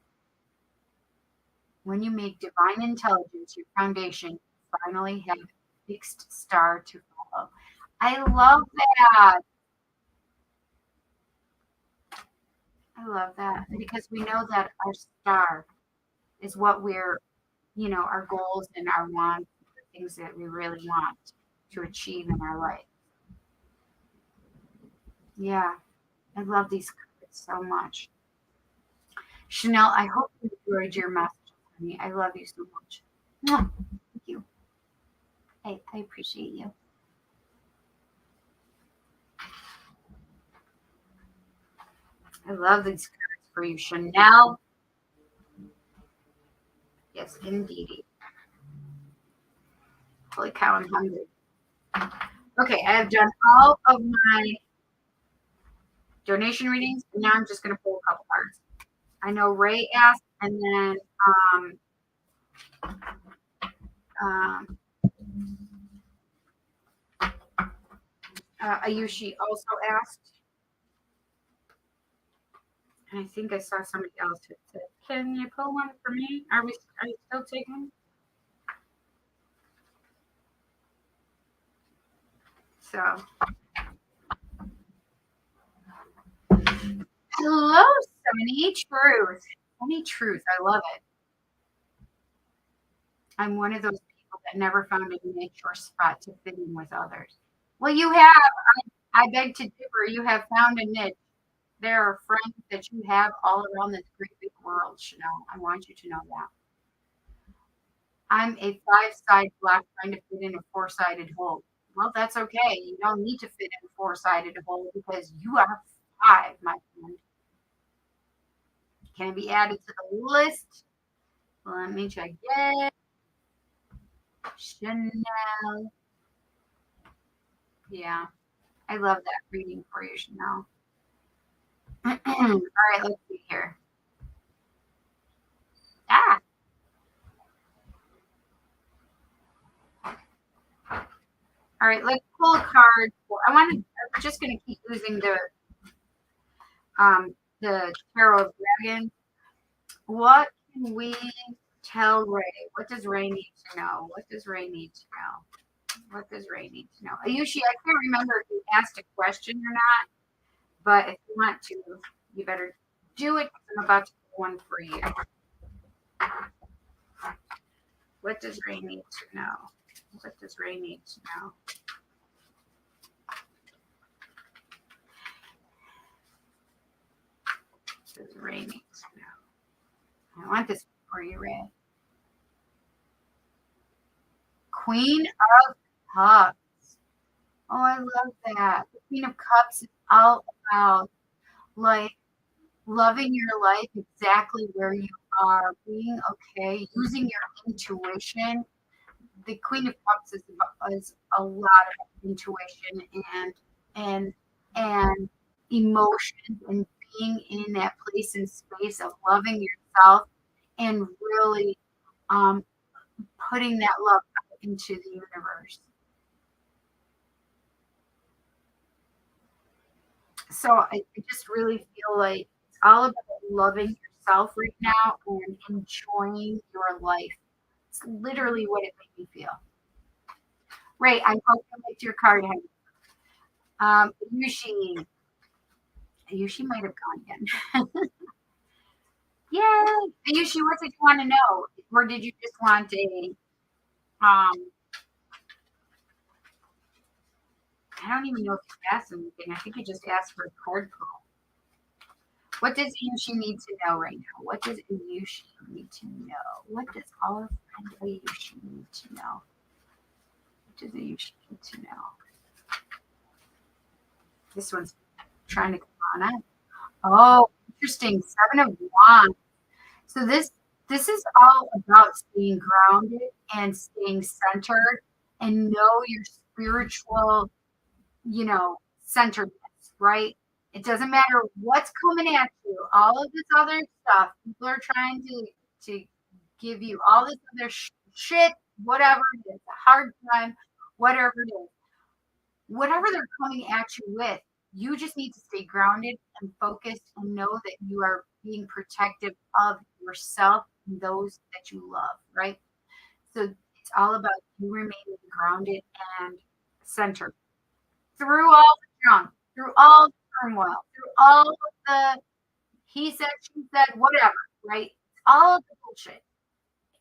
When you make divine intelligence your foundation, you finally have a fixed star to follow. I love that. I love that because we know that our star is what we're, our goals and our wants, the things that we really want to achieve in our life. Yeah, I love these cards so much. Chanel, I hope you enjoyed your message, honey. I love you so much. Mwah. Thank you. I appreciate you. I love these cards for you, Chanel. Yes, indeed. Holy cow, I'm hungry. Okay, I have done all of my donation readings, and now I'm just going to pull a couple cards. I know Ray asked, and then Ayushi also asked. And I think I saw somebody else who said, can you pull one for me? Are you still taking? So, hello, Sunny Truth. Sunny Truth, I love it. I'm one of those people that never found a niche or spot to fit in with others. Well, you have. I beg to differ. You have found a niche. There are friends that you have all around this great big world, Chanel. I want you to know that. I'm a 5-side block trying to fit in a 4-sided hole. Well, that's okay. You don't need to fit in a 4-sided hole because you are 5, my friend. Can it be added to the list? Let me check it. Chanel. Yeah, I love that reading for you, Chanel. All right, let's see here. Ah. All right, let's pull a card. I'm just going to keep using the Tarot of Dragons. What can we tell Ray? What does Ray need to know? What does Ray need to know? What does Ray need to know? Ayushi, I can't remember if you asked a question or not, but if you want to, you better do it. I'm about to do one for you. What does Ray need to know? What does Ray need to know? What does Ray need to know? I want this for you, Ray. Queen of Cups. Oh, I love that. The Queen of Cups is all about like loving your life exactly where you are, being okay, using your intuition. The Queen of Cups is a lot of intuition and and emotion and being in that place and space of loving yourself and really um, putting that love out into the universe. So I just really feel like it's all about loving yourself right now and enjoying your life. It's literally what it made me feel. Ray, I hope you liked your card. Yushi, Yushi might have gone again. Yay! Yushi, what did you want to know? Or did you just want um, I don't even know if you asked anything. I think you just asked for a card pull. What does Yushi need to know right now? What does Yushi need to know? What does our friend Yushi need to know? What does Yushi need to know? This one's trying to come on up. Oh, interesting. 7 of Wands. So this is all about staying grounded and staying centered and know your spiritual, centeredness, right? It doesn't matter what's coming at you. All of this other stuff, people are trying to give you all this other shit, whatever it is, a hard time, whatever it is, whatever they're coming at you with. You just need to stay grounded and focused and know that you are being protective of yourself and those that you love, right? So it's all about you remaining grounded and centered through all the junk, through all the turmoil, through all of the he said, she said, whatever, right? It's all of the bullshit.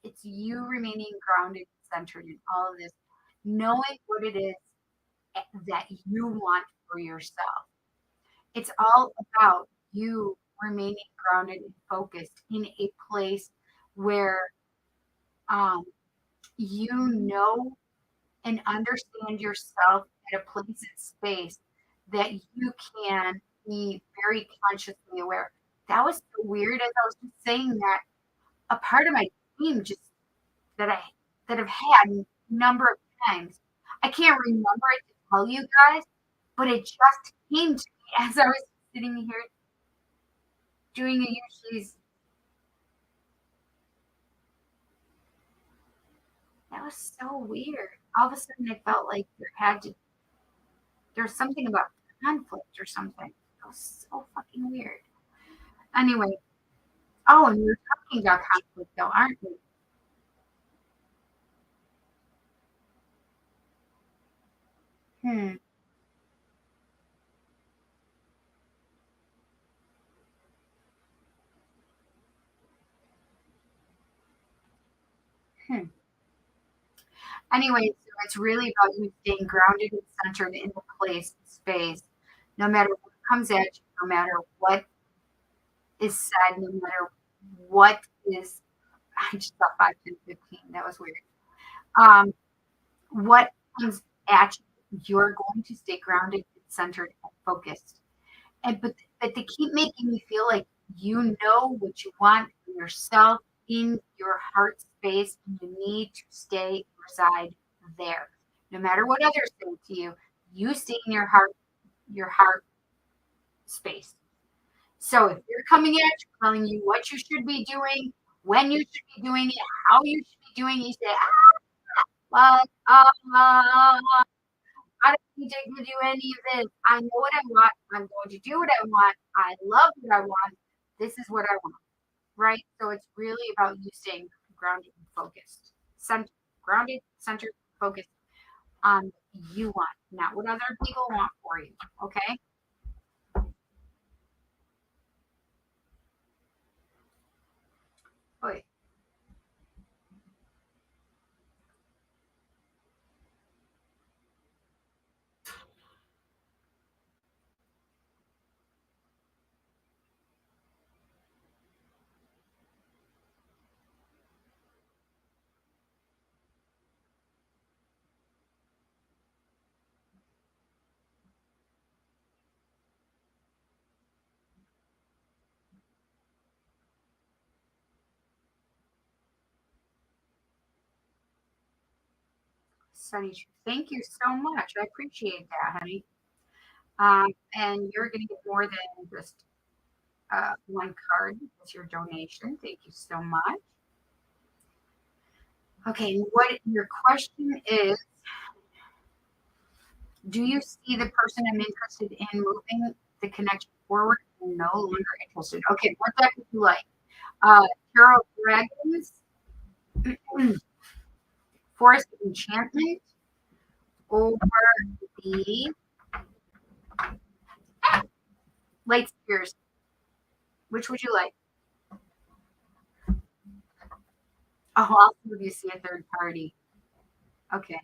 It's you remaining grounded and centered in all of this, knowing what it is that you want for yourself. It's all about you remaining grounded and focused in a place where um, you know and understand yourself at a place and space that you can be very consciously aware. That was so weird as I was just saying that a part of my dream just that I that I've had a number of times. I can't remember it to tell you guys, but it just came to me as I was sitting here doing a Yoshi's. That was so weird. All of a sudden, I felt like there's something about conflict or something. It was so fucking weird. Anyway, oh, and we're talking about conflict though, aren't we? Hmm. Hmm. Anyway, so it's really about you staying grounded and centered in the place, space, no matter what comes at you, no matter what is said, no matter what is. I just thought 5, 10, 15. That was weird. Um, what comes at you, you're going to stay grounded and centered and focused. But they keep making me feel like you know what you want for yourself in your heart space, and you need to stay reside there. No matter what others say to you, you stay in your heart space. So if they're coming at you, telling you what you should be doing, when you should be doing it, how you should be doing it, you say, well, I don't need to give you any of this. I know what I want. I'm going to do what I want. I love what I want. This is what I want. Right? So it's really about you staying grounded and focused. Centered, grounded, centered, focused on what you want, not what other people want for you. Okay? Okay. Sunny, thank you so much. I appreciate that, honey. And you're going to get more than just one card with your donation. Thank you so much. Okay, what your question is, do you see the person I'm interested in moving the connection forward and no longer interested? Okay, what deck would you like? Tarot Dragons, Forest of Enchantment, or the Light Spears? Which would you like? Oh, I'll see if you see a third party. Okay,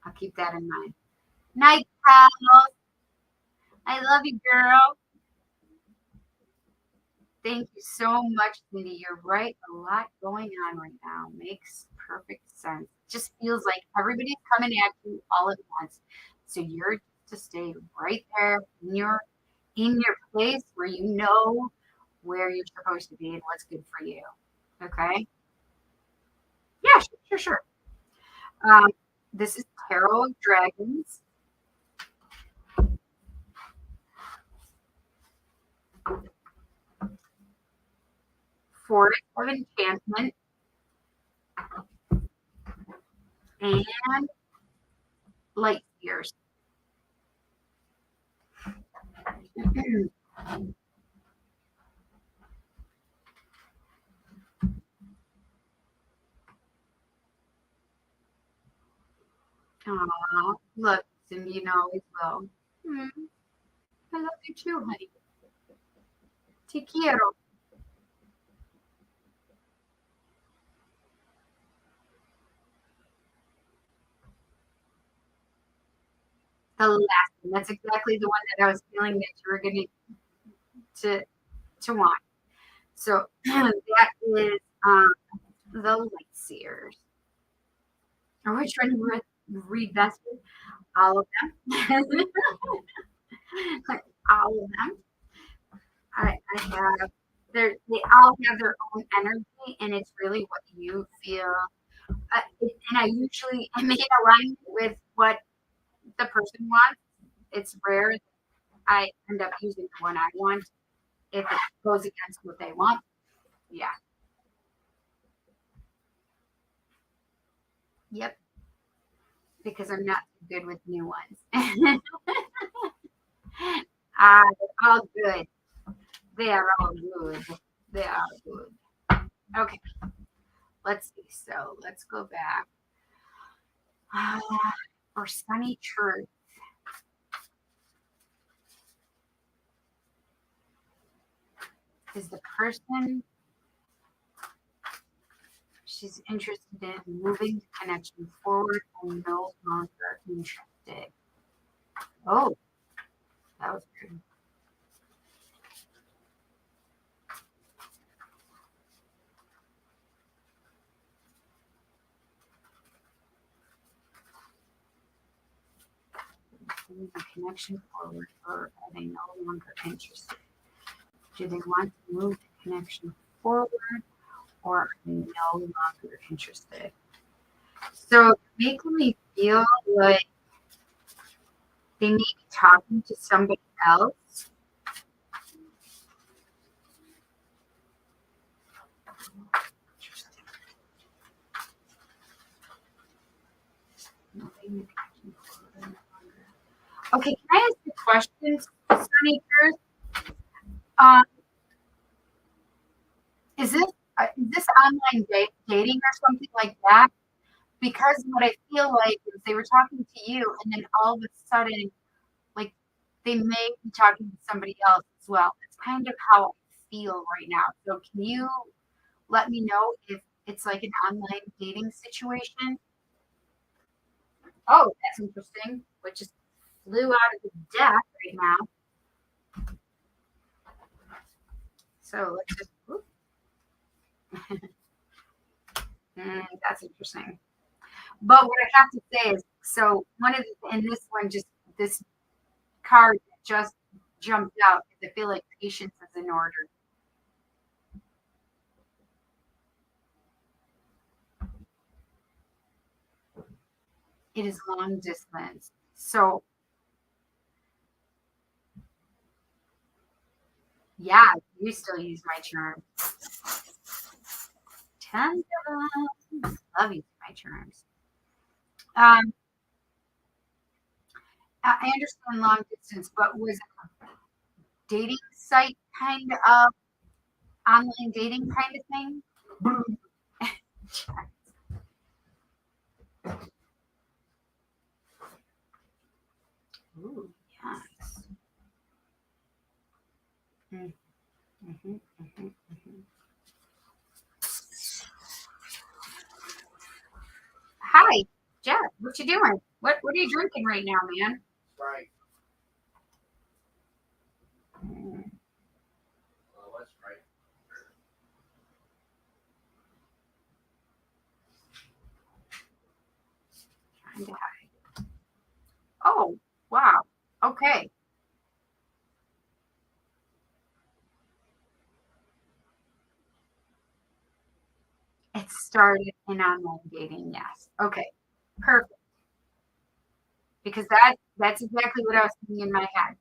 I'll keep that in mind. Night, pals. I love you, girl. Thank you so much, Cindy. You're right. A lot going on right now. Makes perfect sense. Just feels like everybody's coming at you all at once. So you're to stay right there in your place where you know where you're supposed to be and what's good for you. Okay? Yeah, sure. Um, this is Tarot of Dragons. Forest of Enchantment, and Light Years. Aw, look, Cindy, you know always will. Hmm, I love you too, honey. Te quiero. The last one. That's exactly the one that I was feeling that you were going to want. So that is the Light Seers. Are we trying to read best? All of them. All of them. I have they all have their own energy, and it's really what you feel. And I usually I make alignment with what the person wants. It's rare that I end up using the one I want if it goes against what they want. Yeah. Yep. Because I'm not good with new ones. They're all good. They are all good. They are good. Okay. Let's see. So let's go back. Uh, for Sunny Truth. Is the person she's interested in moving the connection forward and no longer interested? Oh, that was good. Moving the connection forward, or are they no longer interested? Do they want to move the connection forward, or are they no longer interested? So it's making me feel like they may be talking to somebody else. Moving the Okay, can I ask you questions, Sunny first? Um, is this online dating or something like that? Because what I feel like is they were talking to you, and then all of a sudden, like they may be talking to somebody else as well. It's kind of how I feel right now. So can you let me know if it's like an online dating situation? Oh, that's interesting. Which just flew out of the deck right now. So let's just. That's interesting. But what I have to say is, so one of the, and this one just this card just jumped out. I feel like patience is in order. It is long distance. So yeah, you still use my charm. Ten love using my charms. Um, I understand long distance, but was it a dating site kind of online dating kind of thing? Ooh, yes. Mm, mhm, mhm, mhm. Hi, Jeff. What you doing? What are you drinking right now, man? Right. Mm, Well, that's right. trying to hide. Oh, wow. Okay. It started in online dating. Yes. Okay. Perfect. Because that's exactly what I was thinking in my head.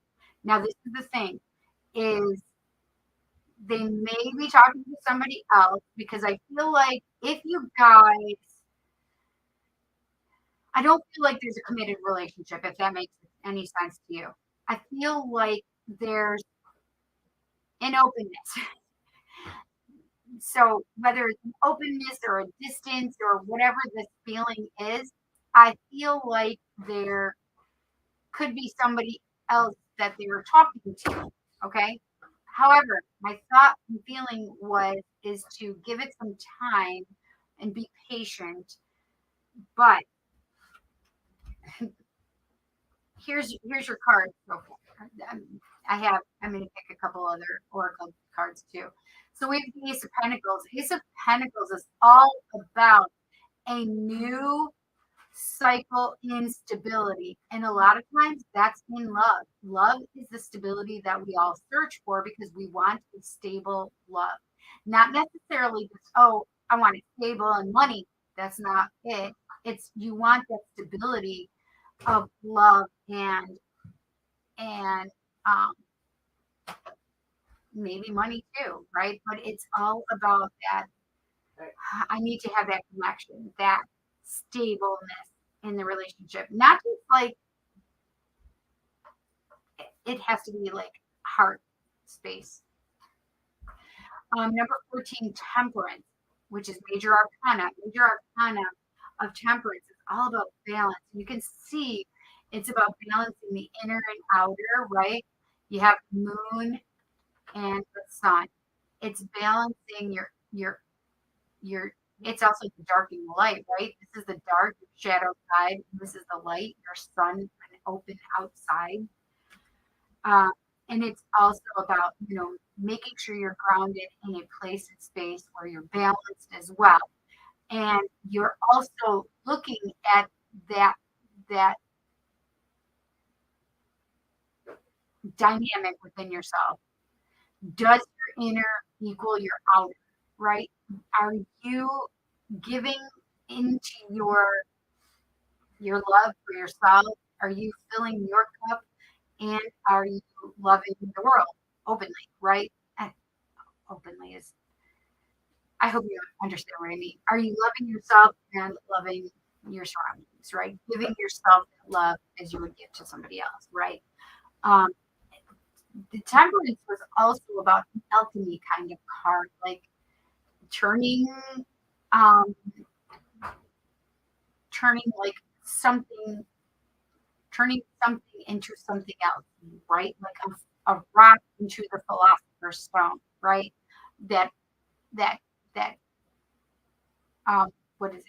Now, this is the thing: is they may be talking to somebody else because I feel like if you guys, I don't feel like there's a committed relationship. If that makes any sense to you, I feel like there's an openness. So whether it's an openness or a distance or whatever this feeling is, I feel like there could be somebody else that they were talking to. Okay. However, my thought and feeling was is to give it some time and be patient. But here's your card so far. I'm going to pick a couple other oracle cards too. So we have the Ace of Pentacles. Ace of Pentacles is all about a new cycle in stability. And a lot of times that's in love. Love is the stability that we all search for because we want a stable love. Not necessarily just, oh, I want it stable and money. That's not it. It's you want that stability of love and um, maybe money too, right? But it's all about that. I need to have that connection, that stableness in the relationship, not just like it has to be like heart space. Number 14, temperance, which is major arcana. Major arcana of temperance is all about balance. You can see it's about balancing the inner and outer, right? You have the moon and the sun. It's balancing your it's also the dark and the light, right? This is the dark shadow side. This is the light, your sun and open outside. Uh, and it's also about, making sure you're grounded in a place and space where you're balanced as well. And you're also looking at that that dynamic within yourself. Does your inner equal your outer, right? Are you giving into your love for yourself? Are you filling your cup and are you loving the world openly, right? And openly is, I hope you understand what I mean. Are you loving yourself and loving your surroundings? values, right? Giving yourself love as you would give to somebody else, right? Um, the temperance was also about an alchemy kind of card, like turning, um, turning like something, turning something into something else, right? Like a rock into the philosopher's stone, right? That that that what is it?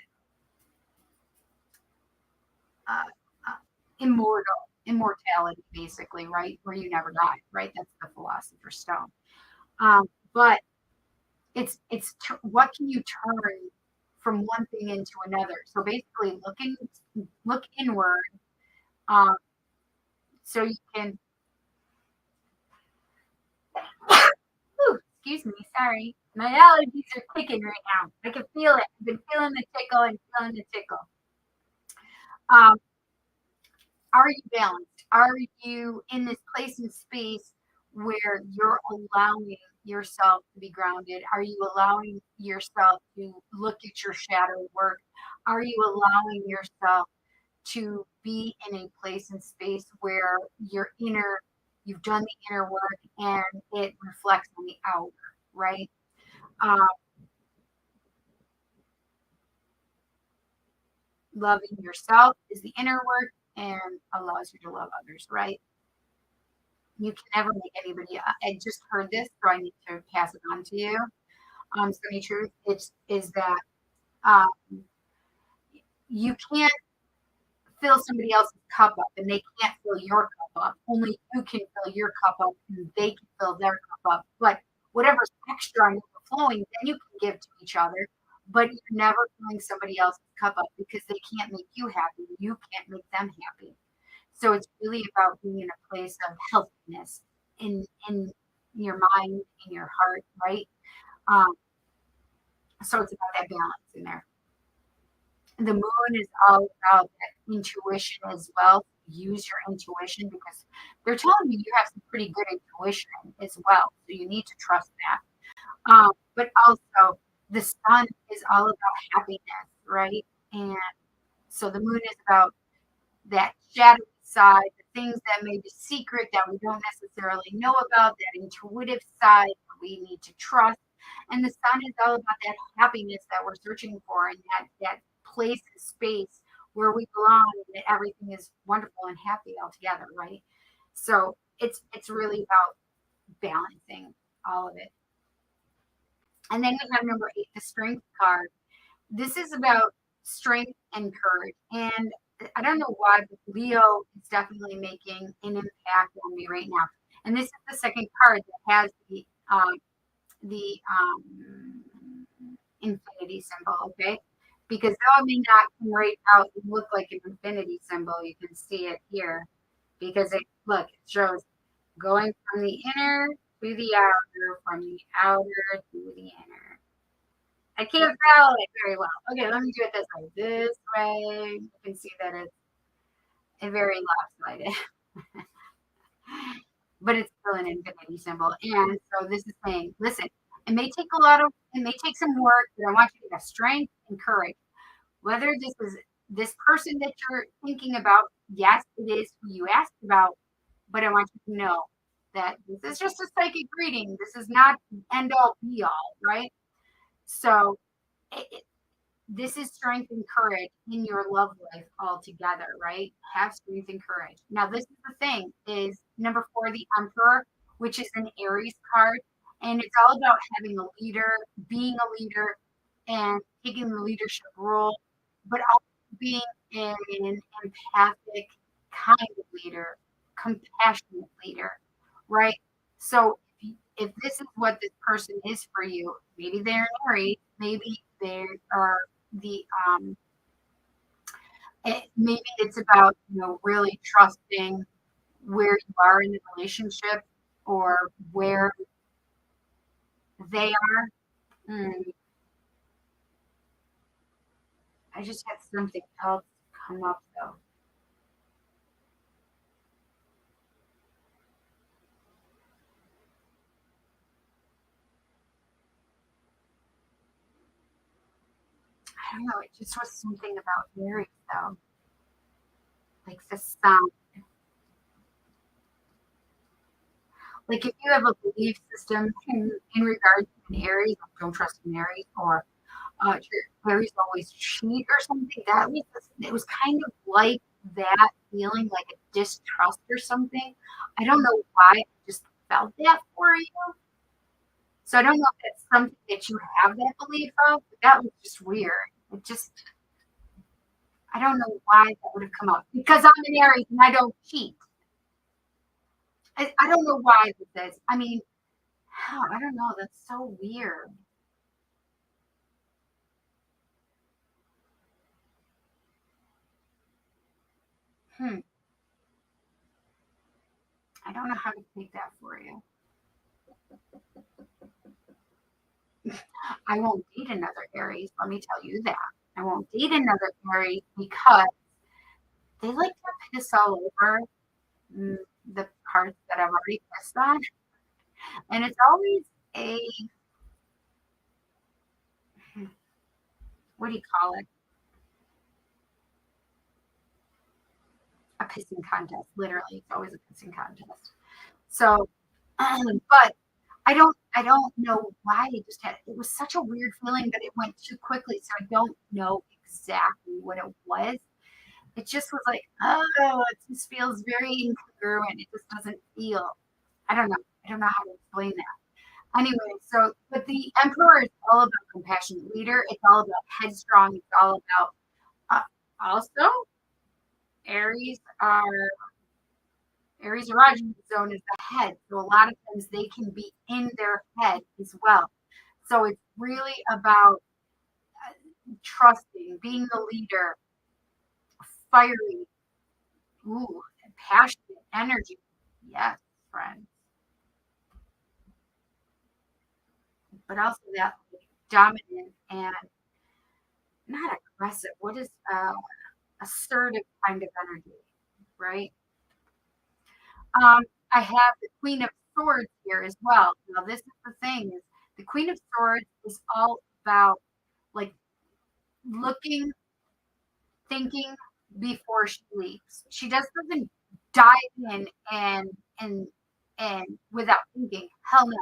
Uh, uh, immortality, basically, right? Where you never die, right? That's the philosopher's stone. But what can you turn from one thing into another? So basically, look inward, um, so you can. Excuse me, sorry. My allergies are kicking right now. I can feel it. I've been feeling the tickle and feeling the tickle. Um, are you balanced? Are you in this place and space where you're allowing yourself to be grounded? Are you allowing yourself to look at your shadow work? Are you allowing yourself to be in a place and space where you've done the inner work and it reflects on the outer, right? Um, Loving yourself is the inner work and allows you to love others, right? You can never make anybody. I just heard this, so I need to pass it on to you. Sunny truth, is that um, you can't fill somebody else's cup up, and they can't fill your cup up. Only you can fill your cup up, and they can fill their cup up. But whatever's extra and overflowing, then you can give to each other. But you're never filling somebody else's cup up because they can't make you happy. You can't make them happy. So it's really about being in a place of healthiness in your mind, in your heart, right? Um, so it's about that balance in there. The moon is all about that intuition as well. Use your intuition because they're telling you you have some pretty good intuition as well. So you need to trust that. But also, the sun is all about happiness, right? And so the moon is about that shadowy side, the things that may be secret that we don't necessarily know about, that intuitive side that we need to trust. And the sun is all about that happiness that we're searching for and that place and space where we belong and that everything is wonderful and happy altogether, right? So it's really about balancing all of it. And then we have number 8, the strength card. This is about strength and courage. And I don't know why, but Leo is definitely making an impact on me right now. And this is the second card that has the infinity symbol, okay? Because though it may not come right out and look like an infinity symbol, you can see it here. Because it shows going from the inner to the outer, from the outer to the inner. I can't follow it very well. Okay, let me do it this way. This way, you can see that it's a very lopsided, but it's still an infinity symbol. And so this is saying, listen, it may take some work, but I want you to have strength and courage. Whether this is this person that you're thinking about, yes, it is who you asked about, but I want you to know that this is just a psychic reading. This is not end all be all, right? So it, this is strength and courage in your love life altogether, right? Have strength and courage. Now, this is the thing is number 4, the Emperor, which is an Aries card. And it's all about having a leader, being a leader, and taking the leadership role, but also being an empathic kind of leader, compassionate leader, right? So if this is what this person is for you, maybe they're married, maybe they are the maybe it's about really trusting where you are in the relationship or where they are. Mm, I just had something else come up though. I don't know. It just was something about Aries though. like the sound. Like if you have a belief system in regard to an Aries, don't trust an Aries, or your Aries always cheat or something. That was it was kind of like that feeling, like a distrust or something. I don't know why, I just felt that for you. So I don't know if that's something that you have that belief of, but that was just weird. It just I don't know why that would have come up because I'm an Aries and I don't cheat. I don't know why this is. I mean, I don't know. That's so weird. Hmm. I don't know how to take that for you. I won't date another Aries. Let me tell you that. I won't date another Aries because they like to piss all over mm, the parts that I've already pissed on. And it's always a, what do you call it? A pissing contest. Literally, it's always a pissing contest. So, but I don't know why it just had, it was such a weird feeling that it went too quickly. So I don't know exactly what it was. It just was like, oh, it just feels very incongruent. It just doesn't feel, I don't know. I don't know how to explain that. Anyway, so, but the Emperor is all about compassionate leader. It's all about headstrong. It's all about, also, Aries are, Aries erogenous zone is the head. So a lot of times they can be in their head as well. So it's really about trusting, being the leader, fiery, ooh, passionate energy. Yes, friends. But also that dominant and not aggressive. What is assertive kind of energy, right? I have the Queen of Swords here as well. Now, this is the thing: is the Queen of Swords is all about like looking, thinking before she leaves. She just doesn't dive in and and without thinking. Hell no.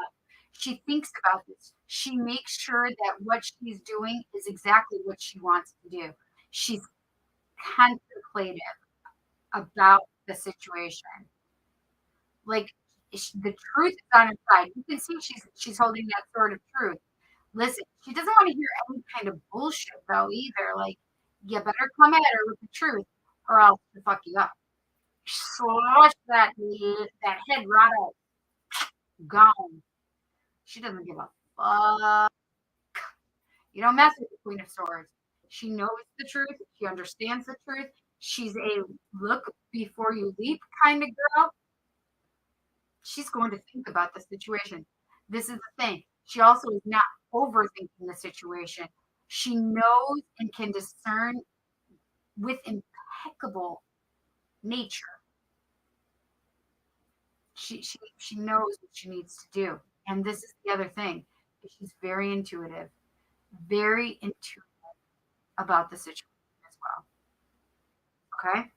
She thinks about this. She makes sure that what she's doing is exactly what she wants to do. She's contemplative about the situation. Like the truth is on her side. You can see she's holding that sword of truth. Listen, she doesn't want to hear any kind of bullshit though either. Like you better come at her with the truth, or else she'll fuck you up. Slash that head right out, gone. She doesn't give a fuck. You don't mess with the Queen of Swords. She knows the truth. She understands the truth. She's a look before you leap kind of girl. She's going to think about the situation. This is the thing. She also is not overthinking the situation. She knows and can discern with impeccable nature. She knows what she needs to do. And this is the other thing. She's very intuitive about the situation as well. Okay.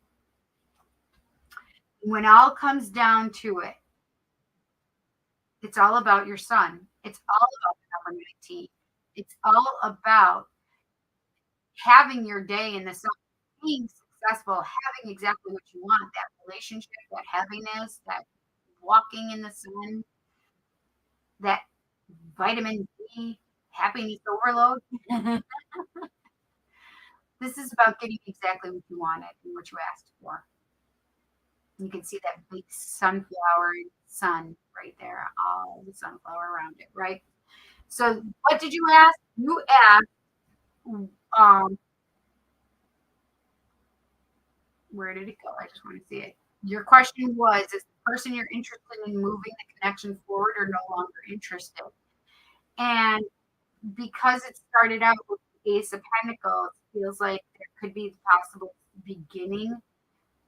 When all comes down to it, it's all about your son. It's all about the number 19. It's all about having your day in the sun, being successful, having exactly what you want, that relationship, that happiness, that walking in the sun, that vitamin D, happiness overload. This is about getting exactly what you wanted and what you asked for. You can see that big sunflower sun right there, all the sunflower around it, right? So, what did you ask? You asked, um, where did it go? I just want to see it. Your question was, is the person you're interested in moving the connection forward or no longer interested? And because it started out with the Ace of Pentacles, it feels like there could be the possible beginning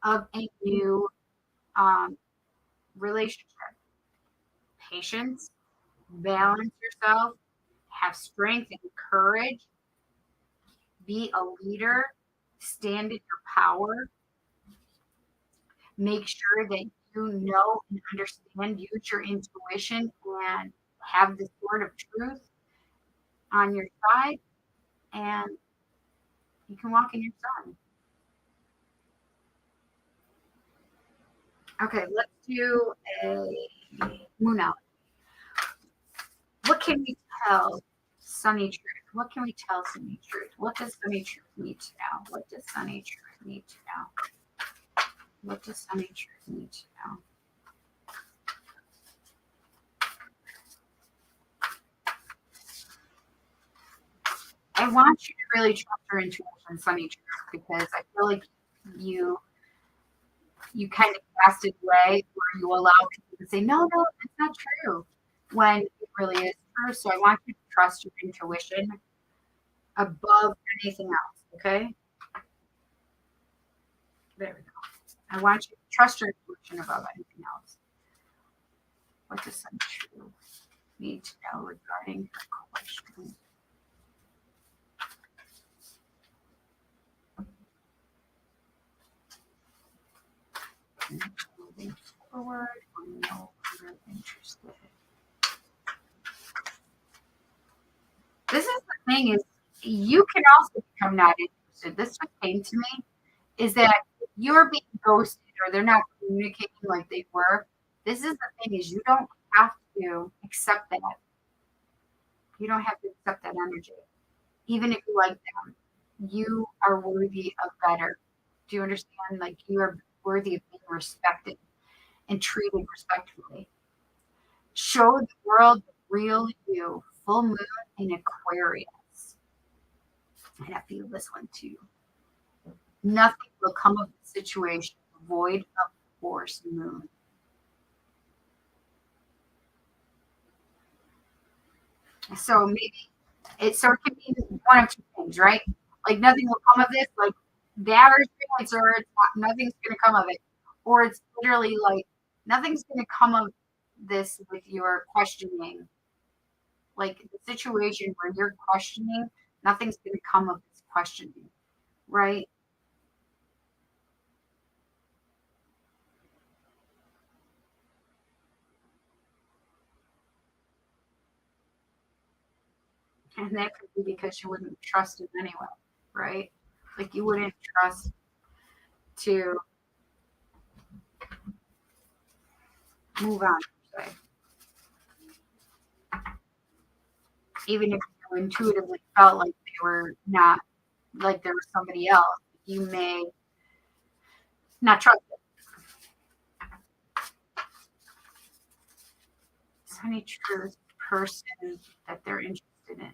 of a new relationship. Patience, balance yourself, have strength and courage, be a leader, stand in your power, Make sure that you know and understand, use your intuition, and have the sword of truth on your side, and you can walk in your sun. Okay, let's do a moon out. What can we tell Sunny Truth? What can we tell Sunny Truth? What does Sunny Truth need to know? What does Sunny Truth need to know? What does Sunny Truth need to know? I want you to really trust your intuition, Sunny Truth, because I feel like you kind of cast it away where you allow people to say, no, no, that's not true, when it really is true. So I want you to trust your intuition above anything else, okay? There we go. I want you to trust your intuition above anything else. What does Sunny Truth need to know regarding her question? Moving forward, I'm no longer interested. This is the thing, is you can also become not interested. This what came to me is that if you're being ghosted or they're not communicating like they were, this is the thing, is you don't have to accept that. You don't have to accept that energy. Even if you like them, you are worthy of better. Do you understand? Like, you are worthy of being respected and treated respectfully. Show the world the real you. Full moon in Aquarius. And I feel this one too. Nothing will come of the situation void of force moon. So maybe it can be one of two things, right? Like, nothing will come of this, like the average answer, it's not, nothing's gonna come of it. Or it's literally like nothing's gonna come of this with your questioning. Like the situation where you're questioning, nothing's gonna come of this questioning, right? And that could be because you wouldn't trust him anyway, right? Like, you wouldn't trust to move on, say. Even if you intuitively felt like they were not, like there was somebody else, you may not trust it. Is any truth person that they're interested in?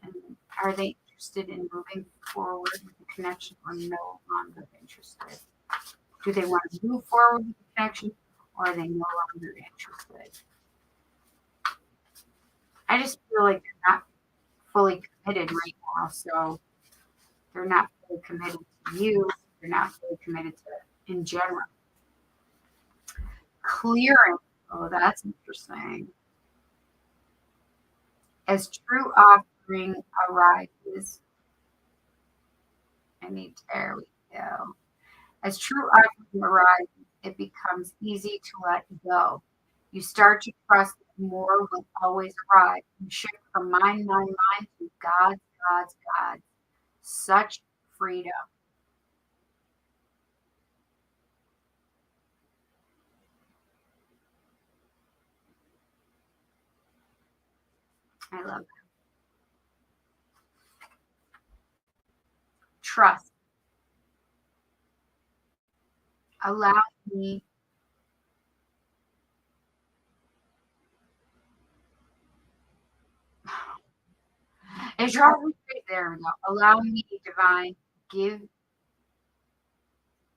Are they interested in moving forward with the connection, or no longer interested? Do they want to move forward with the connection, or are they no longer interested? I just feel like they're not fully committed right now. So they're not fully committed to you. They're not fully committed to in general. Clearing. Oh, that's interesting. As true offering arises, there we go. As true offering arises, it becomes easy to let go. You start to trust that more will always arrive. You shift from mind, mind, mind to God, God's, God. Such freedom. I love it. Trust. Allow me. As you're always right there, we go. Allow me, divine, give.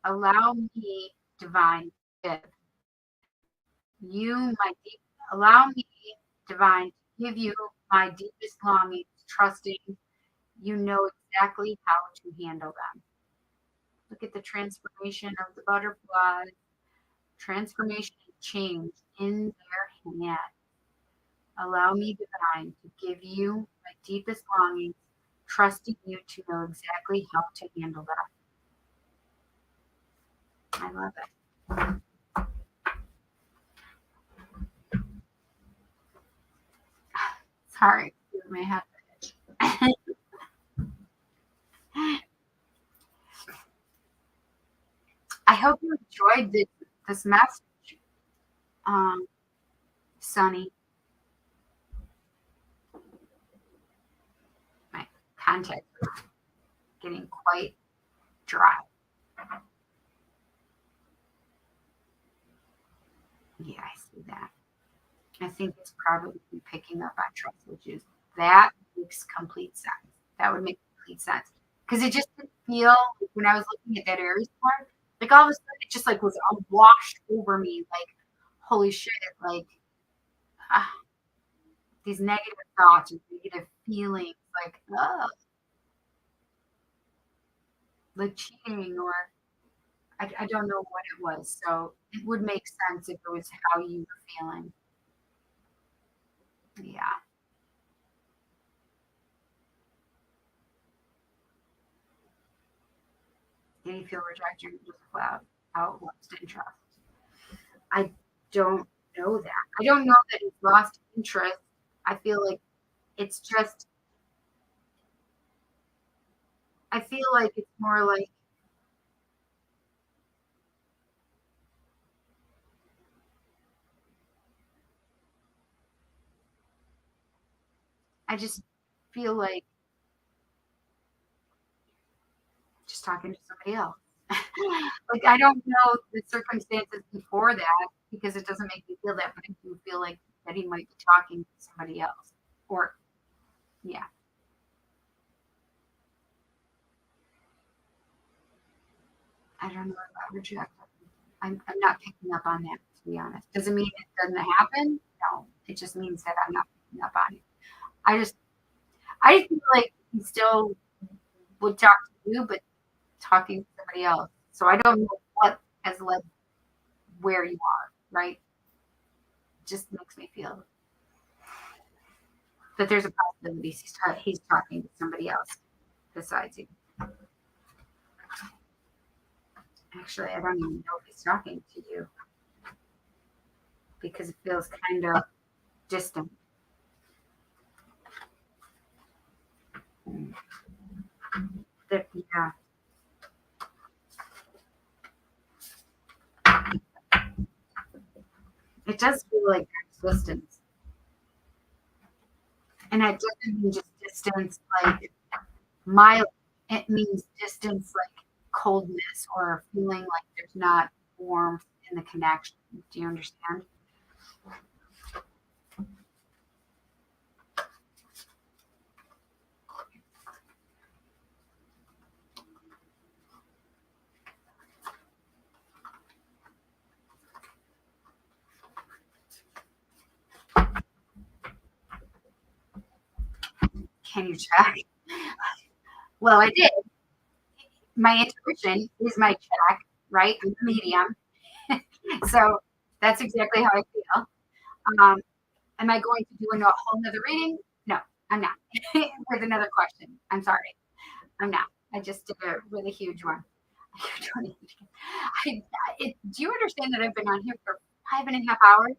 Allow me, divine, give. You, my deep. Allow me, divine, to give you my deepest longings, trusting you know exactly how to handle them. Look at the transformation of the butterflies, transformation and change in their hand. Allow me, divine, to give you my deepest longings, trusting you to know exactly how to handle that. I love it. All right. You may have to. I hope you enjoyed this message, Sunny. My contact is getting quite dry. Yeah, I see that. I think it's probably picking up on trust, which is that makes complete sense. That would make complete sense because it just didn't feel like when I was looking at that Aries card, like all of a sudden it just like was washed over me, like holy shit, like ah, these negative thoughts and negative feelings, like cheating or I don't know what it was. So it would make sense if it was how you were feeling. Yeah. Did he feel rejection was without lost interest? I don't know that. I don't know that he's lost interest. I feel like it's just, I feel like it's more like, I just feel like just talking to somebody else. Like, I don't know the circumstances before that because it doesn't make me feel that, but I do feel like that he might be talking to somebody else. Or, yeah, I don't know about reject. I'm not picking up on that, to be honest. Does it mean it doesn't happen? No, it just means that I'm not picking up on it. I just, I feel like he still would talk to you, but talking to somebody else. So I don't know what has led where you are, right? It just makes me feel that there's a possibility he's talking to somebody else besides you. Actually, I don't even know if he's talking to you because it feels kind of distant. Yeah, it does feel like there's distance. And it doesn't mean just distance like miles. It means distance like coldness or feeling like there's not warmth in the connection. Do you understand? Can you check? Well, I did. My intuition is my check, right? I'm a medium. So that's exactly how I feel. Um, am I going to do a whole nother reading? No, I'm not. With another question. I'm sorry. I'm not. I just did a really huge one. Do you understand that I've been on here for 5.5 hours?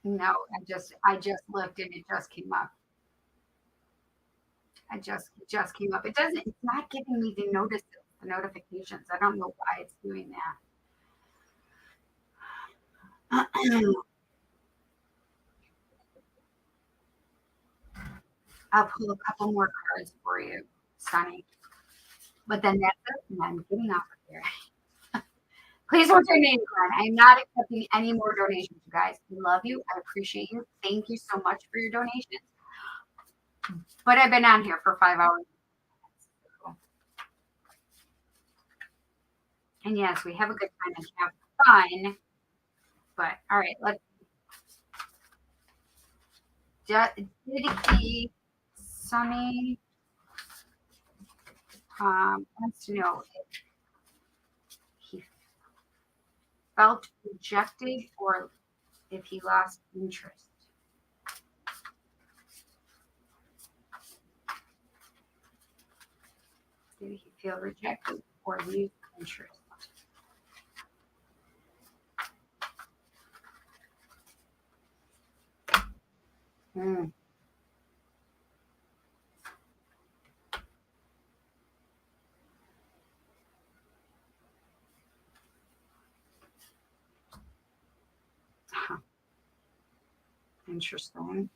No, I just looked and it just came up. It just came up. It's not giving me the notices, the notifications. I don't know why it's doing that. I'll pull a couple more cards for you, Sunny. But then that's it, and I'm getting off of here. Please don't donate again. I'm not accepting any more donations, you guys. I love you. I appreciate you. Thank you so much for your donations. But I've been on here for 5 hours. And yes, we have a good time and have fun. But all right, let's did he Sunny wants to know if he felt rejected or if he lost interest. Did he feel rejected or lose interest? Hmm. Huh. Interesting.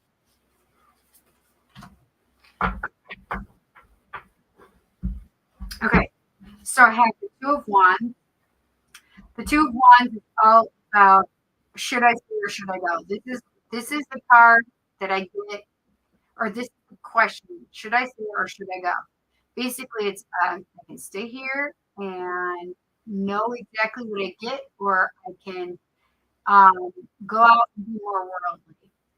Okay, so I have the Two of Wands. The Two of Wands is all about should I stay or should I go? This is the card that I get, or this is the question: should I stay or should I go? Basically, it's I can stay here and know exactly what I get, or I can go out and be more worldly.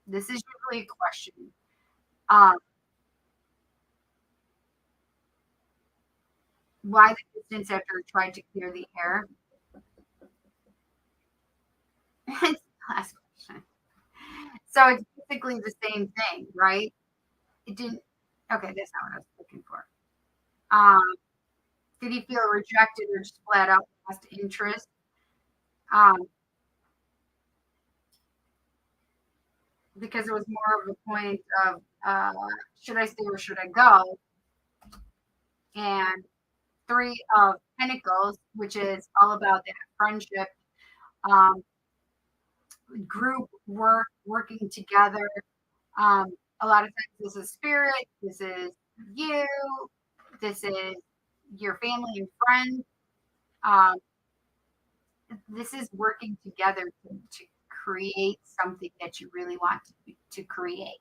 This is usually a question. Um, why the distance after trying to clear the air? It's the last question. So it's basically the same thing, right? It didn't. Okay, that's not what I was looking for. Um, did he feel rejected or just flat out lost interest? Um, because it was more of a point of should I stay or should I go? And Three of Pentacles, which is all about that friendship, um, group work, working together. Um, a lot of times, this is spirit, this is you, this is your family and friends. Um, this is working together to create something that you really want to create.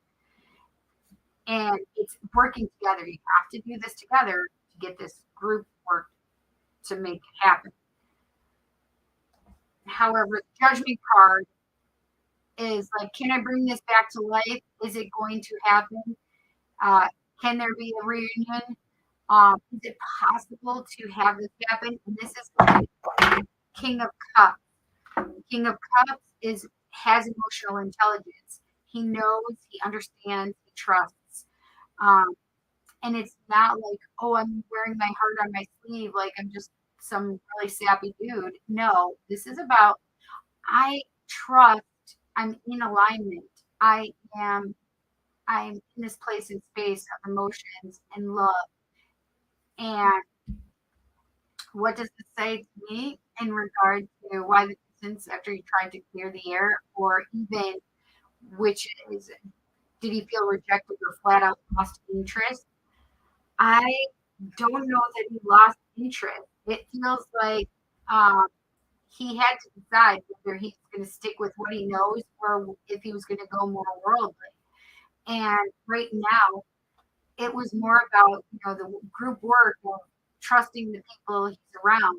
And it's working together. You have to do this together to get this group work to make it happen. However, the judgment card is like, can I bring this back to life? Is it going to happen? Uh, can there be a reunion? Is it possible to have this happen? And this is King of Cups. King of Cups has emotional intelligence. He knows, he understands, he trusts. Um, and it's not like, oh, I'm wearing my heart on my sleeve, like I'm just some really sappy dude. No, this is about I trust. I'm in alignment. I am. I'm in this place and space of emotions and love. And what does it say to me in regard to why the distance after you tried to clear the air, or even which is did he feel rejected or flat out lost interest? I don't know that he lost interest. It feels like um, he had to decide whether he's going to stick with what he knows or if he was going to go more worldly. And right now, it was more about the group work of trusting the people he's around.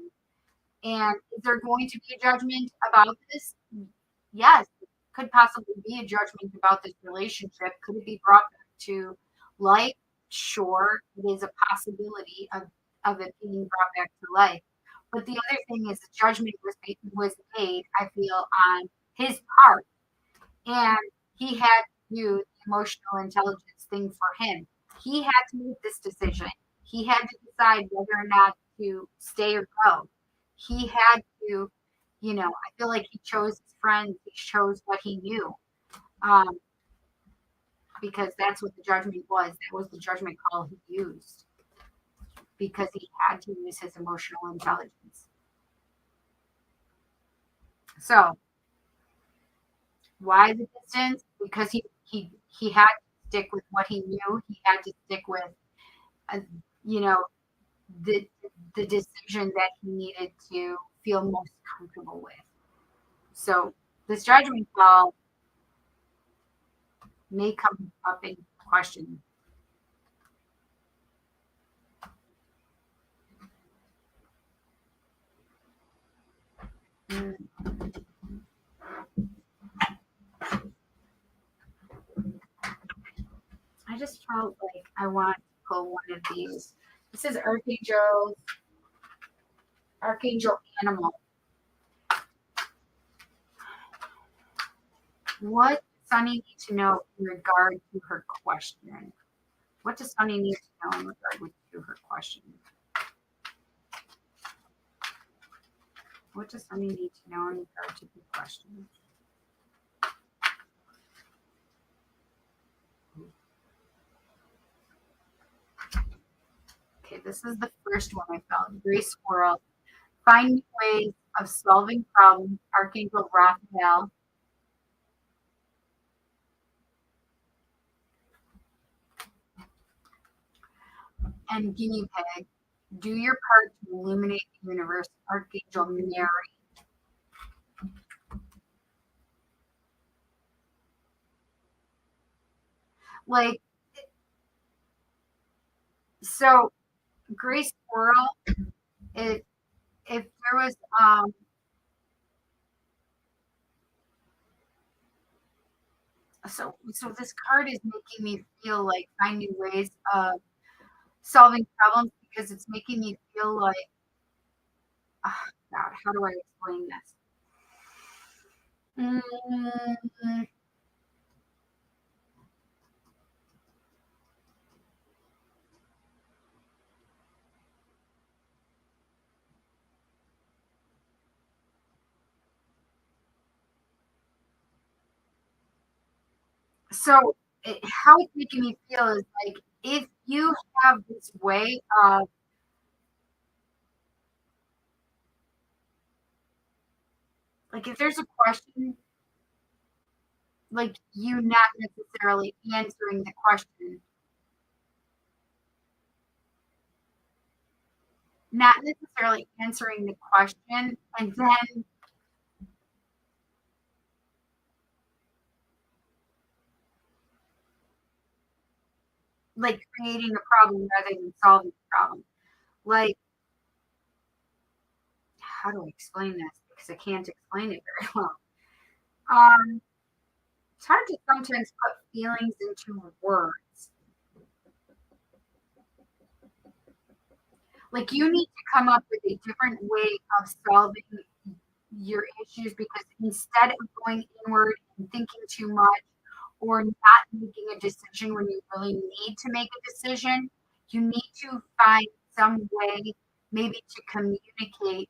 And is there going to be a judgment about this? Yes, could possibly be a judgment about this relationship. Could it be brought back to life? Sure, it is a possibility of it being brought back to life. But the other thing is the judgment was made, I feel, on his part. And he had to do the emotional intelligence thing for him. He had to make this decision. He had to decide whether or not to stay or go. He had to, I feel like he chose his friends, he chose what he knew. Um, because that's what the judgment was. That was the judgment call he used because he had to use his emotional intelligence. So, why the distance? Because he had to stick with what he knew. He had to stick with, uh, you know, the the decision that he needed to feel most comfortable with. So this judgment call may come up in question. Mm. I just felt like I want to pull one of these. This is Archangel Animal. What does Sunny need to know in regard to her question? What does Sunny need to know in regard to her question? What does somebody need to know in regard to the question? Okay, this is the first one I found. Gray Squirrel. Find ways of solving problems. Archangel Raphael. And Guinea Pig. Do your part to illuminate the universe. Archangel Mary. Like, so Gray Squirrel, if there was so this card is making me feel like finding ways of solving problems because it's making me feel like God, how do I explain this? Mm, so how it's making me feel is like if you have this way of like if there's a question like you not necessarily answering the question, not necessarily answering the question, and then like creating a problem rather than solving the problem. Like, how do I explain this? Because I can't explain it very well. Um, it's hard to sometimes put feelings into words. Like you need to come up with a different way of solving your issues because instead of going inward and thinking too much or not making a decision when you really need to make a decision, you need to find some way maybe to communicate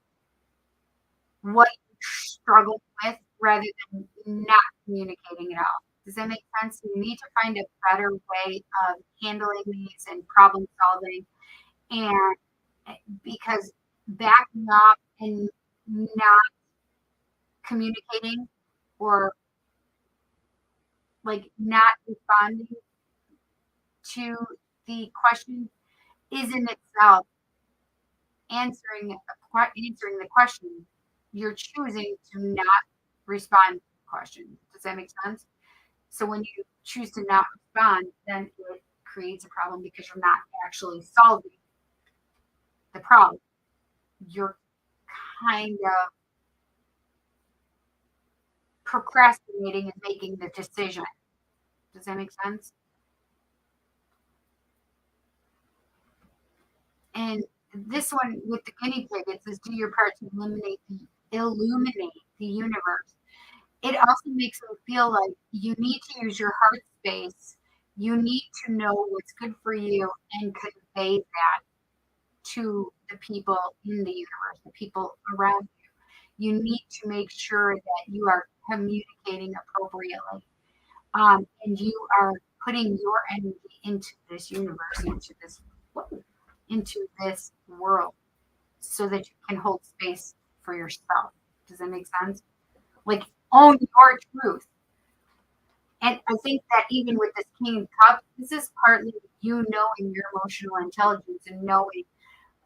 what you struggle with rather than not communicating at all. Does that make sense? You need to find a better way of handling these and problem solving. And because backing up and not communicating or like not responding to the question is in itself answering the question. You're choosing to not respond to the question. Does that make sense? So when you choose to not respond, then it creates a problem because you're not actually solving the problem. You're kind of procrastinating and making the decision. Does that make sense? And this one with the guinea pig, it says do your part to illuminate the universe. It also makes me feel like you need to use your heart space. You need to know what's good for you and convey that to the people in the universe, the people around you. You need to make sure that you are communicating appropriately. And you are putting your energy into this universe, into this world, so that you can hold space for yourself. Does that make sense? Like own your truth. And I think that even with this King of Cups, this is partly you knowing your emotional intelligence and knowing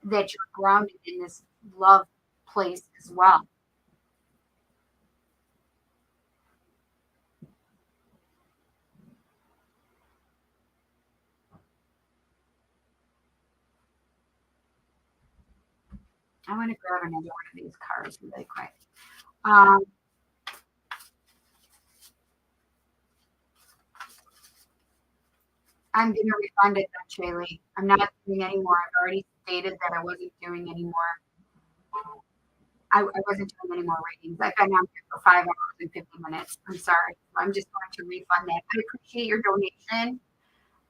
that you're grounded in this love place as well. I want to grab another one of these cards really quick. Um, I'm going to refund it, Shaylee. I'm not doing anymore. I've already stated that I wasn't doing anymore. I wasn't doing any more readings. I've been on here for 5 hours and 50 minutes. I'm sorry. I'm just going to refund that. I appreciate your donation.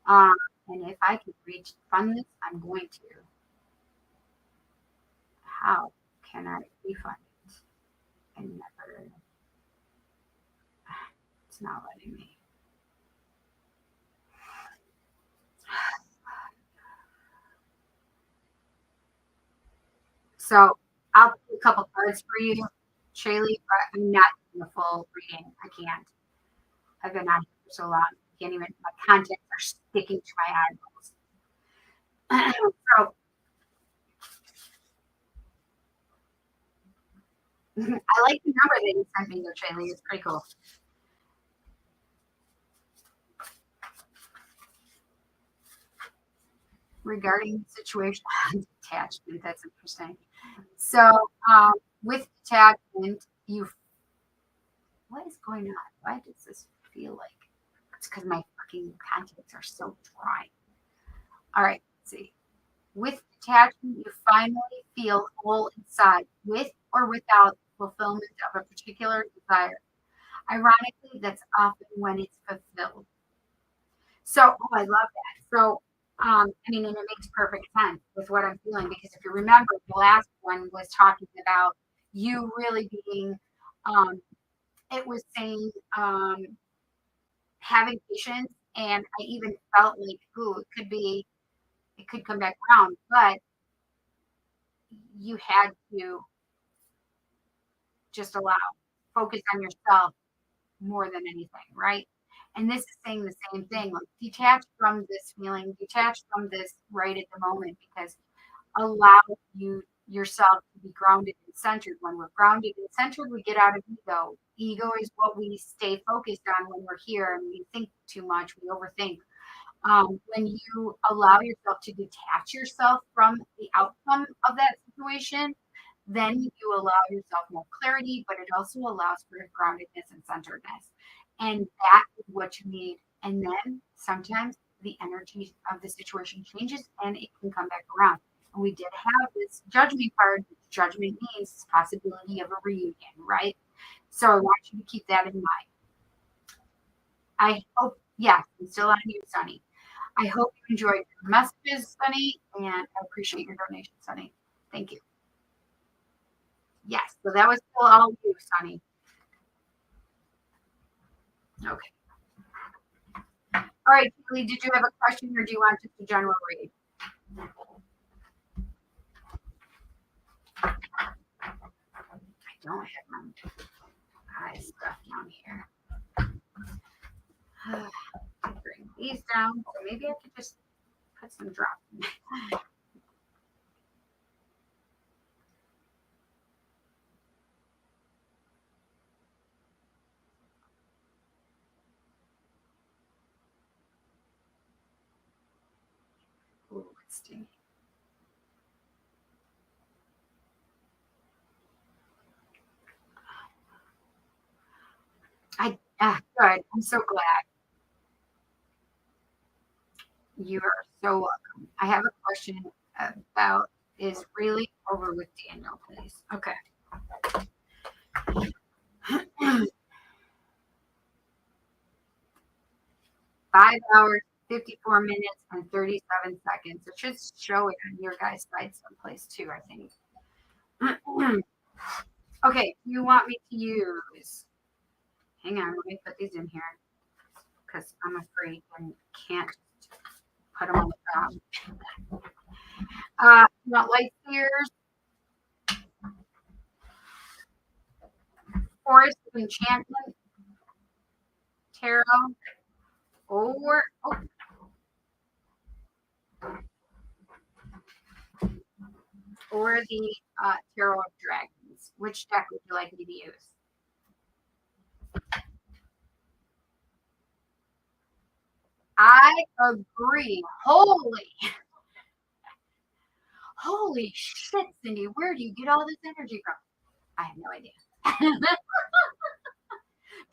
Um, and if I can reach fund this, I'm going to. How can I refund it? can never. It's not letting me. So I'll put a couple cards for you, Shaylee, but I'm not doing the full reading. I can't. I've been on here for so long. I can't even, my contacts are sticking to my eyeballs. So I like the number that you sent me, though, Shaylee. It's pretty cool. Regarding the situation detachment, that's interesting. So with detachment, what is going on? Why does this feel like it's because my fucking contacts are so dry? All right, let's see. With detachment, you finally feel whole inside, with or without fulfillment of a particular desire. Ironically, that's often when it's fulfilled. So, oh, I love that. So, I mean, and it makes perfect sense with what I'm feeling because if you remember, the last one was talking about you really being, um, it was saying having patience, and I even felt like, ooh, it could come back around, but you had to just allow, focus on yourself more than anything, right? And this is saying the same thing, like detach from this feeling, detach from this right at the moment, because allow you yourself to be grounded and centered. When we're grounded and centered, we get out of ego. Ego is what we stay focused on when we're here and we think too much, we overthink. When you allow yourself to detach yourself from the outcome of that situation, then you allow yourself more clarity, but it also allows for groundedness and centeredness. And that is what you need. And then sometimes the energy of the situation changes and it can come back around. And we did have this judgment card. Judgment means possibility of a reunion, right? So I want you to keep that in mind. I hope, yeah, I'm still on you, Sunny. I hope you enjoyed your messages, Sunny, and I appreciate your donation, Sunny. Thank you. Yes, so that was still all you, Sunny. Okay. All right, Julie, did you have a question or do you want just a general read? I don't have my eye stuff down here. Bring these down. So maybe I could just put some drops in. Ooh, it's stinky. Good. I'm so glad. You are so welcome. I have a question about is really over with Daniel, please. Okay. 5 hours, 54 minutes, and 37 seconds. It should show it on your guys' side someplace too, I think. Okay, you want me to use, hang on, let me put these in here because I'm a freak and can't put them on the top. You want light seers, Forest of Enchantment, Tarot, or the Tarot of Dragons. Which deck would you like me to use? I agree. Holy shit, Cindy, where do you get all this energy from? I have no idea.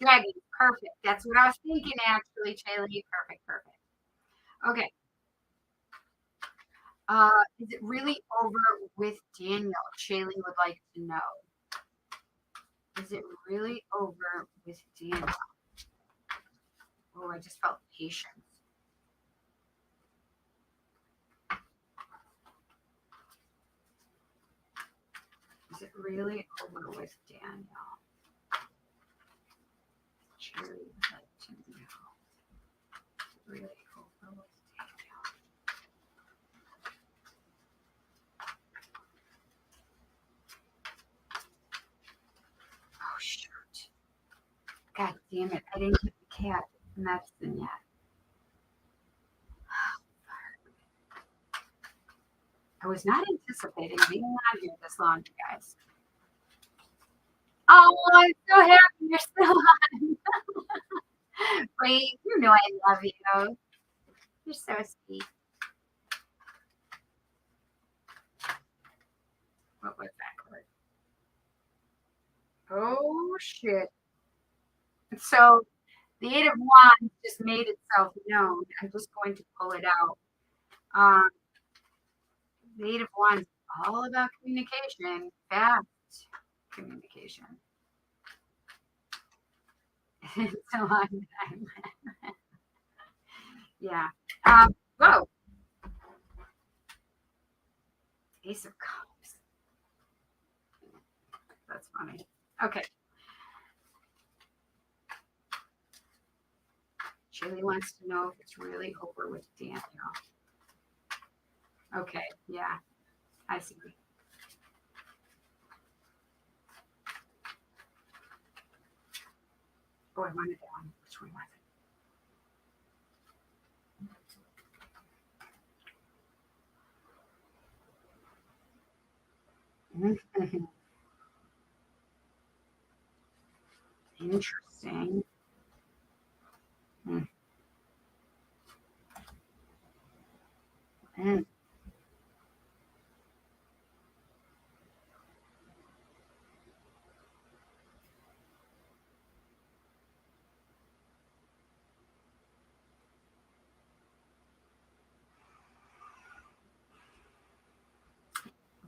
Dragon, perfect. That's what I was thinking, actually, Shaylee. Perfect. Okay. Is it really over with Daniel? Shaylee would like to know. Is it really over with Daniel? Oh, I just felt patience. Is it really over with Daniel? Cherry would like to know. Really over with Daniel. Oh shoot. God damn it. I didn't get the cat medicine yet. I was not anticipating being on here this long, you guys. Oh, I'm so happy you're still on. Wait, you know I love you. You're so sweet. What was that word? Oh shit. So the Eight of Wands just made itself known. I'm just going to pull it out. The Eight of Wands is all about communication, fast communication. It's a long time. Yeah. Whoa. Ace of Cups. That's funny. Okay. Shirley wants to know if it's really over with Daniel. Okay. Yeah. I see. Oh, I wanted that one. Which one was it? Interesting. Mm.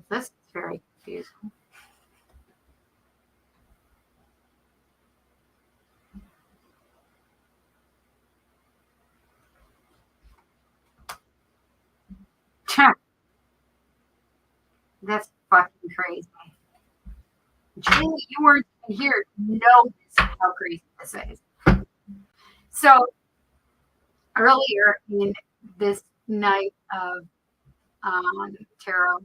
This is very confusing. That's fucking crazy. Julie, you weren't even here to know how crazy this is. So earlier in this night of tarot,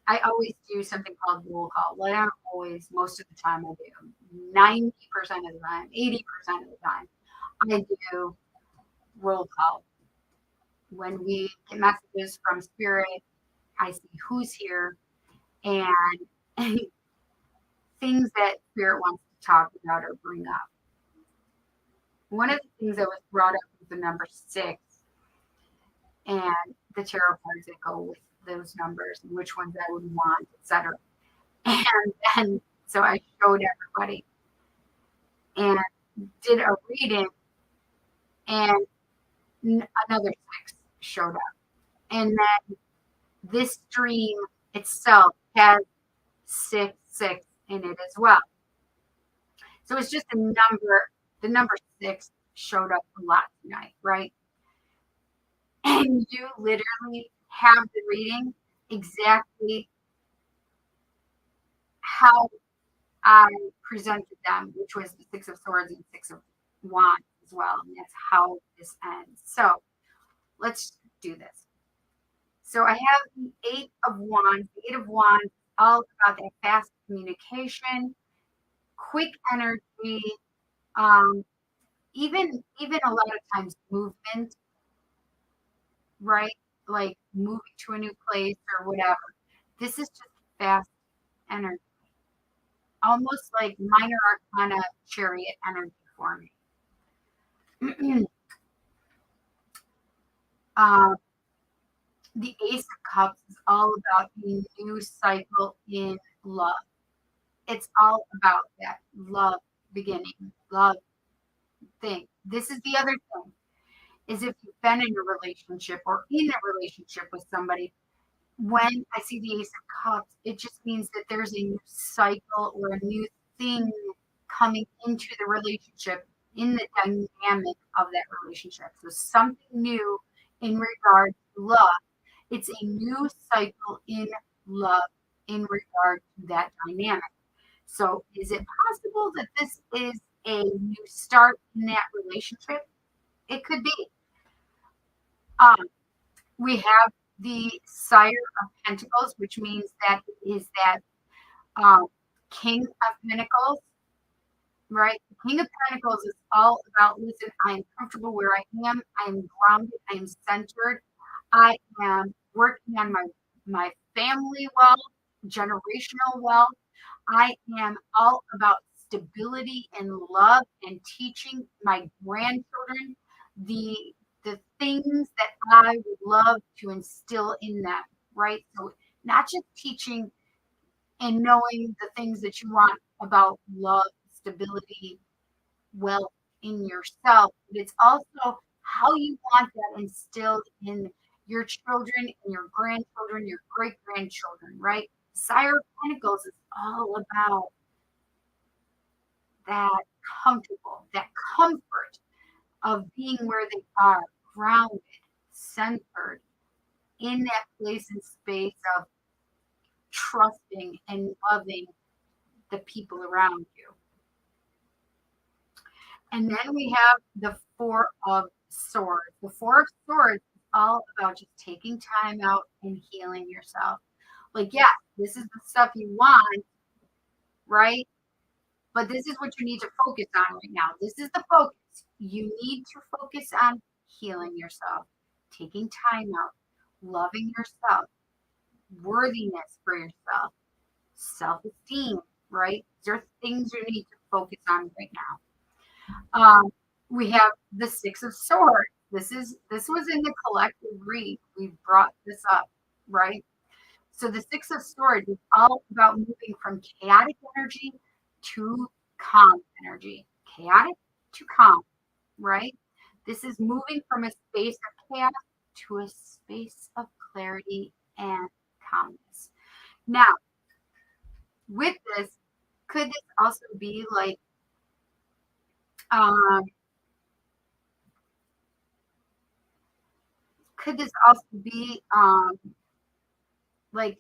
I always do something called roll call. Well, not always, most of the time I do. 90% of the time, 80% of the time, I do roll call. When we get messages from spirit, I see who's here and things that spirit wants to talk about or bring up. One of the things that was brought up was the number 6 and the tarot cards that go with those numbers and which ones I would want, etc. And then so I showed everybody and did a reading, and another 6 showed up. And then this dream itself has 6 in it as well. So it's just a number. The number 6 showed up a lot tonight, right? And you literally have the reading exactly how I presented them, which was the 6 of Swords and 6 of Wands as well. And that's how this ends. So let's do this. So I have the 8 of Wands. The 8 of Wands is all about that fast communication, quick energy, even a lot of times movement, right? Like moving to a new place or whatever. This is just fast energy. Almost like minor arcana chariot energy for me. The Ace of Cups is all about the new cycle in love. It's all about that love beginning, love thing. This is the other thing, is if you've been in a relationship or in a relationship with somebody, when I see the Ace of Cups, it just means that there's a new cycle or a new thing coming into the relationship, in the dynamic of that relationship. So something new in regard to love. It's a new cycle in love. in regard to that dynamic. So is it possible that this is a new start in that relationship? It could be. Um, we have the Sire of Pentacles, which means that it is that King of Pentacles, right? The King of Pentacles is all about, listen, I am comfortable where I am. I am grounded. I am centered. I am working on my family wealth, generational wealth. I am all about stability and love and teaching my grandchildren the the things that I would love to instill in them, right? So not just teaching and knowing the things that you want about love, stability, wealth in yourself, but it's also how you want that instilled in your children and your grandchildren, your great grandchildren, right? Sire of Pentacles is all about that that comfort of being where they are, grounded, centered, in that place and space of trusting and loving the people around you. And then we have the Four of Swords. The Four of Swords is all about just taking time out and healing yourself. Like, yeah, this is the stuff you want, right? But this is what you need to focus on right now. This is the focus. You need to focus on healing yourself, taking time out, loving yourself, worthiness for yourself, self-esteem, right? These are things you need to focus on right now. We have the Six of Swords. This was in the collective read. We brought this up, right? So the Six of Swords is all about moving from chaotic energy to calm energy. Chaotic to calm, right? This is moving from a space of chaos to a space of clarity and calmness. Now, with this, could this also be like um, could this also be like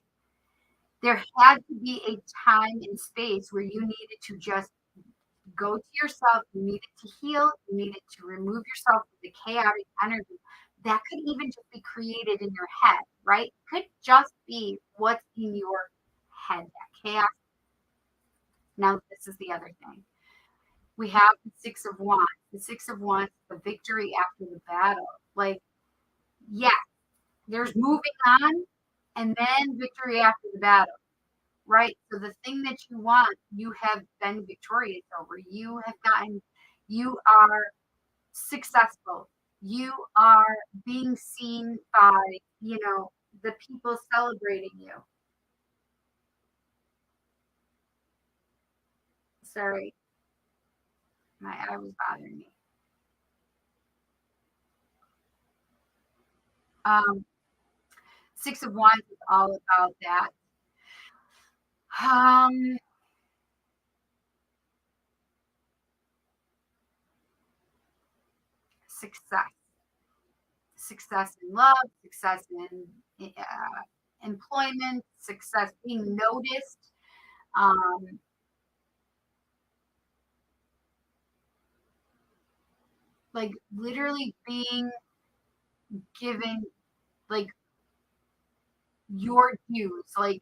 there had to be a time and space where you needed to just go to yourself, you needed to heal, you needed to remove yourself from the chaotic energy. That could even just be created in your head, right? Could just be what's in your head, that chaos. Now, this is the other thing. We have the Six of Wands. The Six of Wands, the victory after the battle. Like, yeah, there's moving on and then victory after the battle, right? So the thing that you want, you have been victorious over. You are successful. You are being seen by, the people celebrating you. Sorry, my eye was bothering me. Um, Six of Wands is all about that. Um, Success. Success in love, success in employment, success being noticed. Um, like literally being given like your dues. Like,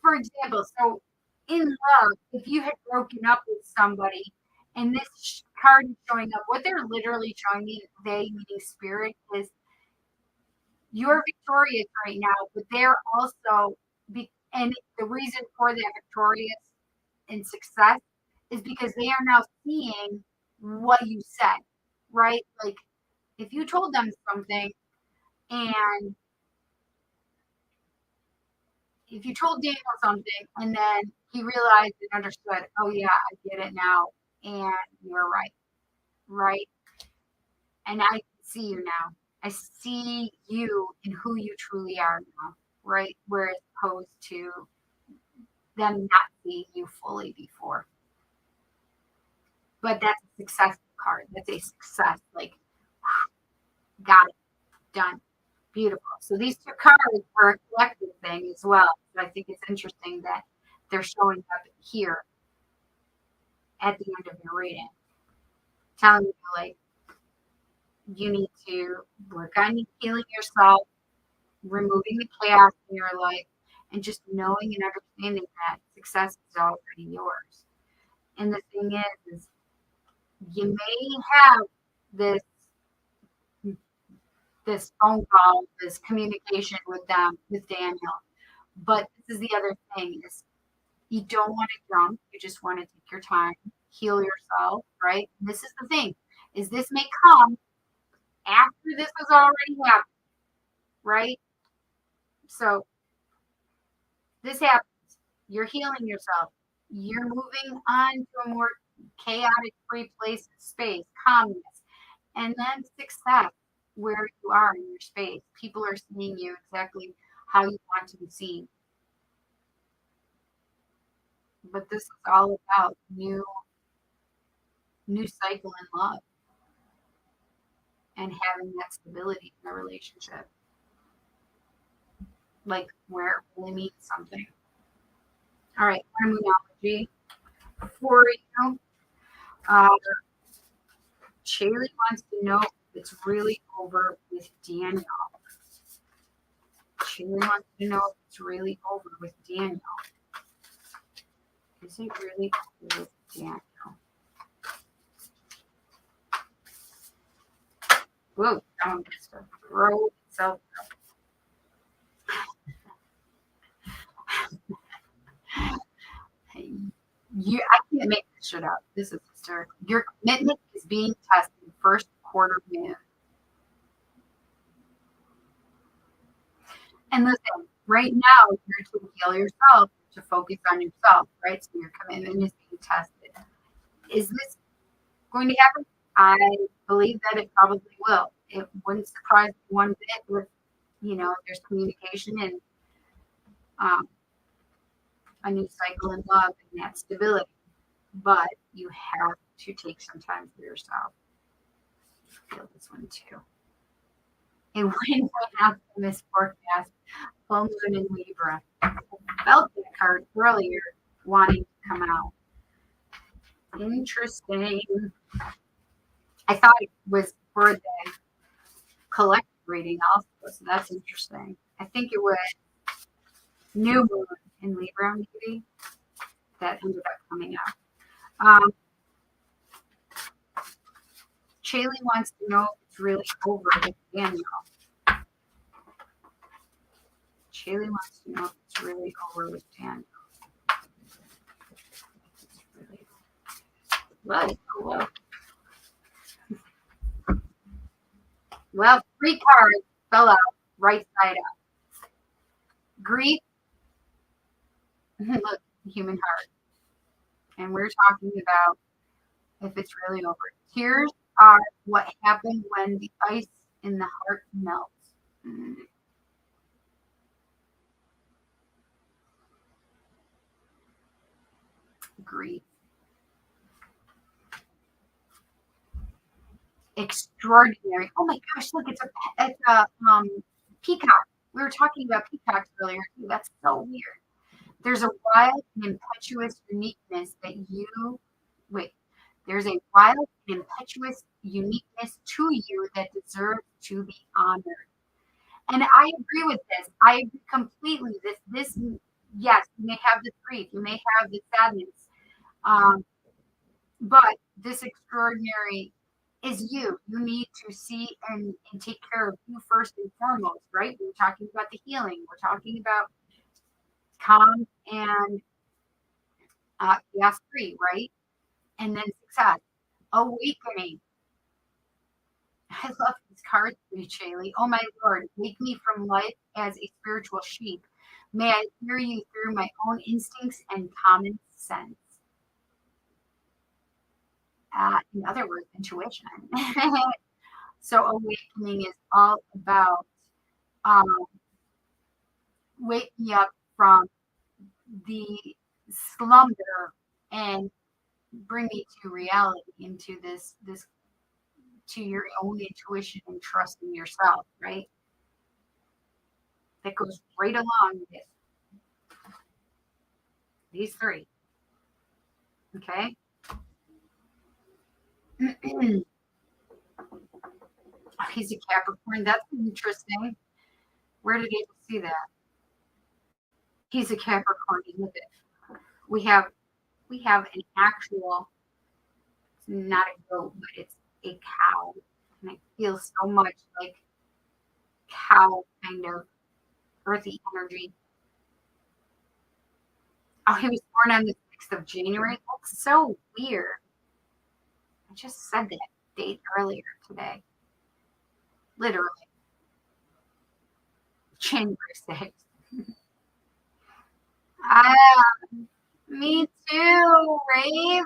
for example, so in love, if you had broken up with somebody and this card is showing up, what they're literally showing me, they meaning spirit, is you're victorious right now, but they're also, and the reason for that victorious and success is because they are now seeing what you said, right? Like, if you told them something and if you told Daniel something and then he realized and understood, oh yeah, I get it now, and you're right, right? And I see you now. I see you and who you truly are now, right? Whereas opposed to them not seeing you fully before. But that's a success card. That's a success. Like, got it, done. Beautiful. So these two cards are a collective thing as well. So I think it's interesting that they're showing up here at the end of your reading, telling you like you need to work on healing yourself, removing the chaos in your life, and just knowing and understanding that success is already yours. And the thing is you may have this this phone call, this communication with them, with Daniel. But this is the other thing is you don't want to jump. You just want to take your time, heal yourself, right? And this is the thing is this may come after this has already happened, right? So this happens. You're healing yourself. You're moving on to a more chaotic, free place, space, calmness, and then success where you are in your space. People are seeing you exactly how you want to be seen. But this is all about new cycle in love and having that stability in a relationship. Like where it really means something. All right, terminology for you. Uh, Shaylee wants to know if it's really over with Daniel. Shaylee wants to know if it's really over with Daniel. Is it really over with Daniel? Whoa, I'm just gonna throw itself up. I can't make this shit up. This is hysterical. Your commitment is being tested first quarter moon. And listen, right now you're to heal yourself, to focus on yourself, right? So your commitment is being tested. Is this going to happen? I believe that it probably will. It wouldn't surprise me one bit with, there's communication and um, a new cycle in love and that stability. But you have to take some time for yourself. Feel this one too. And when out from this forecast, full moon in Libra. I felt that card earlier wanting to come out. Interesting. I thought it was for the collective reading also, so that's interesting. I think it was new moon in Libra maybe that ended up coming out. Shaylee wants to know if it's really over with Daniel. Shaylee wants to know if it's really over with Daniel. Well, well, 3 cards fell out right side up. Grief, look, human heart. And we're talking about if it's really over. Tears are what happened when the ice in the heart melts. Grief. Extraordinary. Oh my gosh, look, it's a peacock. We were talking about peacocks earlier. That's so weird. There's a wild and impetuous uniqueness that you wait. There's a wild and impetuous uniqueness to you that deserves to be honored. And I agree with this. I agree completely. This, yes, you may have the grief, you may have the sadness, but this extraordinary is you. You need to see and take care of you first and foremost, right? We're talking about the healing. We're talking about calm and chaos free, right? And then success, awakening. I love these cards for you, Shaylee. Oh my Lord, wake me from life as a spiritual sheep. May I hear you through my own instincts and common sense. In other words, intuition. So awakening is all about um, wake me up from the slumber and bring me to reality, into this to your own intuition and trust in yourself, right? that goes right along with these three. Okay. Oh, he's a Capricorn. That's interesting. Where did I see that? He's a Capricorn. Look at we have an actual, it's not a goat, but it's a cow. And it feels so much like cow kind of earthy energy. Oh, he was born on the 6th of January. That's so weird. I just said that date earlier today. Literally. January 6th. Ah, me too, Rave.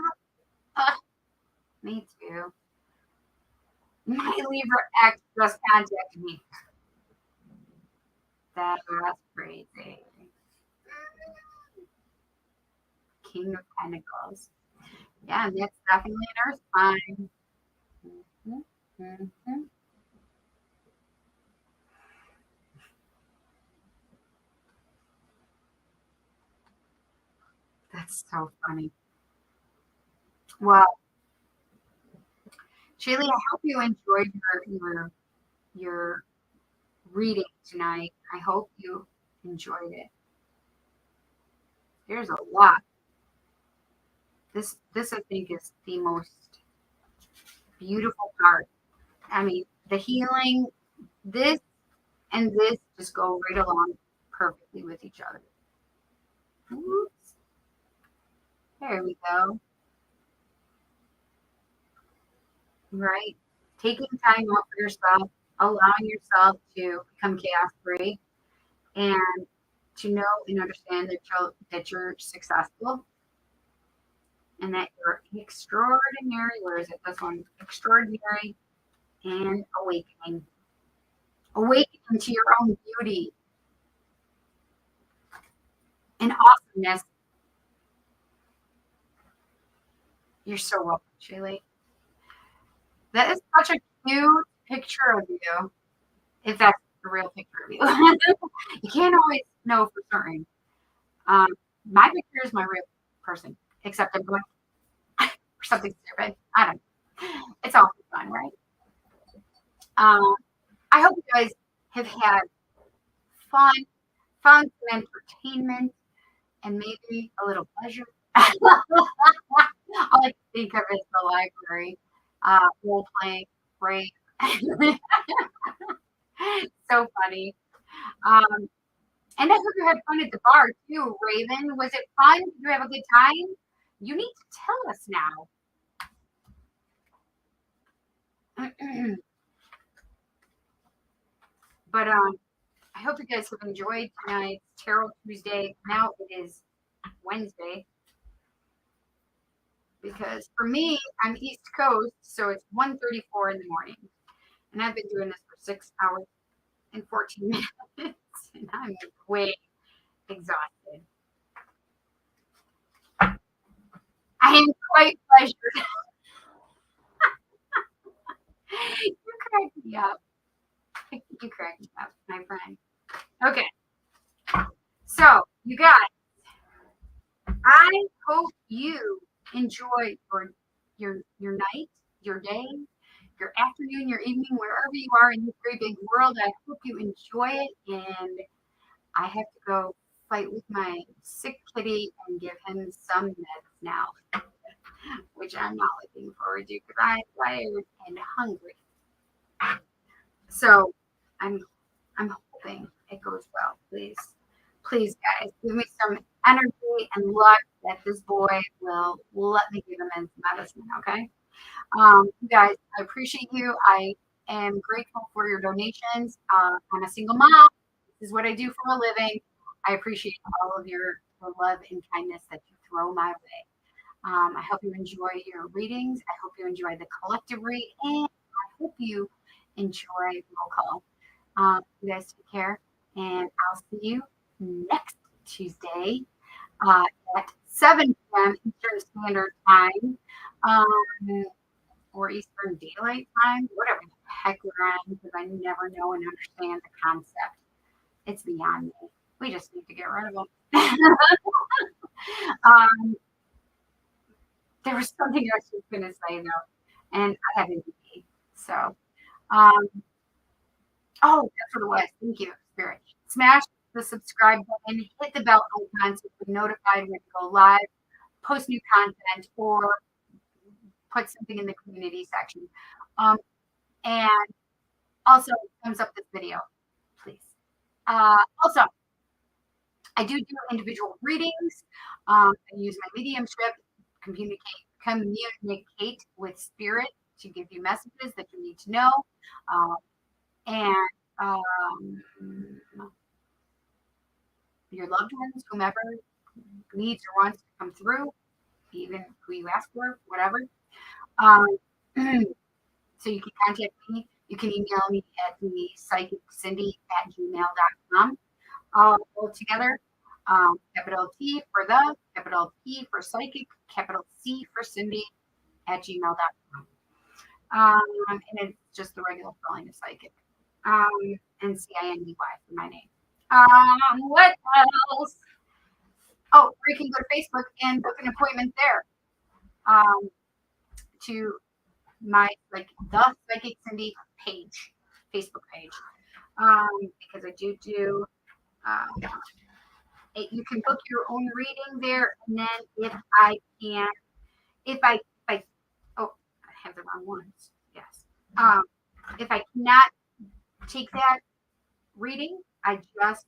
Me too. My Libra ex just contacted me. That's crazy. King of Pentacles. Yeah, and that's definitely an earth sign. Mm-hmm. Mm-hmm. That's so funny. Well, Shaylee, I hope you enjoyed your reading tonight. I hope you enjoyed it. There's a lot. This I think is the most beautiful part. I mean, the healing, this and this just go right along perfectly with each other. Oops. There we go. Right. Taking time out for yourself, allowing yourself to become chaos free and to know and understand that you're successful and that you're extraordinary. Where is it? This one, extraordinary and awakening. Awakening to your own beauty and awesomeness. You're so welcome, Shaylee. That is such a cute picture of you, if that's the real picture of you. You can't always know for certain. Um, my picture is my real person, except I'm going for something stupid. I don't know. It's all fun, right? Um, I hope you guys have had fun, fun and entertainment, and maybe a little pleasure. All I can think of is the library, role playing, right? So funny. Um, and I hope you had fun at the bar too, Raven. Was it fun? Did you have a good time? You need to tell us now. But I hope you guys have enjoyed tonight's Tarot Tuesday. Now it is Wednesday because for me, I'm East Coast, so it's 1:34 in the morning, and I've been doing this for 6 hours and 14 minutes, and I'm way exhausted. I am quite pleasured. You cracked me up. You cracked me up, my friend. Okay, so you guys, I hope you enjoy your night, your day, your afternoon, your evening, wherever you are in this great big world. I hope you enjoy it, and I have to go fight with my sick kitty and give him some meds now, which I'm not looking forward to because I'm tired and hungry. So I'm I'm hoping it goes well. Please, please, guys, give me some energy and luck that this boy will let me give him his medicine. Okay. You guys, I appreciate you. I am grateful for your donations. I'm a single mom. This is what I do for a living. I appreciate all of your love and kindness that you throw my way. I hope you enjoy your readings. I hope you enjoy the collective read, and I hope you enjoy roll call. You guys take care, and I'll see you next Tuesday at 7 p.m. Eastern Standard Time. Or Eastern Daylight Time, whatever the heck we're on, because I never know and understand the concept. It's beyond me. We just need to get rid of them. um, there was something I was going to say though, and I haven't eaten. So, oh, that's what it was. Thank you, Spirit. Smash the subscribe button, hit the bell icon so you're notified when we go live, post new content, or put something in the community section. And also, thumbs up this video, please. Also, I do individual readings. I use my mediumship, communicate with spirit to give you messages that you need to know. And your loved ones, whomever needs or wants to come through, even who you ask for, whatever. So you can contact me. You can email me at the psychiccindy@gmail.com. All together. Capital T for the, capital P for psychic, capital C for Cindy @gmail.com. And it's just the regular spelling of psychic. And CINDY for my name. What else? Oh, or you can go to Facebook and book an appointment there. To my the Psychic Cindy page, Facebook page. Because I do you can book your own reading there, and then if I oh, I have the wrong ones. Yes. If I cannot take that reading, I just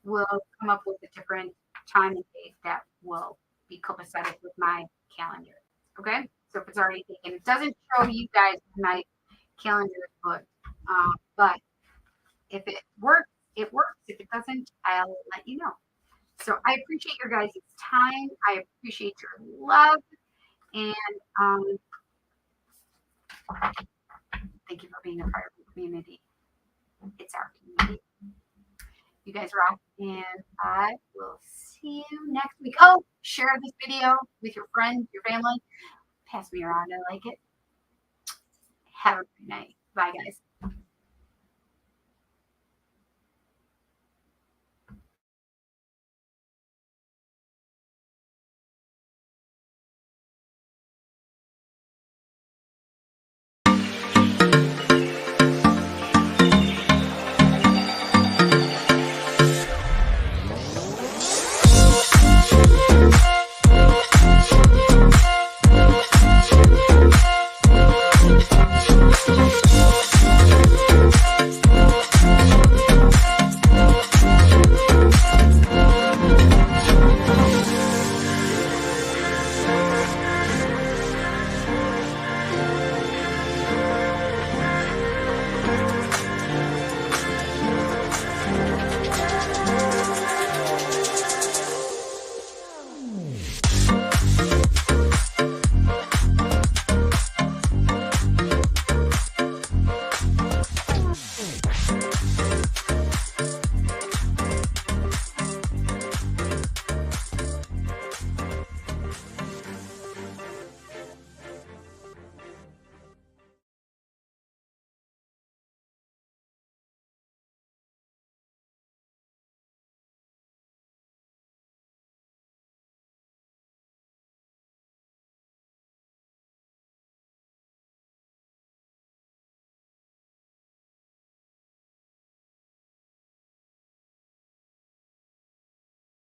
will come up with a different time and date that will be copacetic with my calendar. Okay? So if it's already taken, it doesn't show you guys my calendar is booked. But if it works, it works. If it doesn't, I'll let you know. So I appreciate your guys' time. I appreciate your love. And thank you for being a part of the community. It's our community. You guys rock. And I will see you next week. Oh, share this video with your friends, your family. Pass me around. I like it. Have a great night. Bye, guys.